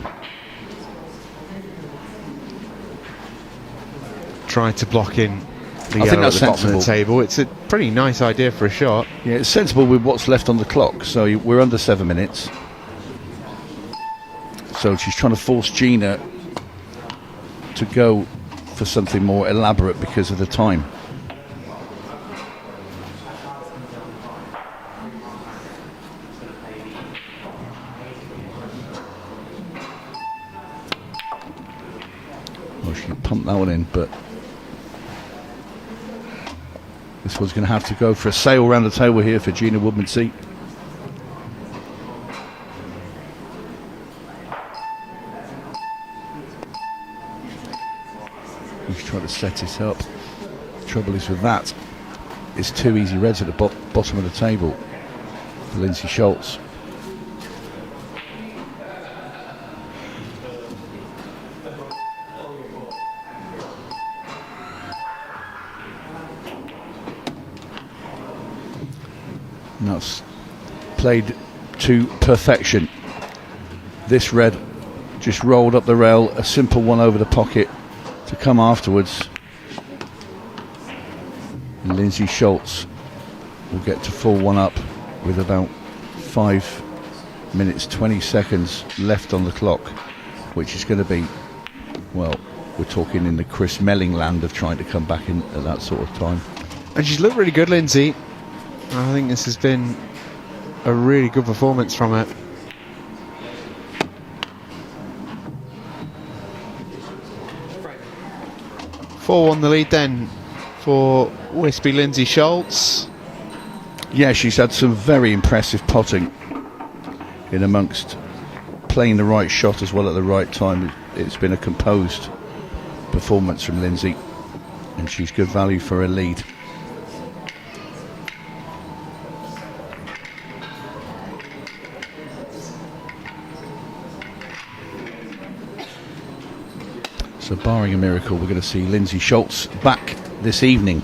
Try to block in the I think yellow at that's the bottom of sensible. the table. It's a pretty nice idea for a shot. Yeah, it's sensible with what's left on the clock. So we're under 7 minutes. So she's trying to force Gina to go for something more elaborate because of the time. Well, she can pump that one in, but this one's going to have to go for a sail around the table here for Gina Woodmansey. He's trying to set it up. The trouble is with that, it's two easy reds at the bottom of the table for Lindsay Schultz. And that's played to perfection. This red just rolled up the rail, a simple one over the pocket to come afterwards. And Lindsay Schultz will get to full one up with about 5 minutes 20 seconds left on the clock, which is going to be, well, we're talking in the Chris Melling land of trying to come back in at that sort of time. And she's looked really good, Lindsay. I think this has been a really good performance from her. Right. 4-1 the lead then for Wispy Lindsay Schultz. Yeah, she's had some very impressive potting in amongst playing the right shot as well at the right time. It's been a composed performance from Lindsay, and she's good value for her lead. So barring a miracle, we're going to see Lindsay Schultz back this evening.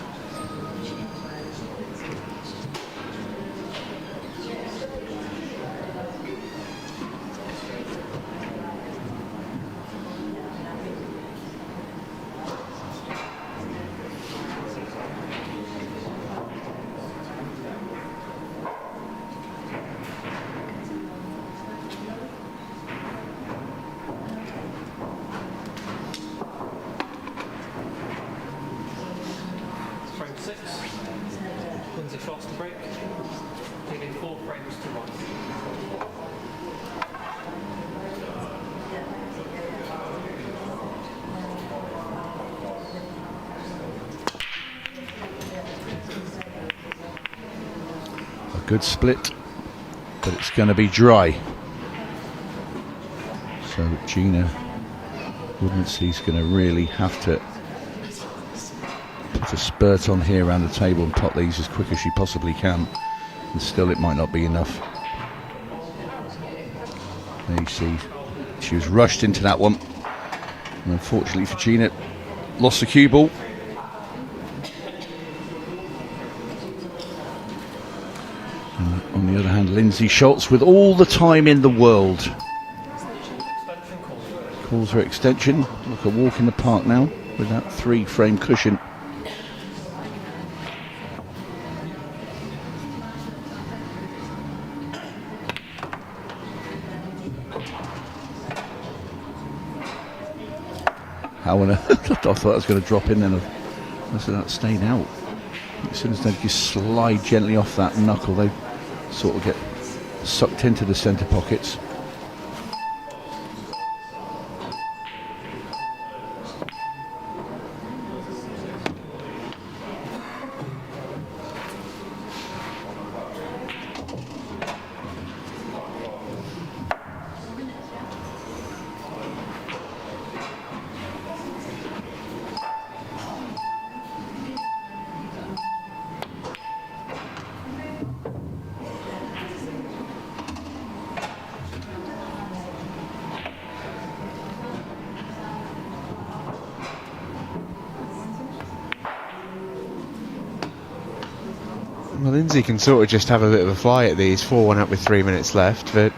Good split, but it's going to be dry. So Gina Woodmansey's going to really have to put a spurt on here around the table and pot these as quick as she possibly can. And still it might not be enough. There you see, she was rushed into that one. And unfortunately for Gina, lost the cue ball. And on the other hand, Lindsay Schultz, with all the time in the world, calls her extension. Look, a walk in the park now with that 3-frame cushion. How on earth? I thought it was going to drop in then. So that stayed out. As soon as they just slide gently off that knuckle, they sort of get sucked into the centre pockets. Well, Lindsay can sort of just have a bit of a fly at these, 4-1 up with 3 minutes left, but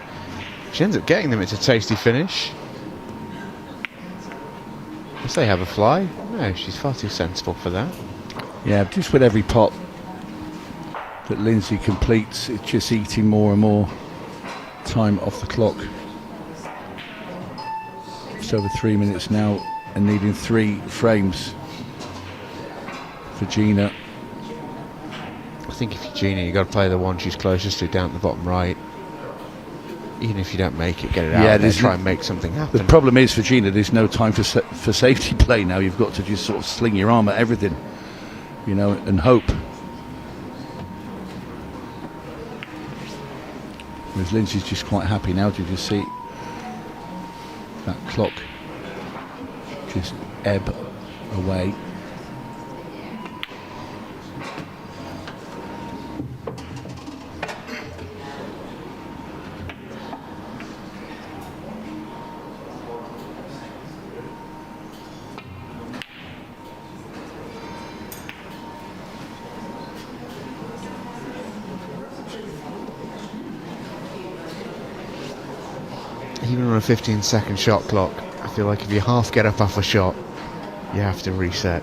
she ends up getting them. It's a tasty finish. Does they have a fly? No, she's far too sensible for that. Yeah, just with every pot that Lindsay completes, it's just eating more and more time off the clock. Just over 3 minutes now and needing 3 frames for Gina. I think if you're Gina, you've got to play the one she's closest to down at the bottom right. Even if you don't make it, get it out there, try and make something happen. The problem is for Gina, there's no time for safety play now. You've got to just sort of sling your arm at everything, you know, and hope. Whereas Lindsay's just quite happy now to just see that clock just ebb away. Even on a 15-second shot clock, I feel like if you half get up off a shot, you have to reset.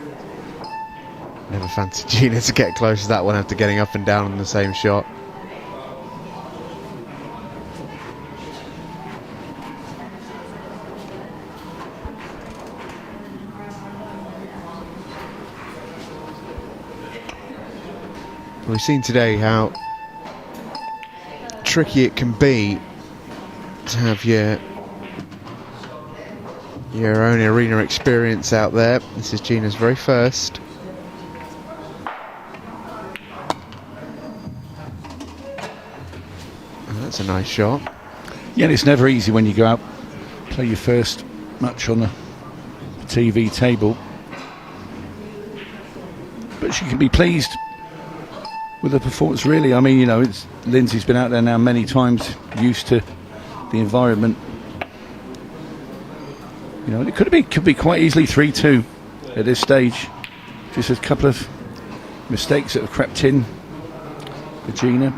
Never fancied Gina to get close to that one after getting up and down on the same shot. We've seen today how tricky it can be to have your own arena experience out there. This is Gina's very first. And that's a nice shot. Yeah, and it's never easy when you go out, play your first match on the TV table. But she can be pleased with the performance, really. I mean, you know, Lindsay's been out there now many times, used to the environment. You know, it could be quite easily 3-2 at this stage. Just a couple of mistakes that have crept in for Gina.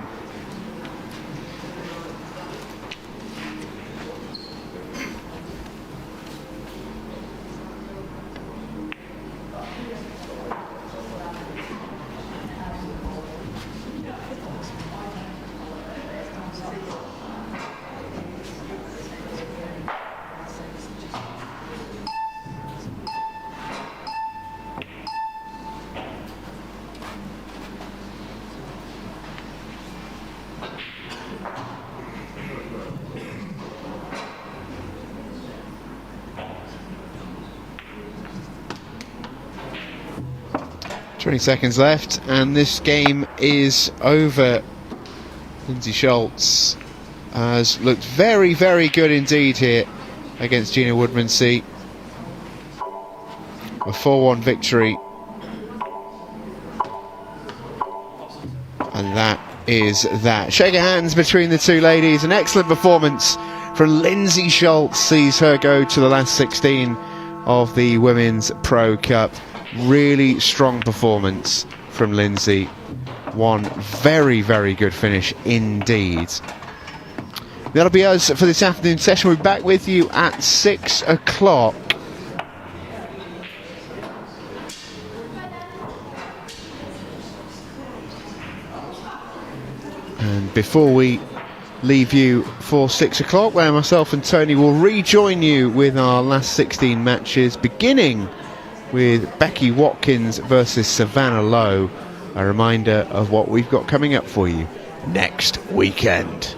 .20 seconds left, and this game is over. Lindsay Schultz has looked very, very good indeed here against Gina Woodmansey. A 4-1 victory. And that is that. Shake of hands between the two ladies. An excellent performance from Lindsay Schultz sees her go to the last 16 of the Women's Pro Cup. Really strong performance from Lindsay. One very, very good finish indeed. That'll be us for this afternoon session. We'll be back with you at 6 o'clock. And before we leave you for 6 o'clock, where myself and Tony will rejoin you with our last 16 matches, beginning with Becky Watkins versus Savannah Lowe. A reminder of what we've got coming up for you next weekend.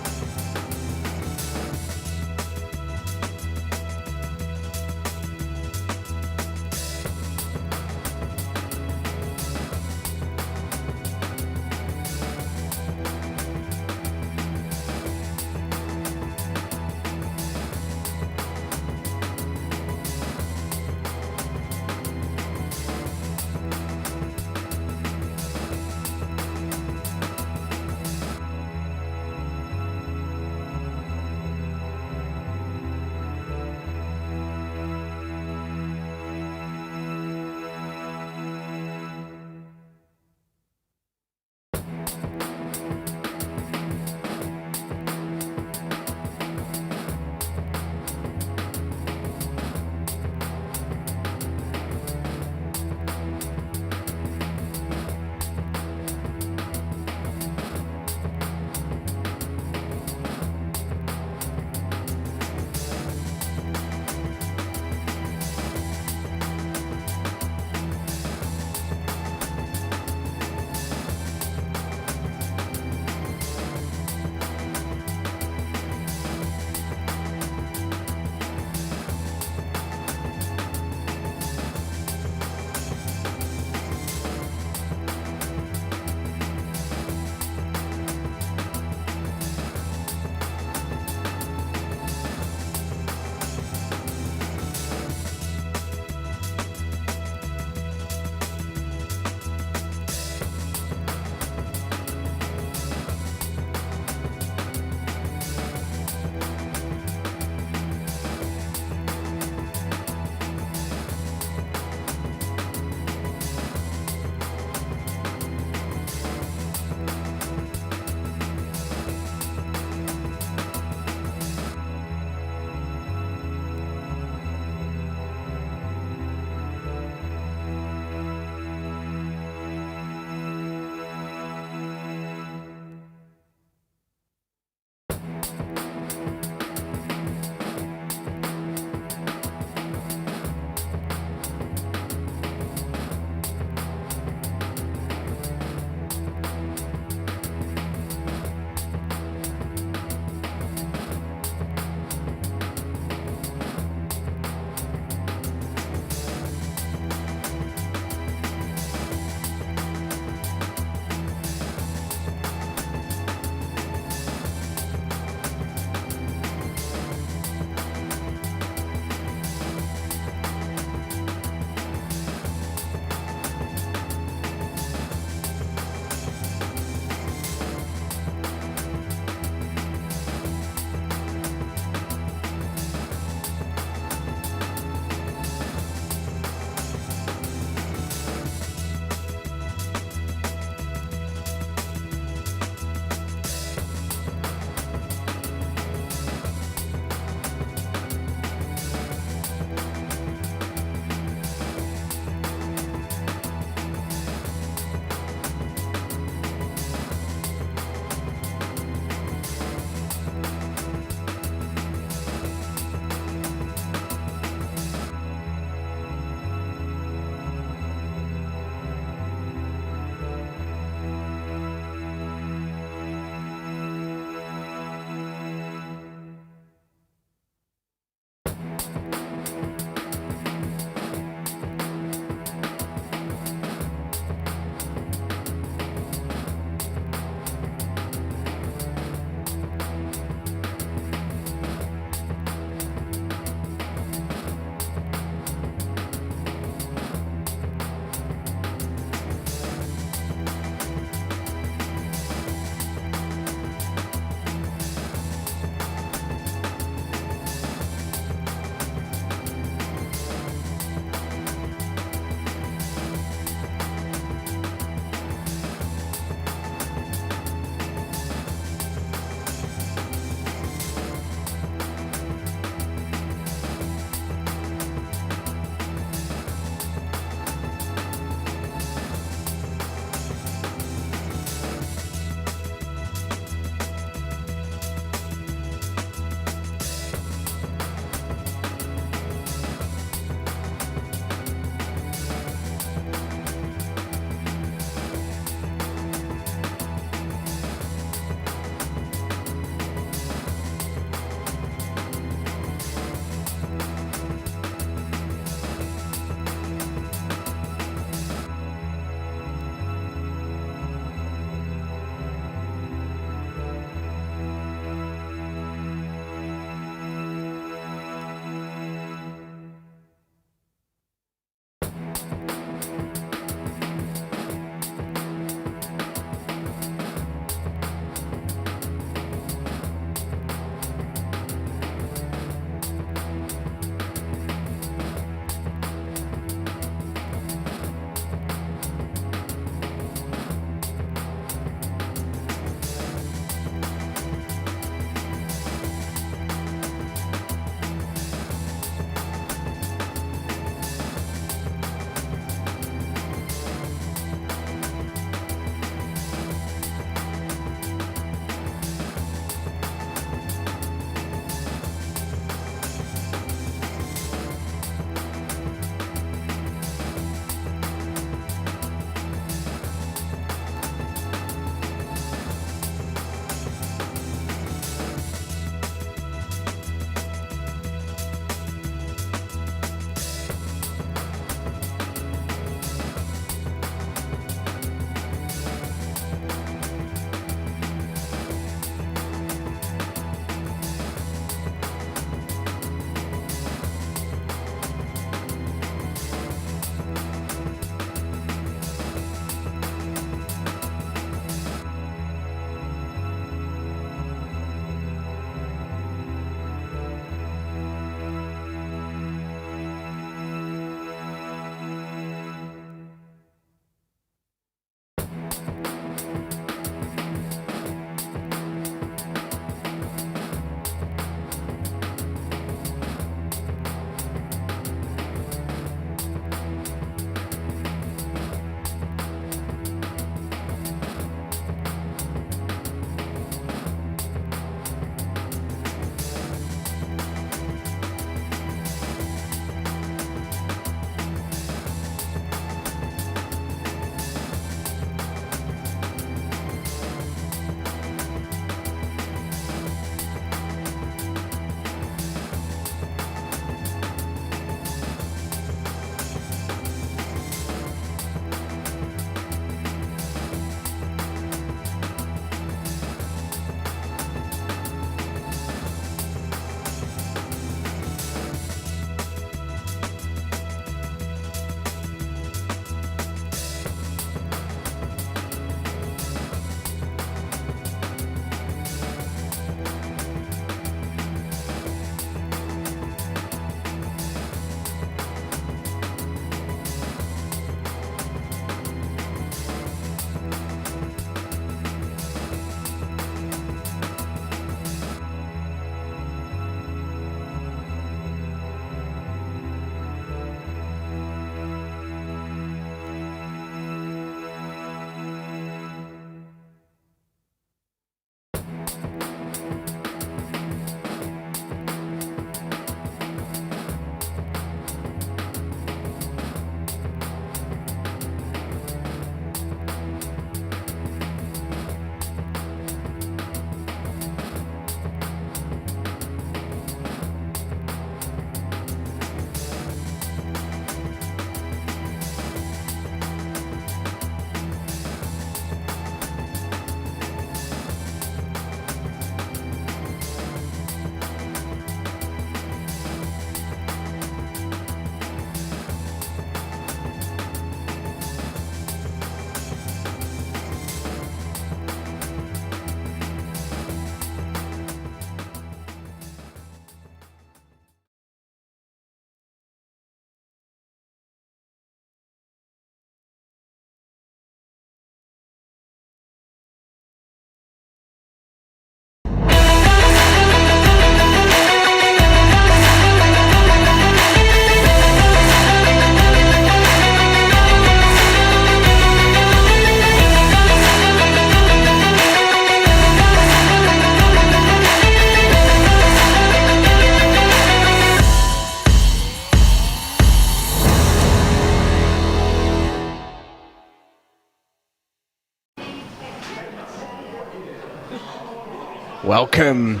Welcome.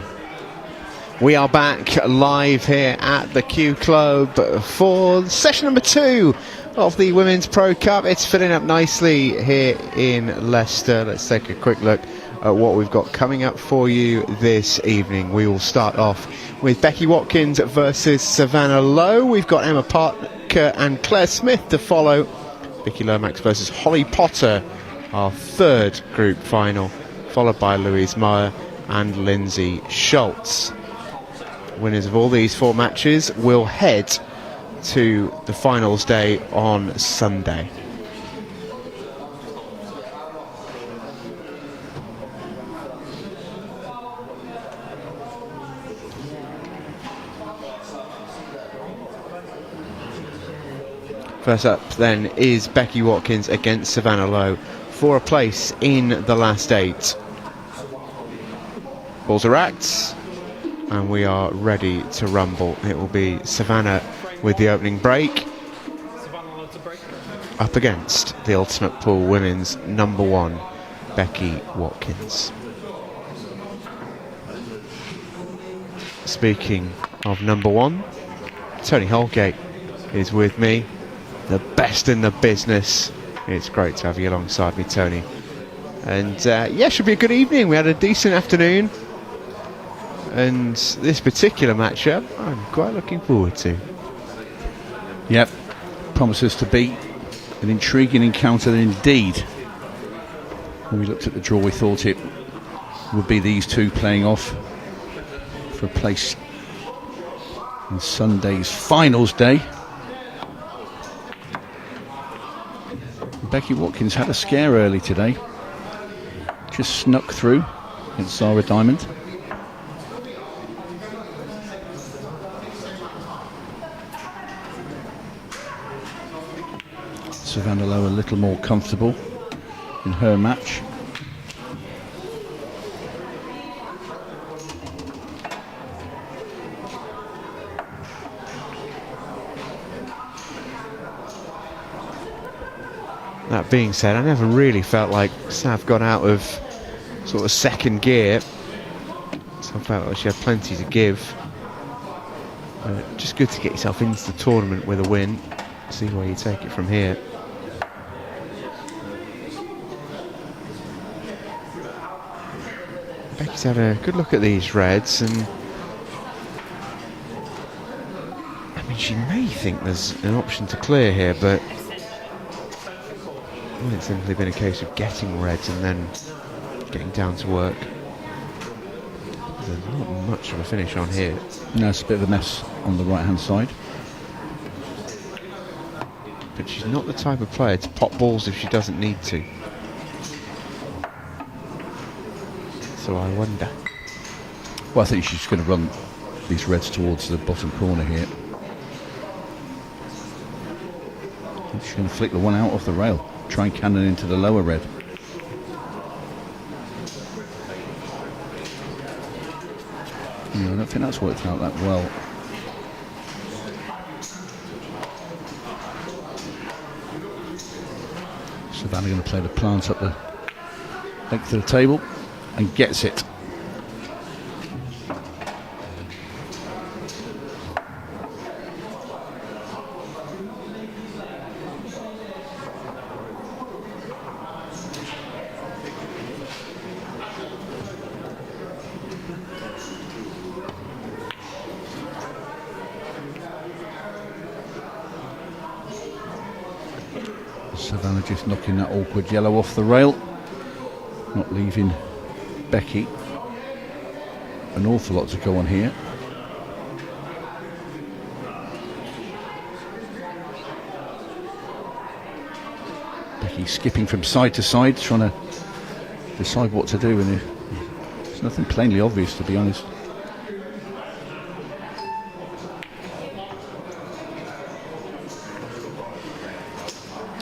We are back live here at the Q Club for session number 2 of the Women's Pro Cup. It's filling up nicely here in Leicester. Let's take a quick look at what we've got coming up for you this evening. We will start off with Becky Watkins versus Savannah Lowe. We've got Emma Parker and Claire Smith to follow. Vicky Lomax versus Holly Potter, our third group final, followed by Louise Meyer and Lindsay Schultz. Winners of all these 4 matches will head to the finals day on Sunday. First up then is Becky Watkins against Savannah Lowe for a place in the last 8. Balls are racked, and we are ready to rumble. It will be Savannah with the opening break, up against the Ultimate Pool Women's number 1, Becky Watkins. Speaking of number 1, Tony Holgate is with me, the best in the business. It's great to have you alongside me, Tony. And yeah, should be a good evening. We had a decent afternoon, and this particular matchup I'm quite looking forward to. Yep, promises to be an intriguing encounter indeed. When we looked at the draw, we thought it would be these two playing off for a place in Sunday's finals day. Becky Watkins had a scare early today, just snuck through against Zara Diamond. Savannah Lowe a little more comfortable in her match. That being said, I never really felt like Sav got out of sort of second gear, so I felt like she had plenty to give. Just good to get yourself into the tournament with a win, see where you take it from here. Becky's had a good look at these reds, and I mean, she may think there's an option to clear here, but it's simply been a case of getting reds and then getting down to work. There's not much of a finish on here. No, it's a bit of a mess on the right hand side. But she's not the type of player to pop balls if she doesn't need to. So I wonder. Well, I think she's going to run these reds towards the bottom corner here. She's going to flick the one out off the rail, try and cannon into the lower red. No, I don't think that's worked out that well. Savannah going to play the plant up the length of the table and gets it. Savannah just knocking that awkward yellow off the rail, not leaving Becky an awful lot to go on here. Becky skipping from side to side, trying to decide what to do, and there's nothing plainly obvious, to be honest.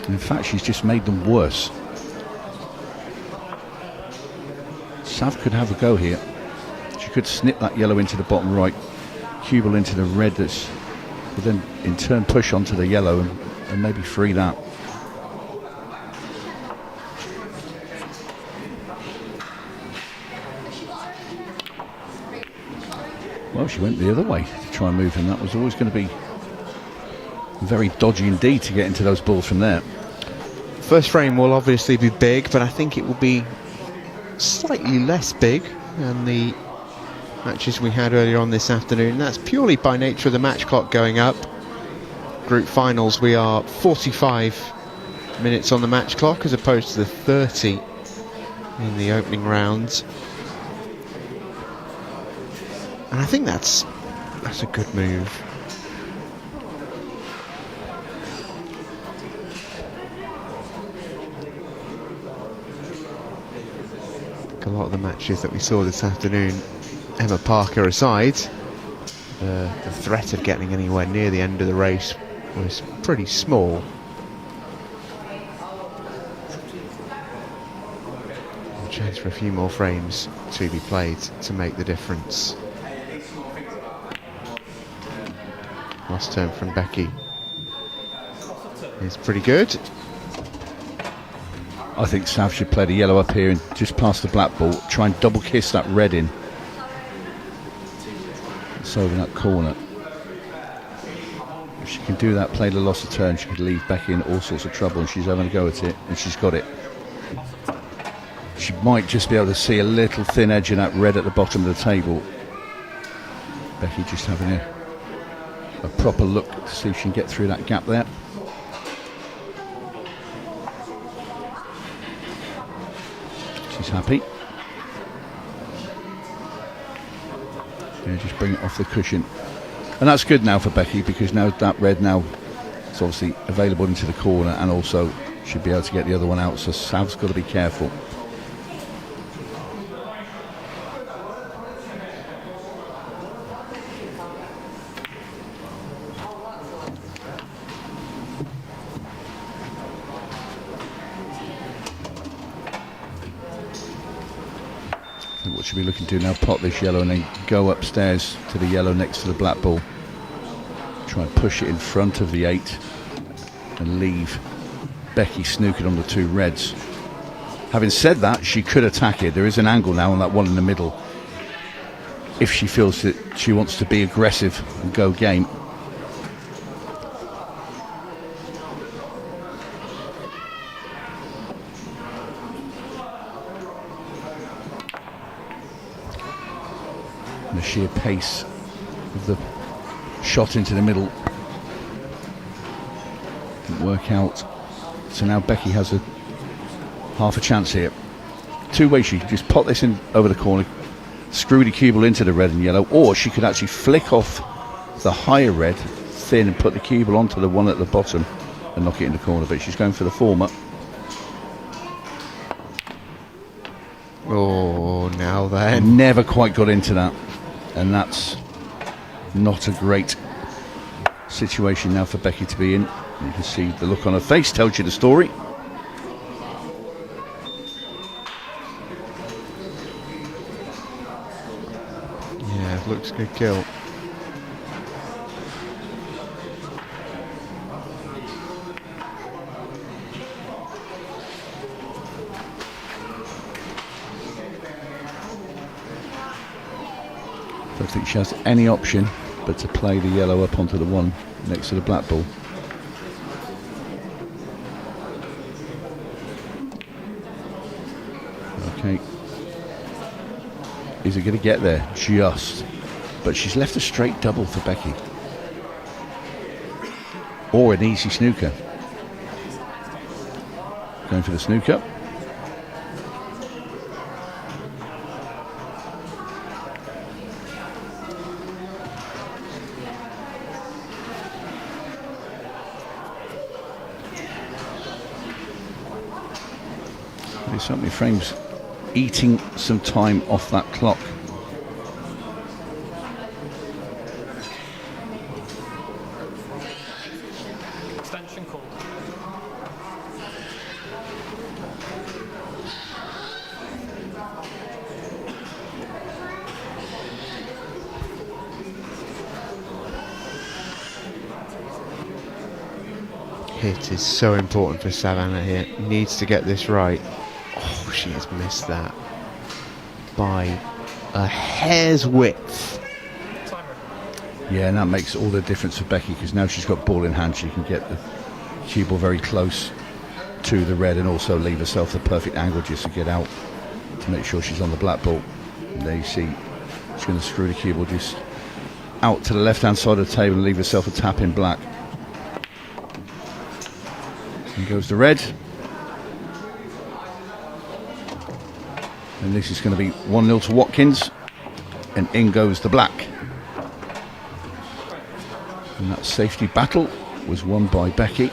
In fact, she's just made them worse. Sav could have a go here. She could snip that yellow into the bottom right, cubble into the red, but then in turn push onto the yellow and maybe free that. she went the other way to try and move him. That was always going to be very dodgy indeed to get into those balls from there. First frame will obviously be big, but I think it will be slightly less big than the matches we had earlier on this afternoon. That's purely by nature of the match clock going up. Group finals, we are 45 minutes on the match clock as opposed to the 30 in the opening rounds. And I think that's a good move. A lot of the matches that we saw this afternoon, Emma Parker aside, the threat of getting anywhere near the end of the race was pretty small. A chance for a few more frames to be played to make the difference. Last turn from Becky is pretty good. I think Sav should play the yellow up here and just pass the black ball, try and double kiss that red in. It's over that corner. If she can do that, play the loss of turn, she could leave Becky in all sorts of trouble, and she's having a go at it, and she's got it. She might just be able to see a little thin edge of that red at the bottom of the table. Becky just having a proper look to see if she can get through that gap there. She's happy. Yeah, just bring it off the cushion. And that's good now for Becky, because now that red now is obviously available into the corner, and also should be able to get the other one out, so Sav's got to be careful. What should we looking to do now? Pot this yellow and then go upstairs to the yellow next to the black ball. Try and push it in front of the 8 and leave Becky snookered on the 2 reds. Having said that, she could attack it. There is an angle now on that one in the middle if she feels that she wants to be aggressive and go game. The sheer pace of the shot into the middle didn't work out, so now Becky has half a chance here. Two ways: she could just pot this in over the corner, screw the cue ball into the red and yellow, or she could actually flick off the higher red thin and put the cue ball onto the one at the bottom and knock it in the corner, but she's going for the former. Oh, now then. Never quite got into that, and that's not a great situation now for Becky to be in. You can see the look on her face tells you the story. Yeah, looks good kill. Don't think she has any option but to play the yellow up onto the one next to the black ball. Okay. Is it going to get there? Just. But she's left a straight double for Becky. Or an easy snooker. Going for the snooker. There's so many frames eating some time off that clock. Extension call. Hit is so important for Savannah here. Needs to get this right. Oh, she has missed that by a hair's width. Time Yeah, and that makes all the difference for Becky, because now she's got ball in hand, she can get the cue ball very close to the red and also leave herself the perfect angle just to get out to make sure she's on the black ball. And there you see she's going to screw the cue ball just out to the left hand side of the table and leave herself a tap in black. And goes the red. And this is going to be 1-0 to Watkins, and in goes the black. And that safety battle was won by Becky.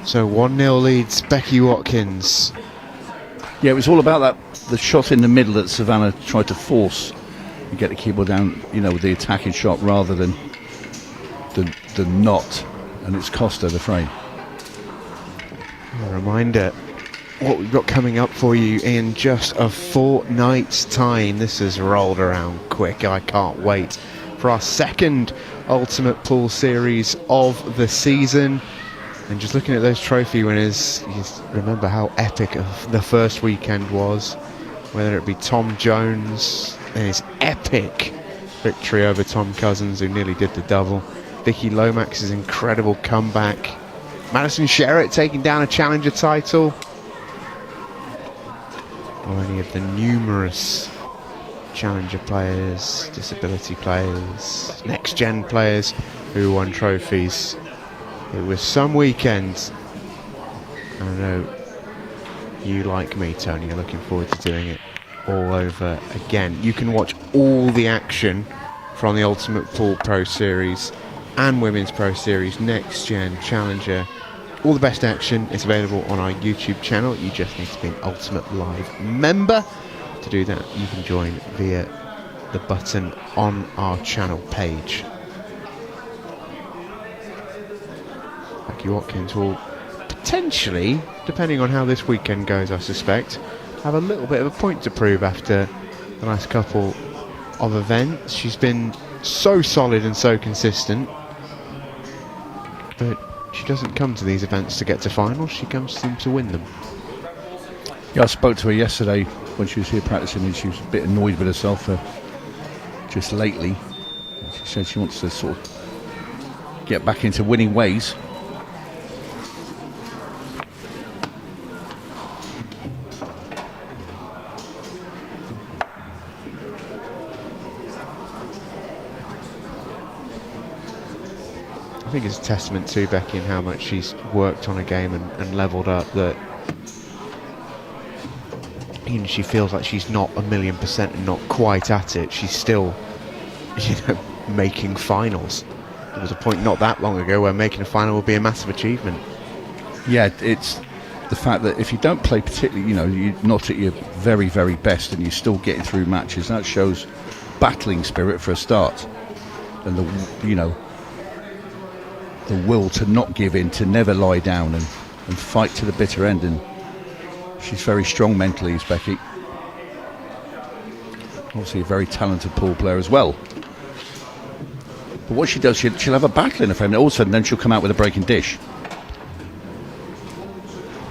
So 1-0 leads Becky Watkins. Yeah, it was all about that, the shot in the middle that Savannah tried to force and get the keyboard down, you know, with the attacking shot rather than the not, and it's cost her the frame. A reminder what we've got coming up for you in just a fortnight's time. This has rolled around quick. I can't wait for our second Ultimate Pool Series of the season. And just looking at those trophy winners, you remember how epic the first weekend was, whether it be Tom Jones and his epic victory over Tom Cousins, who nearly did the double, Vicky Lomax's incredible comeback, Madison Sherritt taking down a challenger title, or any of the numerous challenger players, disability players, next gen players who won trophies. It was some weekend. I know you, like me, Tony, are looking forward to doing it all over again. You can watch all the action from the Ultimate Pool Pro Series and Women's Pro Series, Next Gen, Challenger. All the best action is available on our YouTube channel. You just need to be an Ultimate Live member. To do that, you can join via the button on our channel page. Becky Watkins will potentially, depending on how this weekend goes, I suspect, have a little bit of a point to prove after the last couple of events. She's been so solid and so consistent, but she doesn't come to these events to get to finals, she comes to them to win them. Yeah, I spoke to her yesterday when she was here practicing, and she was a bit annoyed with herself for just lately. She said she wants to sort of get back into winning ways. I think it's a testament to Becky and how much she's worked on a game and levelled up, that even she feels like she's not 1,000,000% and not quite at it, she's still, you know, making finals. There was a point not that long ago where making a final would be a massive achievement. Yeah, it's the fact that if you don't play particularly, you know, you're not at your very, very best and you're still getting through matches, that shows battling spirit for a start, and the, you know, the will to not give in, to never lie down and fight to the bitter end. And she's very strong mentally, is Becky. Obviously a very talented pool player as well. But what she does, she'll have a battle in her frame, and all of a sudden then she'll come out with a breaking dish.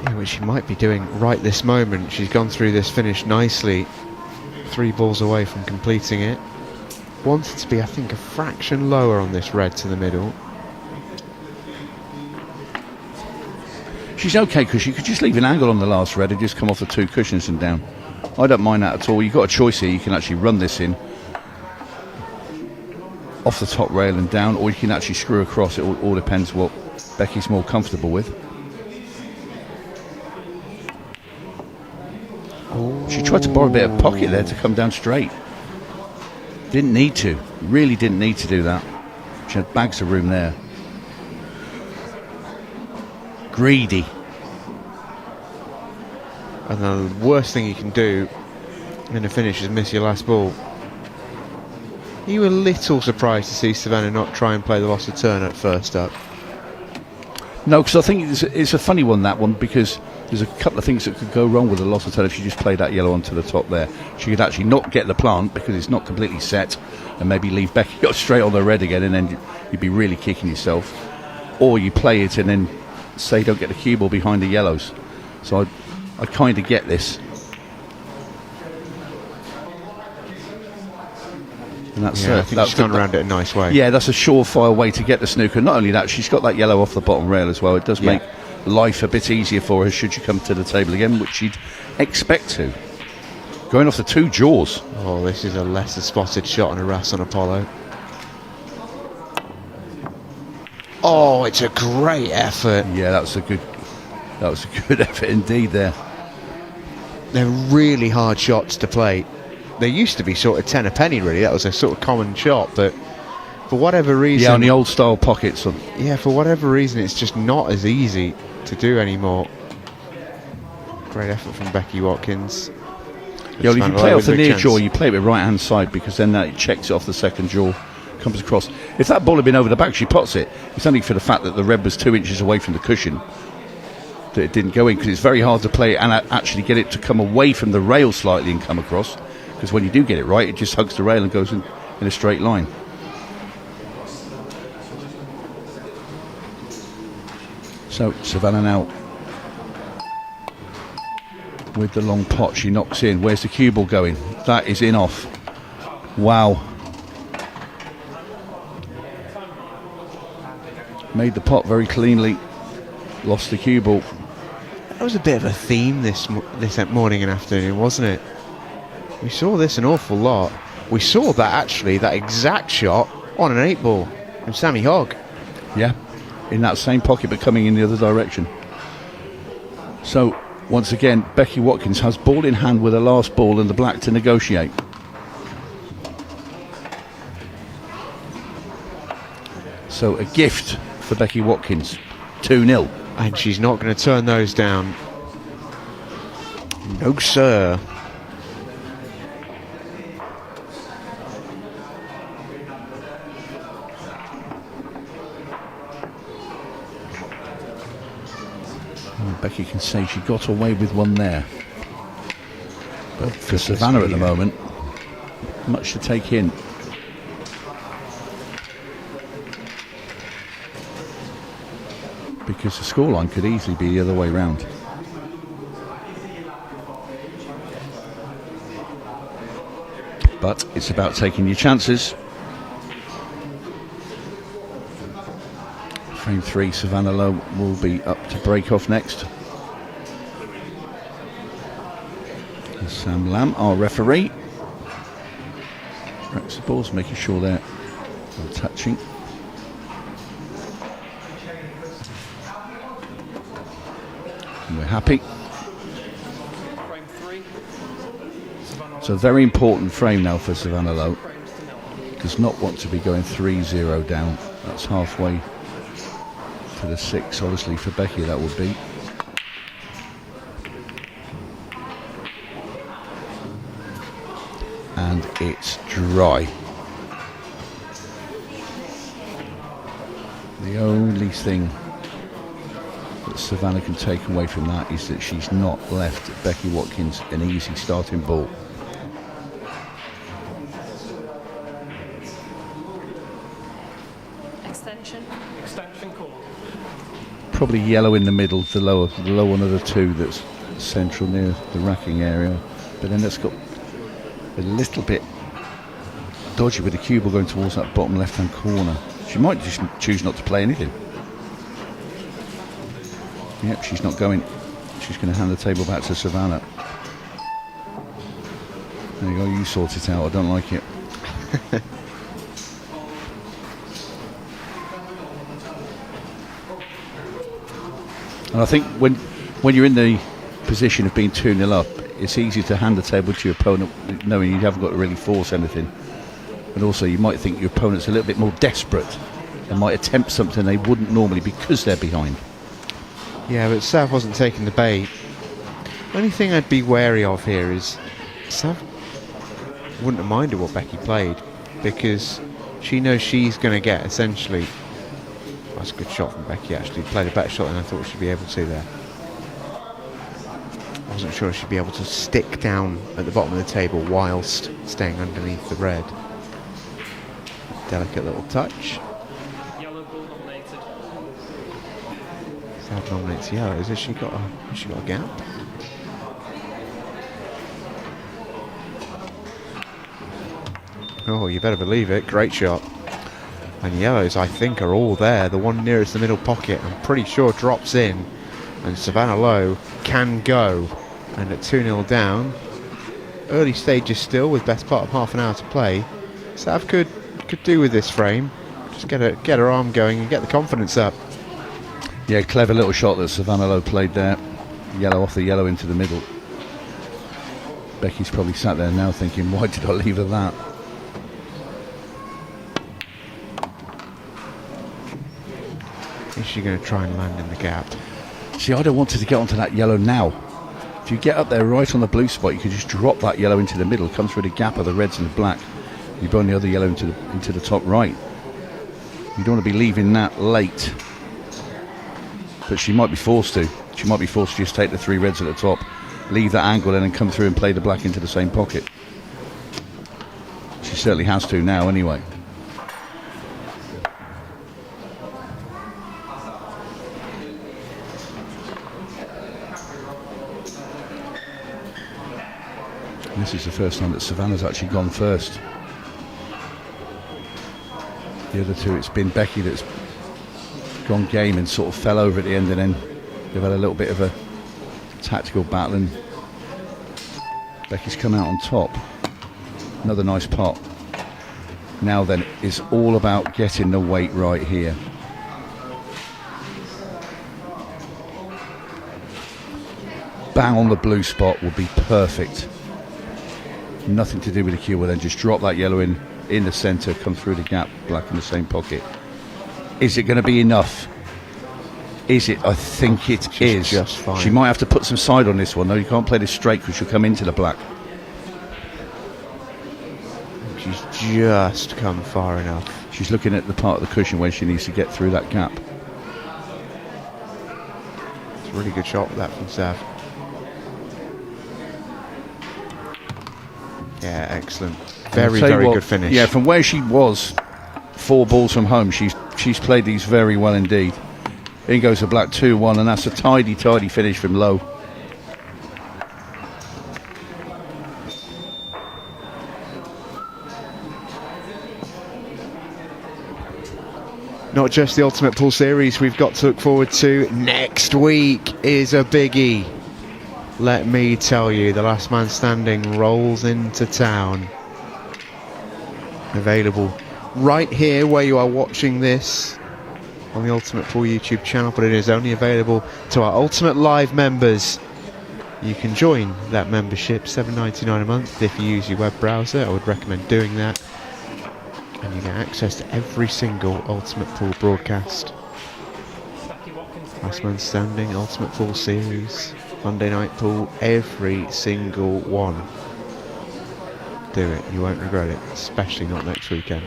Yeah, which she might be doing right this moment. She's gone through this finish nicely, 3 balls away from completing it. Wanted to be, I think, a fraction lower on this red to the middle. She's okay, because she could just leave an angle on the last red and just come off the 2 cushions and down. I don't mind that at all. You've got a choice here. You can actually run this in off the top rail and down, or you can actually screw across. It all depends what Becky's more comfortable with. Ooh. She tried to borrow a bit of pocket there to come down straight. Didn't need to. Really didn't need to do that. She had bags of room there. Greedy. And the worst thing you can do in a finish is miss your last ball. You were a little surprised to see Savannah not try and play the loss of turn at first up. No, because I think it's a funny one, that one, because there's a couple of things that could go wrong with the loss of turn if she just played that yellow onto the top there. She could actually not get the plant because it's not completely set, and maybe leave Becky straight on the red again, and then you'd be really kicking yourself. Or you play it and then say don't get the cue ball behind the yellows. So I kind of get this. And that's I think she's gone around it a nice way. Yeah, that's a surefire way to get the snooker. Not only that, she's got that yellow off the bottom rail as well. It does make life a bit easier for her should she come to the table again, which she'd expect to. Going off the 2 jaws. Oh, this is a lesser spotted shot on a Ras on Apollo. Oh, it's a great effort. Yeah, that was a good effort indeed there. They're really hard shots to play. They used to be sort of 10 a penny, really. That was a sort of common shot, but for whatever reason... Yeah, on the old style pockets. Yeah, for whatever reason, it's just not as easy to do anymore. Great effort from Becky Watkins. Yeah, well, if you play off the near jaw, you play it with right hand side, because then that checks it off the second jaw, comes across. If that ball had been over the back, she pots it. It's only for the fact that the red was 2 inches away from the cushion that it didn't go in, because it's very hard to play and actually get it to come away from the rail slightly and come across, because when you do get it right, it just hugs the rail and goes in a straight line. So Savannah now with the long pot, she knocks in. Where's the cue ball going? That is in off. Wow. Made the pot very cleanly. Lost the cue ball. That was a bit of a theme this morning and afternoon, wasn't it? We saw this an awful lot. We saw that actually, that exact shot on an 8-ball from Sammy Hogg. Yeah, in that same pocket but coming in the other direction. So once again, Becky Watkins has ball in hand with her last ball and the black to negotiate. So a gift for Becky Watkins, 2-0. And she's not going to turn those down. No, sir. Becky can say she got away with one there. But for Savannah at the moment, much to take in. Because the scoreline could easily be the other way round. But it's about taking your chances. Frame 3, Savannah Lowe will be up to break off next. And Sam Lamb, our referee, racks the balls, making sure they're all touching. And we're happy. Frame 3. It's a very important frame now for Savannah Lowe. Does not want to be going 3-0 down. That's halfway to the 6, obviously for Becky that would be. And it's dry. The only thing that Savannah can take away from that is that she's not left Becky Watkins an easy starting ball. Extension call. Probably yellow in the middle, the low one of the two that's central near the racking area. But then that's got a little bit dodgy with the cue ball going towards that bottom left-hand corner. She might just choose not to play anything. Yep, she's not going. She's going to hand the table back to Savannah. There you go, you sort it out, I don't like it. And I think when you're in the position of being 2-0 up, it's easy to hand the table to your opponent knowing you haven't got to really force anything. And also you might think your opponent's a little bit more desperate and might attempt something they wouldn't normally because they're behind. Yeah, but Sav wasn't taking the bait. The only thing I'd be wary of here is Sav wouldn't have minded what Becky played, because she knows she's going to get essentially... That's a good shot from Becky, actually. Played a better shot than I thought she'd be able to there. I wasn't sure she'd be able to stick down at the bottom of the table whilst staying underneath the red. Delicate little touch. Yellow ball nominated. Sav nominates yellow. Has she got a gap? Oh, you better believe it. Great shot. And yellows, I think, are all there. The one nearest the middle pocket, I'm pretty sure, drops in. And Savannah Lowe can go. And at 2-0 down, early stages still, with best part of half an hour to play. Sav could do with this frame. Just get her arm going and get the confidence up. Yeah, clever little shot that Savannah Lowe played there. Yellow off the yellow into the middle. Becky's probably sat there now thinking, why did I leave her that? Is she going to try and land in the gap? See, I don't want her to get onto that yellow now. If you get up there right on the blue spot, you could just drop that yellow into the middle, come through the gap of the reds and the black. You burn the other yellow into the top right. You don't want to be leaving that late. But she might be forced to. She might be forced to just take the 3 reds at the top, leave that angle in and come through and play the black into the same pocket. She certainly has to now anyway. This is the first time that Savannah's actually gone first. The other two, it's been Becky that's gone game and sort of fell over at the end, and then they've had a little bit of a tactical battle, and Becky's come out on top. Another nice pot. Now then, it's all about getting the weight right here. Bang on the blue spot would be perfect. Nothing to do with the cue, well then just drop that yellow in the centre, come through the gap, black in the same pocket. Is it going to be enough? Is it? I think it is. Just fine. She might have to put some side on this one. No, you can't play this straight because she'll come into the black. She's just come far enough. She's looking at the part of the cushion where she needs to get through that gap. It's a really good shot with that from Sav. Yeah, excellent. Very good finish. Yeah, from where she was, 4 balls from home, she's played these very well indeed. In goes the black 2-1, and that's a tidy finish from Lowe. Not just the Ultimate Pool Series we've got to look forward to. Next week is a biggie. Let me tell you, the last man standing rolls into town. Available right here where you are watching this on the Ultimate Pool YouTube channel, but it is only available to our Ultimate Live members. You can join that membership, $7.99 a month. If you use your web browser, I would recommend doing that. And you get access to every single Ultimate Pool broadcast. Last man standing, Ultimate Pool Series, Monday Night Pool, every single one. Do it, you won't regret it, especially not next weekend.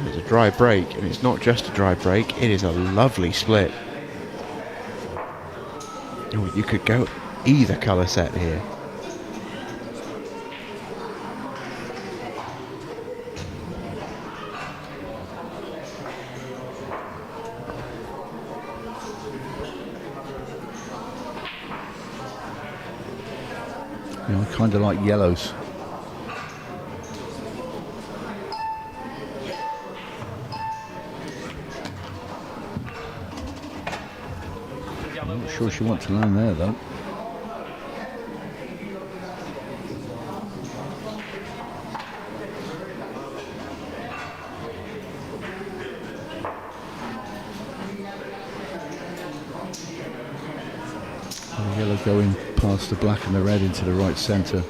It's a dry break, and it's not just a dry break, it is a lovely split. Oh, you could go either colour set here. You know, I kind of like yellows. I'm not sure she wants to land there though. The yellow going past the black and the red into the right centre.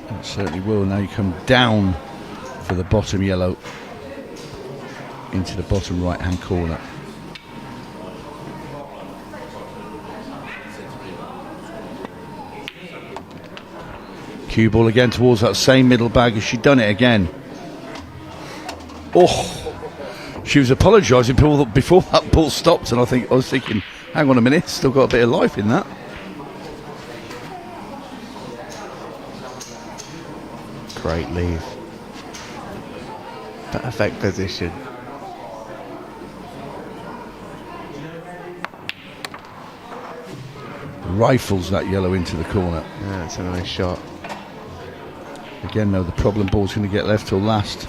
It certainly will. Now you come down for the bottom yellow into the bottom right hand corner. Cue ball again towards that same middle bag. Has she done it again? Oh, She was apologising before that ball stopped, and I was thinking, hang on a minute, still got a bit of life in that. Great leave. Perfect position. Rifles that yellow into the corner. Yeah, that's a nice shot. Again, though, the problem ball's going to get left till last.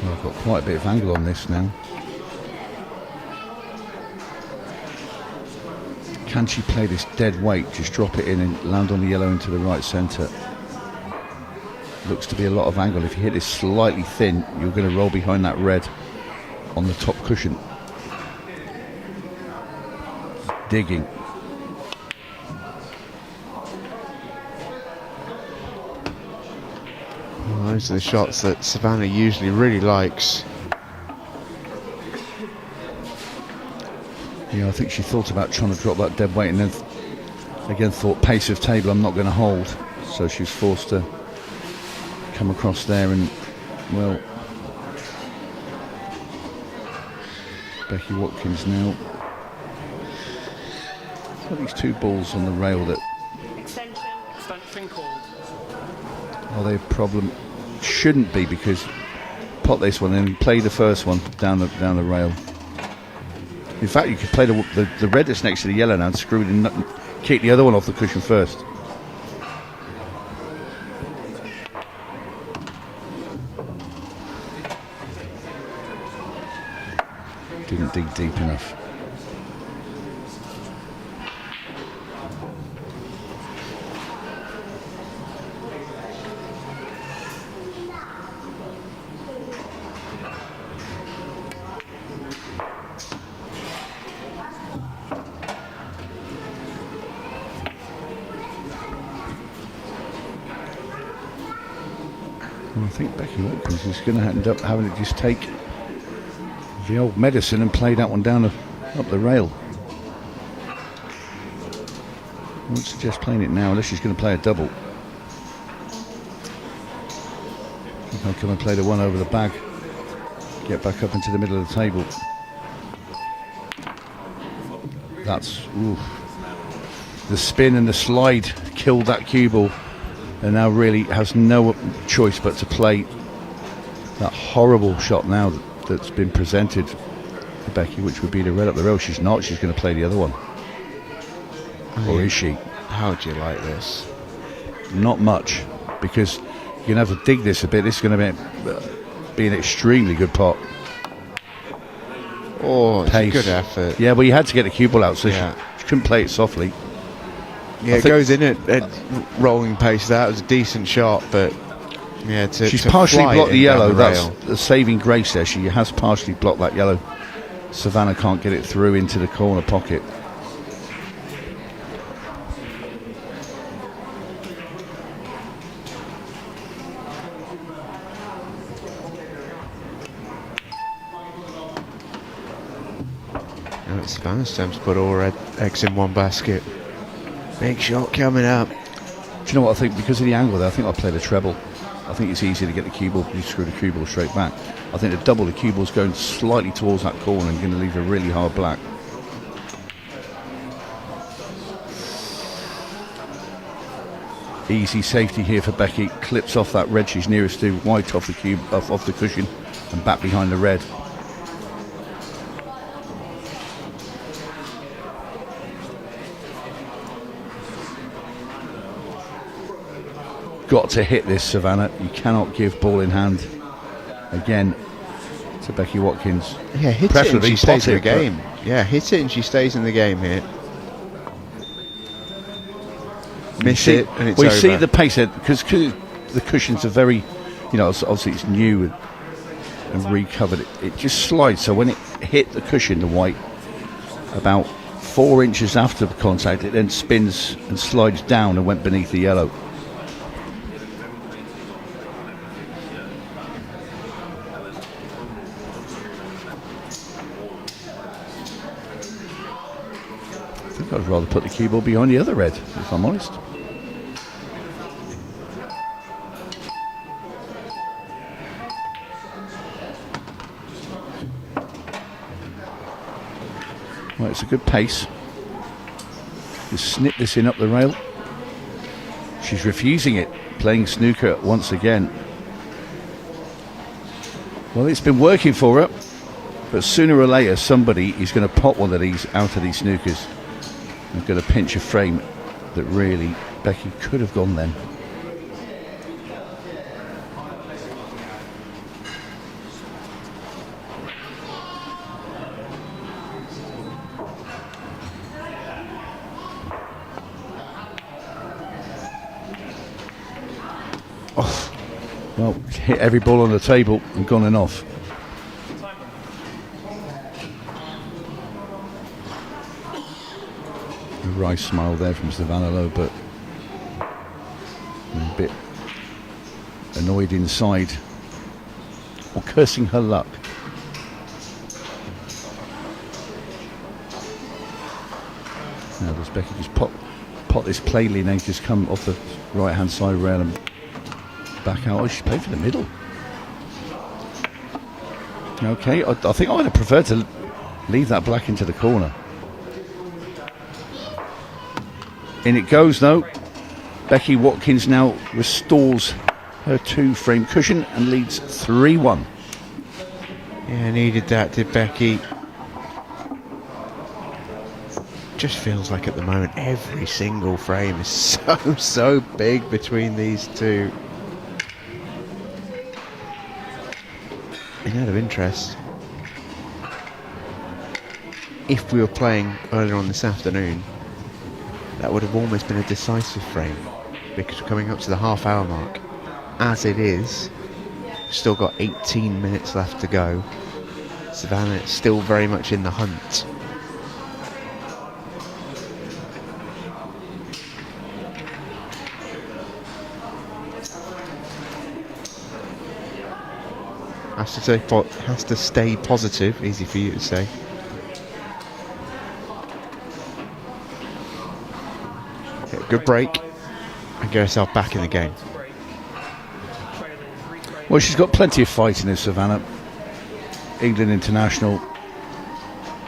Well, I've got quite a bit of angle on this now. Can she play this dead weight, just drop it in and land on the yellow into the right centre? Looks to be a lot of angle. If you hit this slightly thin, you're going to roll behind that red on the top cushion. Digging. Well, those are the shots that Savannah usually really likes. Yeah, I think she thought about trying to drop that dead weight, and then again thought, pace of table I'm not going to hold, so she was forced to come across there. And well, Becky Watkins now got these two balls on the rail that Extension called. are they a problem? Shouldn't be, because pot this one and play the first one down the rail. In fact, you could play the red that's next to the yellow now and screw it in, and kick the other one off the cushion first. Didn't dig deep enough. I think Becky Watkins is going to end up having to just take the old medicine and play that one down up the rail. I wouldn't suggest playing it now unless she's going to play a double. I'll come and play the one over the bag. Get back up into the middle of the table. That's... oof. The spin and the slide killed that cue ball, and now really has no choice but to play that horrible shot now that's been presented to Becky, which would be the red up the rail. She's not. She's going to play the other one. Or is she? How do you like this? Not much, because you're going to have to dig this a bit. This is going to be an extremely good pot. Oh, it's a Pace. good effort. Yeah, but you had to get the cue ball out, so Yeah. she couldn't play it softly. Yeah, it goes in at rolling pace. That was a decent shot, but yeah, She's to partially fly blocked it the down yellow. the That's rail. the saving grace there. She has partially blocked that yellow. Savannah can't get it through into the corner pocket. Now it's Savannah's time to put all red eggs in one basket. Big shot coming up. Do you know what I think? Because of the angle there, I think I'll play the treble. I think it's easier to get the cue ball. You screw the cue ball straight back. I think the double, the cue ball's going slightly towards that corner and going to leave a really hard black. Easy safety here for Becky. Clips off that red she's nearest to, white off the cube, off the cushion, and back behind the red. Got to hit this, Savannah. You cannot give ball in hand again to Becky Watkins. Yeah, hit it and Preferably she stays in the pot it, game. Yeah, hit it and she stays in the game here. Miss it and it's we over. see the pace there, because the cushions are very, obviously it's new and recovered. It just slides. So when it hit the cushion, the white, about 4 inches after the contact, it then spins and slides down and went beneath the yellow. I'd rather put the cue ball behind the other red, if I'm honest. Well, it's a good pace. Just snip this in up the rail. She's refusing it, playing snooker once again. Well, it's been working for her, but sooner or later somebody is going to pop one of these out of these snookers and going to pinch a frame that really Becky could have gone then. Well, hit every ball on the table and gone and off. A wry smile there from Savannah Lowe, but a bit annoyed inside, or cursing her luck. Now does Becky just pot this plainly, and then just come off the right hand side rail and back out. Oh, she's playing for the middle. Okay, I think I would have preferred to leave that black into the corner. In it goes though. Becky Watkins now restores her 2-frame cushion and leads 3-1. Yeah, needed that, did Becky. Just feels like at the moment every single frame is so big between these two. And out of interest, if we were playing earlier on this afternoon, that would have almost been a decisive frame, because we're coming up to the half-hour mark. As it is, still got 18 minutes left to go. Savannah is still very much in the hunt. Has to stay positive. Easy for you to say. Get a good break and get herself back in the game. Well, she's got plenty of fight in her, Savannah. England international,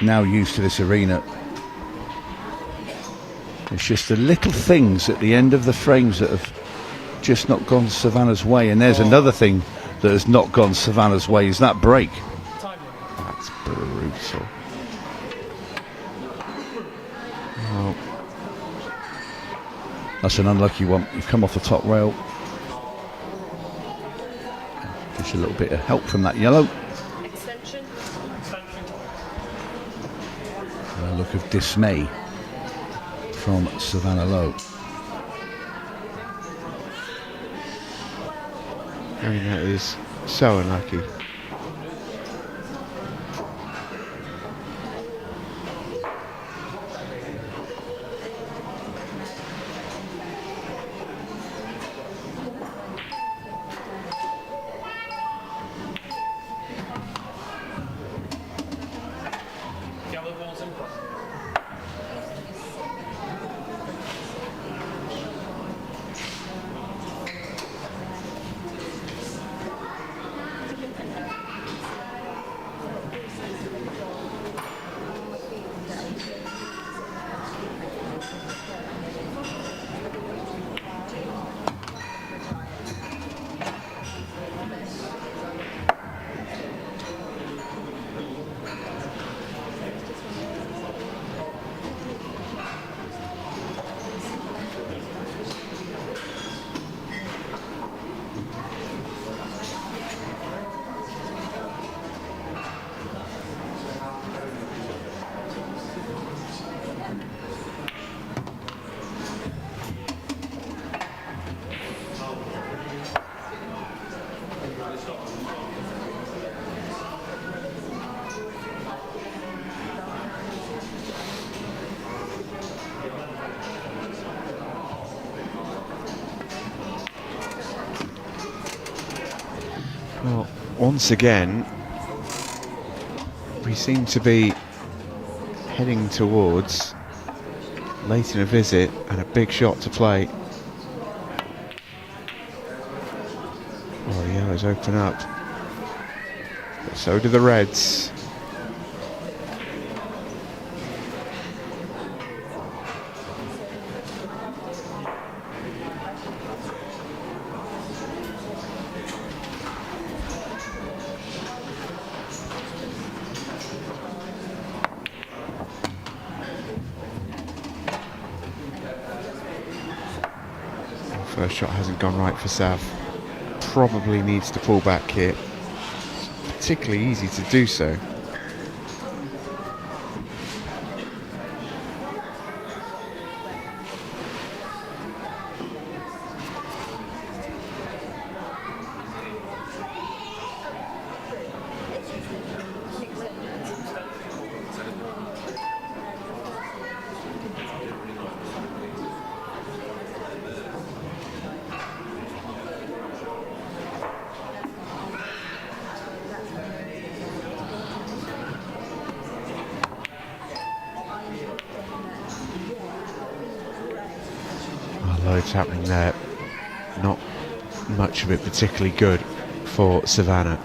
now used to this arena. It's just the little things at the end of the frames that have just not gone Savannah's way. And there's another thing that has not gone Savannah's way, is that break. That's brutal. Well, that's an unlucky one. You've come off the top rail. Just a little bit of help from that yellow. A look of dismay from Savannah Lowe. I mean, that is so unlucky. Yellow balls in play. Well, once again, we seem to be heading towards late in a visit and a big shot to play. Oh, the yellows open up. But so do the reds. First shot hasn't gone right for Sav. Probably needs to pull back here. Particularly easy to do so. Loads happening there. Not much of it particularly good for Savannah.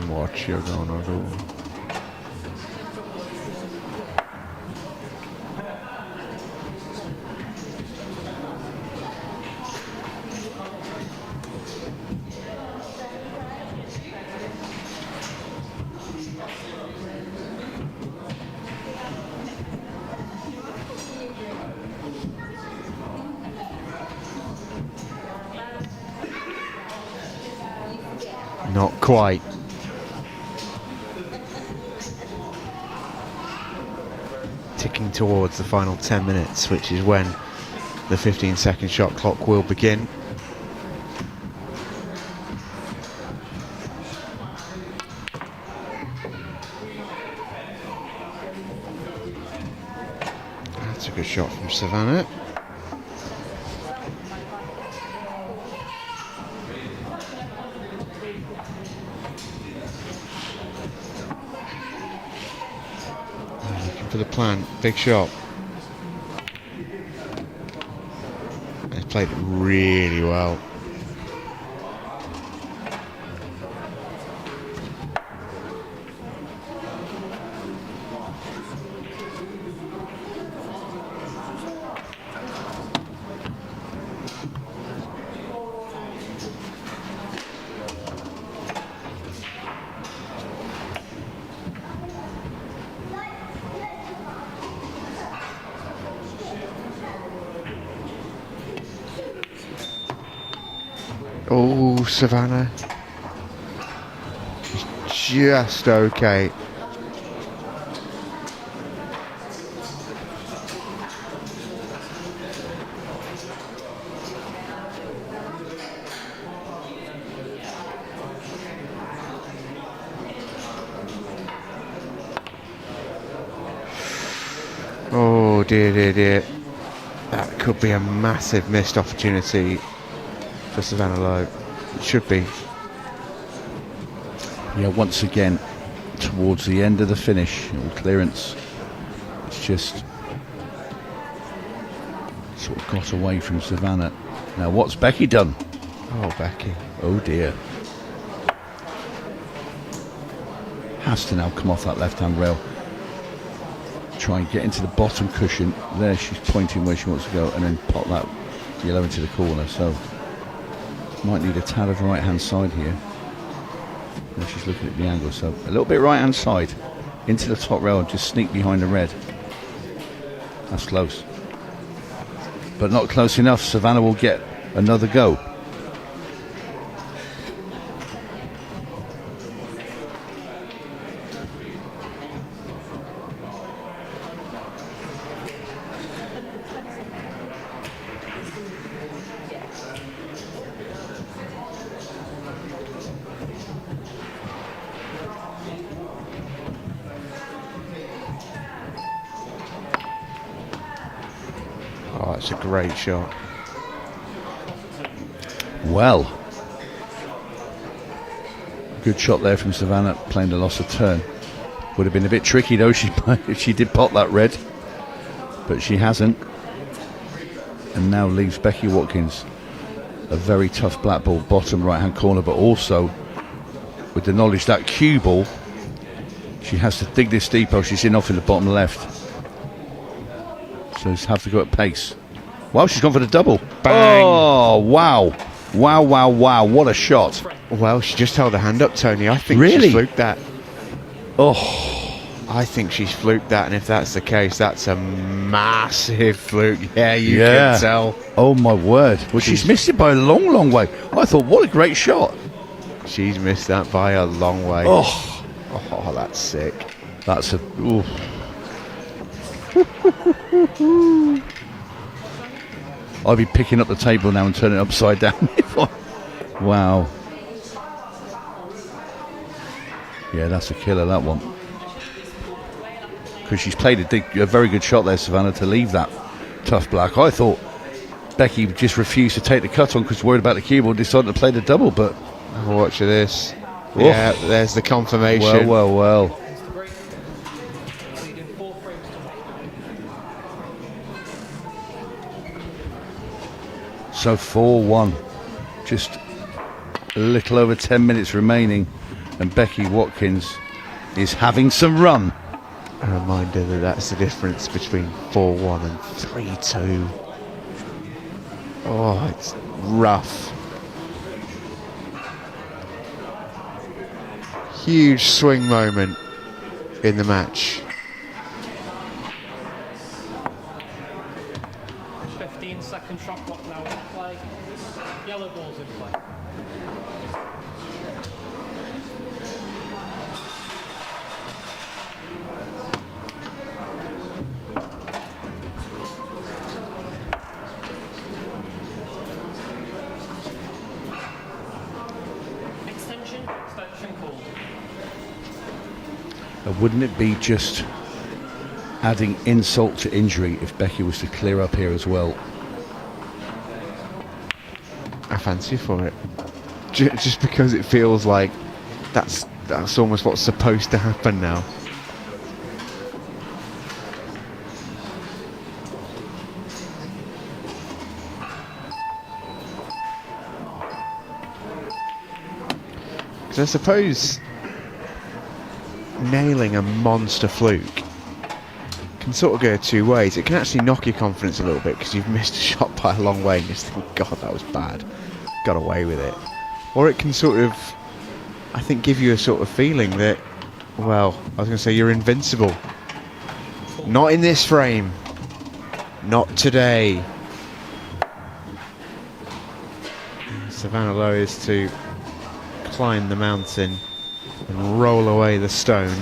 What you're gonna do? Not quite. Ticking towards the final 10 minutes, which is when the 15-second shot clock will begin. That's a good shot from Savannah. For the plan, big shot. They played it really well. Oh, Savannah. It's just okay. Oh dear, dear, dear. That could be a massive missed opportunity for Savannah Lowe. It should be. Yeah, once again, towards the end of the finish, or clearance, it's just sort of got away from Savannah. Now, what's Becky done? Oh, Becky. Oh dear. Has to now come off that left-hand rail. Try and get into the bottom cushion. There, she's pointing where she wants to go, and then pop that yellow into the corner. So, might need a tad of right-hand side here. And she's looking at the angle, so a little bit right-hand side into the top rail and just sneak behind the red. That's close, but not close enough. Savannah will get another go. Oh, that's a great shot. Well, good shot there from Savannah, playing the loss of turn. Would have been a bit tricky though if she did pot that red, but she hasn't. And now leaves Becky Watkins a very tough black ball, bottom right hand corner, but also with the knowledge that cue ball, she has to dig this deep, or she's in off in the bottom left. So just have to go at pace. Wow, she's gone for the double. Bang. Oh, wow. Wow, wow, wow. What a shot. Well, she just held her hand up, Tony. I think Really? she fluked that. Oh, I think she's fluked that, and if that's the case, that's a massive fluke. Yeah, you can tell. Oh, my word. Well, she's missed it by a long, long way. I thought, what a great shot. She's missed that by a long way. Oh, That's sick. that's a... Ooh. I'd be picking up the table now and turning it upside down. Wow. Yeah, that's a killer, that one. Because she's played a very good shot there, Savannah, to leave that tough black. I thought Becky just refused to take the cut on because worried about the cue ball, decided to play the double, but... Watch this. Oof. Yeah, there's the confirmation. Well. So 4-1. Just a little over 10 minutes remaining, and Becky Watkins is having some run. A reminder that that's the difference between 4-1 and 3-2. Oh, it's rough. Huge swing moment in the match. 15-second shot clock now in play. Yellow ball's in play. Extension called. Wouldn't it be just adding insult to injury if Becky was to clear up here as well? I fancy for it. Just because it feels like that's almost what's supposed to happen now. Because I suppose nailing a monster fluke can sort of go two ways. It can actually knock your confidence a little bit because you've missed a shot by a long way and you just think, God, that was bad. Got away with it. Or it can sort of, I think, give you a sort of feeling that, well, I was going to say you're invincible. Not in this frame. Not today. Savannah Lowe is to climb the mountain and roll away the stone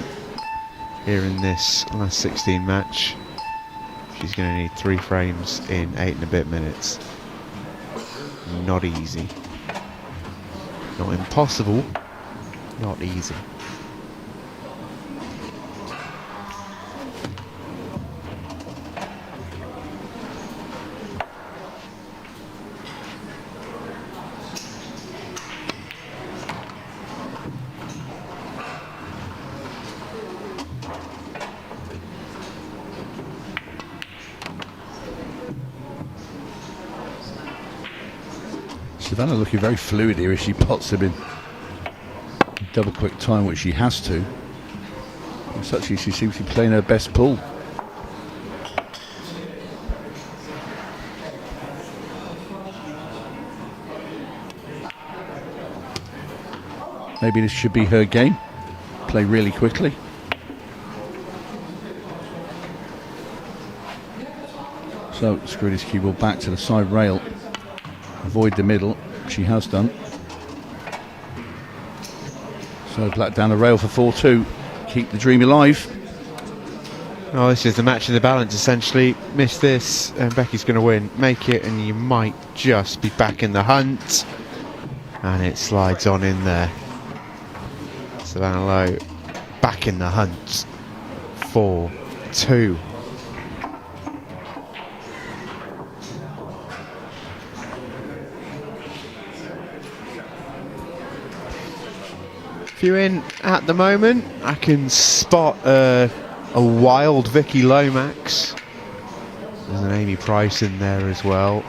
here in this last 16 match. She's going to need 3 frames in 8 and a bit minutes. Not easy. Not impossible. Not easy. Savannah looking very fluid here as she pots them in double quick time, which she has to. As such, she seems to be playing her best pull. Maybe this should be her game. Play really quickly. So screw this cue ball back to the side rail. Avoid the middle. She has done. So black down the rail for 4-2. Keep the dream alive. Oh, this is the match of the balance, essentially. Miss this, and Becky's going to win. Make it, and you might just be back in the hunt. And it slides on in there. Savannah Lowe back in the hunt. 4-2. few in at the moment. I can spot a wild Vicky Lomax. There's an Amy Price in there as well.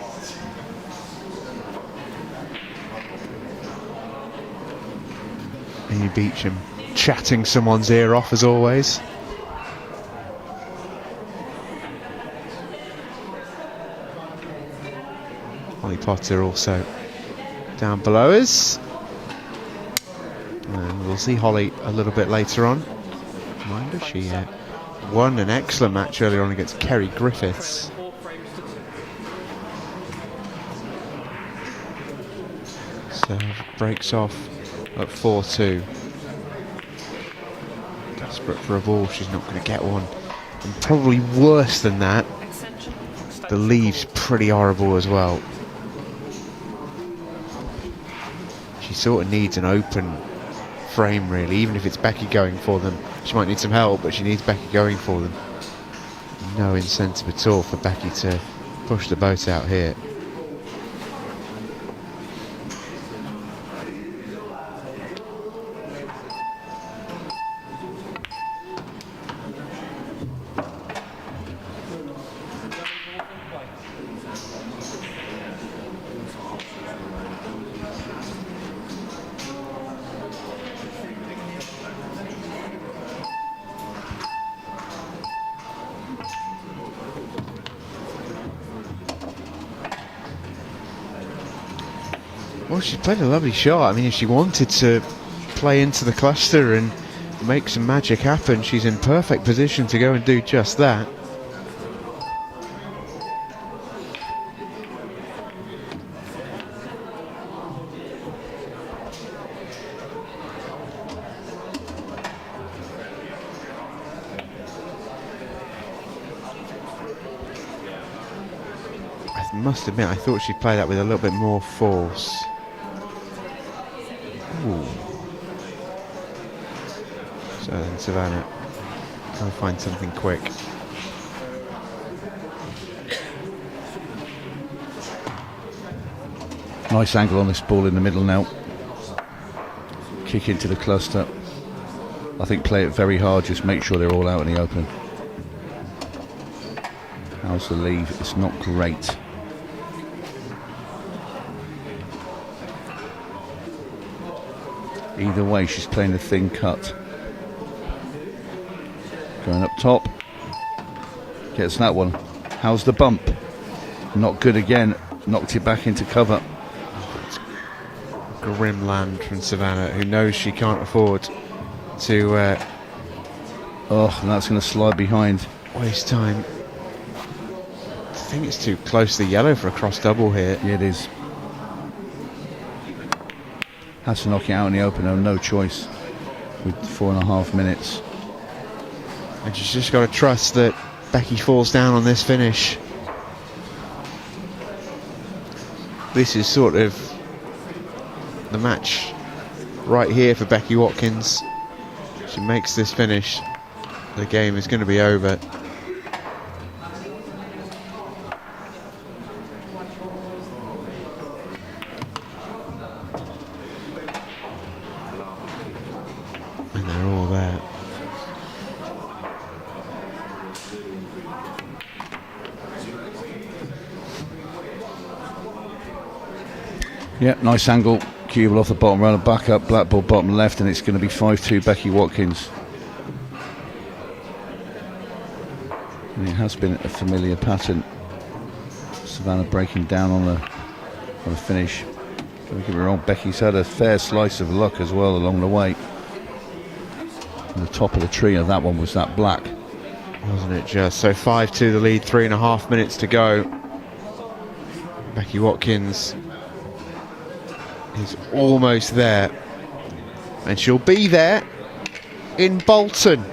Amy Beecham chatting someone's ear off as always. Holly Potter also down below us. And we'll see Holly a little bit later on. Mind if she won an excellent match earlier on against Kerry Griffiths. So breaks off at 4-2. Desperate for a ball, she's not going to get one. And probably worse than that, the lead's pretty horrible as well. She sort of needs an open frame really, even if it's Becky going for them. She might need some help, but she needs Becky going for them. No incentive at all for Becky to push the boat out here. Well, she played a lovely shot. I mean, if she wanted to play into the cluster and make some magic happen, she's in perfect position to go and do just that. I must admit, I thought she'd play that with a little bit more force. Ooh. So then Savannah, try and find something quick. Nice angle on this ball in the middle now. Kick into the cluster. I think play it very hard, just make sure they're all out in the open. How's the leave? It's not great. Either way, she's playing a thin cut. Going up top. Gets that one. How's the bump? Not good again. Knocked it back into cover. Grim land from Savannah, who knows she can't afford to oh, and that's going to slide behind. Waste time. I think it's too close to the yellow for a cross double here. Yeah, it is. Has to knock it out in the open, no choice with 4.5 minutes. And she's just got to trust that Becky falls down on this finish. This is sort of the match right here for Becky Watkins. She makes this finish, the game is going to be over. And they're all there. Yeah, nice angle. Cue ball off the bottom runner, back up, black ball bottom left, and it's going to be 5-2 Becky Watkins. And it has been a familiar pattern. Savannah breaking down on the finish. Don't get me wrong, Becky's had a fair slice of luck as well along the way. And the top of the tree of that one was that black. Wasn't it just? So 5-2 the lead, 3.5 minutes to go. Becky Watkins is almost there, and she'll be there in Bolton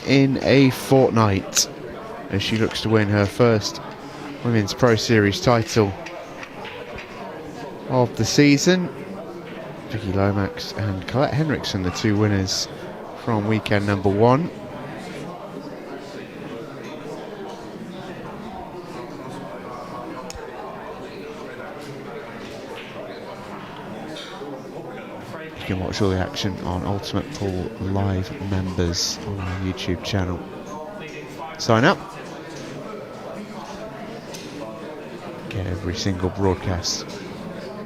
in a fortnight as she looks to win her first Women's Pro Series title of the season. Vicky Lomax and Colette Henriksen, the two winners from weekend number 1. can watch all the action on Ultimate Pool Live members on our YouTube channel. Sign up. Get every single broadcast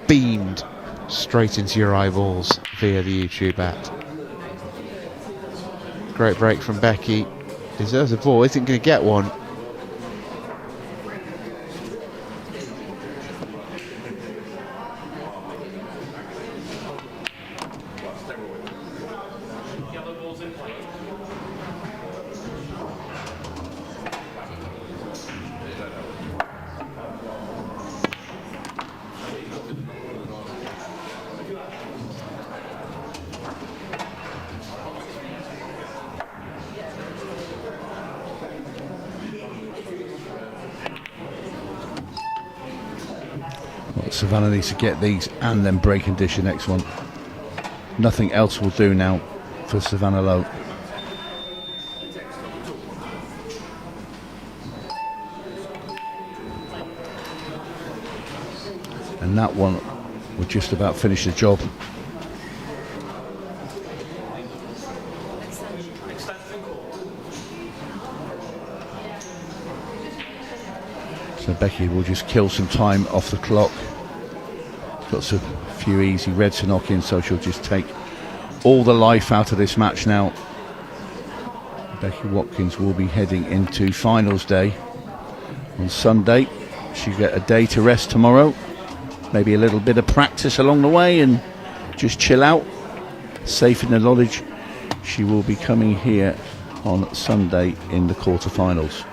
beamed straight into your eyeballs via the YouTube app. Great break from Becky. Deserves a ball, isn't going to get one. Savannah needs to get these and then break and dish the next one. Nothing else will do now for Savannah Lowe. And that one will just about finish the job. So Becky will just kill some time off the clock. Got a few easy reds to knock in, so she'll just take all the life out of this match now. Becky Watkins will be heading into finals day on Sunday. She'll get a day to rest tomorrow, maybe a little bit of practice along the way and just chill out, safe in the knowledge she will be coming here on Sunday in the quarterfinals.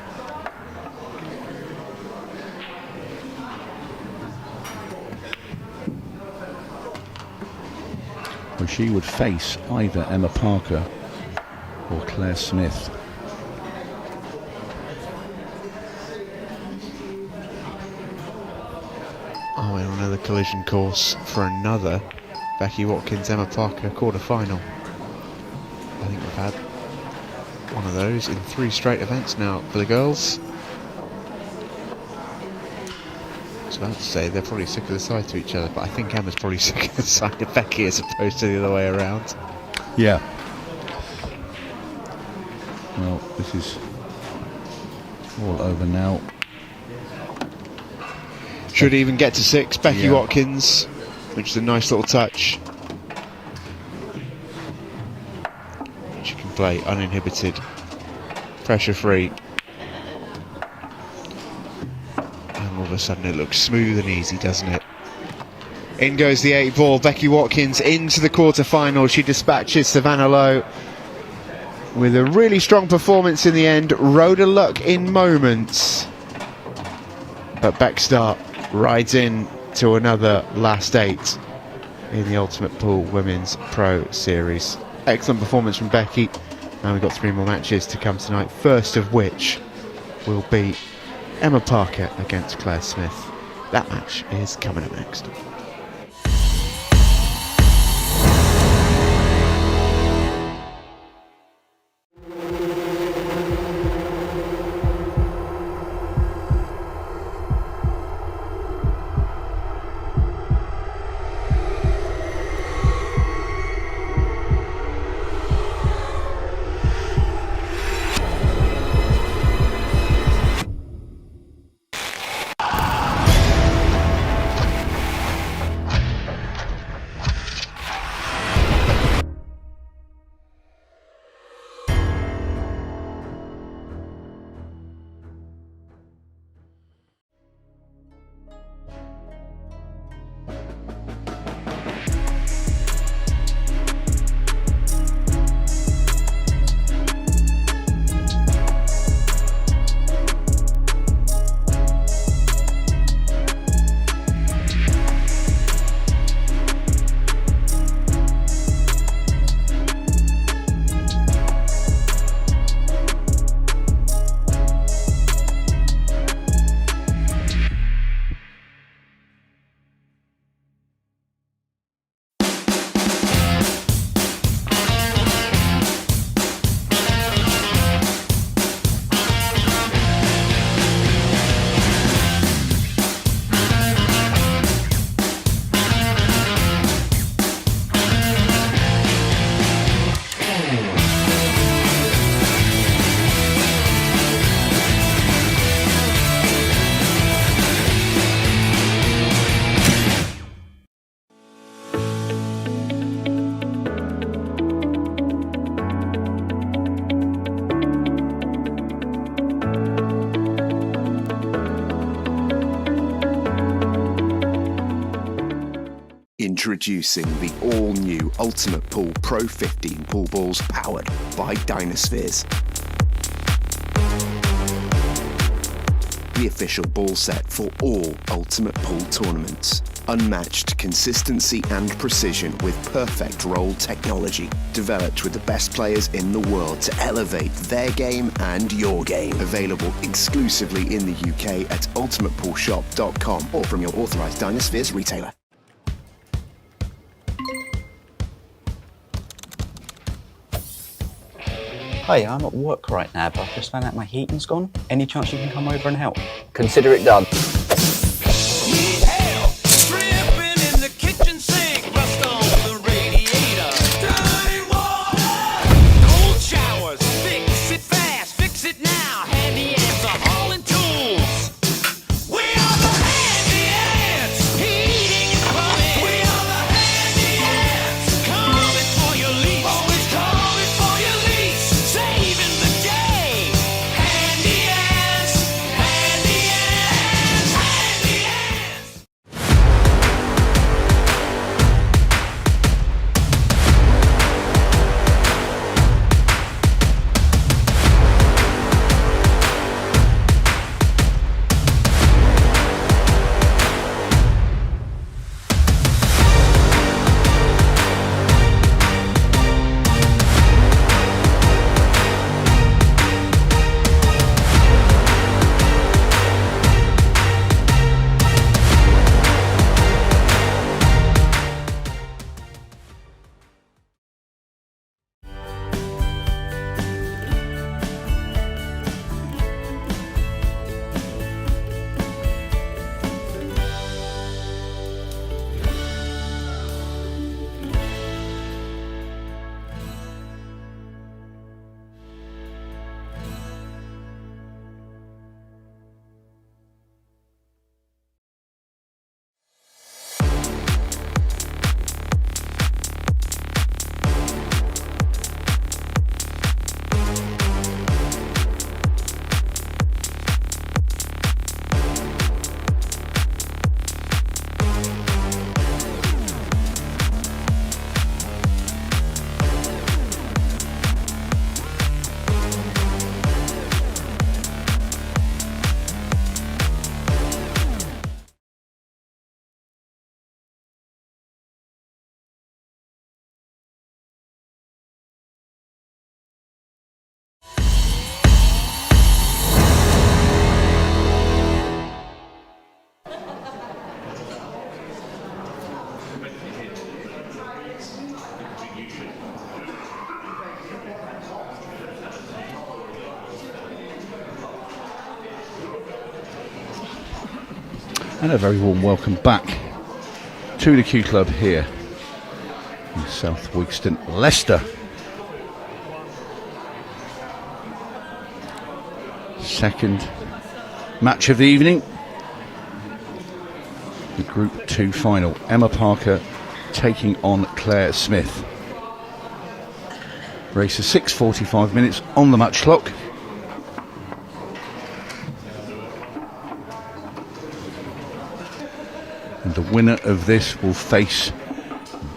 Where she would face either Emma Parker or Claire Smith. Oh, we're on another collision course for another Becky Watkins, Emma Parker quarter-final. I think we've had one of those in 3 straight events now for the girls. I was about to say they're probably sick of the side to each other, but I think Emma's probably sick of the side of Becky as opposed to the other way around. Yeah. Well, this is all over now. Should even get to 6. Becky Yeah. Watkins, which is a nice little touch. She can play uninhibited, pressure-free. And all of a sudden it looks smooth and easy, doesn't it? In goes the 8 ball. Becky Watkins into the quarter-final. She dispatches Savannah Lowe with a really strong performance in the end. Rode a luck in moments. But Beckstar rides in to another last 8 in the Ultimate Pool Women's Pro Series. Excellent performance from Becky. Now we've got 3 more matches to come tonight, first of which will be Emma Parker against Claire Smith. That match is coming up next. Introducing the all-new Ultimate Pool Pro 15 pool balls powered by Dynaspheres. The official ball set for all Ultimate Pool tournaments. Unmatched consistency and precision with perfect roll technology. Developed with the best players in the world to elevate their game and your game. Available exclusively in the UK at ultimatepoolshop.com or from your authorised Dynaspheres retailer. Hey, I'm at work right now, but I've just found out my heating's gone. Any chance you can come over and help? Consider it done. Need help dripping in the kitchen sink, rust on the radiator, dirty water, cold showers, fix it fast, fix it now, handy ants are hauling tools. We are the handy ants, heating and plumbing. We are the handy ants, coming for your lease, always coming for your lease, saving the day. Handy ants, handy ants, handy ants. And a very warm welcome back to the Q Club here in South Wigston, Leicester. Second match of the evening, the Group 2 final. Emma Parker taking on Claire Smith. Race is 6:45 minutes on the match clock. And the winner of this will face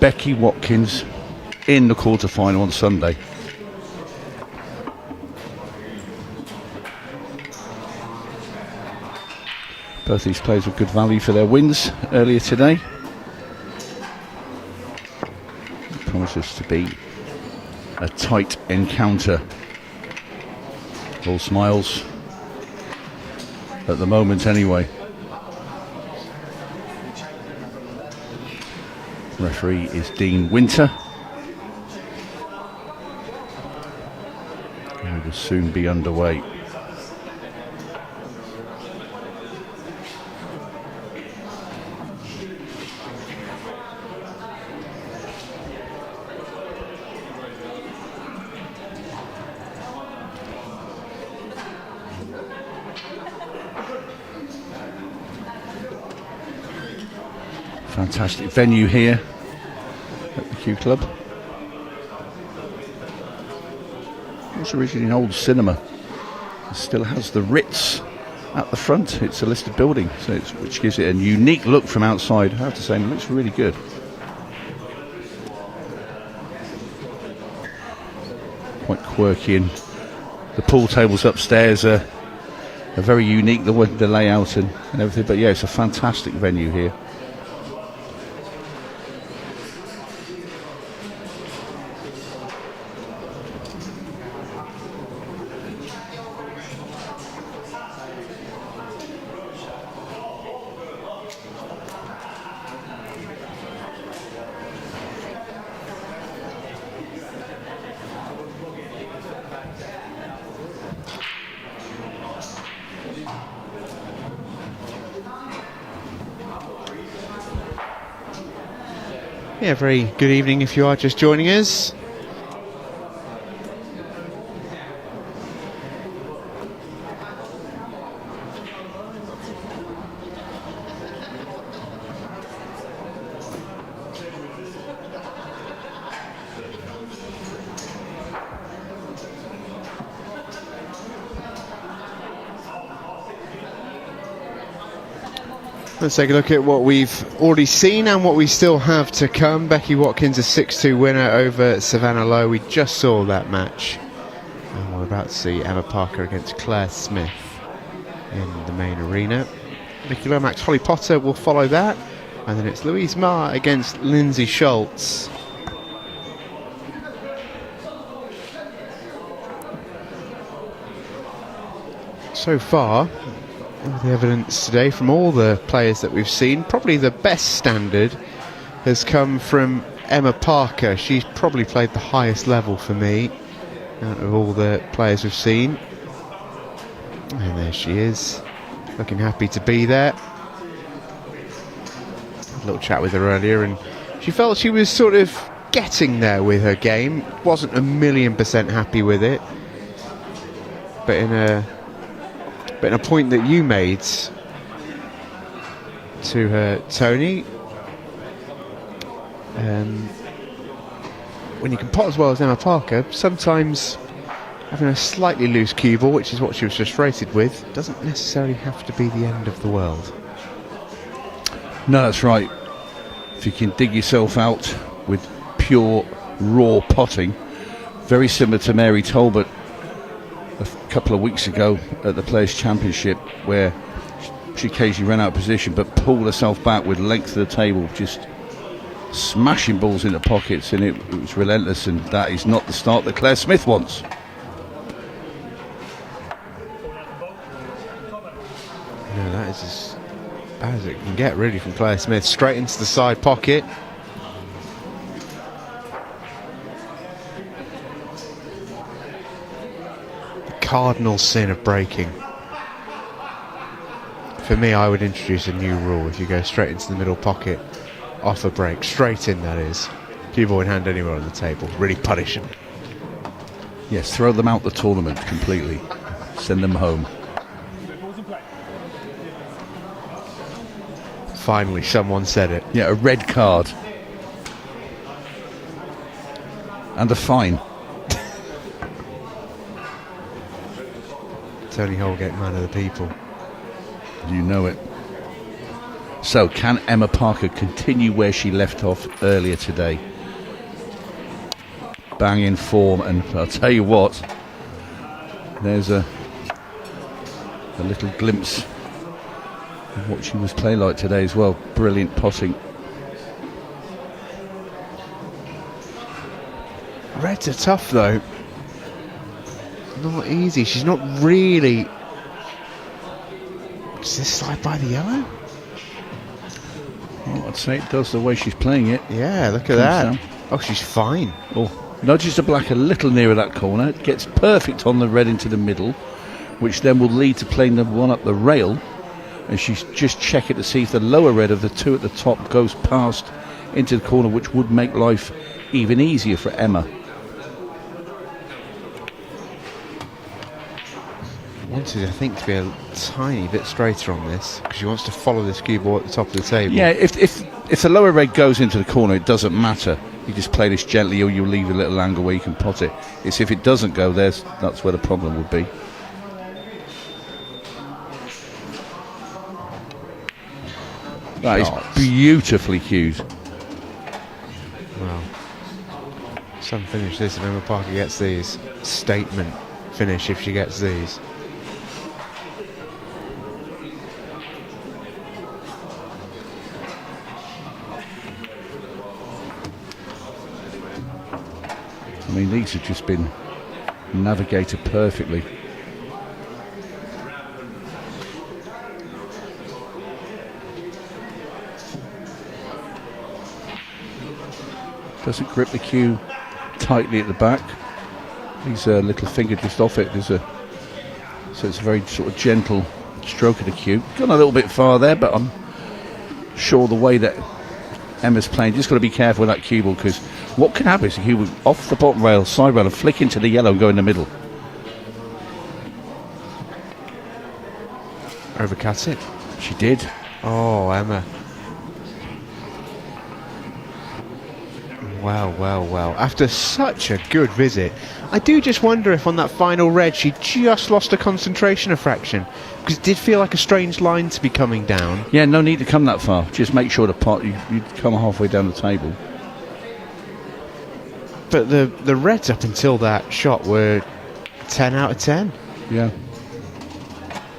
Becky Watkins in the quarter-final on Sunday. Both these players were good value for their wins earlier today. It promises to be a tight encounter. All smiles at the moment anyway. Referee is Dean Winter. We will soon be underway. Fantastic venue here at the Q Club. It was originally an old cinema. It still has the Ritz at the front. It's a listed building, so which gives it a unique look from outside. I have to say, it looks really good. quirky, and the pool tables upstairs are very unique, the layout and everything. But yeah, it's a fantastic venue here. Yeah, very good evening if you are just joining us. Let's take a look at what we've already seen and what we still have to come. Becky Watkins, a 6-2 winner over Savannah Lowe. We just saw that match. And we're about to see Emma Parker against Claire Smith in the main arena. Vicky Lomax, Holly Potter will follow that. And then it's Louise Marr against Lindsay Schultz. So far, the evidence today from all the players that we've seen, probably the best standard has come from Emma Parker. She's probably played the highest level for me out of all the players we've seen. And there she is, looking happy to be there. Had a little chat with her earlier and she felt she was sort of getting there with her game. Wasn't 1,000,000% happy with it. But in a point that you made to her, Tony, when you can pot as well as Emma Parker, sometimes having a slightly loose cue ball, which is what she was frustrated with, doesn't necessarily have to be the end of the world. No, that's right. If you can dig yourself out with pure raw potting, very similar to Mary Talbot a couple of weeks ago at the Players' Championship, where she occasionally ran out of position but pulled herself back with length of the table, just smashing balls into pockets, and it was relentless, and that is not the start that Claire Smith wants. No, that is as bad as it can get really from Claire Smith. Straight into the side pocket. Cardinal sin of breaking. For me, I would introduce a new rule. If you go straight into the middle pocket off a break, straight in that is, cue ball in hand anywhere on the table, really punish them. Yes, throw them out the tournament completely, send them home. Finally someone said it. Yeah, a red card and a fine. Tony Holgate, man of the people. You know it. So, can Emma Parker continue where she left off earlier today? Bang in form, and I'll tell you what, there's a little glimpse of what she was playing like today as well. Brilliant potting. Reds are tough though. Not easy. She's not really. Does this slide by the yellow? Well, I'd say it does the way she's playing it. Yeah, look at Comes that. down. Oh, she's fine. Oh, nudges the black a little nearer that corner. Gets perfect on the red into the middle, which then will lead to playing number one up the rail. And she's just checking to see if the lower red of the two at the top goes past into the corner, which would make life even easier for Emma. Wanted, I think, to be a tiny bit straighter on this because she wants to follow this cue ball at the top of the table. Yeah, if the lower red goes into the corner, it doesn't matter. You just play this gently, or you'll leave a little angle where you can pot it. It's if it doesn't go, that's where the problem would be. That is beautifully cued. Well, Some finish this if Emma Parker gets these. Statement finish if she gets these. I mean, these have just been navigated perfectly. Doesn't grip the cue tightly at the back. He's a little finger just off it. So it's a very sort of gentle stroke of the cue. Gone a little bit far there, but I'm sure the way that Emma's playing, just got to be careful with that cue ball, because what can happen is the cue ball off the bottom rail, side rail, and flick into the yellow and go in the middle. Overcuts it. She did. Oh, Emma. Well. After such a good visit, I do just wonder if on that final red she just lost her concentration a fraction, because it did feel like a strange line to be coming down. Yeah, no need to come that far. Just make sure the pot, you come halfway down the table. But the reds up until that shot were 10 out of 10. Yeah.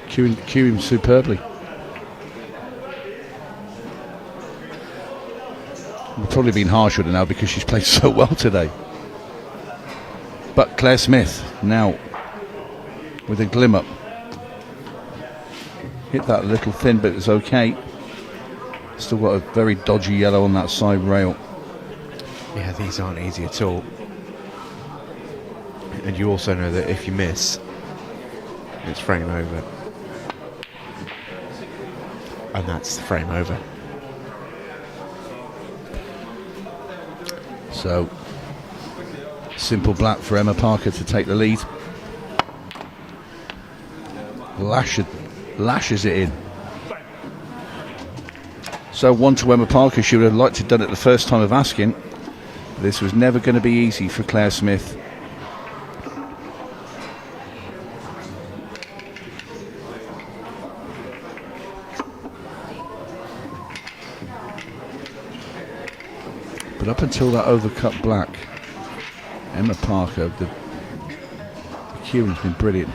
Cueing superbly. We've probably been harsh with her now because she's played so well today. But Claire Smith now with a glimmer. Hit that a little thin, but it's okay. Still got a very dodgy yellow on that side rail. Yeah, these aren't easy at all. And you also know that if you miss, it's frame over. And that's the frame over. So, simple black for Emma Parker to take the lead. Lashes it in. So 1 to Emma Parker. She would have liked to have done it the first time of asking. This was never going to be easy for Claire Smith. But up until that overcut black, Emma Parker, the cueing's been brilliant.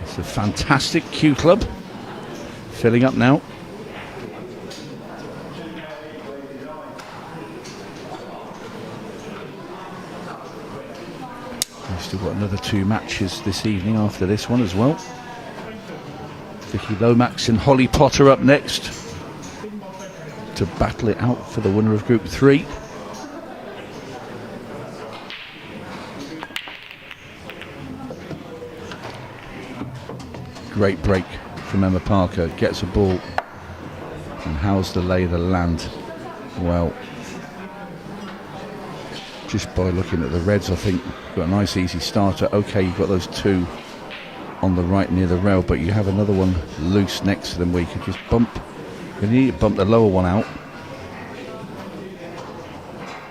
It's a fantastic cue club. Filling up now. We've still got another 2 matches this evening after this one as well. Vicky Lomax and Holly Potter up next to battle it out for the winner of Group 3. Great break from Emma Parker. Gets a ball. And how's the lay of the land? Well, just by looking at the reds, I think got a nice easy starter. Okay, you've got those 2 on the right near the rail, but you have another one loose next to them where you can just bump. You need to bump the lower one out.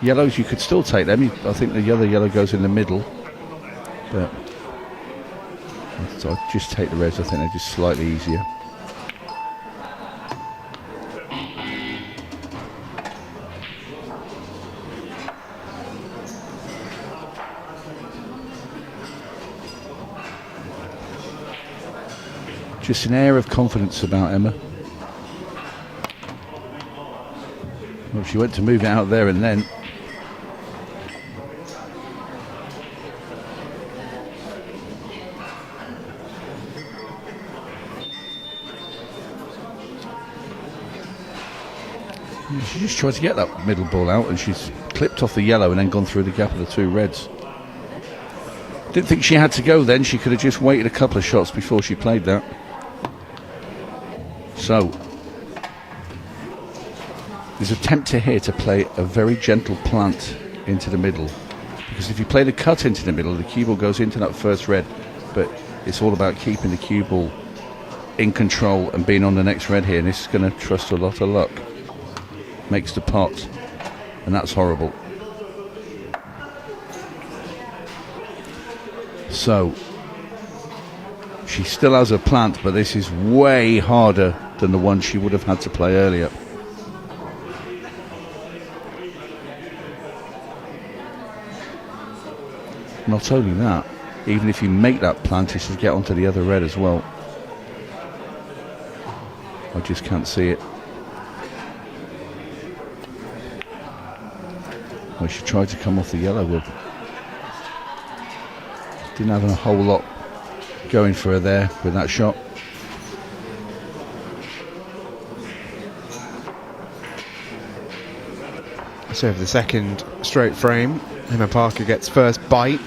Yellows, you could still take them. I think the other yellow goes in the middle. But so I'll just take the reds. I think they're just slightly easier. Just an air of confidence about Emma. Well, she went to move it out there and then. She just tried to get that middle ball out and she's clipped off the yellow and then gone through the gap of the 2 reds. Didn't think she had to go then. She could have just waited a couple of shots before she played that. So there's an attempt here to play a very gentle plant into the middle, because if you play the cut into the middle, the cue ball goes into that first red, but it's all about keeping the cue ball in control and being on the next red here, and this is going to trust a lot of luck. Makes the pot, and that's horrible. So she still has a plant, but this is way harder than the one she would have had to play earlier. Not only that, even if you make that plant, you should get onto the other red as well. I just can't see it. Well, she tried to come off the yellow with. Didn't have a whole lot going for her there with that shot. So for the second straight frame, Emma Parker gets first bite.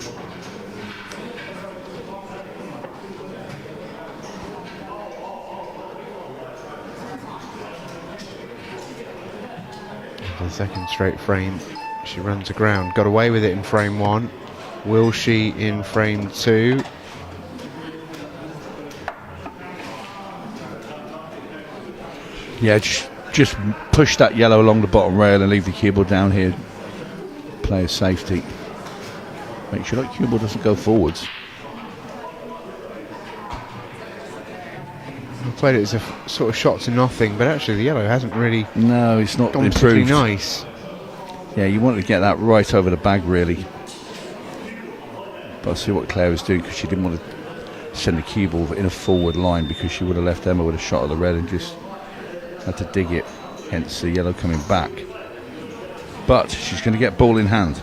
For the second straight frame, she runs aground. Got away with it in frame 1. Will she in frame 2? Yeah, just push that yellow along the bottom rail and leave the cue ball down here. Player safety. Make sure that cue ball doesn't go forwards. I played it as a sort of shot to nothing, but actually the yellow hasn't really No, it's not gone particularly improved. nice. Yeah, you want to get that right over the bag, really. But I see what Claire was doing, because she didn't want to send the cue ball in a forward line, because she would have left Emma with a shot of the red and just had to dig it, hence the yellow coming back. But she's going to get ball in hand.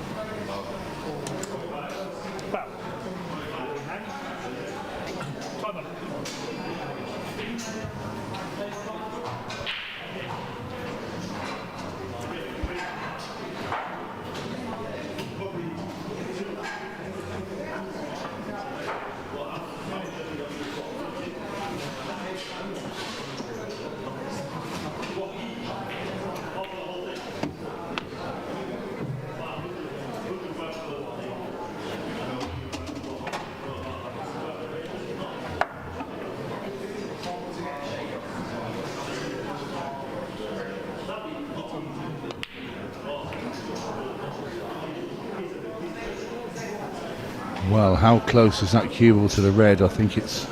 Well, how close is that cue ball to the red? I think it's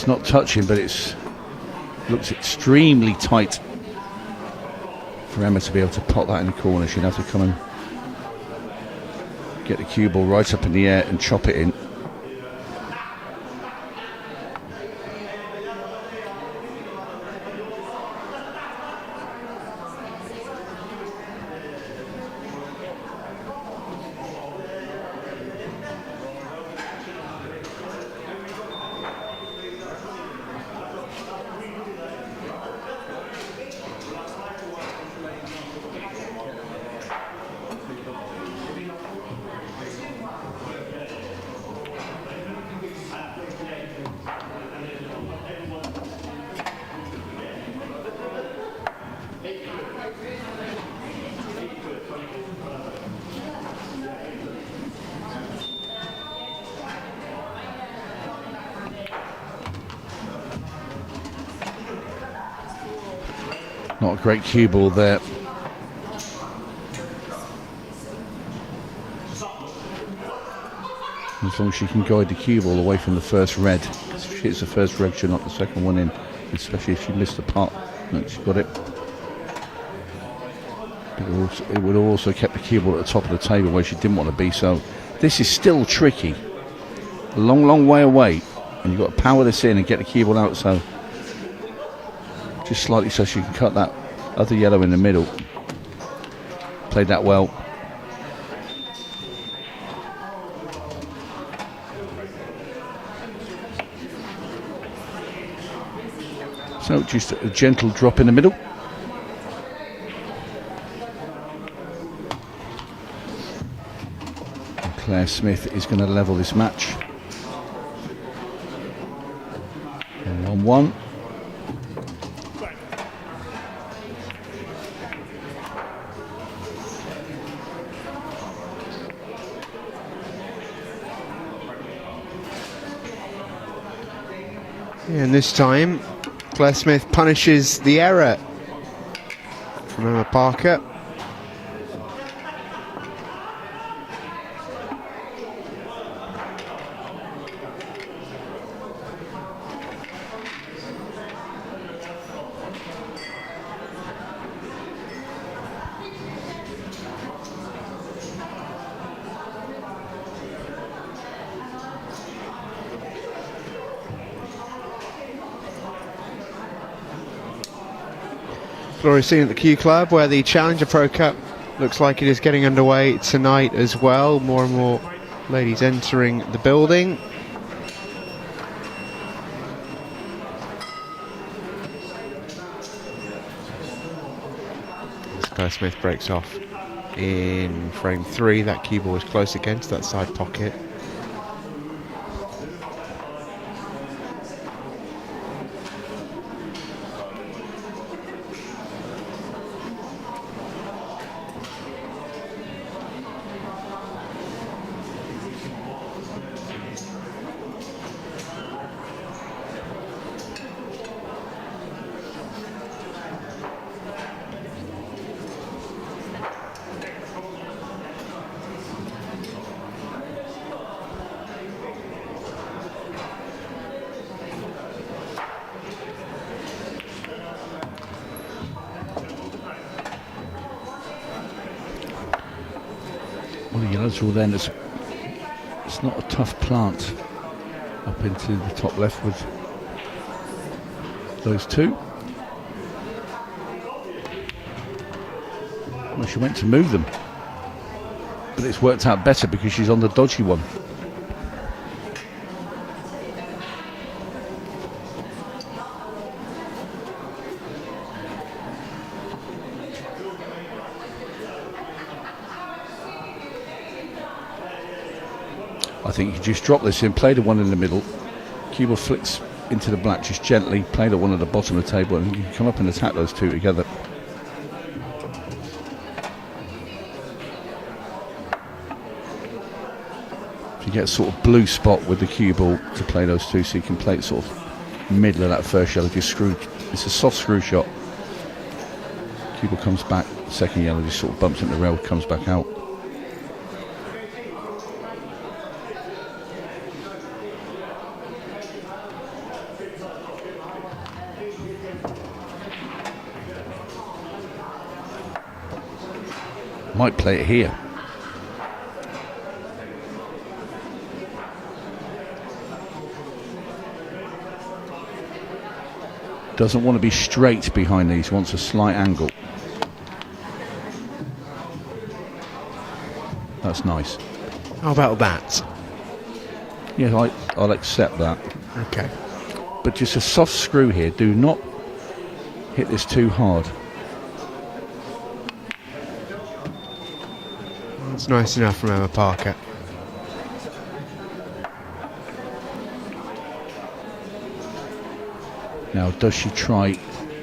not touching, but it's looks extremely tight for Emma to be able to pot that in the corner. She'd have to come and get the cue ball right up in the air and chop it in. Not a great cue ball there. As long as she can guide the cue ball away from the first red. If she hits the first red, she'll knock the second one in, especially if she missed the pot. Look, she got it. It would also kept the cue ball at the top of the table where she didn't want to be, so this is still tricky. A long, long way away, and you've got to power this in and get the cue ball out, so just slightly so she can cut that other yellow in the middle. Played that well. So just a gentle drop in the middle. And Claire Smith is going to level this match. 1-1. And this time, Claire Smith punishes the error from Emma Parker. Glorious scene at the Q Club where the Challenger Pro Cup looks like it is getting underway tonight as well. More and more ladies entering the building. Claire Smith breaks off in frame 3. That cue ball is close against that side pocket. Well, the yellows will then, it's not a tough plant up into the top left with those two. Well, she went to move them, but it's worked out better because she's on the dodgy one. I think you just drop this in, play the one in the middle, cue ball flicks into the black just gently, play the one at the bottom of the table, and you can come up and attack those two together. If you get a sort of blue spot with the cue ball to play those two, so you can play it sort of middle of that first yellow, just screw, it's a soft screw shot. Cue ball comes back, second yellow just sort of bumps into the rail, comes back out. Might play it here. Doesn't want to be straight behind these, wants a slight angle. That's nice. How about that? Yeah, I'll accept that. Okay. But just a soft screw here. Do not hit this too hard. It's nice enough from Emma Parker. Now, does she try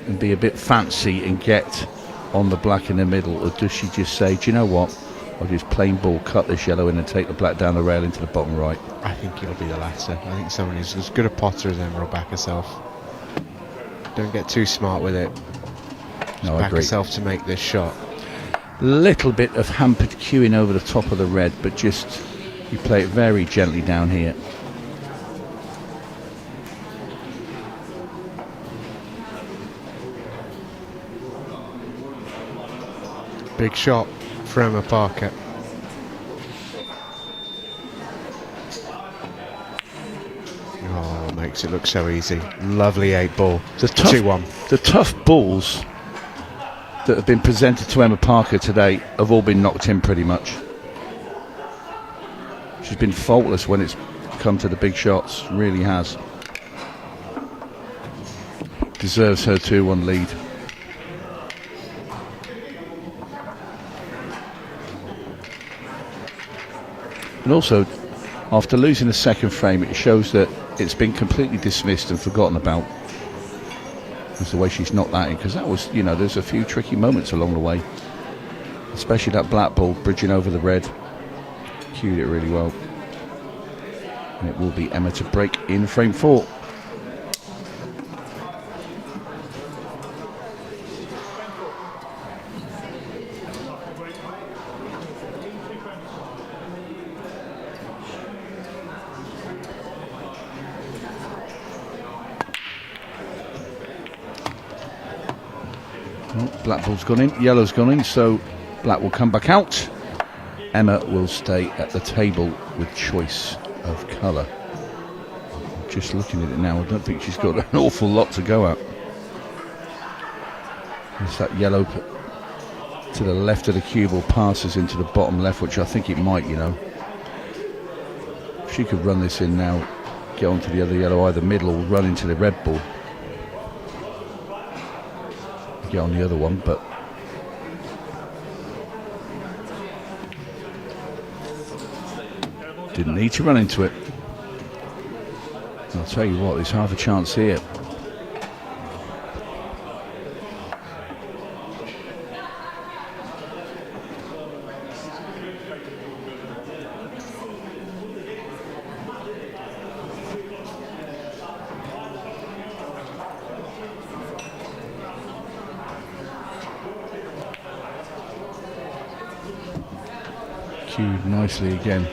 and be a bit fancy and get on the black in the middle, or does she just say, do you know what, I'll just plain ball cut this yellow in and take the black down the rail into the bottom right? I think it'll be the latter. I think someone who's as good a potter as Emma will back herself. Don't get too smart with it. No, I back agree. herself to make this shot. Little bit of hampered cueing over the top of the red, but just you play it very gently down here. Big shot for Emma Parker. Oh, makes it look so easy. Lovely 8-ball. The tough, 2-1. the tough balls that have been presented to Emma Parker today have all been knocked in pretty much. She's been faultless when it's come to the big shots, really has. Deserves her 2-1 lead. And also, after losing the second frame, it shows that it's been completely dismissed and forgotten about. That's the way she's knocked that in, because that was, you know, there's a few tricky moments along the way, especially that black ball bridging over the red. Cued it really well. And it will be Emma to break in frame 4. Black ball's gone in, yellow's gone in, so black will come back out. Emma will stay at the table with choice of colour. Just looking at it now, I don't think she's got an awful lot to go at. It's that yellow to the left of the cue ball passes into the bottom left, which I think it might, you know. If she could run this in now, get onto the other yellow, either middle or run into the red ball. Get on the other one, but didn't need to run into it. I'll tell you what, there's half a chance here. Cued nicely again.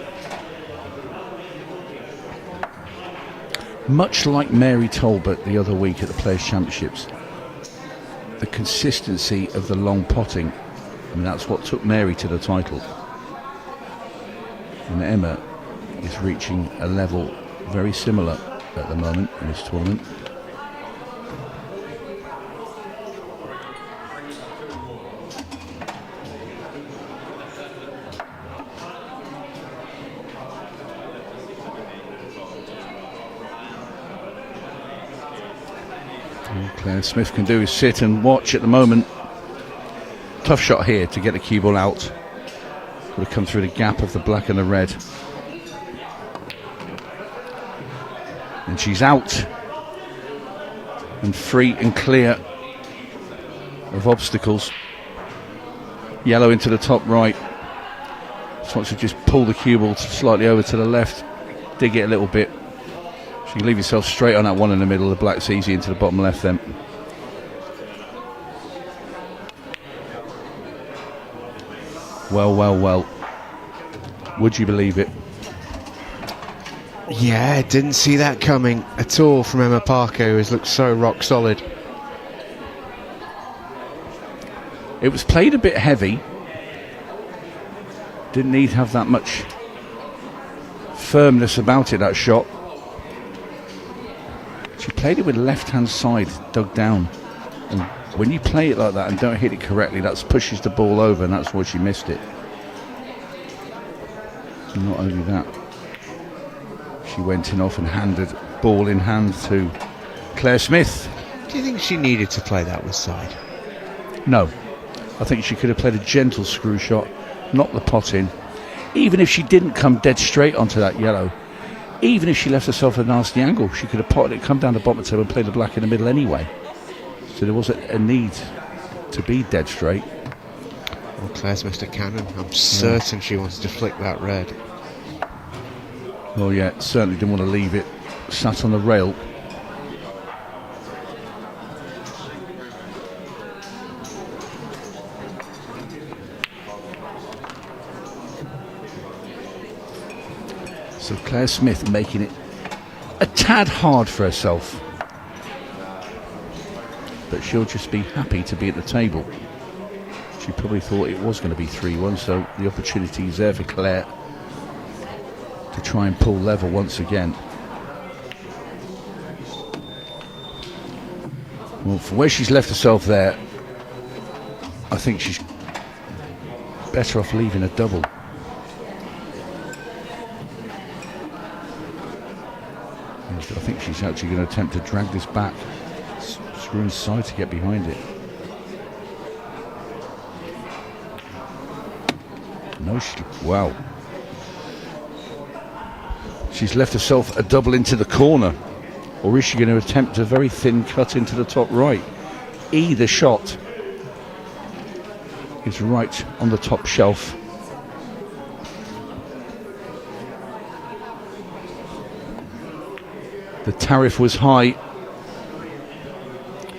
Much like Mary Talbot the other week at the Players' Championships, the consistency of the long potting, I mean, that's what took Mary to the title. And Emma is reaching a level very similar at the moment in this tournament. Claire Smith can do is sit and watch at the moment. Tough shot here to get the cue ball out. Would have come through the gap of the black and the red. And she's out and free and clear of obstacles. Yellow into the top right. Just wants to just pull the cue ball slightly over to the left, dig it a little bit. She can leave yourself straight on that one in the middle. The black's easy into the bottom left then. Well, well, well. Would you believe it? Yeah, didn't see that coming at all from Emma Parker, who has looked so rock solid. It was played a bit heavy. Didn't need to have that much firmness about it, that shot. She played it with left-hand side dug down, and when you play it like that and don't hit it correctly, that pushes the ball over, and that's why she missed it. And not only that, she went in off and handed ball in hand to Claire Smith. Do you think she needed to play that with side? No, I think she could have played a gentle screw shot, knocked the pot in. Even if she didn't come dead straight onto that yellow, even if she left herself a nasty angle, she could have potted it, come down the bottom table and played the black in the middle anyway. So there wasn't a need to be dead straight. Well, Claire's missed a cannon. I'm certain she wanted to flick that red. Well, yeah, certainly didn't want to leave it sat on the rail. So Claire Smith making it a tad hard for herself. But she'll just be happy to be at the table. She probably thought it was going to be 3-1, so the opportunity is there for Claire to try and pull level once again. Well, from where she's left herself there, I think she's better off leaving a double. I think she's actually going to attempt to drag this back, screw inside to get behind it. No, wow. She's left herself a double into the corner. Or is she going to attempt a very thin cut into the top right? Either shot is right on the top shelf. The tariff was high.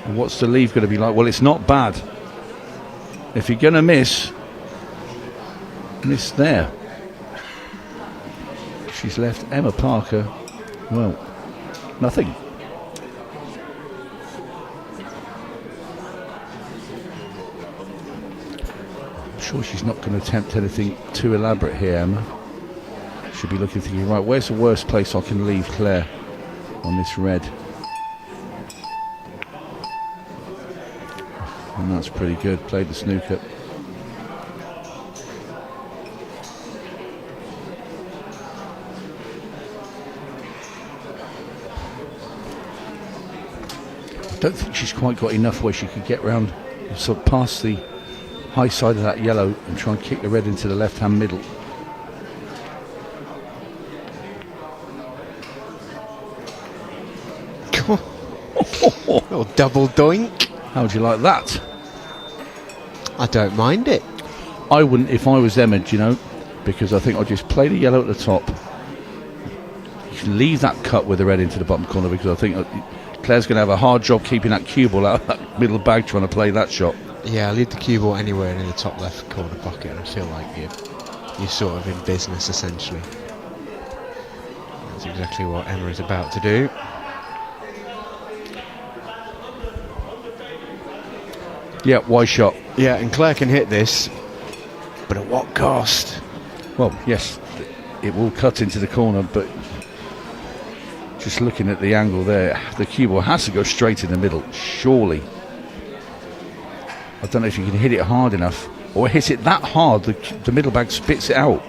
And what's the leave going to be like? Well, it's not bad. If you're going to miss there. She's left Emma Parker, well, nothing. I'm sure she's not going to attempt anything too elaborate here, Emma. She'll be looking, thinking, right, where's the worst place I can leave Claire on this red? And that's pretty good. Played the snooker. I don't think she's quite got enough where she could get round, sort of past the high side of that yellow and try and kick the red into the left-hand middle. Little double doink. How would you like that? I don't mind it. I wouldn't if I was Emma, you know, because I think I'd just play the yellow at the top. You can leave that cut with the red into the bottom corner, because I think Claire's going to have a hard job keeping that cue ball out of that middle bag trying to play that shot. Yeah, leave the cue ball anywhere in the top left corner pocket, and I feel like you're sort of in business, essentially. That's exactly what Emma is about to do. Yeah, wide shot. Yeah, and Claire can hit this, but at what cost? Well, yes, it will cut into the corner, but just looking at the angle there, the cue ball has to go straight in the middle, surely. I don't know if you can hit it hard enough, or hit it that hard the middle bag spits it out.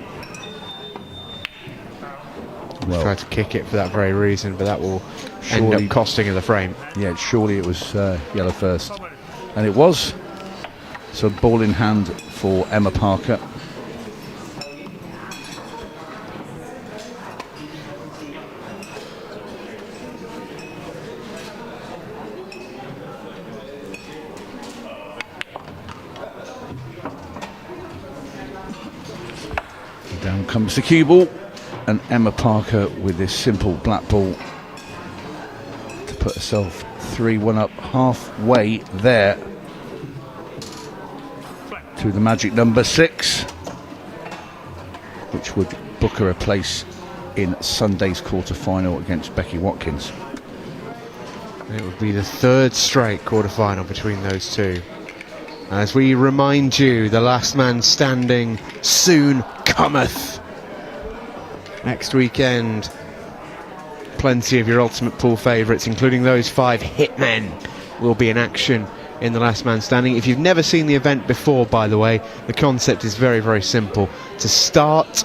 Well, Tried to kick it for that very reason, but that will surely end up costing her the frame. Yeah, surely it was yellow first. And it was. So ball in hand for Emma Parker. Down comes the cue ball, and Emma Parker with this simple black ball to put herself 3-1 up, halfway there to the magic number 6, which would book her a place in Sunday's quarter-final against Becky Watkins. And it would be the third straight quarter-final between those two. As we remind you, the last man standing soon cometh. Next weekend, plenty of your ultimate pool favourites, including those 5 hitmen, will be in action in the last man standing. If you've never seen the event before, by the way, the concept is very, very simple. To start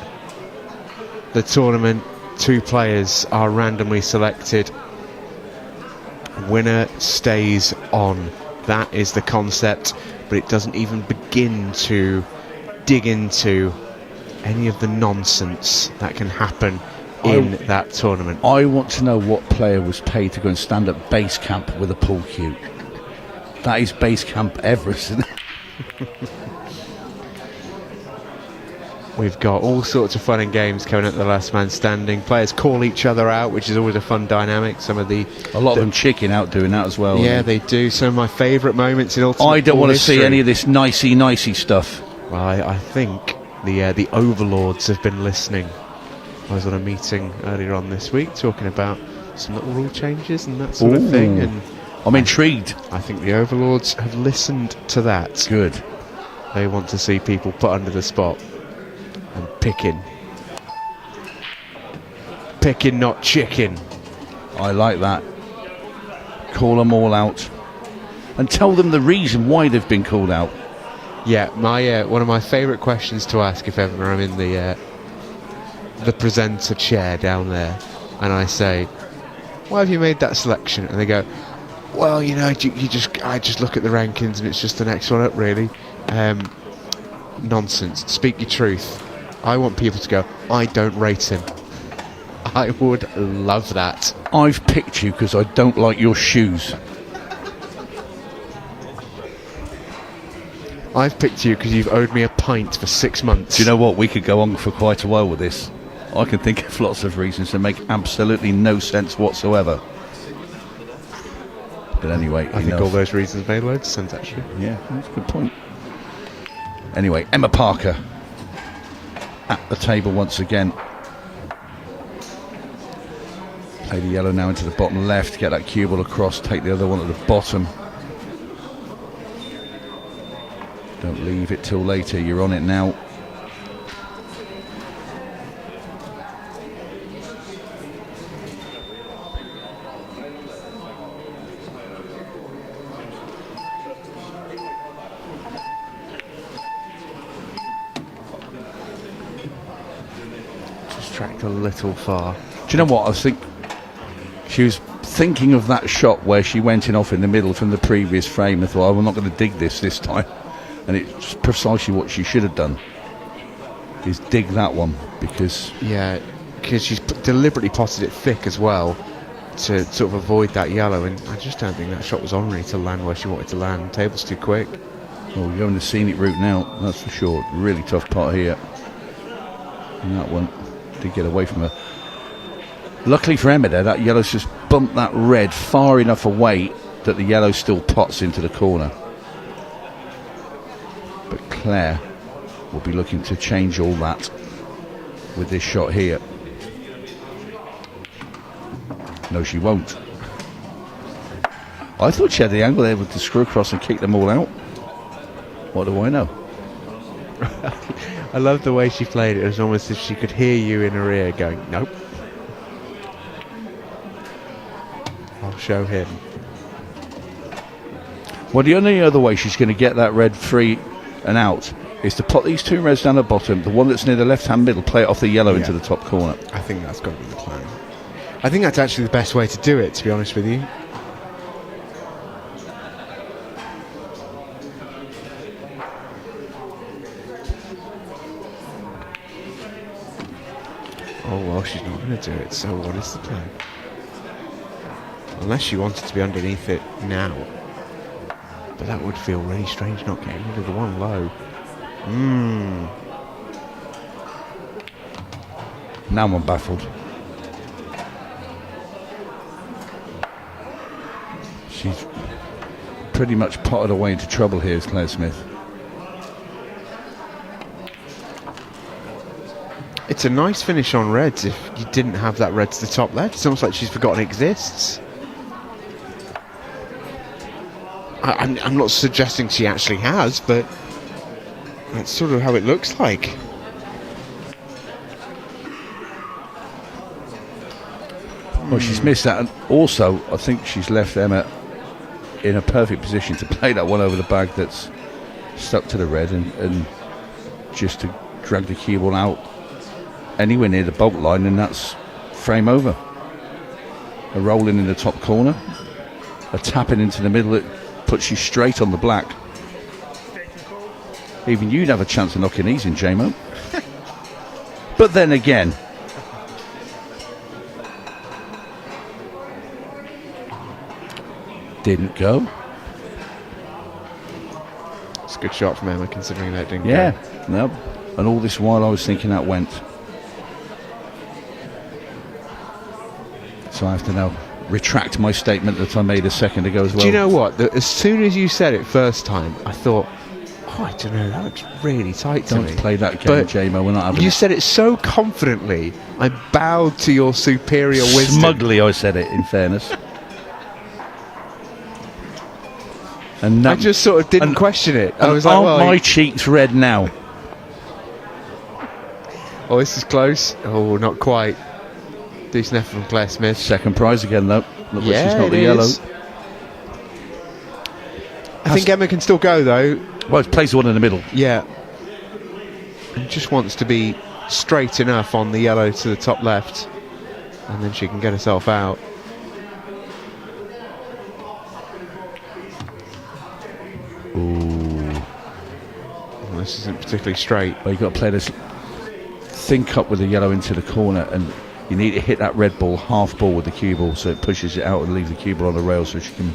the tournament, 2 players are randomly selected. Winner stays on. That is the concept, but it doesn't even begin to dig into any of the nonsense that can happen in that tournament. I want to know what player was paid to go and stand at base camp with a pool cue. That is base camp Everest, isn't it? We've got all sorts of fun and games coming at the last man standing. Players call each other out, which is always a fun dynamic. A lot of them chicken out doing that as well. Yeah, they do. Some of my favourite moments in Ultimate I don't Pool want to history. see any of this nicey stuff. Well, I think the overlords have been listening. I was on a meeting earlier on this week talking about some little rule changes and that sort of thing, and I'm intrigued. I think the overlords have listened to that. Good. They want to see people put under the spot and picking, not chicken. I like that. Call them all out and tell them the reason why they've been called out. Yeah, my one of my favourite questions to ask if ever I'm in the presenter chair down there, and I say, "Why have you made that selection?" And they go, "Well, you know, I just look at the rankings and it's just the next one up, really." Nonsense. Speak your truth. I want people to go, "I don't rate him." I would love that. I've picked you because I don't like your shoes. I've picked you because you've owed me a pint for 6 months. Do you know what? We could go on for quite a while with this. I can think of lots of reasons that make absolutely no sense whatsoever. But anyway, I think all those reasons made loads of sense, actually. Yeah, that's a good point. Anyway, Emma Parker at the table once again. Play the yellow now into the bottom left, get that cue ball across, take the other one at the bottom. Don't leave it till later, you're on it now. tracked a little far. Do you know what? I think she was thinking of that shot where she went in off in the middle from the previous frame and thought, oh, we're not going to dig this time. And it's precisely what she should have done, is dig that one, because... Yeah, because she's deliberately potted it thick as well to sort of avoid that yellow, and I just don't think that shot was on really to land where she wanted to land. Table's too quick. Well, we're going the scenic route now, that's for sure. Really tough pot here. And that one did get away from her. Luckily for Emma there, that yellow's just bumped that red far enough away that the yellow still pots into the corner. But Claire will be looking to change all that with this shot here. No, she won't. I thought she had the angle there with the screw across and kick them all out. What do I know? I love the way she played it. It was almost as if she could hear you in her ear going, nope. I'll show him. Well, the only other way she's going to get that red free and out is to pot these two reds down the bottom, the one that's near the left-hand middle, play it off the yellow into the top corner. I think that's got to be the plan. I think that's actually the best way to do it, to be honest with you. Oh, well, she's not going to do it, so what is the plan? Unless she wanted to be underneath it now. But that would feel really strange not getting rid of the one low. Now I'm baffled. She's pretty much potted away into trouble here, is Claire Smith. It's a nice finish on reds if you didn't have that red to the top left. It's almost like she's forgotten it exists. I'm not suggesting she actually has, but that's sort of how it looks like. Well, she's missed that, and also I think she's left Emma in a perfect position to play that one over the bag that's stuck to the red, and just to drag the cue ball out anywhere near the bolt line, and that's frame over. A rolling in the top corner, a tapping into the middle that puts you straight on the black. Even you'd have a chance of knocking these in, J-Mo. But then again, didn't go. It's a good shot from Emma considering that didn't go. Yeah, no. And all this while I was thinking that went. So I have to now retract my statement that I made a second ago as well. Do you know what? As soon as you said it first time, I thought, oh, I don't know, that looks really tight to me. Don't play that game, J-Mo, we're not having You it. said it so confidently, I bowed to your superior wisdom. Smugly I said it, in fairness. And I just sort of didn't question it. I was like, aren't well, my cheeks red now? oh, this is close. Oh, not quite. Decent effort from Claire Smith. Second prize again, though. Look, Yeah, she's not it the yellow. is. I think Emma can still go, though. Well, it plays the one in the middle. Yeah. And just wants to be straight enough on the yellow to the top left. And then she can get herself out. Ooh. Well, this isn't particularly straight. Well, you've got to play this thin cut with the yellow into the corner, and you need to hit that red ball half ball with the cue ball so it pushes it out and leaves the cue ball on the rail so she can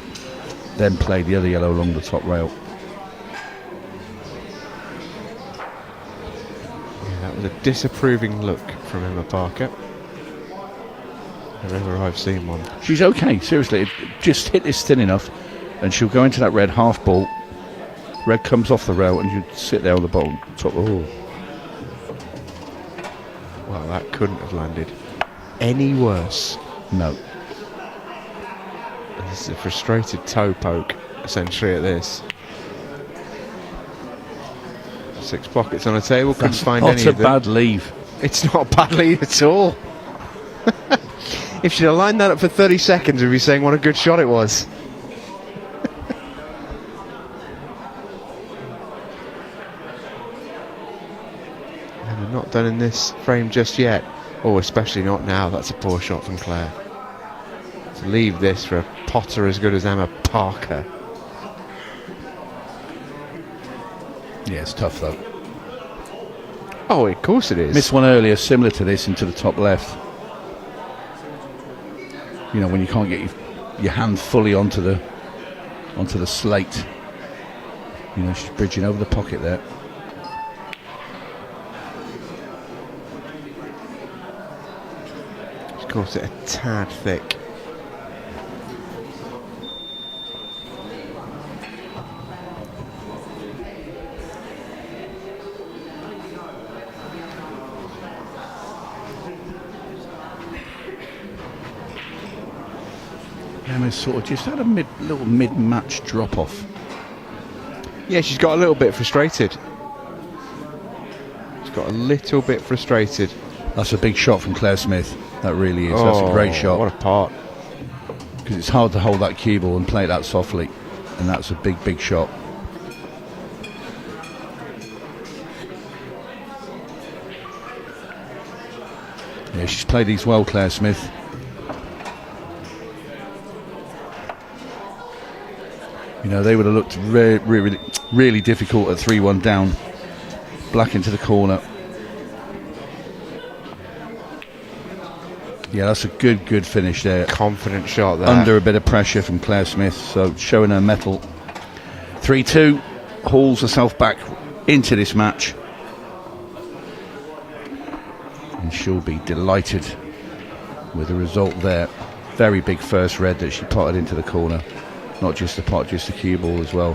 then play the other yellow along the top rail. Yeah, that was a disapproving look from Emma Parker. Whenever I've seen one. She's okay, seriously. Just hit this thin enough and she'll go into that red half ball. Red comes off the rail and you sit there on the bottom top. Oh. Well, that couldn't have landed any worse. No. This is a frustrated toe poke, essentially, at this. 6 pockets on a table, couldn't find Not any a of them. bad leave. It's not a bad lead at all. If she'd have lined that up for 30 seconds, we'd be saying what a good shot it was. And we're not done in this frame just yet. Oh, especially not now. That's a poor shot from Claire. To leave this for a potter as good as Emma Parker. Yeah, it's tough though. Oh, of course it is. Missed one earlier, similar to this, into the top left. You know, when you can't get your hand fully onto the slate. You know, she's bridging over the pocket there. She's got it a tad thick. Emma's sort of just had a little mid-match drop-off. Yeah, she's got a little bit frustrated. She's got a little bit frustrated. That's a big shot from Claire Smith. That really is. That's a great shot. What a part. Because it's hard to hold that cue ball and play it that softly. And that's a big, big shot. Yeah, she's played these well, Claire Smith. You know, they would have looked really difficult at 3-1 down. Black into the corner. Yeah, that's a good finish there. Confident shot there. Under a bit of pressure from Claire Smith, so showing her mettle. 3-2, hauls herself back into this match. And she'll be delighted with the result there. Very big first red that she potted into the corner. Not just the pot, just the cue ball as well.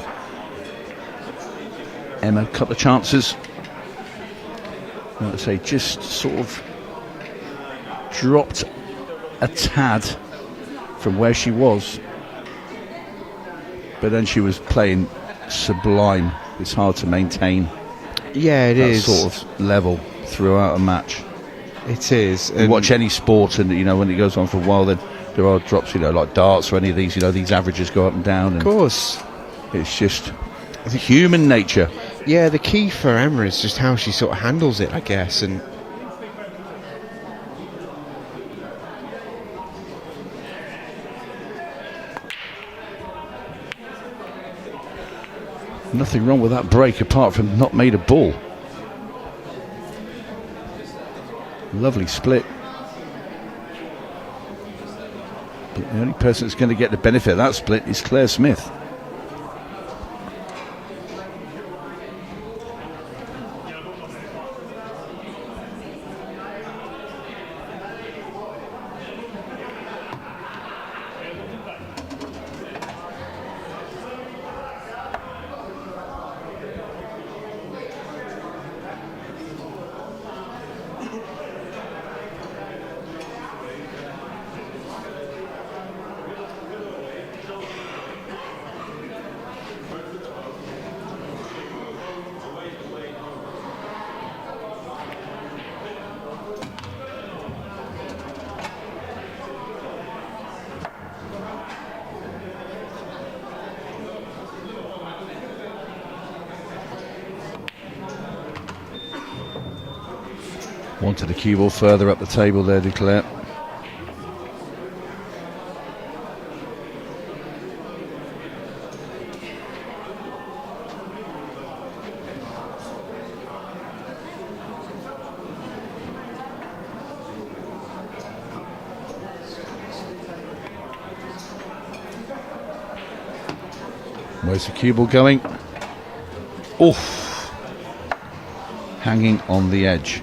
Emma, a couple of chances. Like I say, just sort of dropped a tad from where she was. But then she was playing sublime. It's hard to maintain Yeah, that is. sort of level throughout a match. It is. You watch any sport, and you know when it goes on for a while, then there are drops. You know, like darts or any of these. You know, these averages go up and down. Of course. It's just human nature. Yeah, the key for Emma is just how she sort of handles it, I guess. And Nothing wrong with that break apart from not made a ball. Lovely split. But the only person that's going to get the benefit of that split is Claire Smith. Wanted the cue ball further up the table there, Declare. Where's the cue ball going? Oof! Hanging on the edge.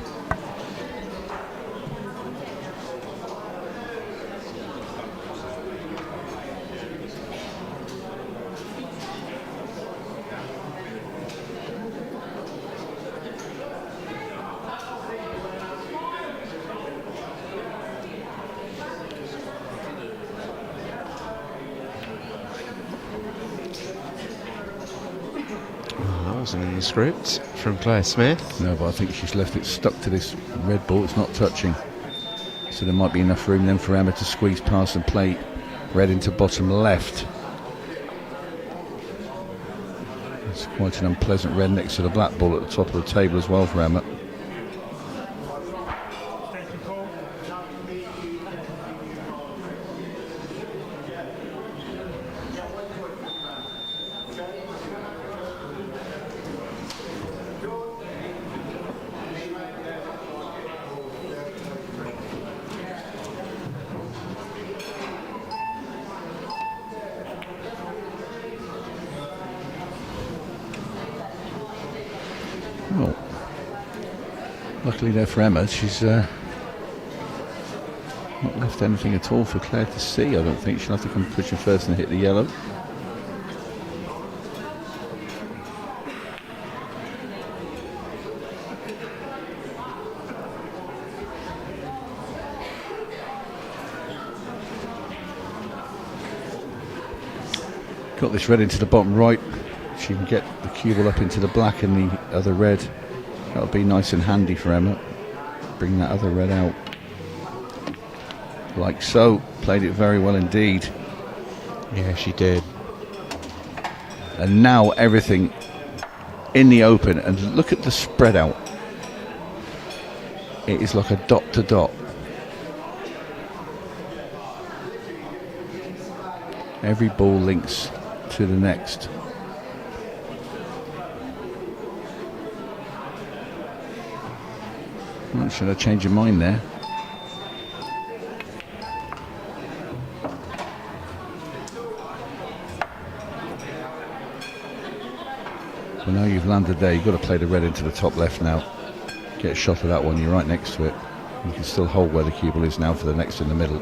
In the script from Claire Smith. No, but I think she's left it stuck to this red ball. It's not touching. So there might be enough room then for Emma to squeeze past and play red into bottom left. It's quite an unpleasant red next to the black ball at the top of the table as well for Emma. Well, luckily there for Emma, she's not left anything at all for Claire to see. I don't think she'll have to come pushing first and hit the yellow. Got this red into the bottom right. She can get the cue ball up into the black and the other red. That'll be nice and handy for Emma. Bring that other red out. Like so. Played it very well indeed. Yeah, she did. And now everything in the open. And look at the spread out. It is like a dot to dot. Every ball links to the next. Well, should I change your mind there? So now you've landed there, you've got to play the red into the top left now. Get a shot of that one, you're right next to it. You can still hold where the cue ball is now for the next in the middle.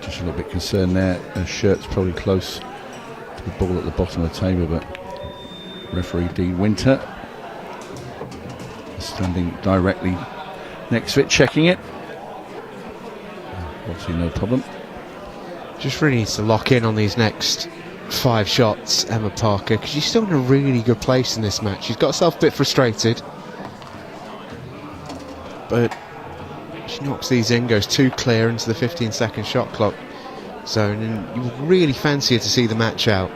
Just a little bit concerned there. Her shirt's probably close to the ball at the bottom of the table, but referee D. Winter standing directly next to it, checking it. Obviously no problem. Just really needs to lock in on these next 5 shots, Emma Parker, because she's still in a really good place in this match. She's got herself a bit frustrated, but she knocks these in, goes 2 clear into the 15-second shot clock zone, and you would really fancy her to see the match out.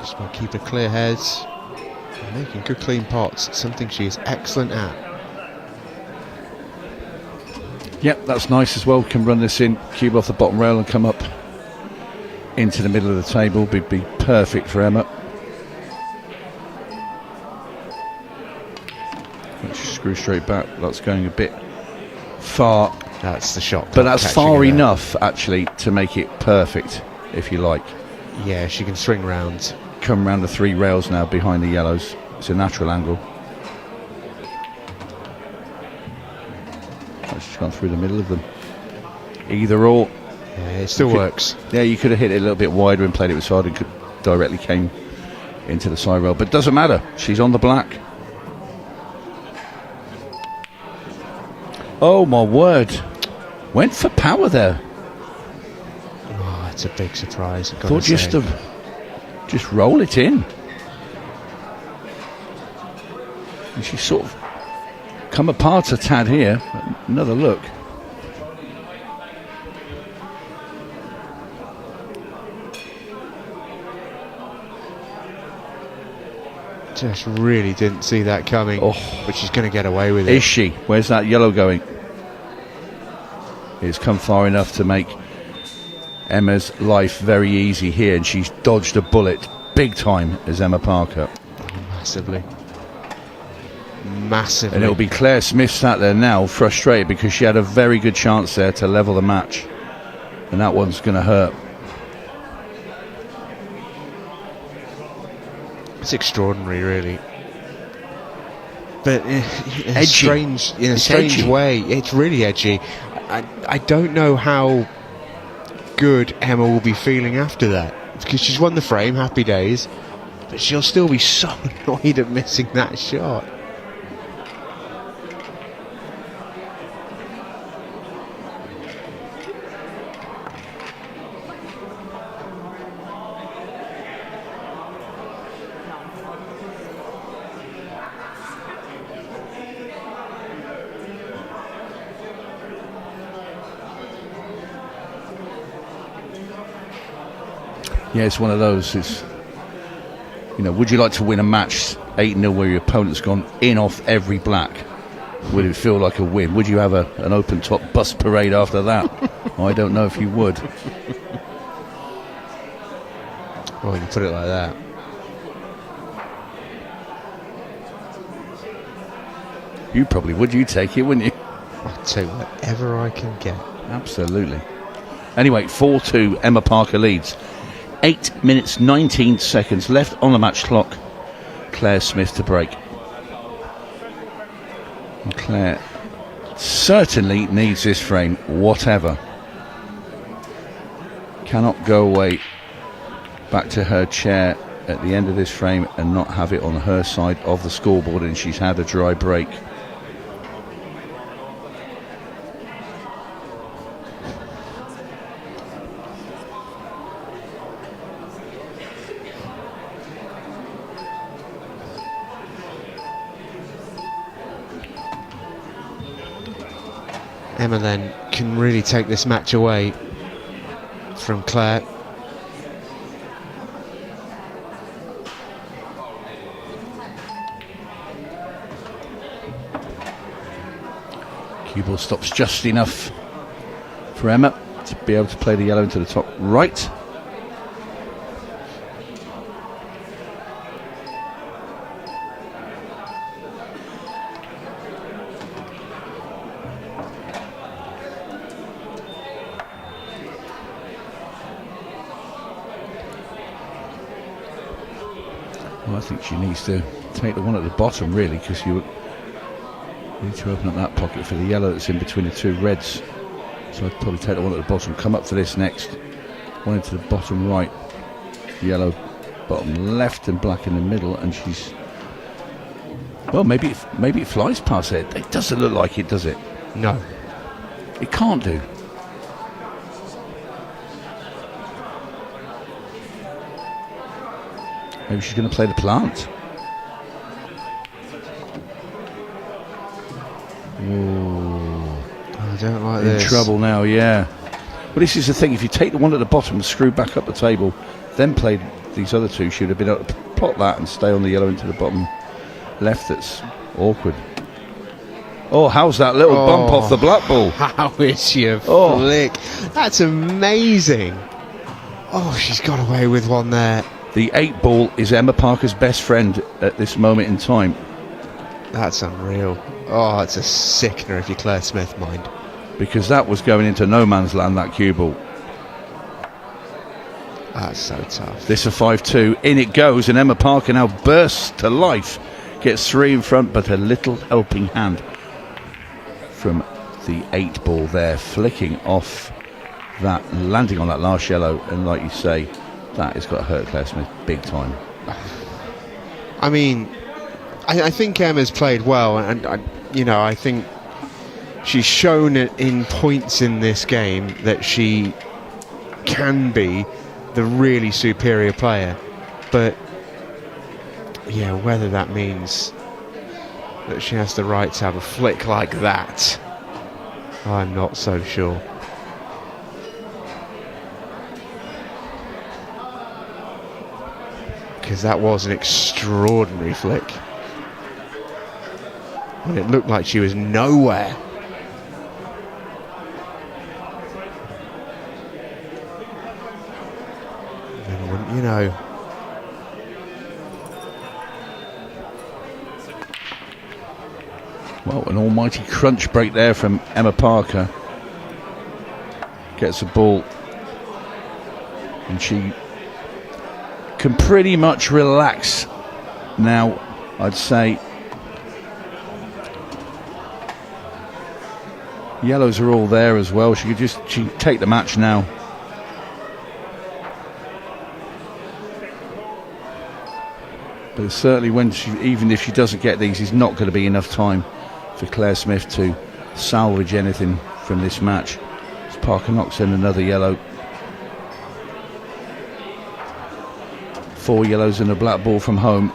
Just want to keep a clear head, and making good clean pots, something she is excellent at. Yep, that's nice as well. Can run this in, cube off the bottom rail and come up into the middle of the table. Be perfect for Emma. She screw straight back. That's going a bit far. That's the shot. But that's far enough, actually, to make it perfect, if you like. Yeah, she can swing round. Come round the 3 rails now behind the yellows. It's a natural angle. She's gone through the middle of them. Either or. Yeah, it still works. Yeah, you could have hit it a little bit wider and played it with side and could directly came into the side rail. But it doesn't matter. She's on the black. Oh my word. Went for power there. Oh, it's a big surprise. Thought just roll it in. And she sort of come apart a tad here. Another look. Just really didn't see that coming. Oh. But she's going to get away with it. Is she? Where's that yellow going? It's come far enough to make Emma's life very easy here, and she's dodged a bullet big time as Emma Parker. Massively. Massively. And it'll be Claire Smith sat there now frustrated because she had a very good chance there to level the match, and that one's going to hurt. It's extraordinary, really. But in a Edgy. strange Edgy. way, it's really edgy. I don't know how good Emma will be feeling after that, because she's won the frame, happy days, but she'll still be so annoyed at missing that shot. Yeah, it's one of those. It's, you know, would you like to win a match 8-0 where your opponent's gone in off every black? Would it feel like a win? Would you have an open top bus parade after that? I don't know if you would. Well, you put it like that. You probably would. You take it, wouldn't you? I'll take whatever I can get. Absolutely. Anyway, 4-2, Emma Parker leads. 8 minutes 19 seconds left on the match clock. Claire Smith to break. And Claire certainly needs this frame, whatever. Cannot go away back to her chair at the end of this frame and not have it on her side of the scoreboard, and she's had a dry break. Emma then can really take this match away from Claire. Cue ball stops just enough for Emma to be able to play the yellow into the top right. Well, I think she needs to take the one at the bottom, really, because you need to open up that pocket for the yellow that's in between the two reds. So I'd probably take the one at the bottom, come up for this next. One into the bottom right, yellow bottom left and black in the middle, and she's... Well, maybe it flies past it. It doesn't look like it, does it? No. It can't do. Maybe she's going to play the plant. Ooh. I don't like In this. trouble now, yeah. Well, this is the thing. If you take the one at the bottom and screw back up the table, then play these other two, she would have been able to plot that and stay on the yellow into the bottom left. That's awkward. Oh, how's that little bump off the black ball? How is your flick? That's amazing. Oh, she's got away with one there. The 8 ball is Emma Parker's best friend at this moment in time. That's unreal. Oh, it's a sickener if you're Claire Smith, mind. Because that was going into no man's land, that cue ball. That's so tough. This a 5-2. In it goes, and Emma Parker now bursts to life. Gets 3 in front, but a little helping hand from the 8 ball there, flicking off that, landing on that last yellow, and like you say, that has got to hurt Claire Smith big time. I mean, I think Emma's played well, and I think she's shown in points in this game that she can be the really superior player. But yeah, whether that means that she has the right to have a flick like that, I'm not so sure. Because that was an extraordinary flick. And it looked like she was nowhere. And wouldn't you know? Well, an almighty crunch break there from Emma Parker. Gets the ball, and she can pretty much relax now, I'd say. Yellows are all there as well. She can take the match now. But certainly even if she doesn't get these, it's not going to be enough time for Claire Smith to salvage anything from this match. As Parker knocks in another yellow. 4 yellows and a black ball from home.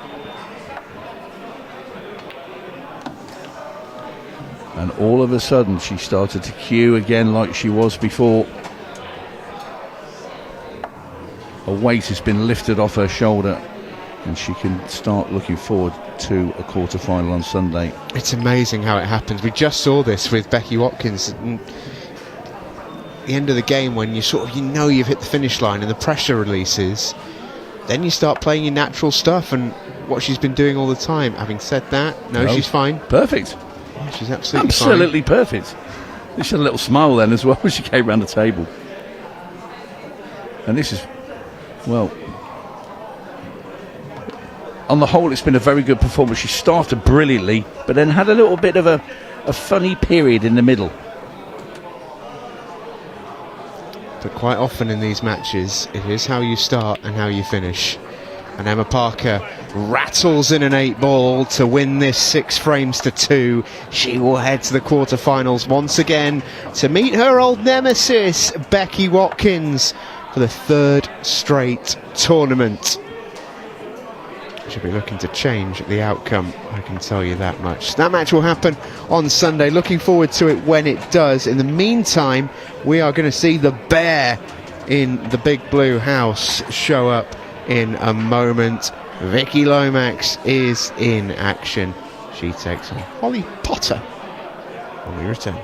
And all of a sudden she started to cue again like she was before. A weight has been lifted off her shoulder, and she can start looking forward to a quarter-final on Sunday. It's amazing how it happens. We just saw this with Becky Watkins at the end of the game, when you you've hit the finish line and the pressure releases. Then you start playing your natural stuff and what she's been doing all the time. Having said that, no, she's fine. Perfect. Yeah, she's absolutely perfect. She had a little smile then as well as she came round the table. And this is, well, on the whole, it's been a very good performance. She started brilliantly, but then had a little bit of a funny period in the middle. But quite often in these matches, it is how you start and how you finish. And Emma Parker rattles in an 8-ball to win this 6-2. She will head to the quarterfinals once again to meet her old nemesis, Becky Watkins, for the 3rd straight tournament. She'll be looking to change the outcome, I can tell you that much. That match will happen on Sunday. Looking forward to it when it does. In the meantime, we are going to see the bear in the Big Blue House show up in a moment. Vicky Lomax is in action. She takes on Holly Potter when we return.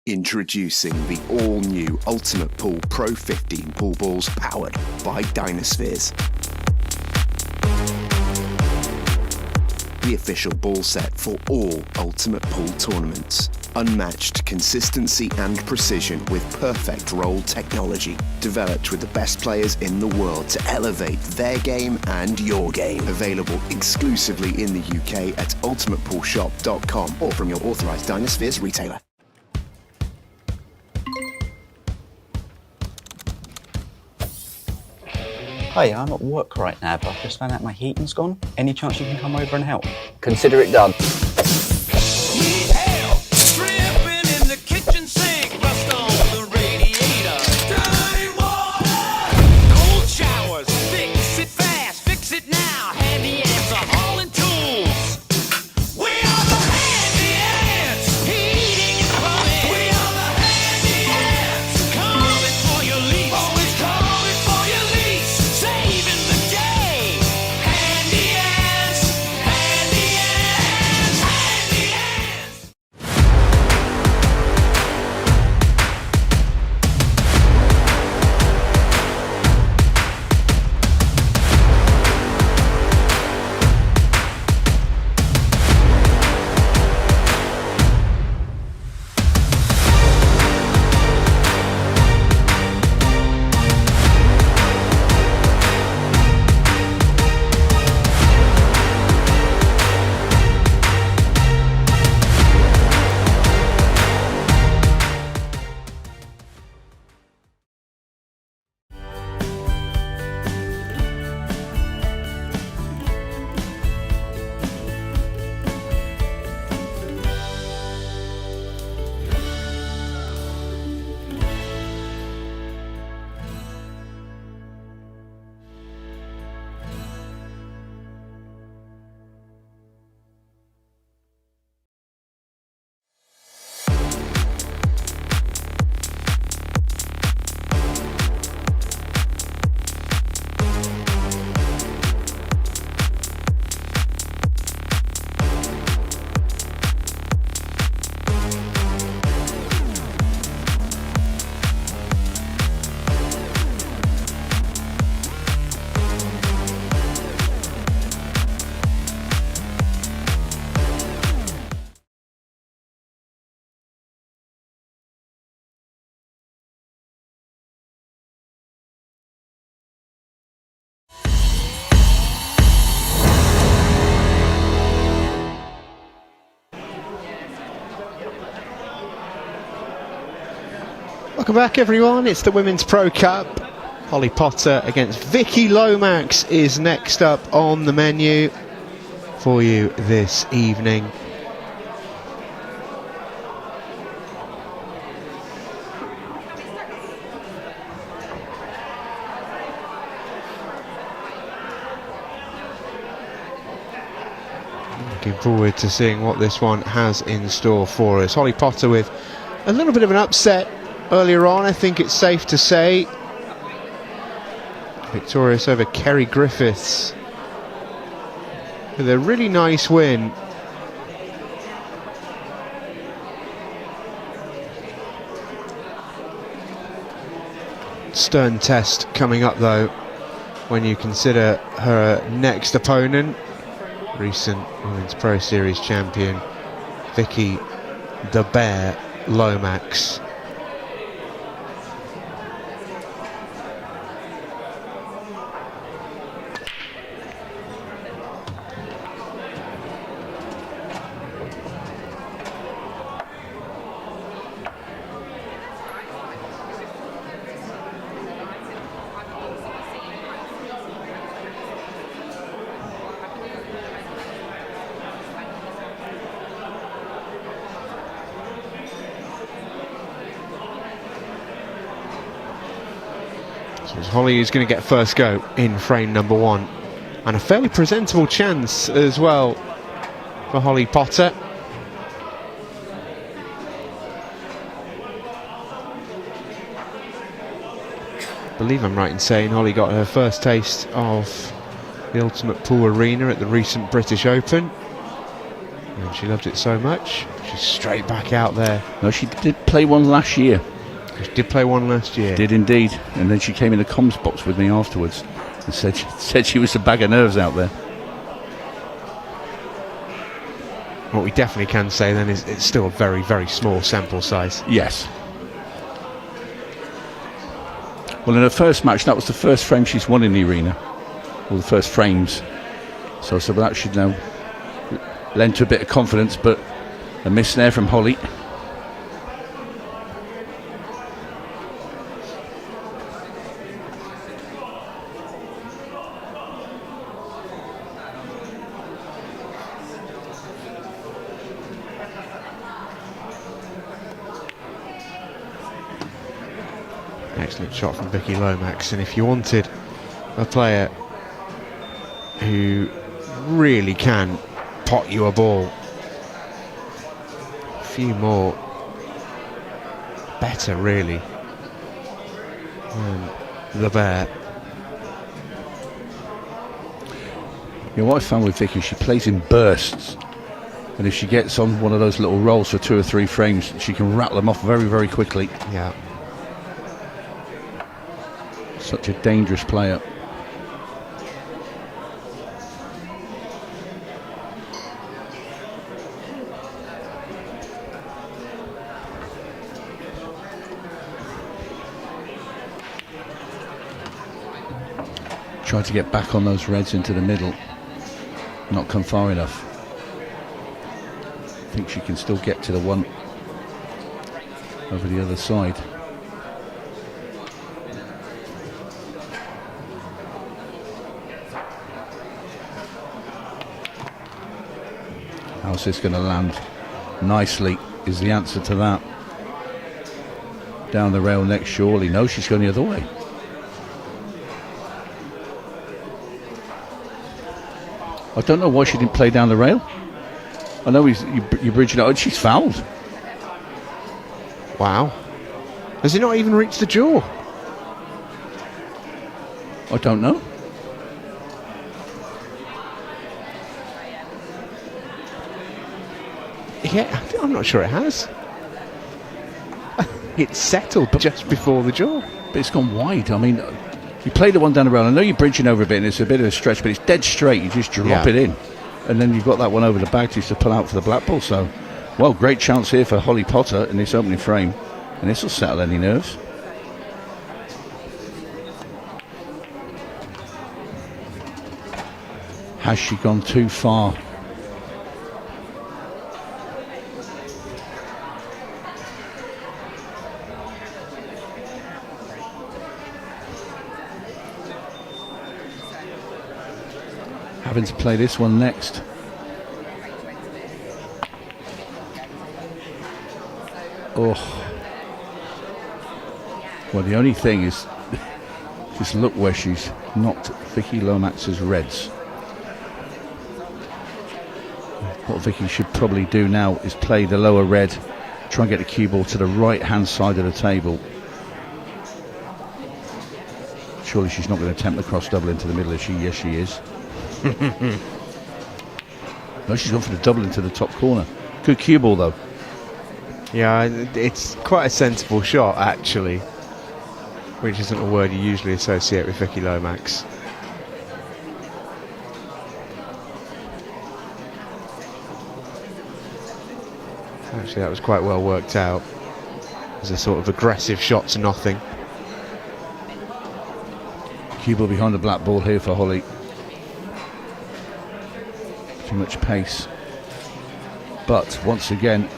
Introducing the all-new Ultimate Pool Pro 15 pool balls powered by Dynaspheres. The official ball set for all Ultimate Pool tournaments. Unmatched consistency and precision with perfect roll technology. Developed with the best players in the world to elevate their game and your game. Available exclusively in the UK at ultimatepoolshop.com or from your authorised Dynaspheres retailer. Hi, I'm at work right now, but I've just found out my heating's gone. Any chance you can come over and help? Consider it done. Hell, dripping in the kitchen sink, rust on the radiator. Dirty water, cold showers, fix it fast, fix it now. Handy ants are hauling tools. We are the handy ants, heating and plumbing. We are the handy ants, coming for your lease. Always coming for your lease, saving the day. Handy ants, handy ants. Welcome back, everyone. It's the Women's Pro Cup. Holly Potter against Vicky Lomax is next up on the menu for you this evening. Looking forward to seeing what this one has in store for us. Holly Potter with a little bit of an upset earlier on, I think it's safe to say. Victorious over Kerry Griffiths with a really nice win. Stern test coming up though when you consider her next opponent, recent Women's Pro Series champion Vicky the Bear Lomax. Holly is going to get first go in frame number one, and a fairly presentable chance as well for Holly Potter. I believe I'm right in saying Holly got her first taste of the Ultimate Pool Arena at the recent British Open, and she loved it so much she's straight back out there. No, she did play one last year. She did play one last year. Did indeed. And then she came in the comms box with me afterwards and said she was a bag of nerves out there. What we definitely can say then is it's still a very, very small sample size. Yes. Well, in her first match, that was the first frame she's won in the arena, or the first frames. So that should now lend to a bit of confidence, but a miss there from Holly. Excellent shot from Vicky Lomax, and if you wanted a player who really can pot you a ball, a few more better really than the Bear. You know, what I found with Vicky, she plays in bursts, and if she gets on one of those little rolls for 2 or 3 frames, she can rattle them off very, very quickly. Yeah. Such a dangerous player. Tried to get back on those reds into the middle, not come far enough. I think she can still get to the one over the other side. How's this going to land? Nicely is the answer to that. Down the rail next, surely. No, she's going the other way. I don't know why she didn't play down the rail. I know you're bridging out, and she's fouled. Wow. Has it not even reached the jaw? I don't know. Yeah, I'm not sure it has. It's settled just before the jaw. But it's gone wide. I mean, you play the one down the rail. I know you're bridging over a bit and it's a bit of a stretch, but it's dead straight. You just drop it in. And then you've got that one over the bag to pull out for the black ball. So, well, great chance here for Holly Potter in this opening frame. And this will settle any nerves. Has she gone too far? having to play this one next. Oh. Well, the only thing is, just look where she's knocked Vicky Lomax's reds. What Vicky should probably do now is play the lower red, try and get the cue ball to the right hand side of the table. Surely she's not going to attempt the cross double into the middle, is she? Yes, she is. No, she's gone for the double into the top corner. Good cue ball though. Yeah, it's quite a sensible shot actually, which isn't a word you usually associate with Vicky Lomax. Actually, that was quite well worked out as a sort of aggressive shot to nothing. Cue ball behind the black ball here for Holly. Too much pace. But once again,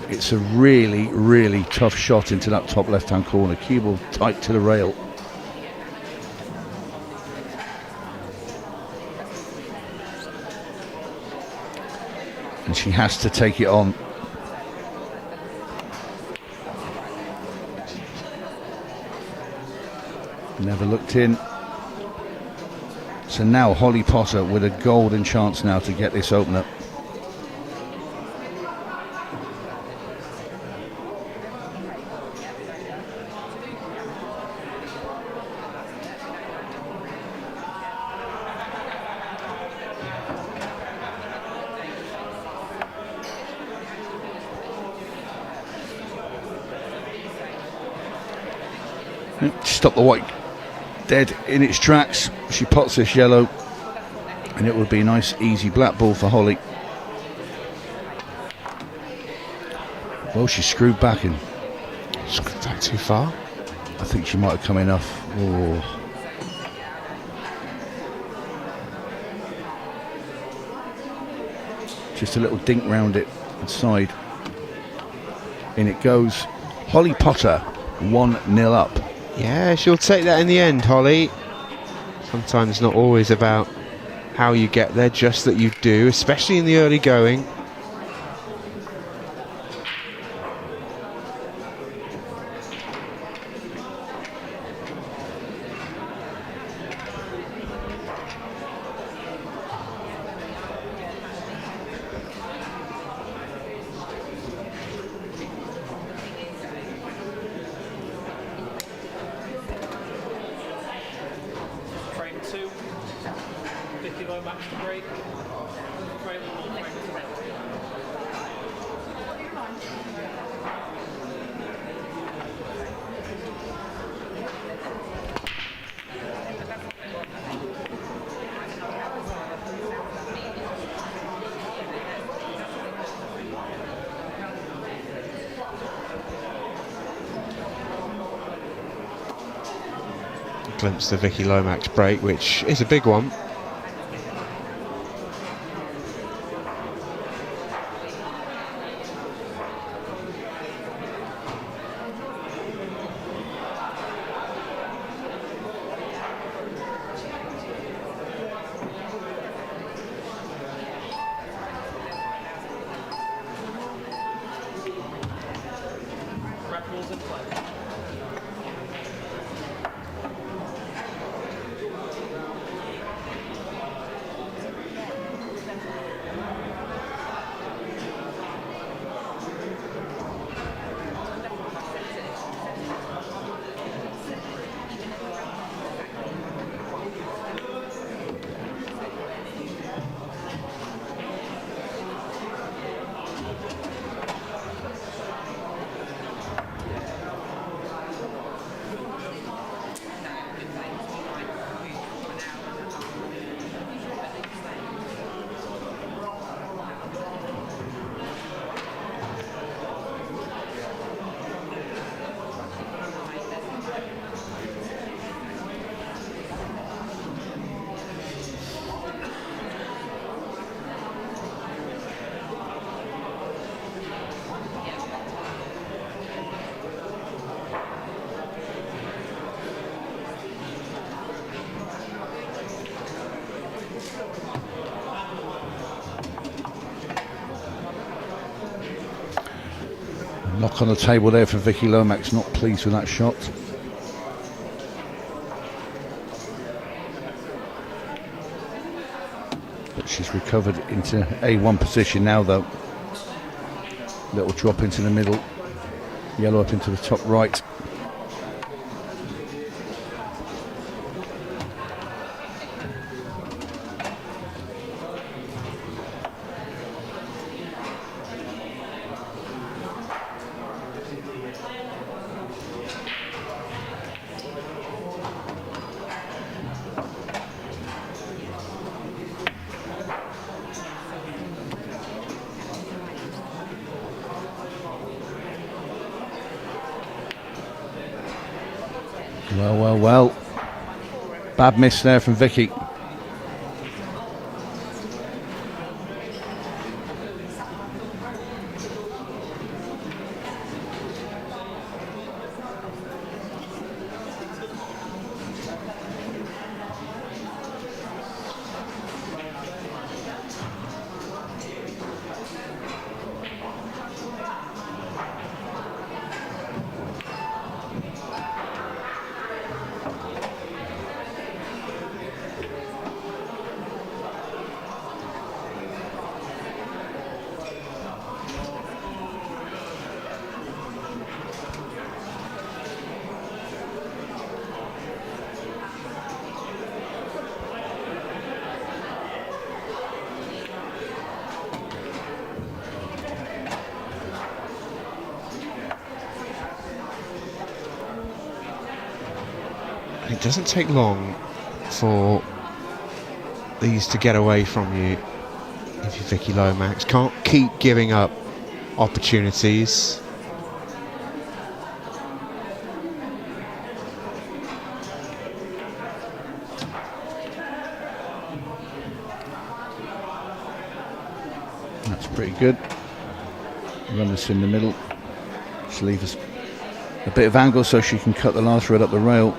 it's a really, really tough shot into that top left-hand corner. Cue ball tight to the rail. And she has to take it on. Never looked in. So now Holly Potter with a golden chance now to get this opener. Stop the white dead in its tracks. She pots this yellow, and it would be a nice easy black ball for Holly. Well, she screwed back in. Screwed back too far? I think she might have come enough. Oh. Just a little dink round it inside. In it goes. Holly Potter 1-0 up. Yeah, she'll take that in the end, Holly. Sometimes not always about how you get there, just that you do, especially in the early going. Frame 2. Vicky Lomax to break. Frame 1, frame 2. Glimpse the Vicky Lomax break, which is a big one. Red balls in play. Knock on the table there for Vicky Lomax, not pleased with that shot. But she's recovered into A1 position now though. Little drop into the middle, yellow up into the top right. Well. Bad miss there from Vicky. It doesn't take long for these to get away from you if you're Vicky Lomax. Can't keep giving up opportunities. That's pretty good. Run this in the middle. Just leave us a bit of angle so she can cut the last red up the rail.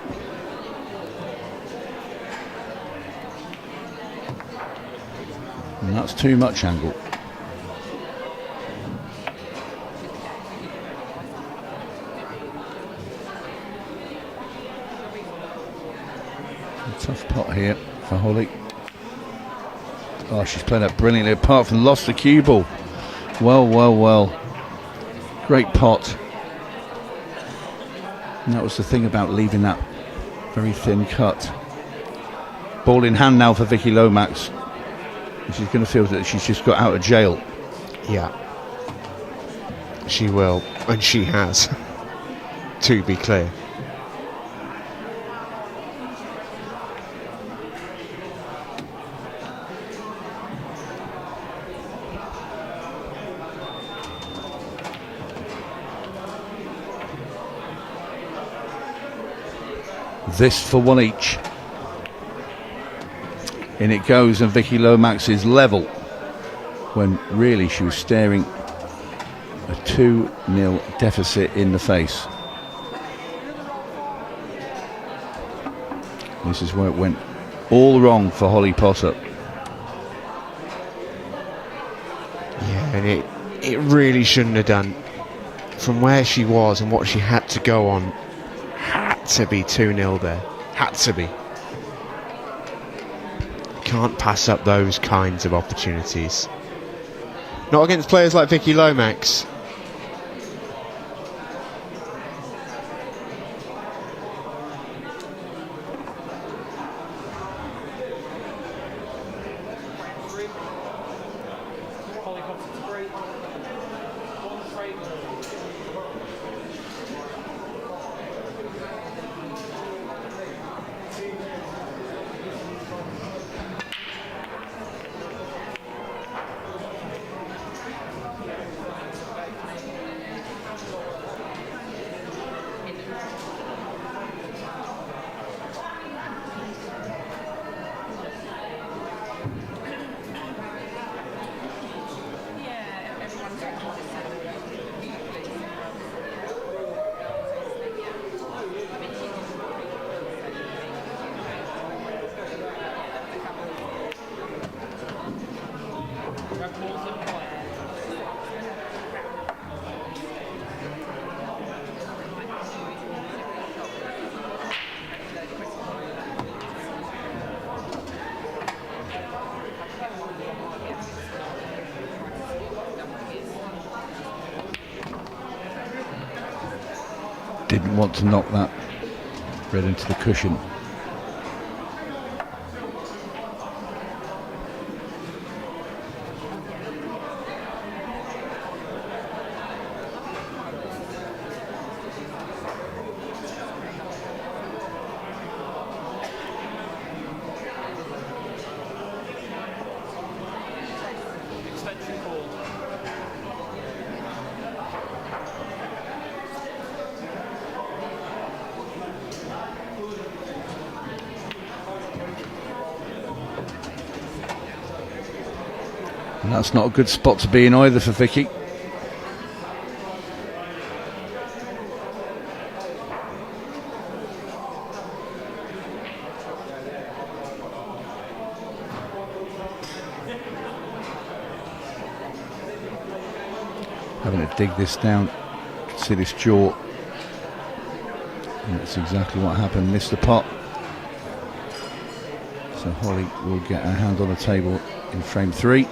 And that's too much angle. A tough pot here for Holly. Oh, she's played that brilliantly, apart from lost the cue ball. Well. Great pot. And that was the thing about leaving that very thin cut. Ball in hand now for Vicky Lomax. She's going to feel that she's just got out of jail. Yeah. She will, and she has, to be clear. This for one each. In it goes, and Vicky Lomax is level when really she was staring a 2-0 deficit in the face. This is where it went all wrong for Holly Potter. Yeah, and it really shouldn't have done. From where she was and what she had to go on, had to be 2-0 there. Had to be. Can't pass up those kinds of opportunities. Not against players like Vicky Lomax. Holly Potter to break. One straight. Didn't want to knock that red into the cushion. Extension call. And that's not a good spot to be in either for Vicky. Having to dig this down. You can see this jaw. And that's exactly what happened. Missed the pot. So Holly will get her hand on the table in frame 3.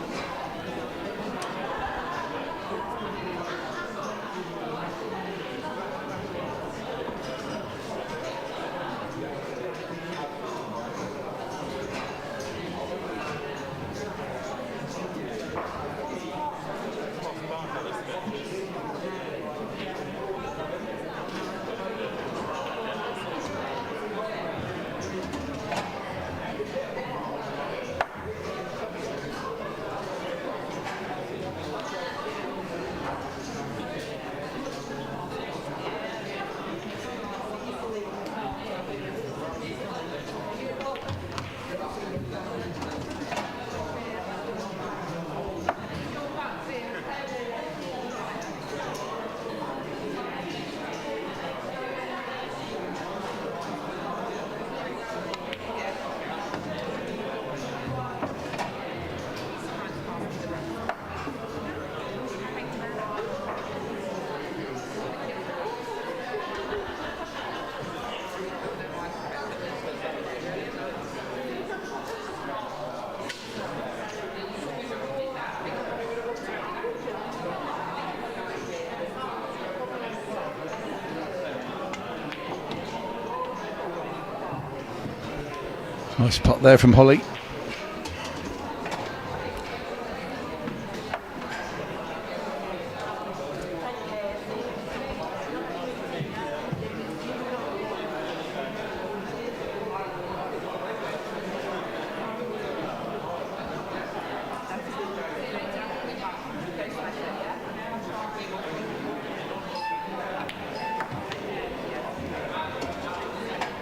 Nice putt there from Holly.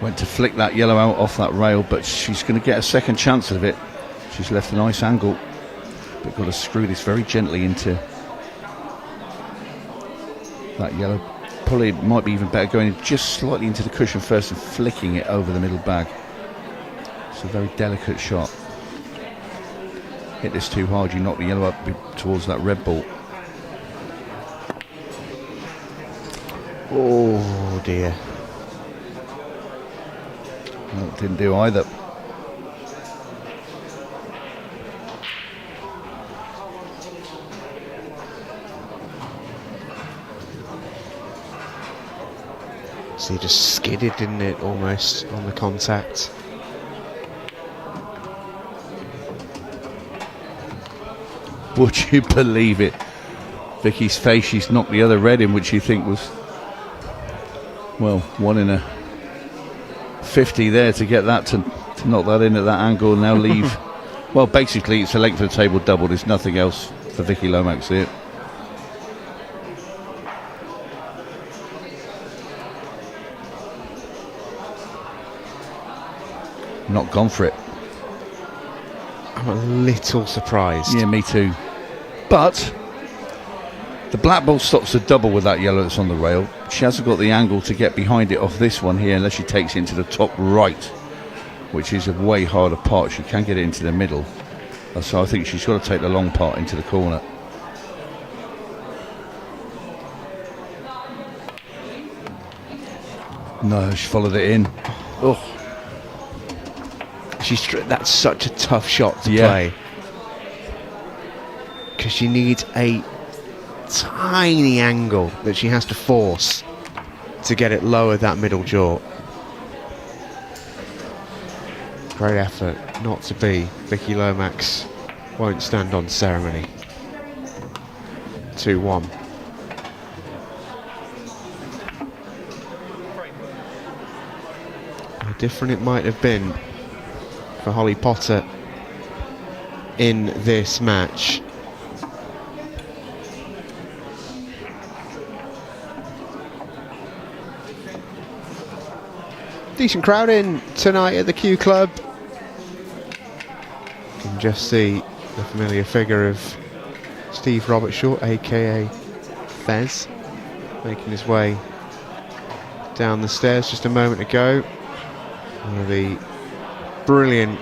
Went to flick that yellow out off that rail, but she's going to get a second chance of it. She's left a nice angle, but got to screw this very gently into that yellow. Probably might be even better going just slightly into the cushion first and flicking it over the middle bag. It's a very delicate shot. Hit this too hard, you knock the yellow up towards that red ball. Oh dear. Well, it didn't do either. So he just skidded, didn't it, almost on the contact. Would you believe it? Vicky's face, she's knocked the other red in, which you think was, well, 1 in a 50 there to get that to knock that in at that angle and now leave. Well, basically it's a length of the table double. There's nothing else for Vicky Lomax here. Not gone for it. I'm a little surprised. Yeah, me too. But the black ball stops the double with that yellow that's on the rail. She hasn't got the angle to get behind it off this one here unless she takes it into the top right, which is a way harder part. She can get it into the middle. So I think she's got to take the long part into the corner. No, she followed it in. Oh. That's such a tough shot to play. Because she needs a tiny angle that she has to force to get it lower that middle jaw. Great effort not to be. Vicky Lomax won't stand on ceremony. 2-1. How different it might have been for Holly Potter in this match. Decent crowd in tonight at the Q Club. You can just see the familiar figure of Steve Robert Shaw, aka Fez, making his way down the stairs just a moment ago. One of the brilliant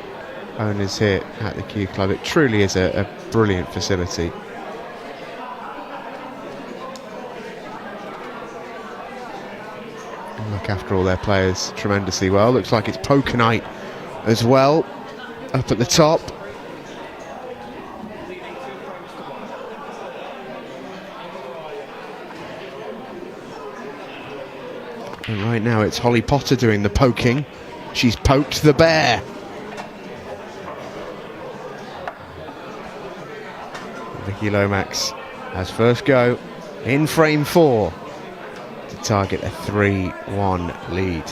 owners here at the Q Club. It truly is a brilliant facility. Look after all their players tremendously well. Looks like it's poker night as well up at the top. And right now it's Holly Potter doing the poking. She's poked the bear. Vicky Lomax has first go in frame 4 to target a 3-1 lead.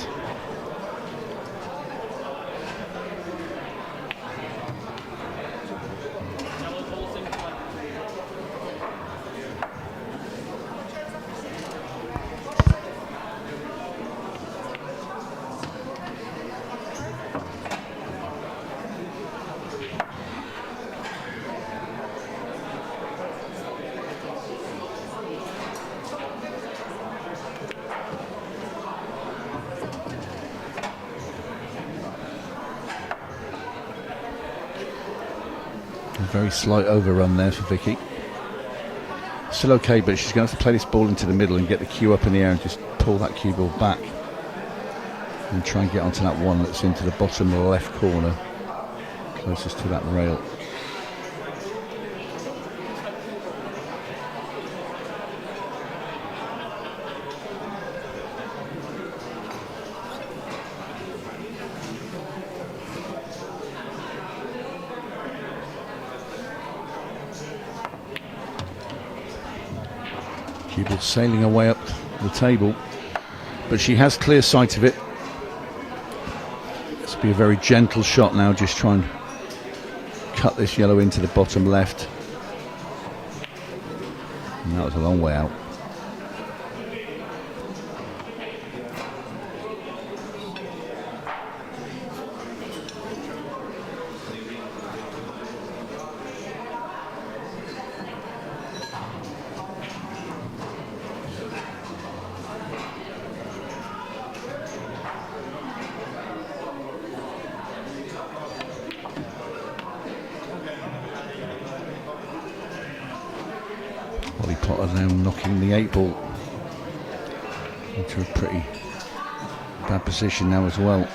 Very slight overrun there for Vicky. Still okay, but she's going to have to play this ball into the middle and get the cue up in the air and just pull that cue ball back and try and get onto that one that's into the bottom left corner, closest to that rail. Cue ball sailing away up the table, but she has clear sight of it. This will be a very gentle shot now, just try and cut this yellow into the bottom left. And that was a long way out. Holly Potter now knocking the 8 ball into a pretty bad position now as well.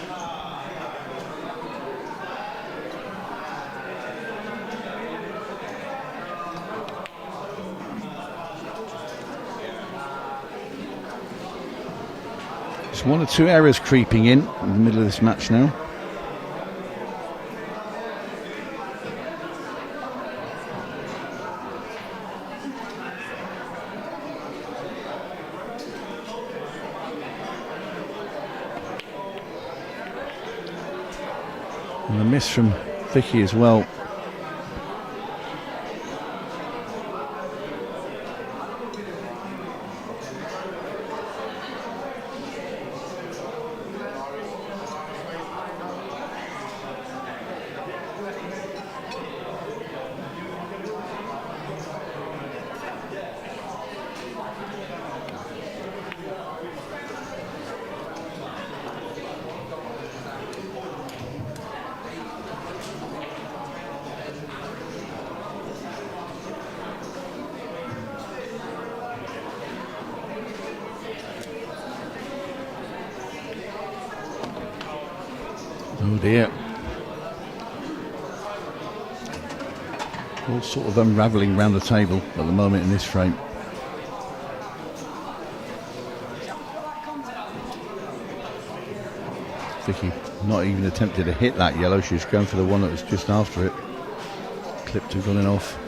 Just 1 or 2 errors creeping in the middle of this match now. And a miss from Vicky as well. Oh dear. All sort of unravelling round the table at the moment in this frame. Vicky not even attempted to hit that yellow. She was going for the one that was just after it. Clipped and gone off.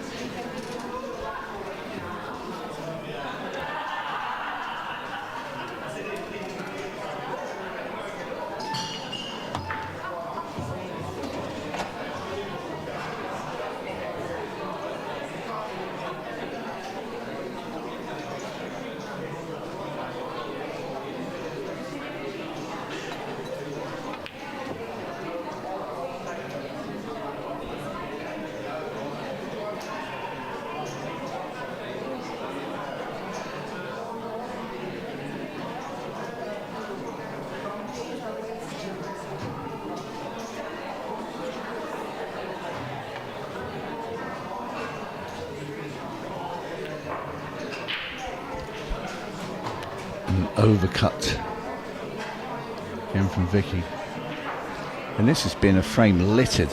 Overcut again from Vicky, and this has been a frame littered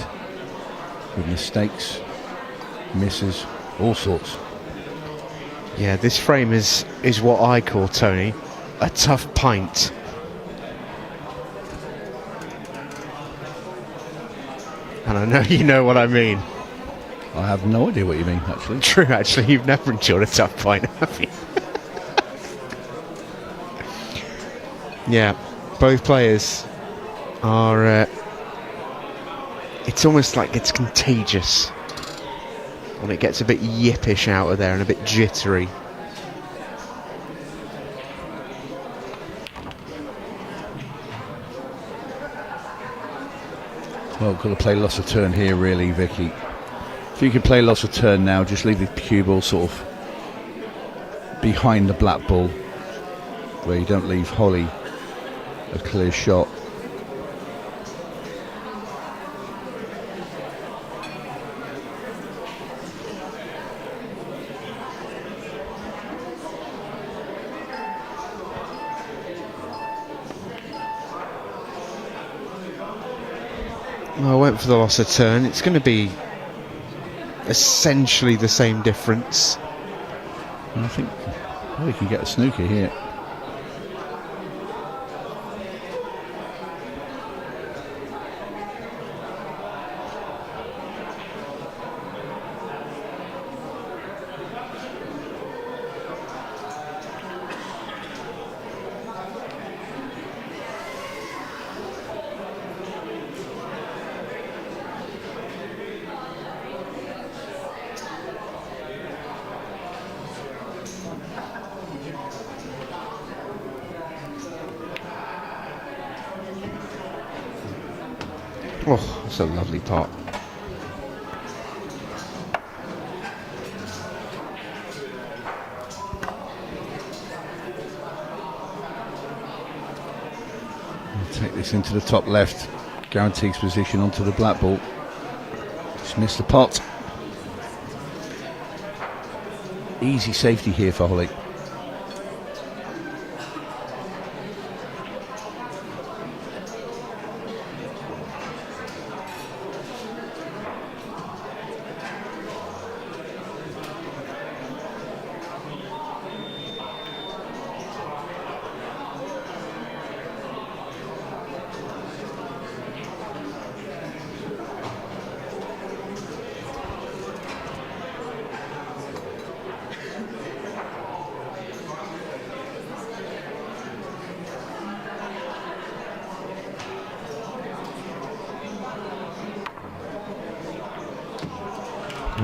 with mistakes, misses, all sorts. Yeah, this frame is what I call, Tony, a tough pint. And I know you know what I mean. I have no idea what you mean, actually. True, actually, you've never enjoyed a tough pint, have you? Yeah, both players are... it's almost like it's contagious when it gets a bit yippish out of there and a bit jittery. Well, got to play loss of turn here, really, Vicky. If you can play loss of turn now, just leave the cue ball sort of behind the black ball, where you don't leave Holly a clear shot. Well, I went for the loss of turn. It's going to be essentially the same difference. I think we can get a snooker here. Oh, it's a lovely pot. Take this into the top left, guarantees position onto the black ball. Just missed the pot. Easy safety here for Holly.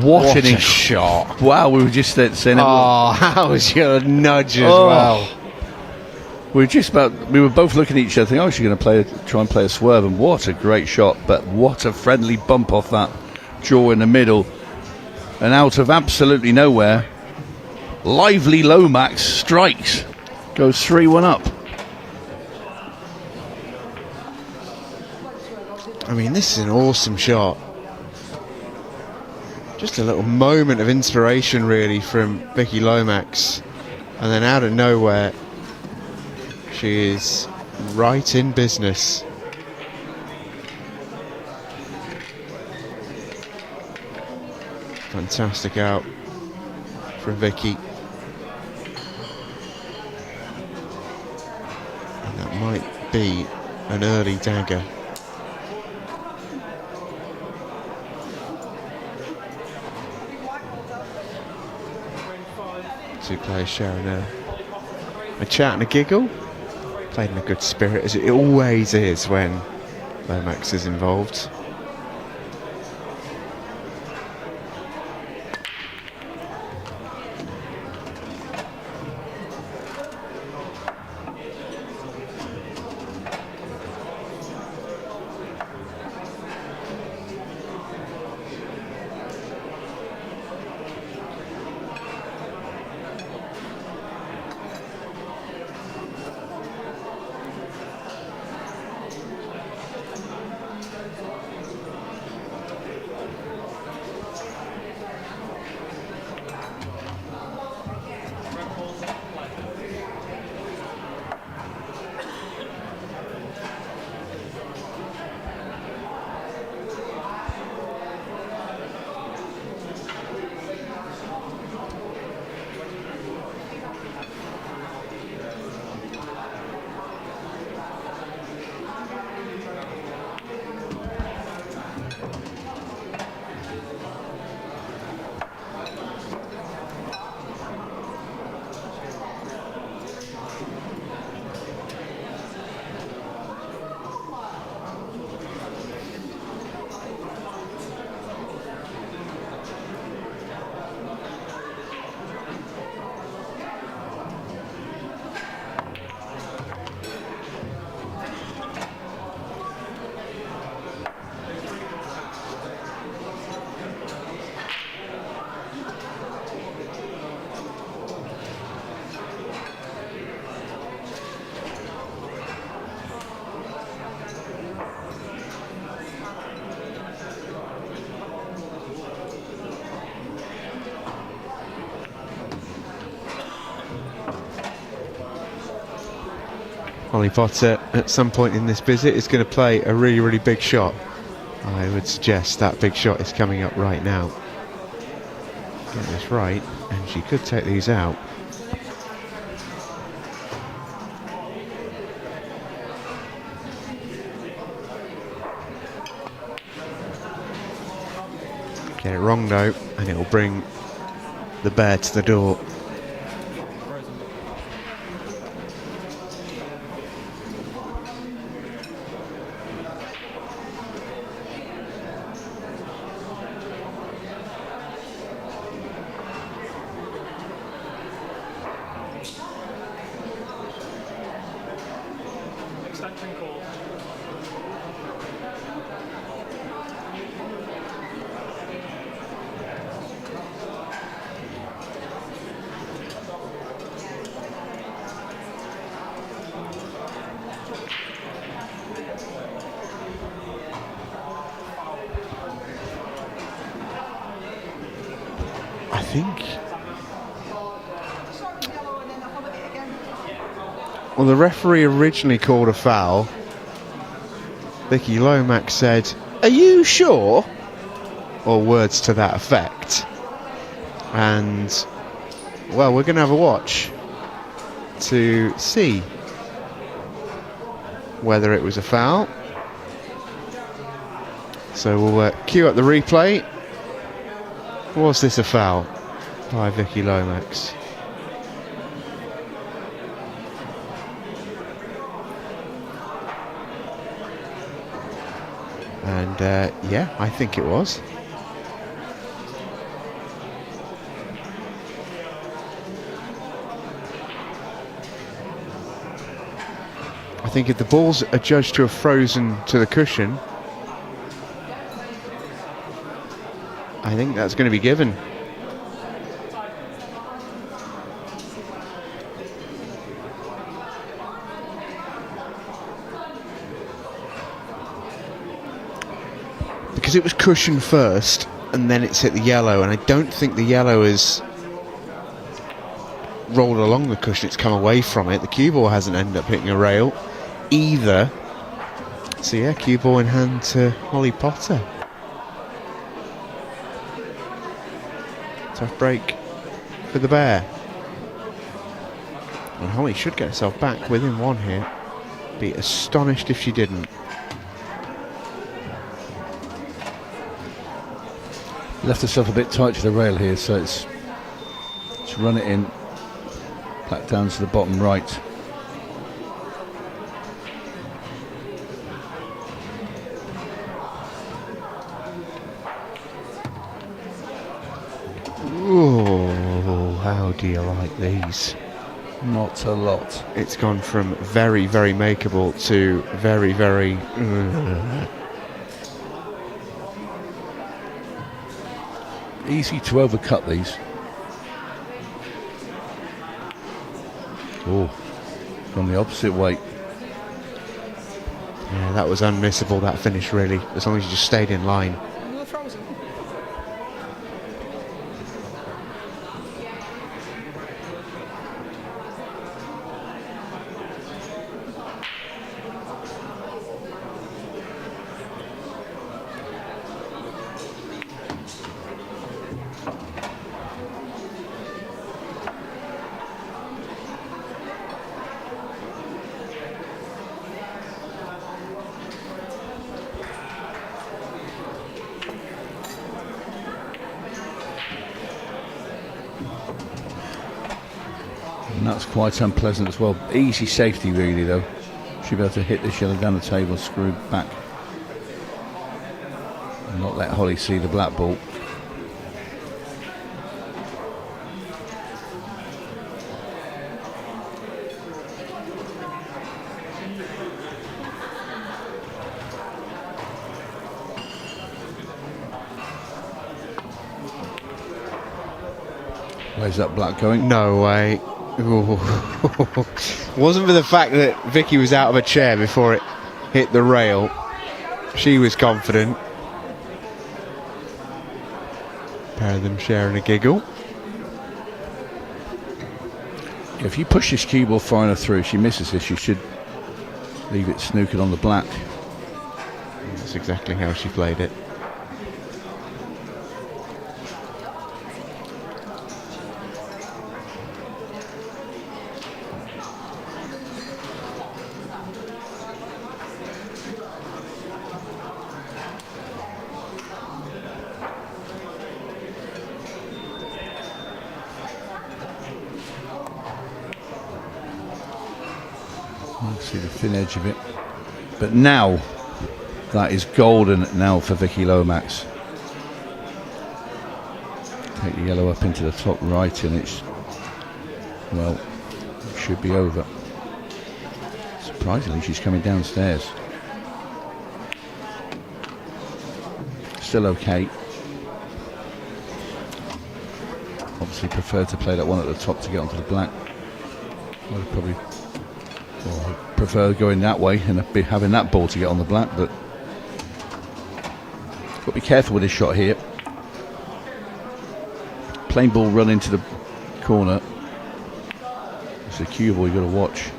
What a shot. Wow, we were just saying it. Oh, how was your nudge as well? We were both looking at each other thinking, oh, she's going to try and play a swerve, and what a great shot, but what a friendly bump off that jaw in the middle. And out of absolutely nowhere, Lively Lomax strikes, goes 3-1 up. I mean, this is an awesome shot. Just a little moment of inspiration, really, from Vicky Lomax. And then out of nowhere, she is right in business. Fantastic out from Vicky. And that might be an early dagger. Two players sharing a chat and a giggle. Played in a good spirit, as it always is when Lomax is involved. Holly Potter at some point in this visit is going to play a really, really big shot. I would suggest that big shot is coming up right now. Get this right, and she could take these out. Get it wrong though, and it will bring the bear to the door. Extension call. I think. Well, the referee originally called a foul. Vicky Lomax said, "Are you sure?" Or words to that effect. And, well, we're going to have a watch to see whether it was a foul. So we'll cue up the replay. Was this a foul by Vicky Lomax? And yeah, I think it was. I think if the balls are judged to have frozen to the cushion, I think that's going to be given. Because it was cushion first and then it's hit the yellow, and I don't think the yellow is rolled along the cushion, it's come away from it. The cue ball hasn't ended up hitting a rail either. So yeah, cue ball in hand to Holly Potter. Tough break for the bear. And Holly should get herself back within one here. Be astonished if she didn't. Left herself a bit tight to the rail here, so it's run it in, back down to the bottom right. Ooh, how do you like these? Not a lot. It's gone from very, very makeable to very, very... Easy to overcut these. Oh, gone the opposite way. Yeah, that was unmissable, that finish, really, as long as you just stayed in line. And that's quite unpleasant as well. Easy safety really though. Should be able to hit this yellow down the table, screw back. And not let Holly see the black ball. Where's that black going? No way. Ooh. Wasn't for the fact that Vicky was out of a chair before it hit the rail. She was confident. Pair of them sharing a giggle. If you push this cue ball far enough through, she misses this, you should leave it snookered on the black. That's exactly how she played it. See the thin edge of it. But now, that is golden now for Vicky Lomax. Take the yellow up into the top right and it's, well, it should be over. Surprisingly, she's coming downstairs. Still okay. Obviously prefer to play that one at the top to get onto the black. I'd probably I prefer going that way and having that ball to get on the black, but got to be careful with this shot here. Plain ball run into the corner. It's a cue ball you've got to watch.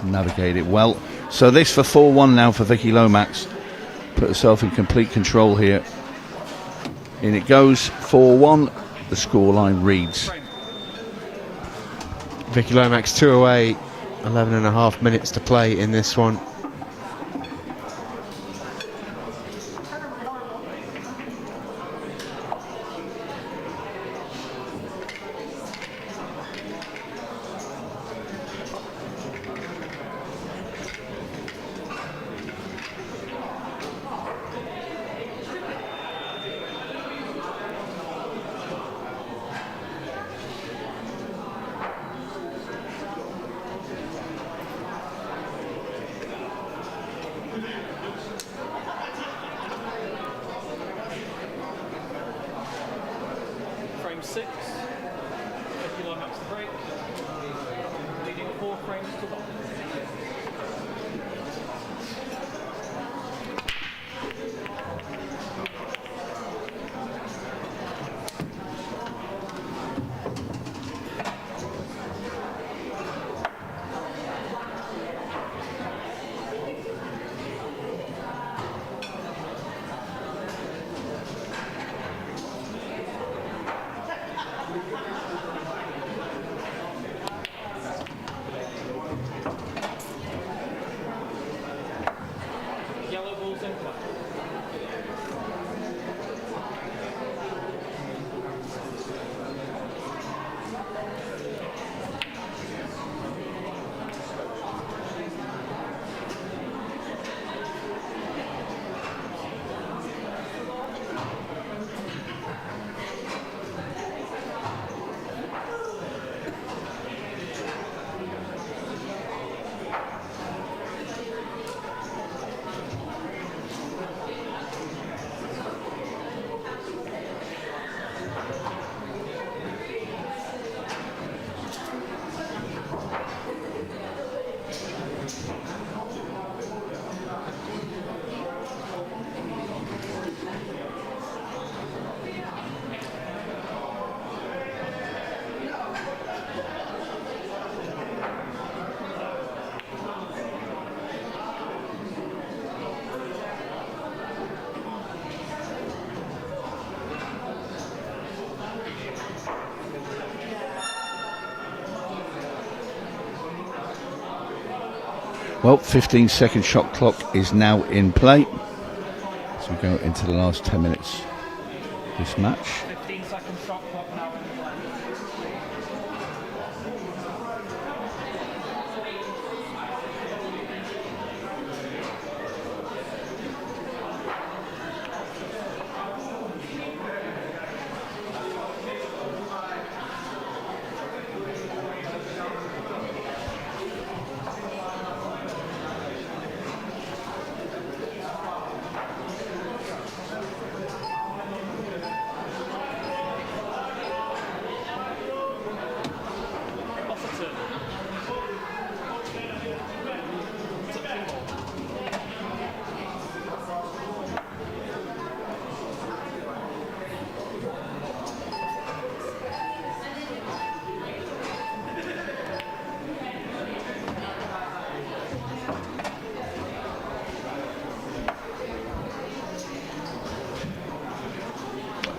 Navigate it well. So this for 4-1 now for Vicky Lomax. Put herself in complete control here. In it goes, 4-1. The scoreline reads. Vicky Lomax 2 away, 11 and a half minutes to play in this one. Frame 6. Vicky Lomax to break. Leading 4 frames to 1. Well, 15-second shot clock is now in play. So we go into the last 10 minutes of this match. 15-second shot clock now in play.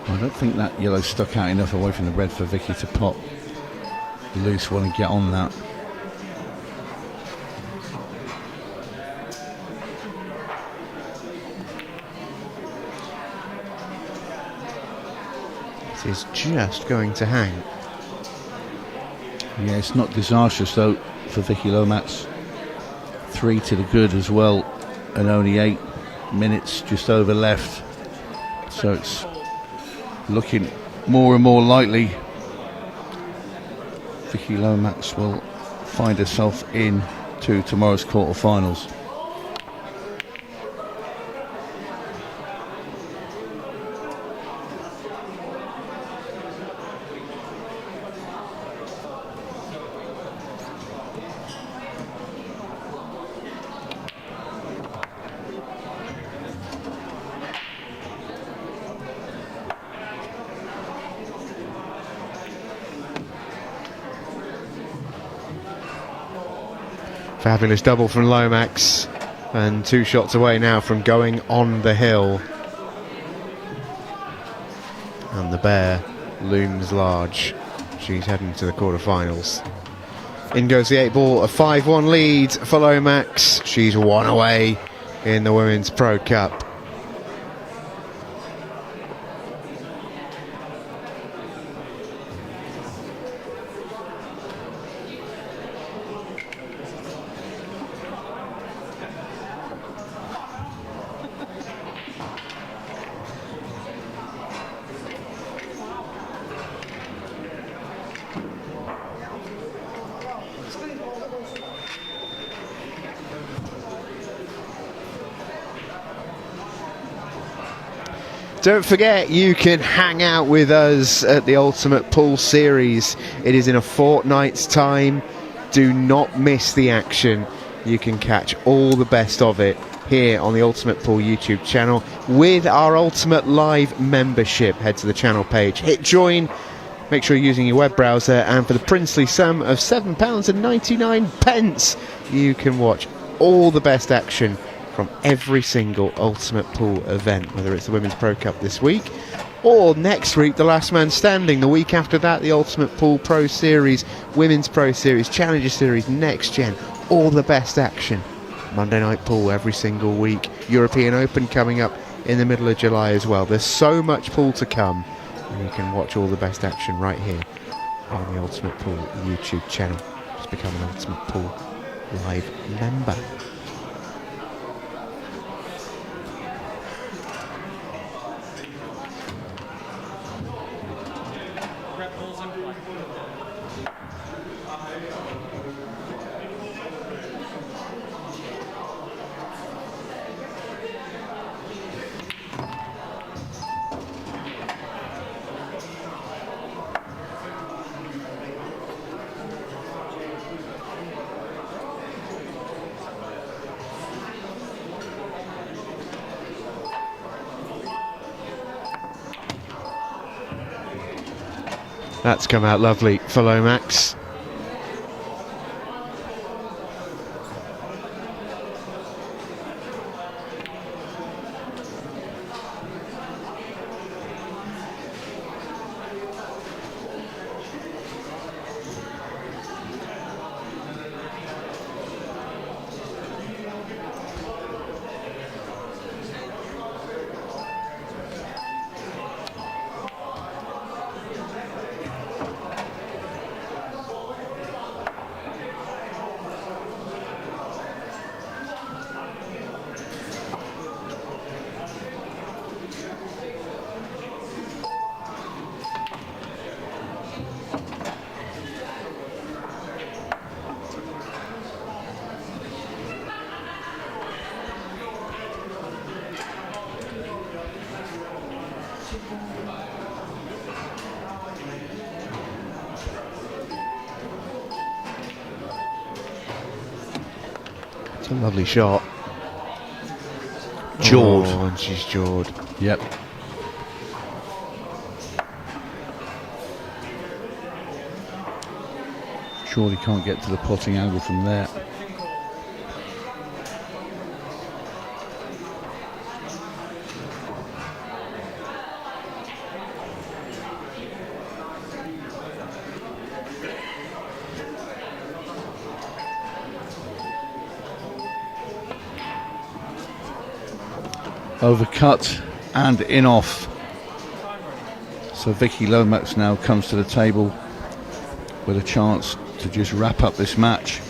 I don't think that yellow stuck out enough away from the red for Vicky to pop loose one and get on that. It is just going to hang. Yeah, it's not disastrous though for Vicky Lomax. 3 to the good as well, and only 8 minutes just over left. So it's looking more and more likely Vicky Lomax will find herself in to tomorrow's quarterfinals. Fabulous double from Lomax, and 2 shots away now from going on the hill. And the bear looms large. She's heading to the quarterfinals. In goes the 8-ball, a 5-1 lead for Lomax. She's 1 away in the Women's Pro Cup. Don't forget, you can hang out with us at the Ultimate Pool Series. It is in a fortnight's time. Do not miss the action. You can catch all the best of it here on the Ultimate Pool YouTube channel with our Ultimate Live membership. Head to the channel page, hit join, make sure you're using your web browser, and for the princely sum of £7.99, you can watch all the best action from every single Ultimate Pool event, whether it's the Women's Pro Cup this week or next week, the Last Man Standing, the week after that, the Ultimate Pool Pro Series, Women's Pro Series, Challenger Series, Next Gen, all the best action. Monday Night Pool every single week, European Open coming up in the middle of July as well. There's so much pool to come, and you can watch all the best action right here on the Ultimate Pool YouTube channel. Just become an Ultimate Pool Live member. Red ball's in play. That's come out lovely for Lomax. It's a lovely shot. Jawed. Oh, and she's jawed. Yep. Surely can't get to the potting angle from there. Overcut and in off. So Vicky Lomax now comes to the table with a chance to just wrap up this match.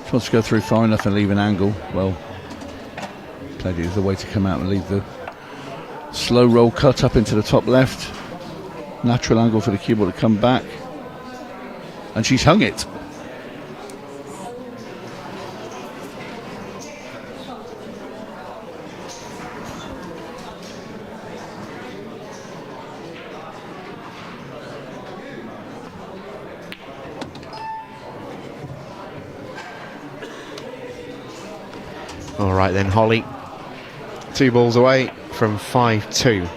She wants to go through far enough and leave an angle. Well, played it as the way to come out and leave the slow roll cut up into the top left. Natural angle for the cue ball to come back. And she's hung it. All right then, Holly. 2 balls away from 5-2.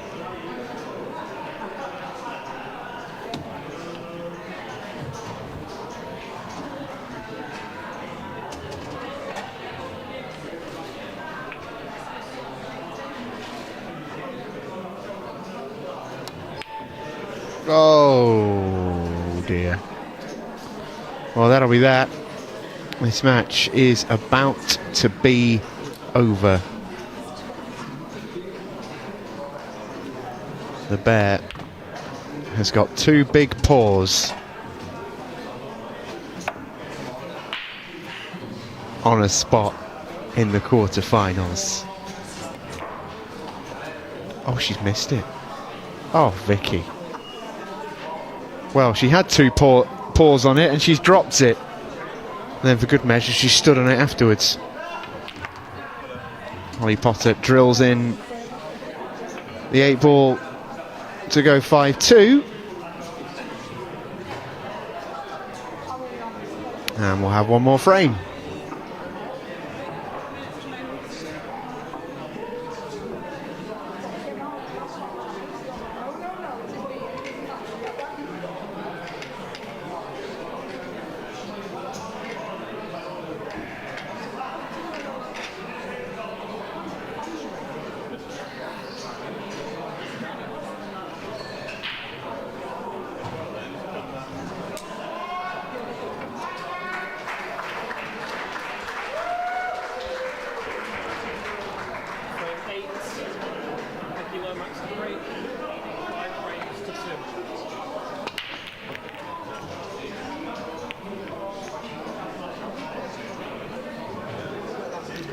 Oh dear. Well, that'll be that. This match is about to be over. The bear has got 2 big paws on a spot in the quarterfinals. Oh, she's missed it. Oh, Vicky. Well, she had 2 paws on it and she's dropped it. And then for good measure, she stood on it afterwards. Holly Potter drills in the 8 ball to go 5-2. And we'll have one more frame.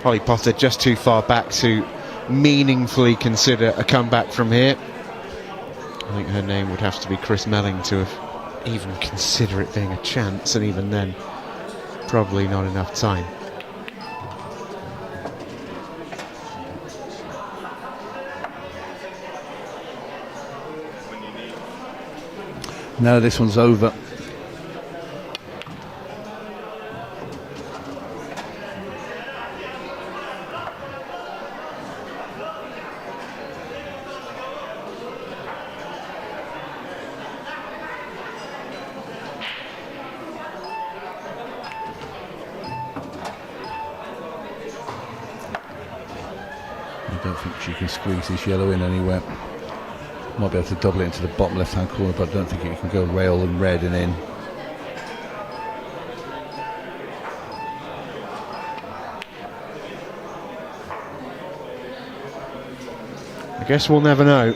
Holly Potter just too far back to meaningfully consider a comeback from here. I think her name would have to be Chris Melling to have even consider it being a chance, and even then, probably not enough time. No, this one's over. I don't think she can squeeze this yellow in anywhere. Might be able to double it into the bottom left hand corner, but I don't think it can go rail and red and in. I guess we'll never know.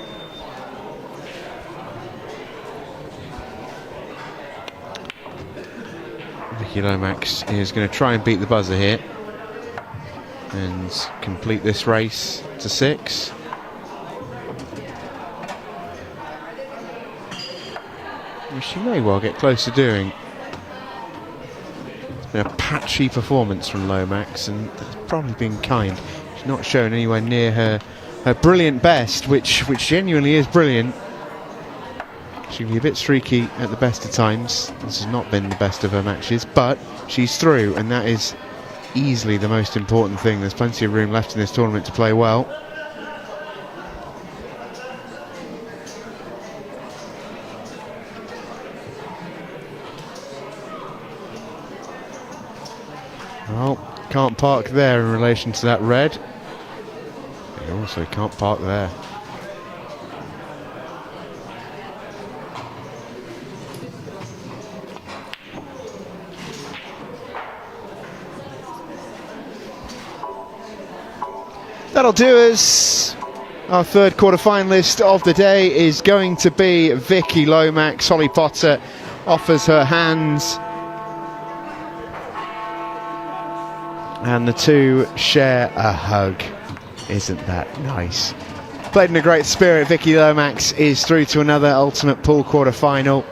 Vicky Lomax is going to try and beat the buzzer here and complete this race to 6. which she may well get close to doing. It's been a patchy performance from Lomax, and that's probably been kind. She's not shown anywhere near her brilliant best, which genuinely is brilliant. She can be a bit streaky at the best of times. This has not been the best of her matches, but she's through, and that is easily the most important thing. There's plenty of room left in this tournament to play well. Well, can't park there in relation to that red. You also can't park there. That'll do us. Our third quarter finalist of the day is going to be Vicky Lomax. Holly Potter offers her hands, and the two share a hug. Isn't that nice? Played in a great spirit. Vicky Lomax is through to another Ultimate Pool quarter final,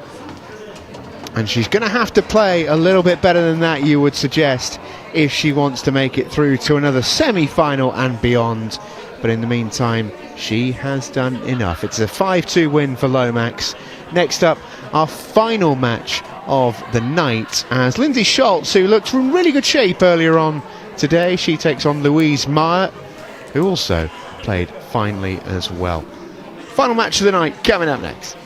and she's going to have to play a little bit better than that, you would suggest, if she wants to make it through to another semi-final and beyond. But in the meantime, she has done enough. It's a 5-2 win for Lomax. Next up, our final match of the night, as Lindsay Schultz, who looked in really good shape earlier on today, she takes on Louise Meyer, who also played finely as well. Final match of the night coming up next.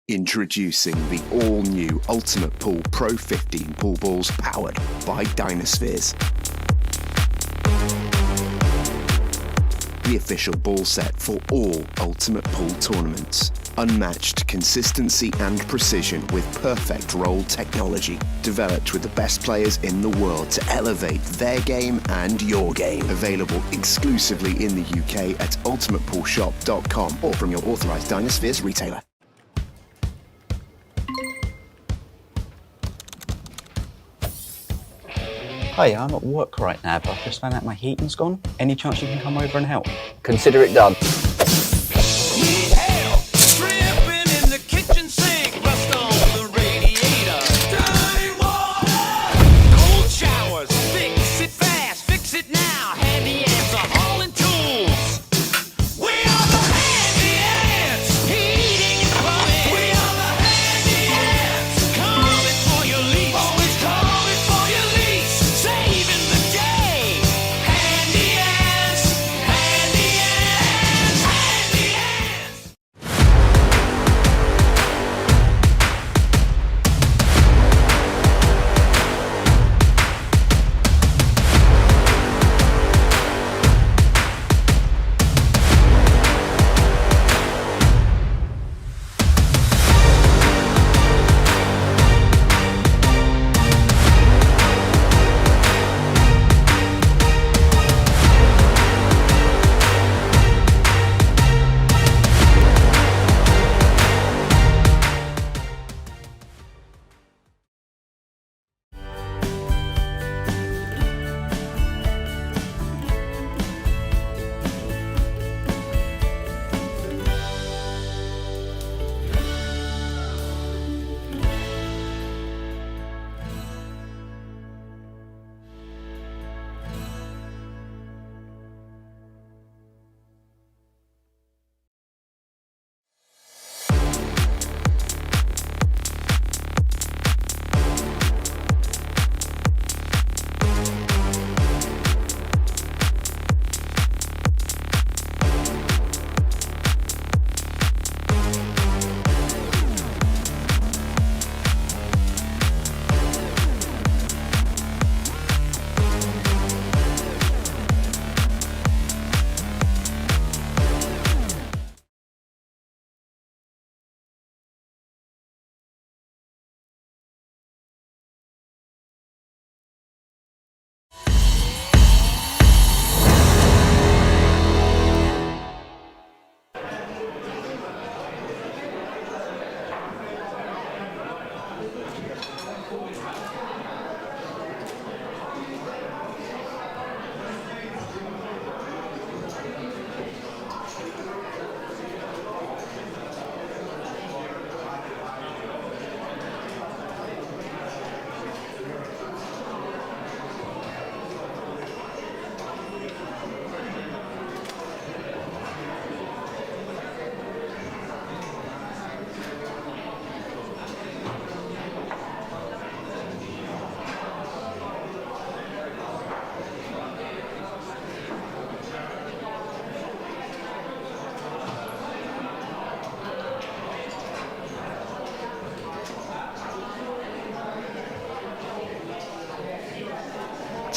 Introducing the all-new Ultimate Pool Pro 15 pool balls powered by Dynaspheres. The official ball set for all Ultimate Pool tournaments. Unmatched consistency and precision with perfect roll technology. Developed with the best players in the world to elevate their game and your game. Available exclusively in the UK at ultimatepoolshop.com or from your authorised Dynaspheres retailer. Hi, I'm at work right now, but I've just found out my heating's gone. Any chance you can come over and help? Consider it done. Need help dripping in the kitchen sink, rust on the radiator, dirty water, cold showers, fix it fast, fix it now. Handy ants are hauling tools. We are the handy ants, heating and plumbing. We are the handy ants, coming for your lease. Always coming for your lease, saving the day. Handy ants, handy ants,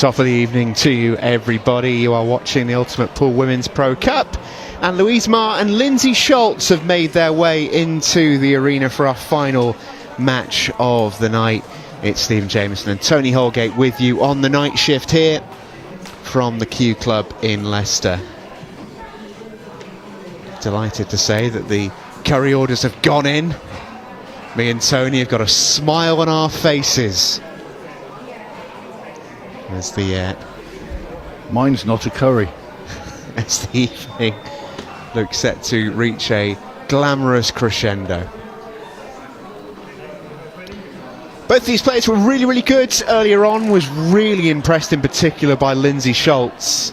Top of the evening to you, everybody. You are watching the Ultimate Pool Women's Pro Cup, and Louise Marr and Lindsay Schultz have made their way into the arena for our final match of the night. It's Stephen Jameson and Tony Holgate with you on the night shift here from the Q Club in Leicester. Delighted to say that the curry orders have gone in. Me and Tony have got a smile on our faces as the Mine's not a curry. as the evening looks set to reach a glamorous crescendo. Both these players were really, really good earlier on. Was really impressed in particular by Lindsay Schultz,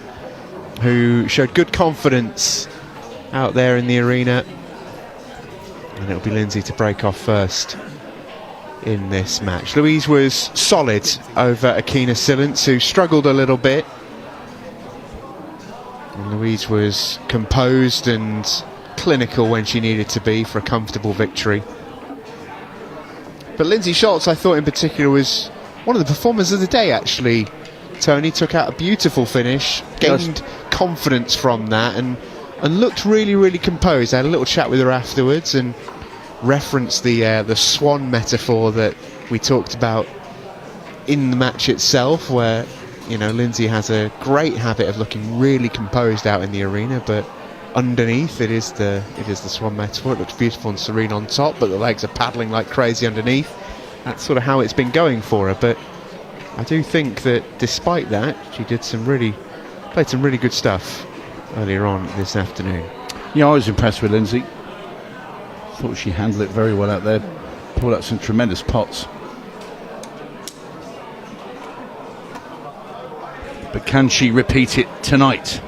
who showed good confidence out there in the arena. And it'll be Lindsay to break off first in this match. Louise was solid over Akina Silence, who struggled a little bit. And Louise was composed and clinical when she needed to be for a comfortable victory. But Lindsay Schultz, I thought in particular, was one of the performers of the day, actually. Tony took out a beautiful finish, gained confidence from that, and looked really, really composed. I had a little chat with her afterwards and referenced the swan metaphor that we talked about in the match itself, where, you know, Lindsay has a great habit of looking really composed out in the arena, but underneath it is the swan metaphor. It looks beautiful and serene on top, but the legs are paddling like crazy underneath. That's sort of how it's been going for her. But I do think that despite that, she did played some really good stuff earlier on this afternoon. Yeah, I was impressed with Lindsay. Thought she handled it very well out there. Pulled out some tremendous pots. But can she repeat it tonight?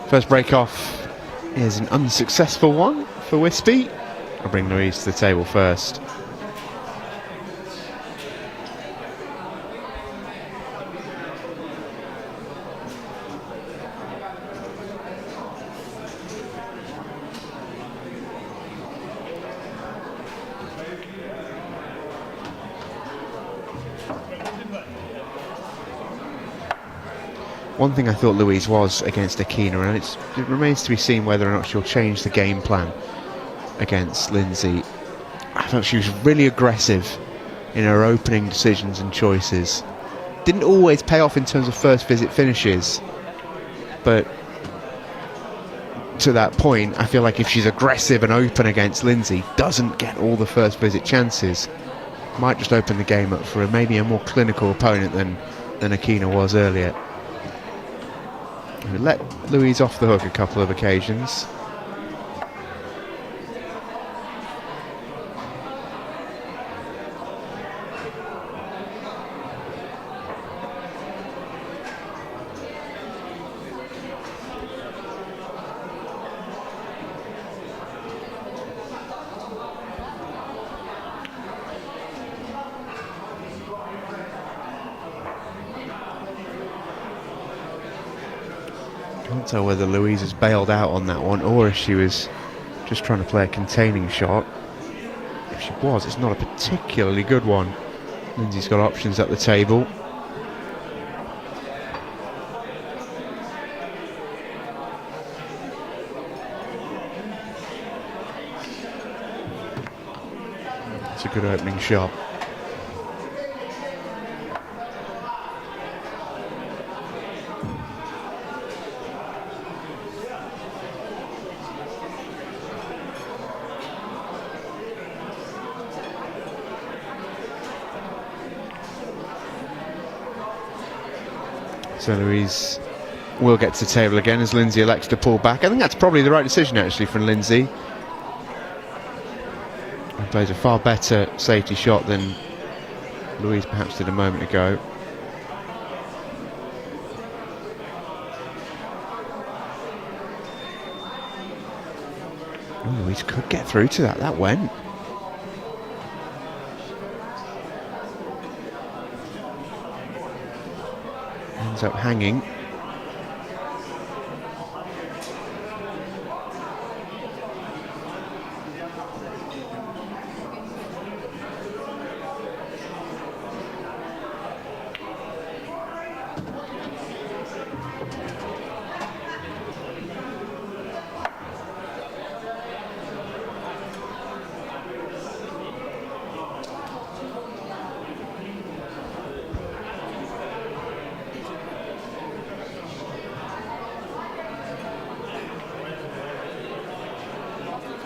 First break off is an unsuccessful one for Wispy. I'll bring Louise to the table first. One thing I thought Louise was against Akina, and it remains to be seen whether or not she'll change the game plan against Lindsay. I thought she was really aggressive in her opening decisions and choices. Didn't always pay off in terms of first visit finishes, but to that point, I feel like if she's aggressive and open against Lindsay, doesn't get all the first visit chances, might just open the game up for maybe a more clinical opponent than Akina was earlier. We let Louise off the hook a couple of occasions. Can't tell whether Louise has bailed out on that one or if she was just trying to play a containing shot. If she was, it's not a particularly good one. Lindsay's got options at the table. It's a good opening shot. So Louise will get to the table again as Lindsay elects to pull back. I think that's probably the right decision actually from Lindsay. And plays a far better safety shot than Louise perhaps did a moment ago. Oh, Louise could get through to that. That went. Ends up hanging.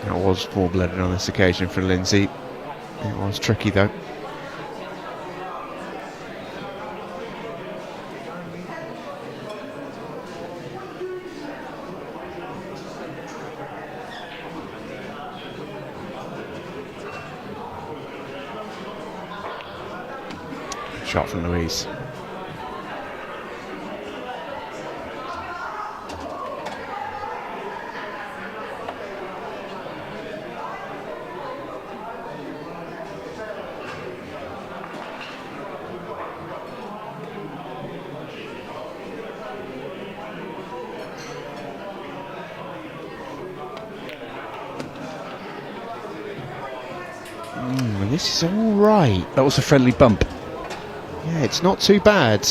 That was full-blooded on this occasion for Lindsay. It was tricky though. Shot from Louise. This is all right. That was a friendly bump. Yeah, it's not too bad.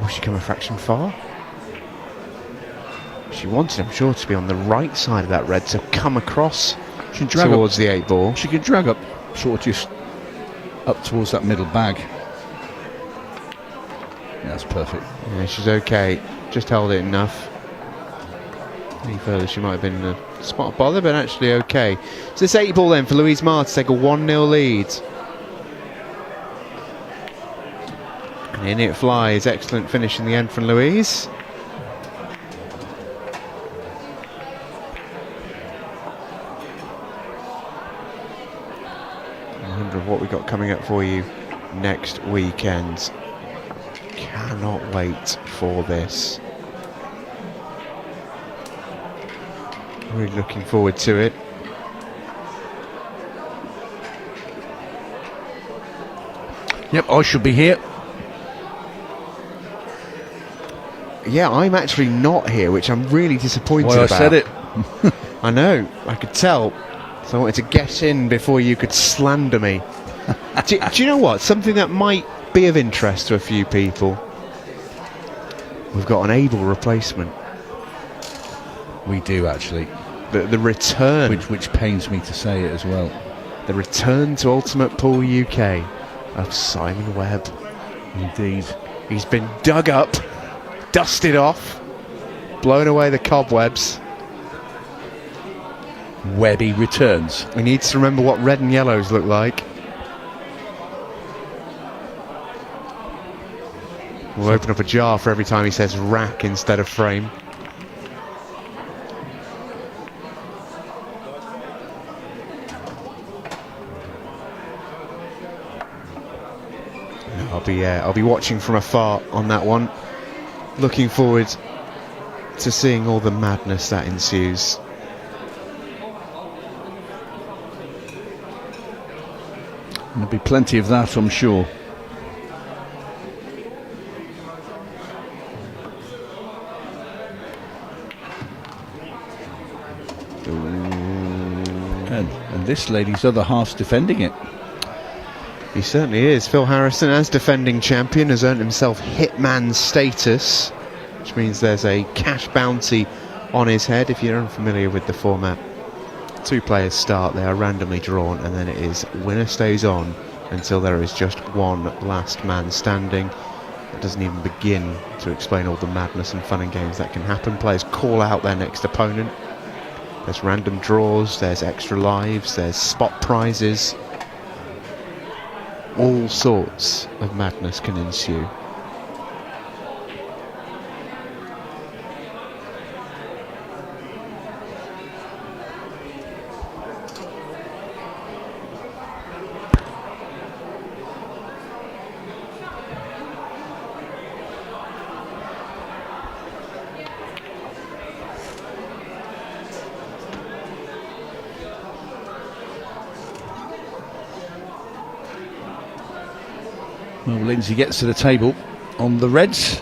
Was she come a fraction far? She wanted, I'm sure, to be on the right side of that red, to come across She can drag towards up, the 8 ball. She can drag up, sort of just up towards that middle bag. Yeah, that's perfect. Yeah, she's okay. Just held it enough. Any further, she might have been in a spot of bother, but actually okay. So this 8 ball then for Louise Marr to take a 1-0 lead. And in it flies. Excellent finish in the end from Louise. I wonder what we got coming up for you next weekend. Cannot wait for this. Really looking forward to it. Yep, I should be here. Yeah, I'm actually not here, which I'm really disappointed Why I about. said it. I know, I could tell. So I wanted to get in before you could slander me. do you know what? Something that might be of interest to a few people. We've got an able replacement. We do actually, The return. which pains me to say it as well. The return to Ultimate Pool UK of Simon Webb. Indeed. He's been dug up, dusted off, blown away the cobwebs. Webby returns. He needs to remember what red and yellows look like. We'll open up a jar for every time he says rack instead of frame. I'll be watching from afar on that one. Looking forward to seeing all the madness that ensues. There'll be plenty of that, I'm sure. And this lady's other half's defending it. He certainly is. Phil Harrison, as defending champion, has earned himself Hitman status, which means there's a cash bounty on his head. If you're unfamiliar with the format, 2 players start, they are randomly drawn, and then it is winner stays on until there is just one last man standing. It doesn't even begin to explain all the madness and fun and games that can happen. Players call out their next opponent. There's random draws, there's extra lives, there's spot prizes. All sorts of madness can ensue. Well, Lindsay gets to the table on the reds.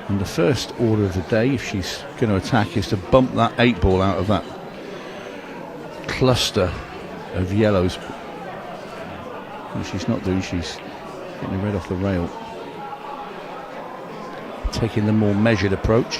And the first order of the day, if she's going to attack, is to bump that 8 ball out of that cluster of yellows. What she's not doing, she's getting the red off the rail. Taking the more measured approach.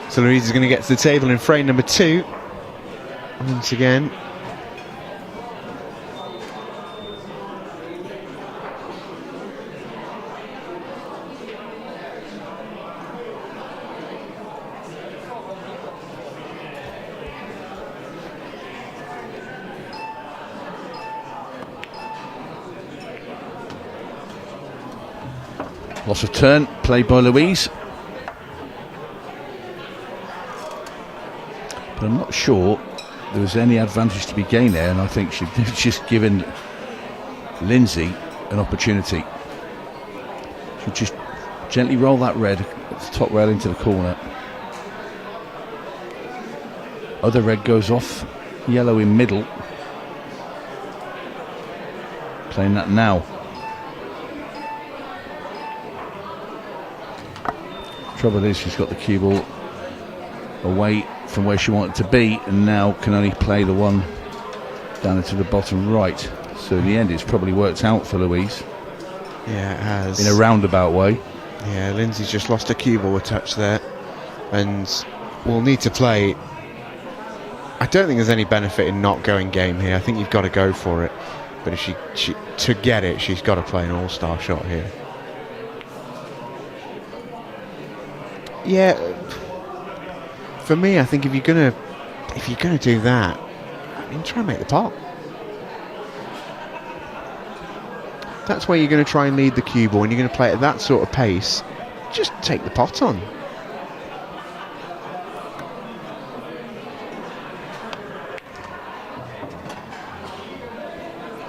So Louise is going to get to the table in frame number 2. Once again. Loss of turn, played by Louise. But I'm not sure there was any advantage to be gained there, and I think she'd just given Lindsay an opportunity. She'll just gently roll that red at the top rail into the corner. Other red goes off, yellow in middle. Playing that now. Trouble is, she's got the cue ball away from where she wanted to be, and now can only play the one down into the bottom right. So in the end, it's probably worked out for Louise. Yeah, it has. In a roundabout way. Yeah, Lindsay's just lost a cue ball a touch there, and will need to play. I don't think there's any benefit in not going game here. I think you've got to go for it. But if she to get it, she's got to play an all-star shot here. Yeah, for me, I think if you're gonna do that, I mean, try and make the pot. That's where you're going to try and lead the cue ball, and you're going to play at that sort of pace. Just take the pot on.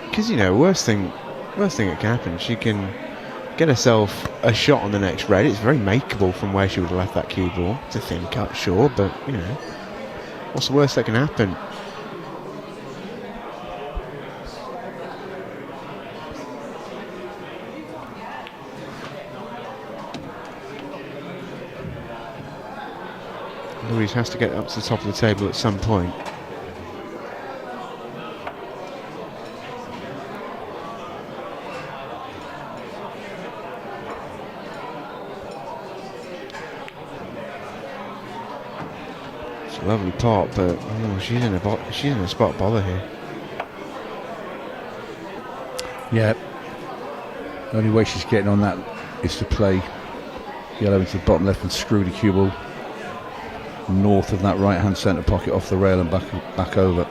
Because, you know, worst thing that can happen, she can get herself a shot on the next red. It's very makeable from where she would have left that cue ball. It's a thin cut, sure, but, you know, what's the worst that can happen? Louise has to get up to the top of the table at some point. It's a lovely pot, but she's in a spot bother here. Yeah. The only way she's getting on that is to play yellow into the bottom left and screw the cue ball north of that right hand centre pocket off the rail and back over.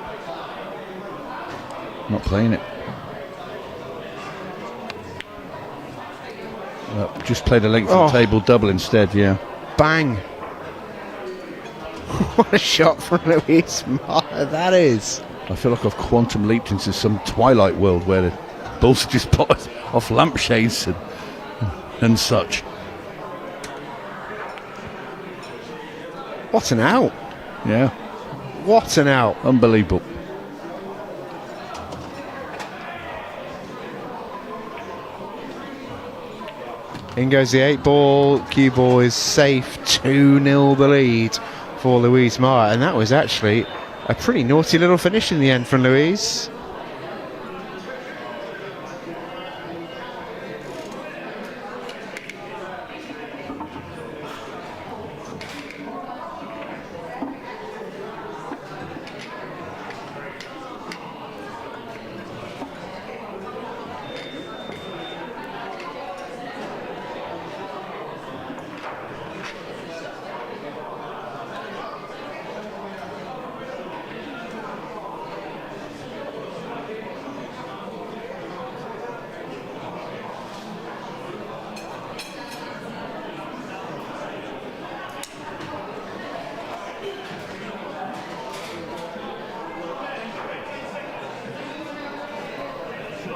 Not playing it. Just played a length of the table double instead, yeah. Bang! What a shot from Louise Marr that is. I feel like I've quantum leaped into some Twilight world where the balls are just potted off lampshades and such. What an out! Yeah. What an out! Unbelievable. In goes the 8 ball. Cue ball is safe. 2-0 the lead for Louise Marr, and that was actually a pretty naughty little finish in the end from Louise.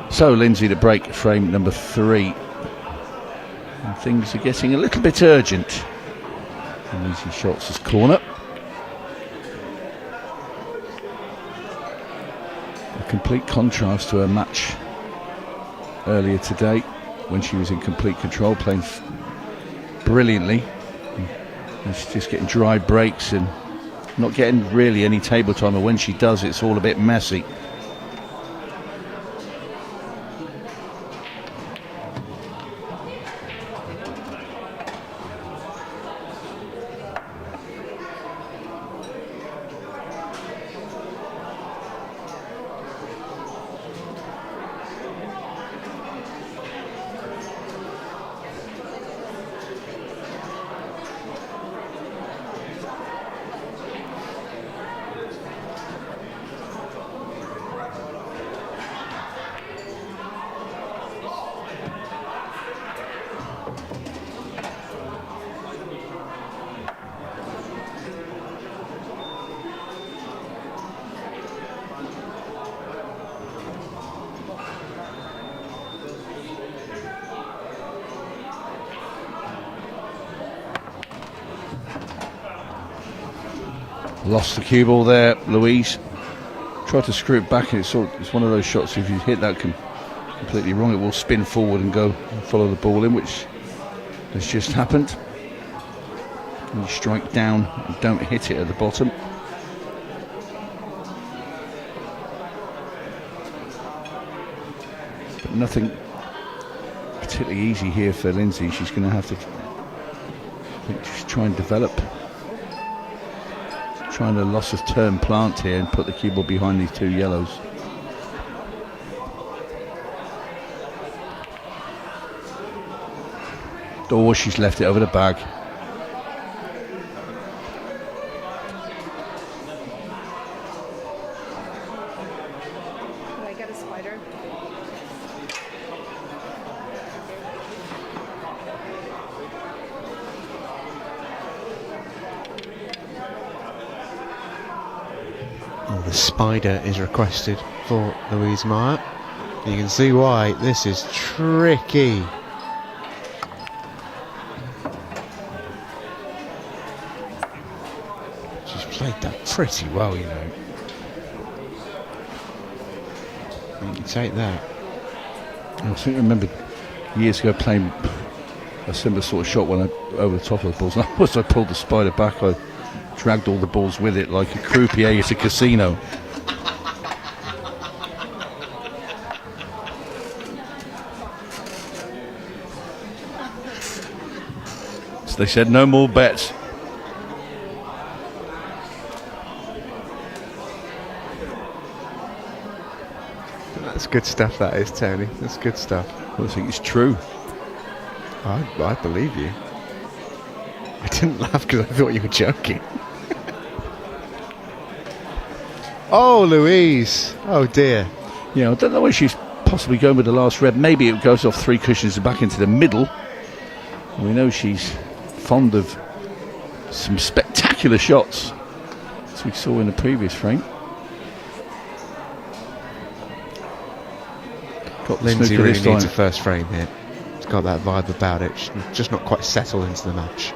So Lindsay to break frame number 3. And things are getting a little bit urgent. And Lindsay Schultz's corner. A complete contrast to her match earlier today when she was in complete control, playing brilliantly. And she's just getting dry breaks and not getting really any table time, and when she does, it's all a bit messy. Lost the cue ball there, Louise. Tried to screw it back, and it's one of those shots, if you hit that completely wrong, it will spin forward and go and follow the ball in, which has just happened. And you strike down and don't hit it at the bottom. But nothing particularly easy here for Lindsay. She's going to have to, I think, just try and develop. Trying to loss of turn plant here and put the cue ball behind these 2 yellows. Oh, she's left it over the bag. I got a spider. The spider is requested for Louise Marr. You can see why. This is tricky. She's played that pretty well, you know. You can take that. I think I remember years ago playing a similar sort of shot when over the top of the balls. And once I pulled the spider back, I dragged all the balls with it like a croupier at a casino. So they said no more bets. That's good stuff, that is, Tony. That's good stuff. I think it's true. I believe you. I didn't laugh because I thought you were joking. Oh, Louise. Oh, dear. Yeah, I don't know where she's possibly going with the last red. Maybe it goes off 3 cushions and back into the middle. We know she's fond of some spectacular shots, as we saw in the previous frame. Got the Lindsay snooker really this needs a time. first frame here. It's got that vibe about it. She's just not quite settled into the match.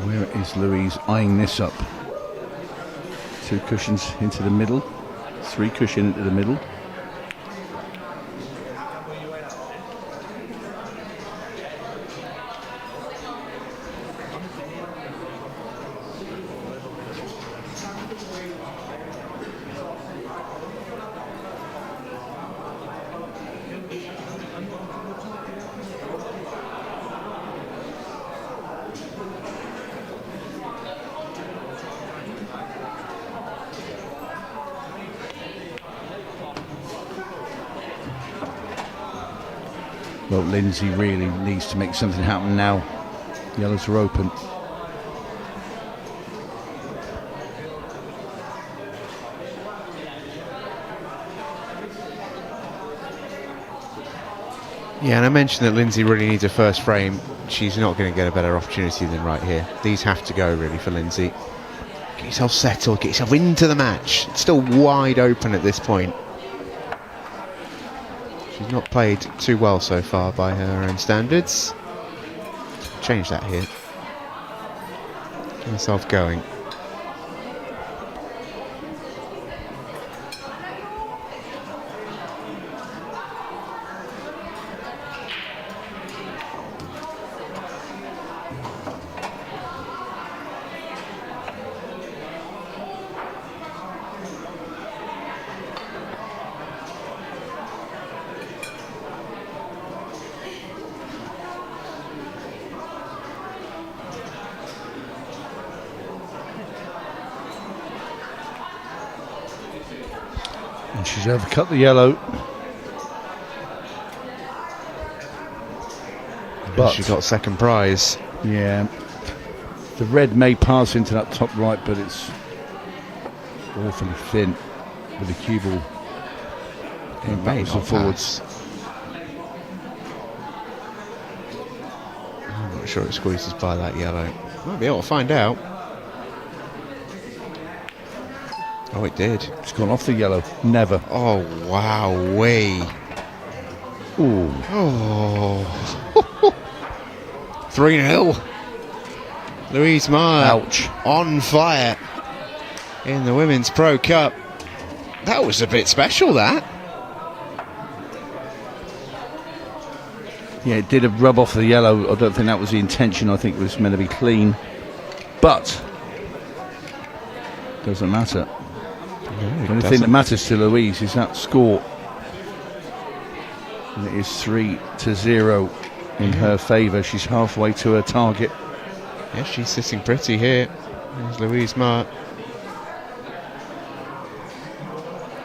Where is Louise eyeing this up? 2 cushions into the middle, 3 cushion into the middle. Well, Lindsay really needs to make something happen now. Yellows are open. Yeah, and I mentioned that Lindsay really needs a first frame. She's not going to get a better opportunity than right here. These have to go, really, for Lindsay. Get yourself settled, get yourself into the match. It's still wide open at this point. She's not played too well so far by her own standards. Change that here. Get herself going. And she's overcut the yellow. But She got second prize. yeah, the red may pass into that top right, but it's awfully thin with the cue ball going backwards and forwards. I'm not sure it squeezes by that yellow. Might be able to find out. Oh, it did. It's gone off the yellow. Never. Oh, wow, way. Ooh. Oh. 3-0. Louise Meyer. Ouch. On fire in the Women's Pro Cup. That was a bit special, that. Yeah, it did a rub off the yellow. I don't think that was the intention. I think it was meant to be clean. But doesn't matter. The only thing that matters to Louise is that score. And it is 3-0 in her favour. She's halfway to her target. Yeah, she's sitting pretty here. There's Louise Marr.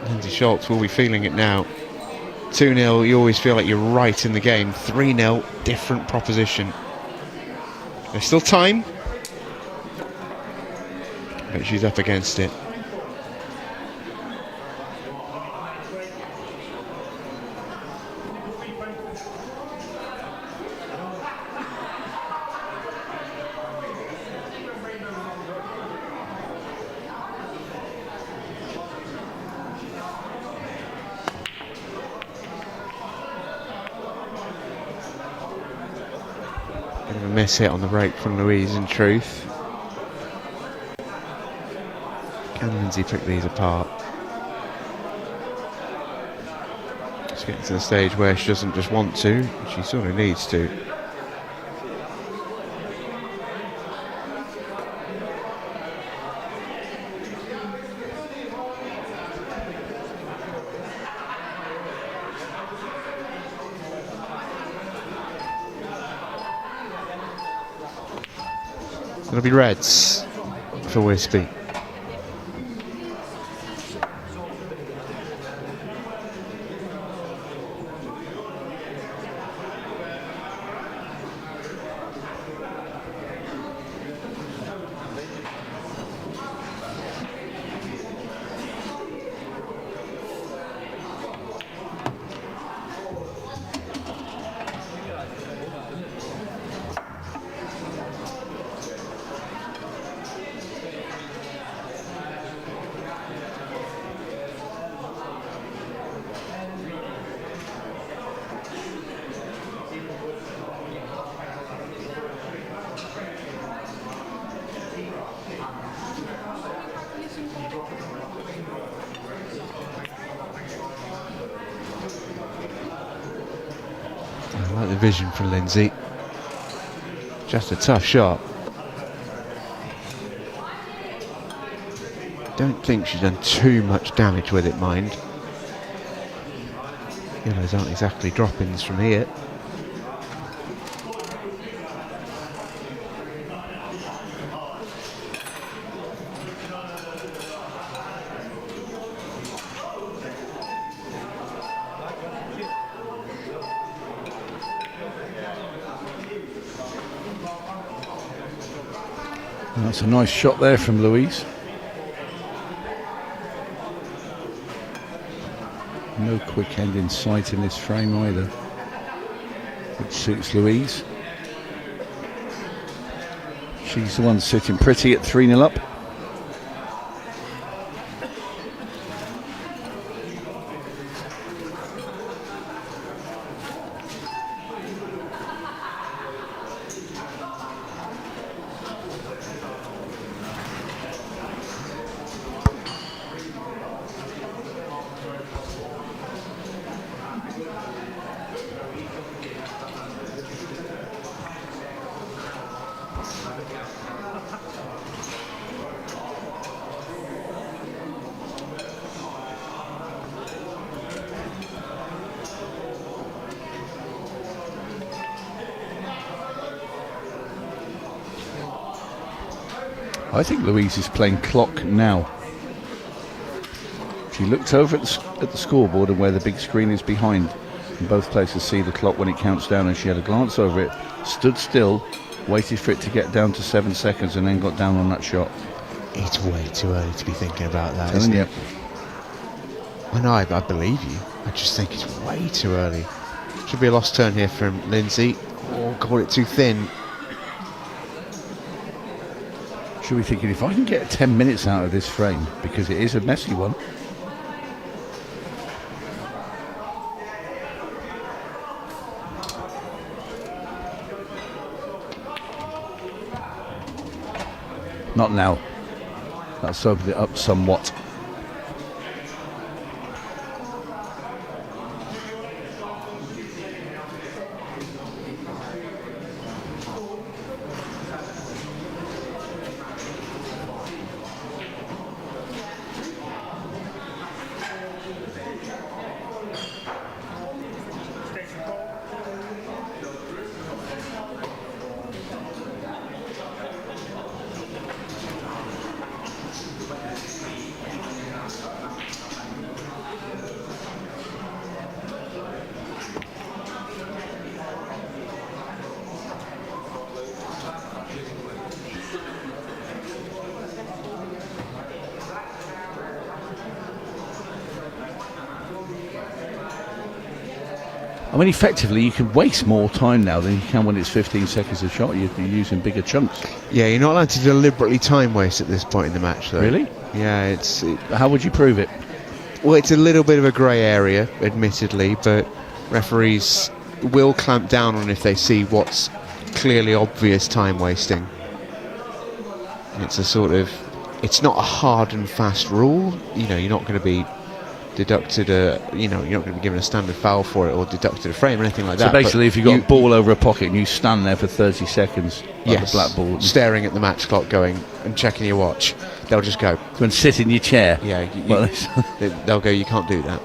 Lindsay Schultz will be feeling it now. 2-0, you always feel like you're right in the game. 3-0, different proposition. There's still time, but she's up against it. Bit of a miss hit on the break from Louise, in truth. Can Lindsay pick these apart? She's getting to the stage where she doesn't just want to, she sort of needs to. It'll be reds for Wispy. I like the vision from Lindsay. Just a tough shot. Don't think she's done too much damage with it, mind. Yellows aren't exactly drop-ins from here. That's a nice shot there from Louise. No quick end in sight in this frame either, which suits Louise. She's the one sitting pretty at 3-0 up. I think Louise is playing clock now. She looks over at the scoreboard and where the big screen is behind. And both places see the clock when it counts down, and she had a glance over it, stood still, waited for it to get down to 7 seconds and then got down on that shot. It's way too early to be thinking about that, Telling isn't you. it? I know, I believe you. I just think it's way too early. Should be a lost turn here from Lindsay. Oh, call it too thin. Should be thinking, if I can get 10 minutes out of this frame, because it is a messy one. Not now. That's opened it up somewhat. I mean, effectively, you can waste more time now than you can when it's 15 seconds a shot. You're using bigger chunks. Yeah, you're not allowed to deliberately time waste at this point in the match, though. Really? Yeah, How would you prove it? well, it's a little bit of a grey area, admittedly, but referees will clamp down on if they see what's clearly obvious time wasting. It's a sort of, it's not a hard and fast rule. You know, you're not going to be deducted you're not going to be given a standard foul for it or deducted a frame or anything like that. So basically, if you've got a ball over a pocket and you stand there for 30 seconds, like yes, the black ball, staring at the match clock, going and checking your watch, they'll just go. and sit in your chair. Yeah, they'll go. You can't do that.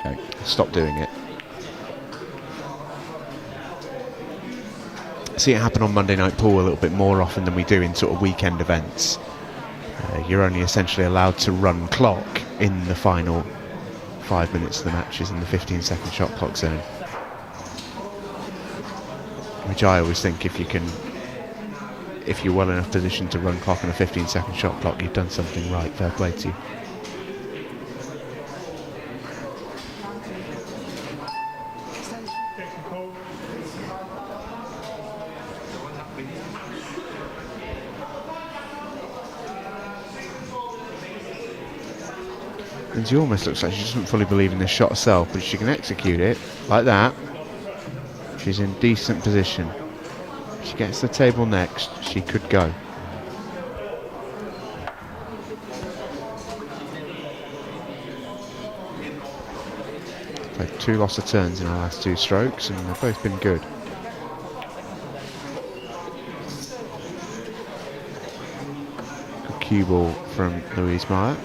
Okay. Stop doing it. See it happen on Monday Night Pool a little bit more often than we do in sort of weekend events. You're only essentially allowed to run clock in the final 5 minutes of the matches in the 15-second shot clock zone, which I always think if you're well enough positioned to run clock on a 15-second shot clock, you've done something right. Fair play to you. And she almost looks like she doesn't fully believe in this shot herself, but she can execute it like that. She's in decent position. If she gets the table next, she could go. Played 2 loss of turns in her last 2 strokes, and they've both been good. Good cue ball from Louise Meyer.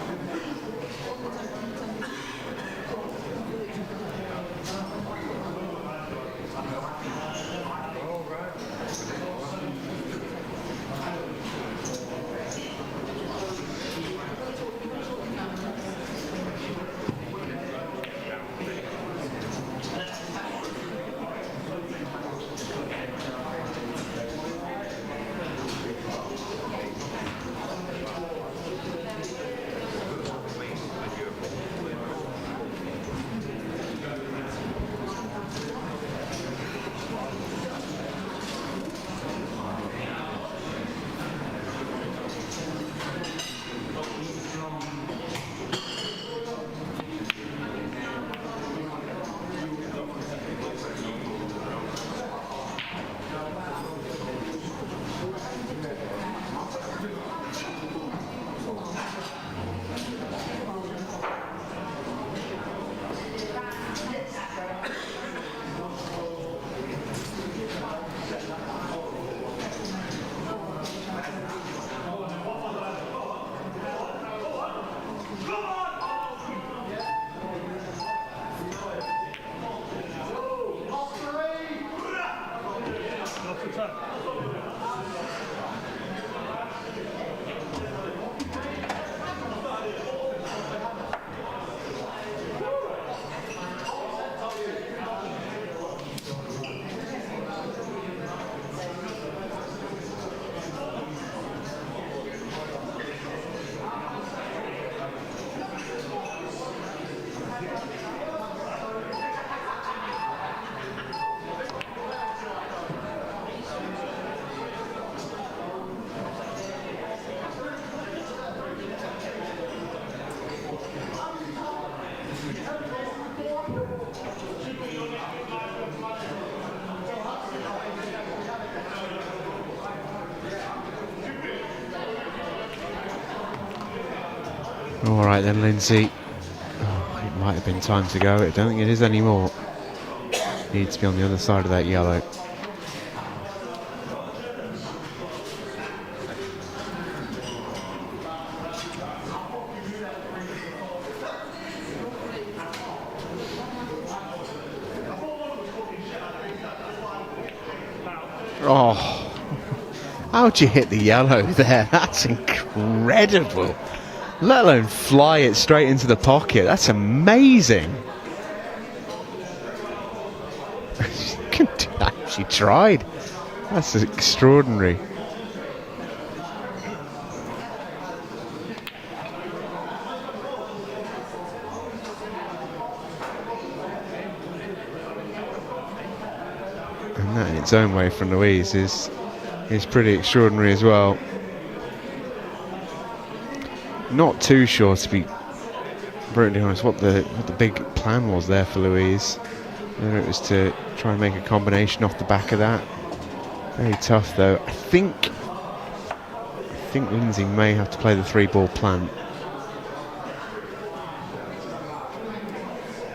Alright then, Lindsay. Oh, it might have been time to go. I don't think it is anymore. Needs to be on the other side of that yellow. Oh, how'd you hit the yellow there? That's incredible. Let alone fly it straight into the pocket. That's amazing. She can do that. She tried. That's extraordinary. its own way from Louise is pretty extraordinary as well. Not too sure, to be brutally honest, what the big plan was there for Louise. Whether it was to try and make a combination off the back of that. Very tough though. I think Lindsay may have to play the 3-ball plant.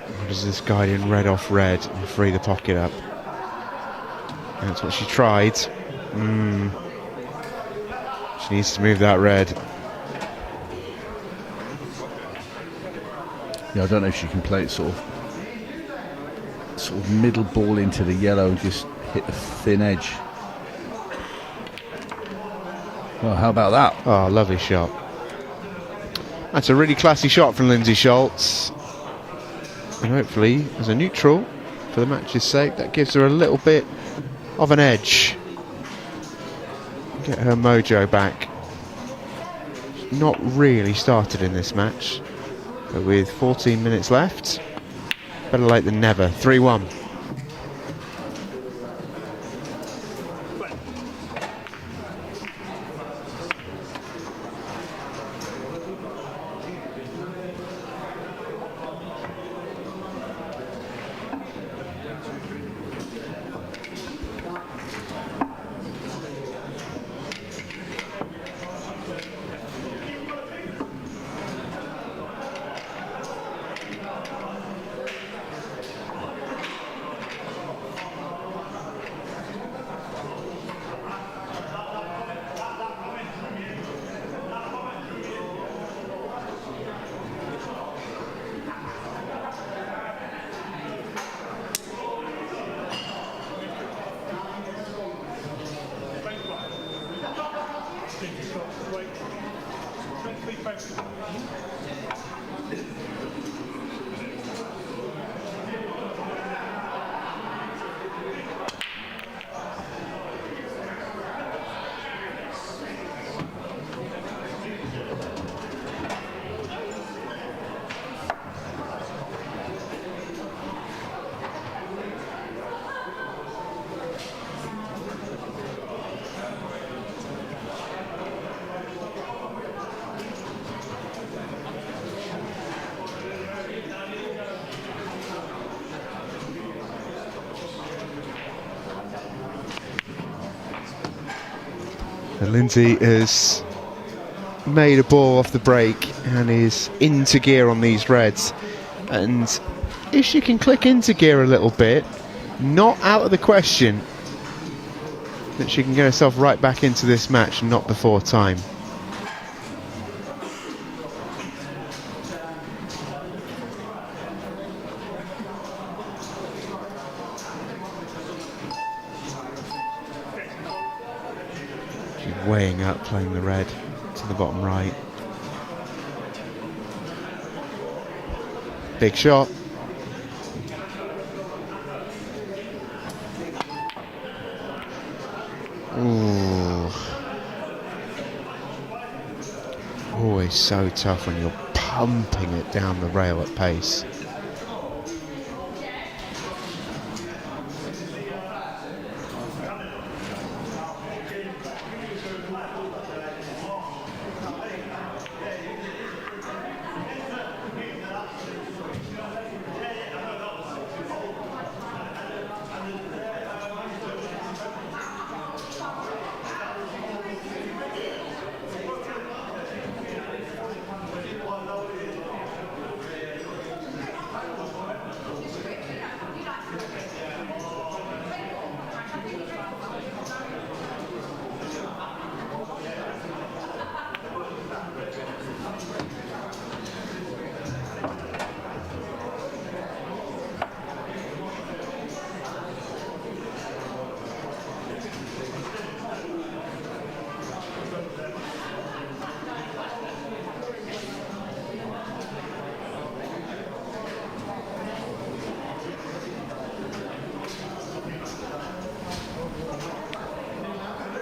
Or does this guide in red off red and free the pocket up? That's what she tried. She needs to move that red. Yeah, I don't know if she can play it sort of middle ball into the yellow and just hit the thin edge. Well, how about that? Oh, lovely shot. That's a really classy shot from Lindsay Schultz. And hopefully, as a neutral, for the match's sake, that gives her a little bit of an edge. Get her mojo back. Not really started in this match, but with 14 minutes left, better late than never. 3-1. And Lindsay has made a ball off the break and is into gear on these reds. And if she can click into gear a little bit, not out of the question that she can get herself right back into this match, not before time. Weighing up, playing the red to the bottom right. Big shot. Ooh. Always so tough when you're pumping it down the rail at pace.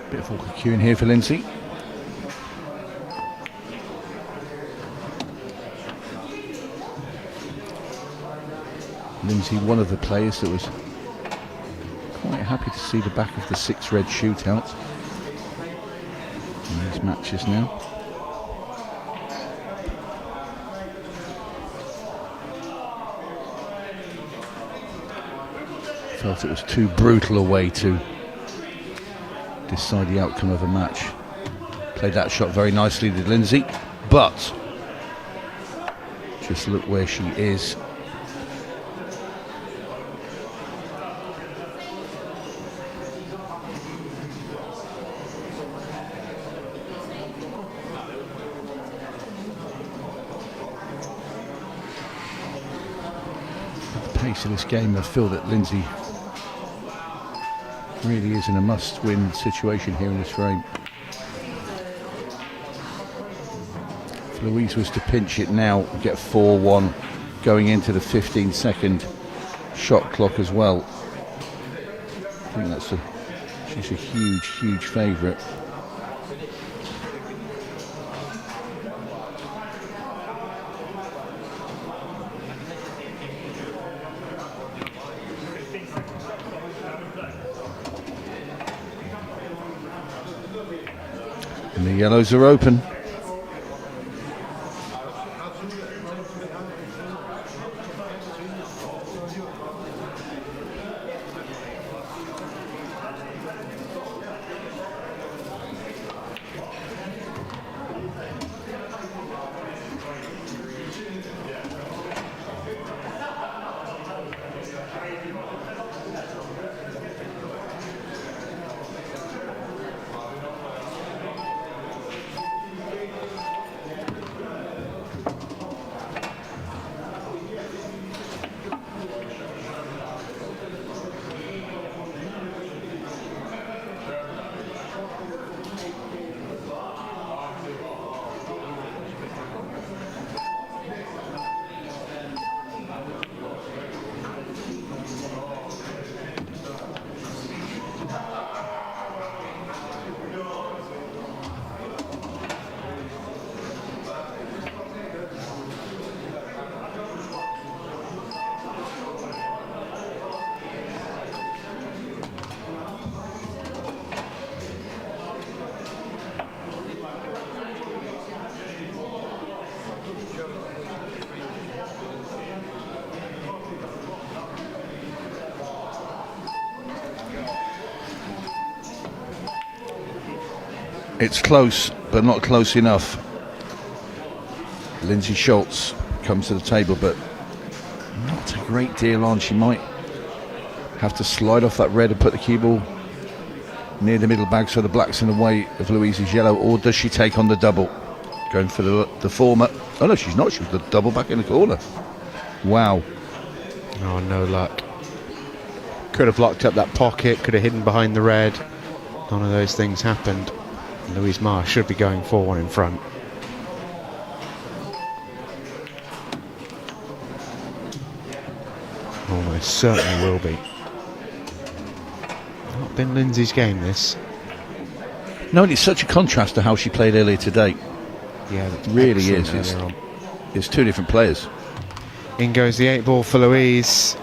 Bit of awkward queuing here for Lindsay. Lindsay, one of the players that was quite happy to see the back of the 6 red shootout in these matches now. Felt it was too brutal a way to decide the outcome of a match. Played that shot very nicely, did Lindsay, but just look where she is. At the pace of this game, I feel that Lindsay really is in a must-win situation here in this frame. If Louise was to pinch it now and get 4-1 going into the 15-second shot clock as well, I think she's a huge favourite. And the yellows are open. It's close, but not close enough. Lindsay Schultz comes to the table, but not a great deal on. She might have to slide off that red and put the cue ball near the middle bag so the black's in the way of Louise's yellow, or does she take on the double? Going for the former. Oh no, she's not. She was the double back in the corner. Wow. Oh, no luck. Could have locked up that pocket, could have hidden behind the red. None of those things happened. Louise Marsh should be going 4-1 in front. Almost certainly will be. Not been Lindsay's game, this. No, and it's such a contrast to how she played earlier today. Yeah, it really is. It's two different players. In goes the 8-ball for Louise,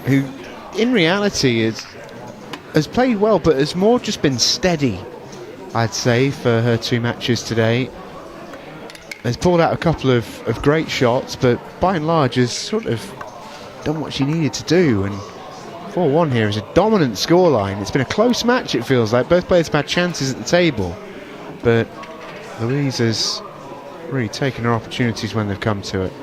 who in reality has played well, but has more just been steady, I'd say, for her 2 matches today. Has pulled out a couple of great shots, but by and large has sort of done what she needed to do. And 4-1 here is a dominant scoreline. It's been a close match, it feels like. Both players have had chances at the table, but Louise has really taken her opportunities when they've come to it.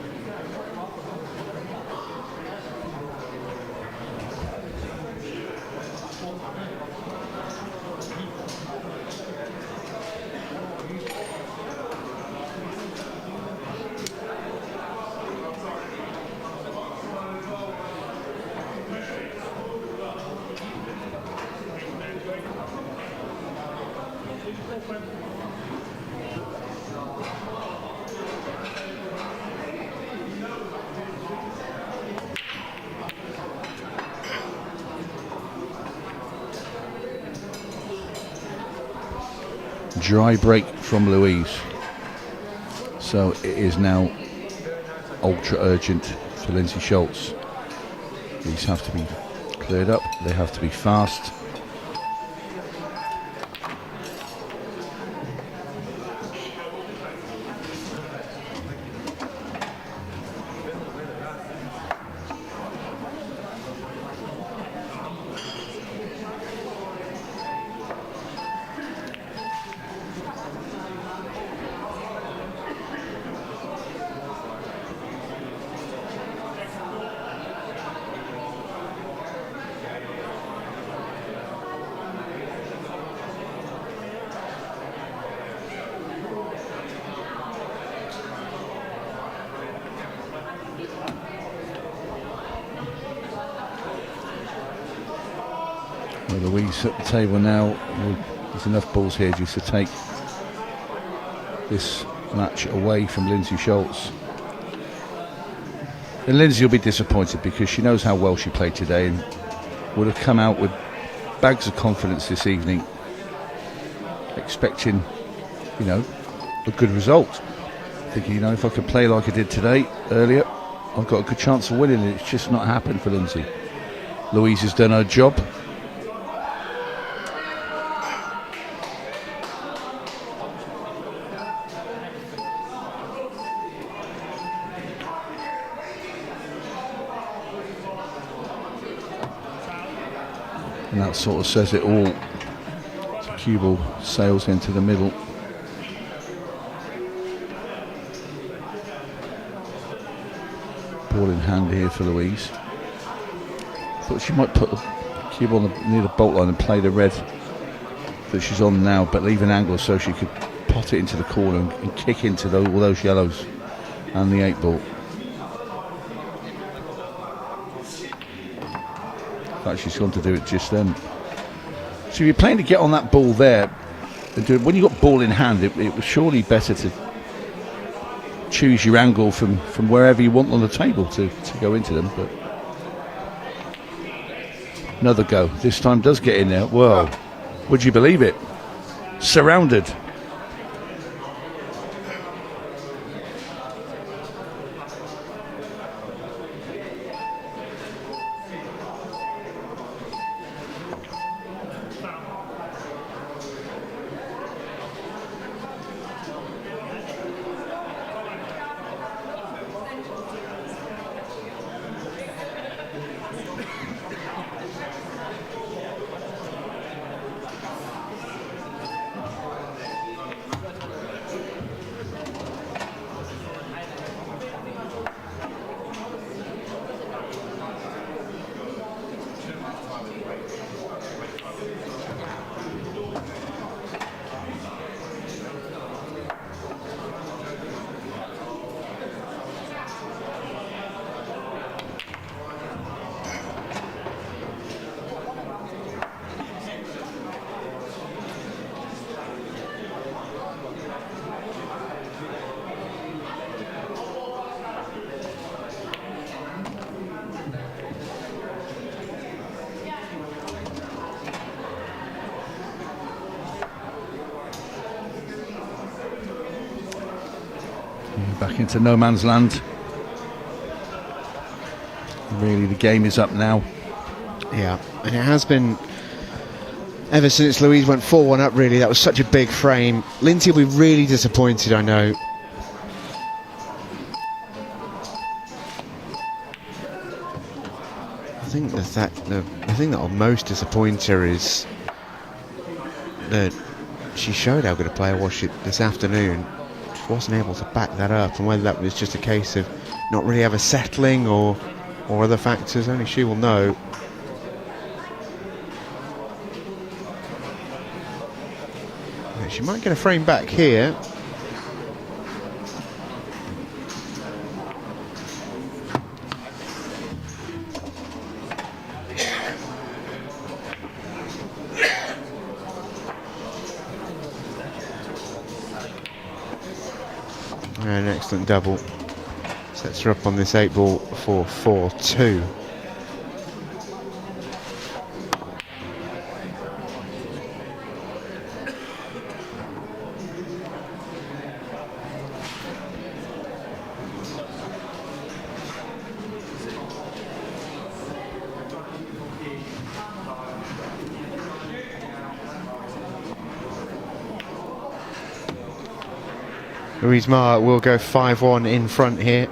Dry break from Louise, so it is now ultra urgent for Lindsay Schultz. These have to be third up. They have to be fast. Well, Louise at the table now. There's enough balls here just to take this match away from Lindsay Schultz. And Lindsay will be disappointed because she knows how well she played today and would have come out with bags of confidence this evening, expecting, you know, a good result. Thinking, you know, if I could play like I did today earlier, I've got a good chance of winning. It's just not happened for Lindsay. Louise has done her job. And that sort of says it all. So cue ball sails into the middle. Ball in hand here for Louise. Thought she might put the cue ball near the bolt line and play the red that she's on now, but leave an angle so she could pot it into the corner and kick into all those yellows and the 8 ball. In fact, she's gone to do it just then. So if you're playing to get on that ball there, and do it, when you got ball in hand, it was surely better to choose your angle from wherever you want on the table to go into them. But another go. This time does get in there. Well, would you believe it? Surrounded. Back into no man's land. Really, the game is up now. Yeah, and it has been ever since Louise went 4-1 up, really. That was such a big frame. Lindsay will be really disappointed, I know. I think the thing that will most disappoint her is that she showed how good a player was she this afternoon. She wasn't able to back that up, and whether that was just a case of not really ever settling or other factors, only she will know. She might get a frame back here. And an excellent double. Sets her up on this 8 ball for 4-2. Louise Maher will go 5-1 in front here.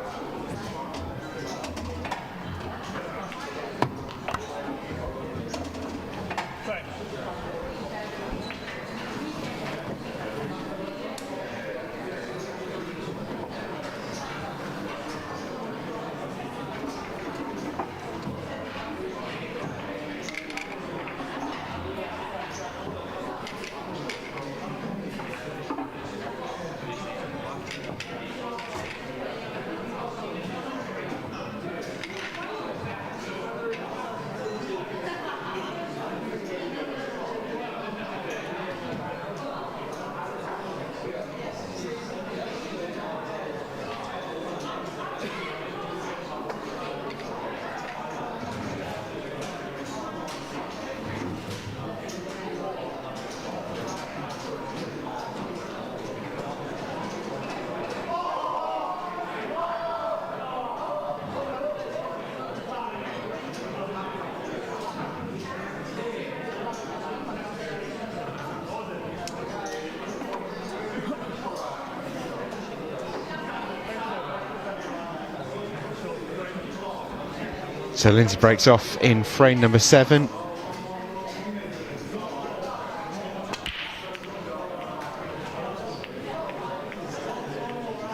So Lindsay breaks off in frame number 7.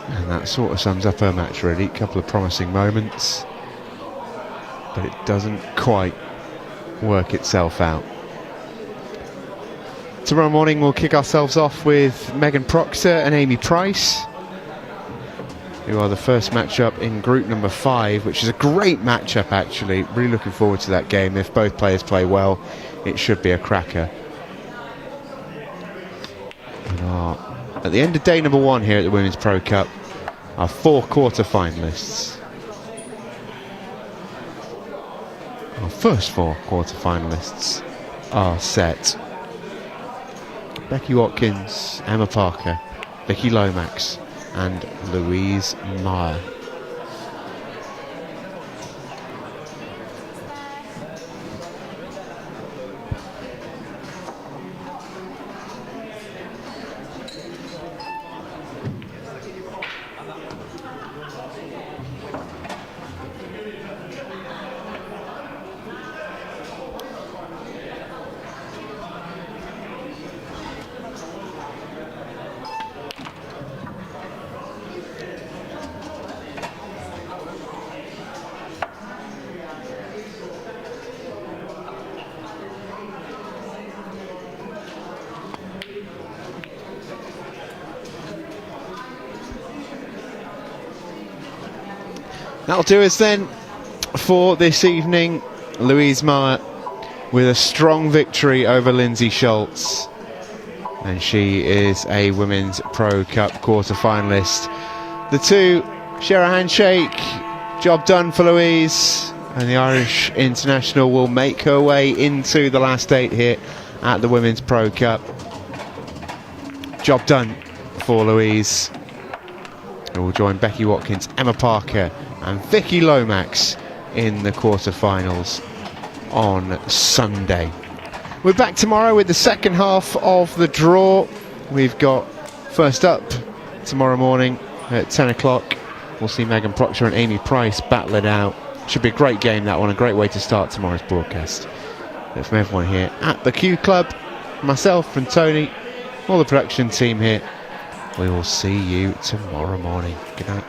And that sort of sums up her match really. A couple of promising moments, but it doesn't quite work itself out. Tomorrow morning we'll kick ourselves off with Megan Proctor and Amy Price, who are the first matchup in group number 5, which is a great matchup actually. Really looking forward to that game. If both players play well, it should be a cracker. And at the end of day number 1 here at the Women's Pro Cup, our 4 quarter-finalists. Our first 4 quarter-finalists are set. Becky Watkins, Emma Parker, Vicky Lomax and Louise Maher. That'll do us then for this evening. Louise Maher with a strong victory over Lindsay Schultz, and she is a Women's Pro Cup quarter-finalist. The two share a handshake. Job done for Louise, and the Irish international will make her way into the last 8 here at the Women's Pro Cup. Job done for Louise, who will join Becky Watkins, Emma Parker and Vicky Lomax in the quarter-finals on Sunday. We're back tomorrow with the second half of the draw. We've got first up tomorrow morning at 10 o'clock. We'll see Megan Proctor and Amy Price battle it out. Should be a great game, that one, a great way to start tomorrow's broadcast. But from everyone here at the Q Club, myself and Tony, all the production team here, we will see you tomorrow morning. Good night.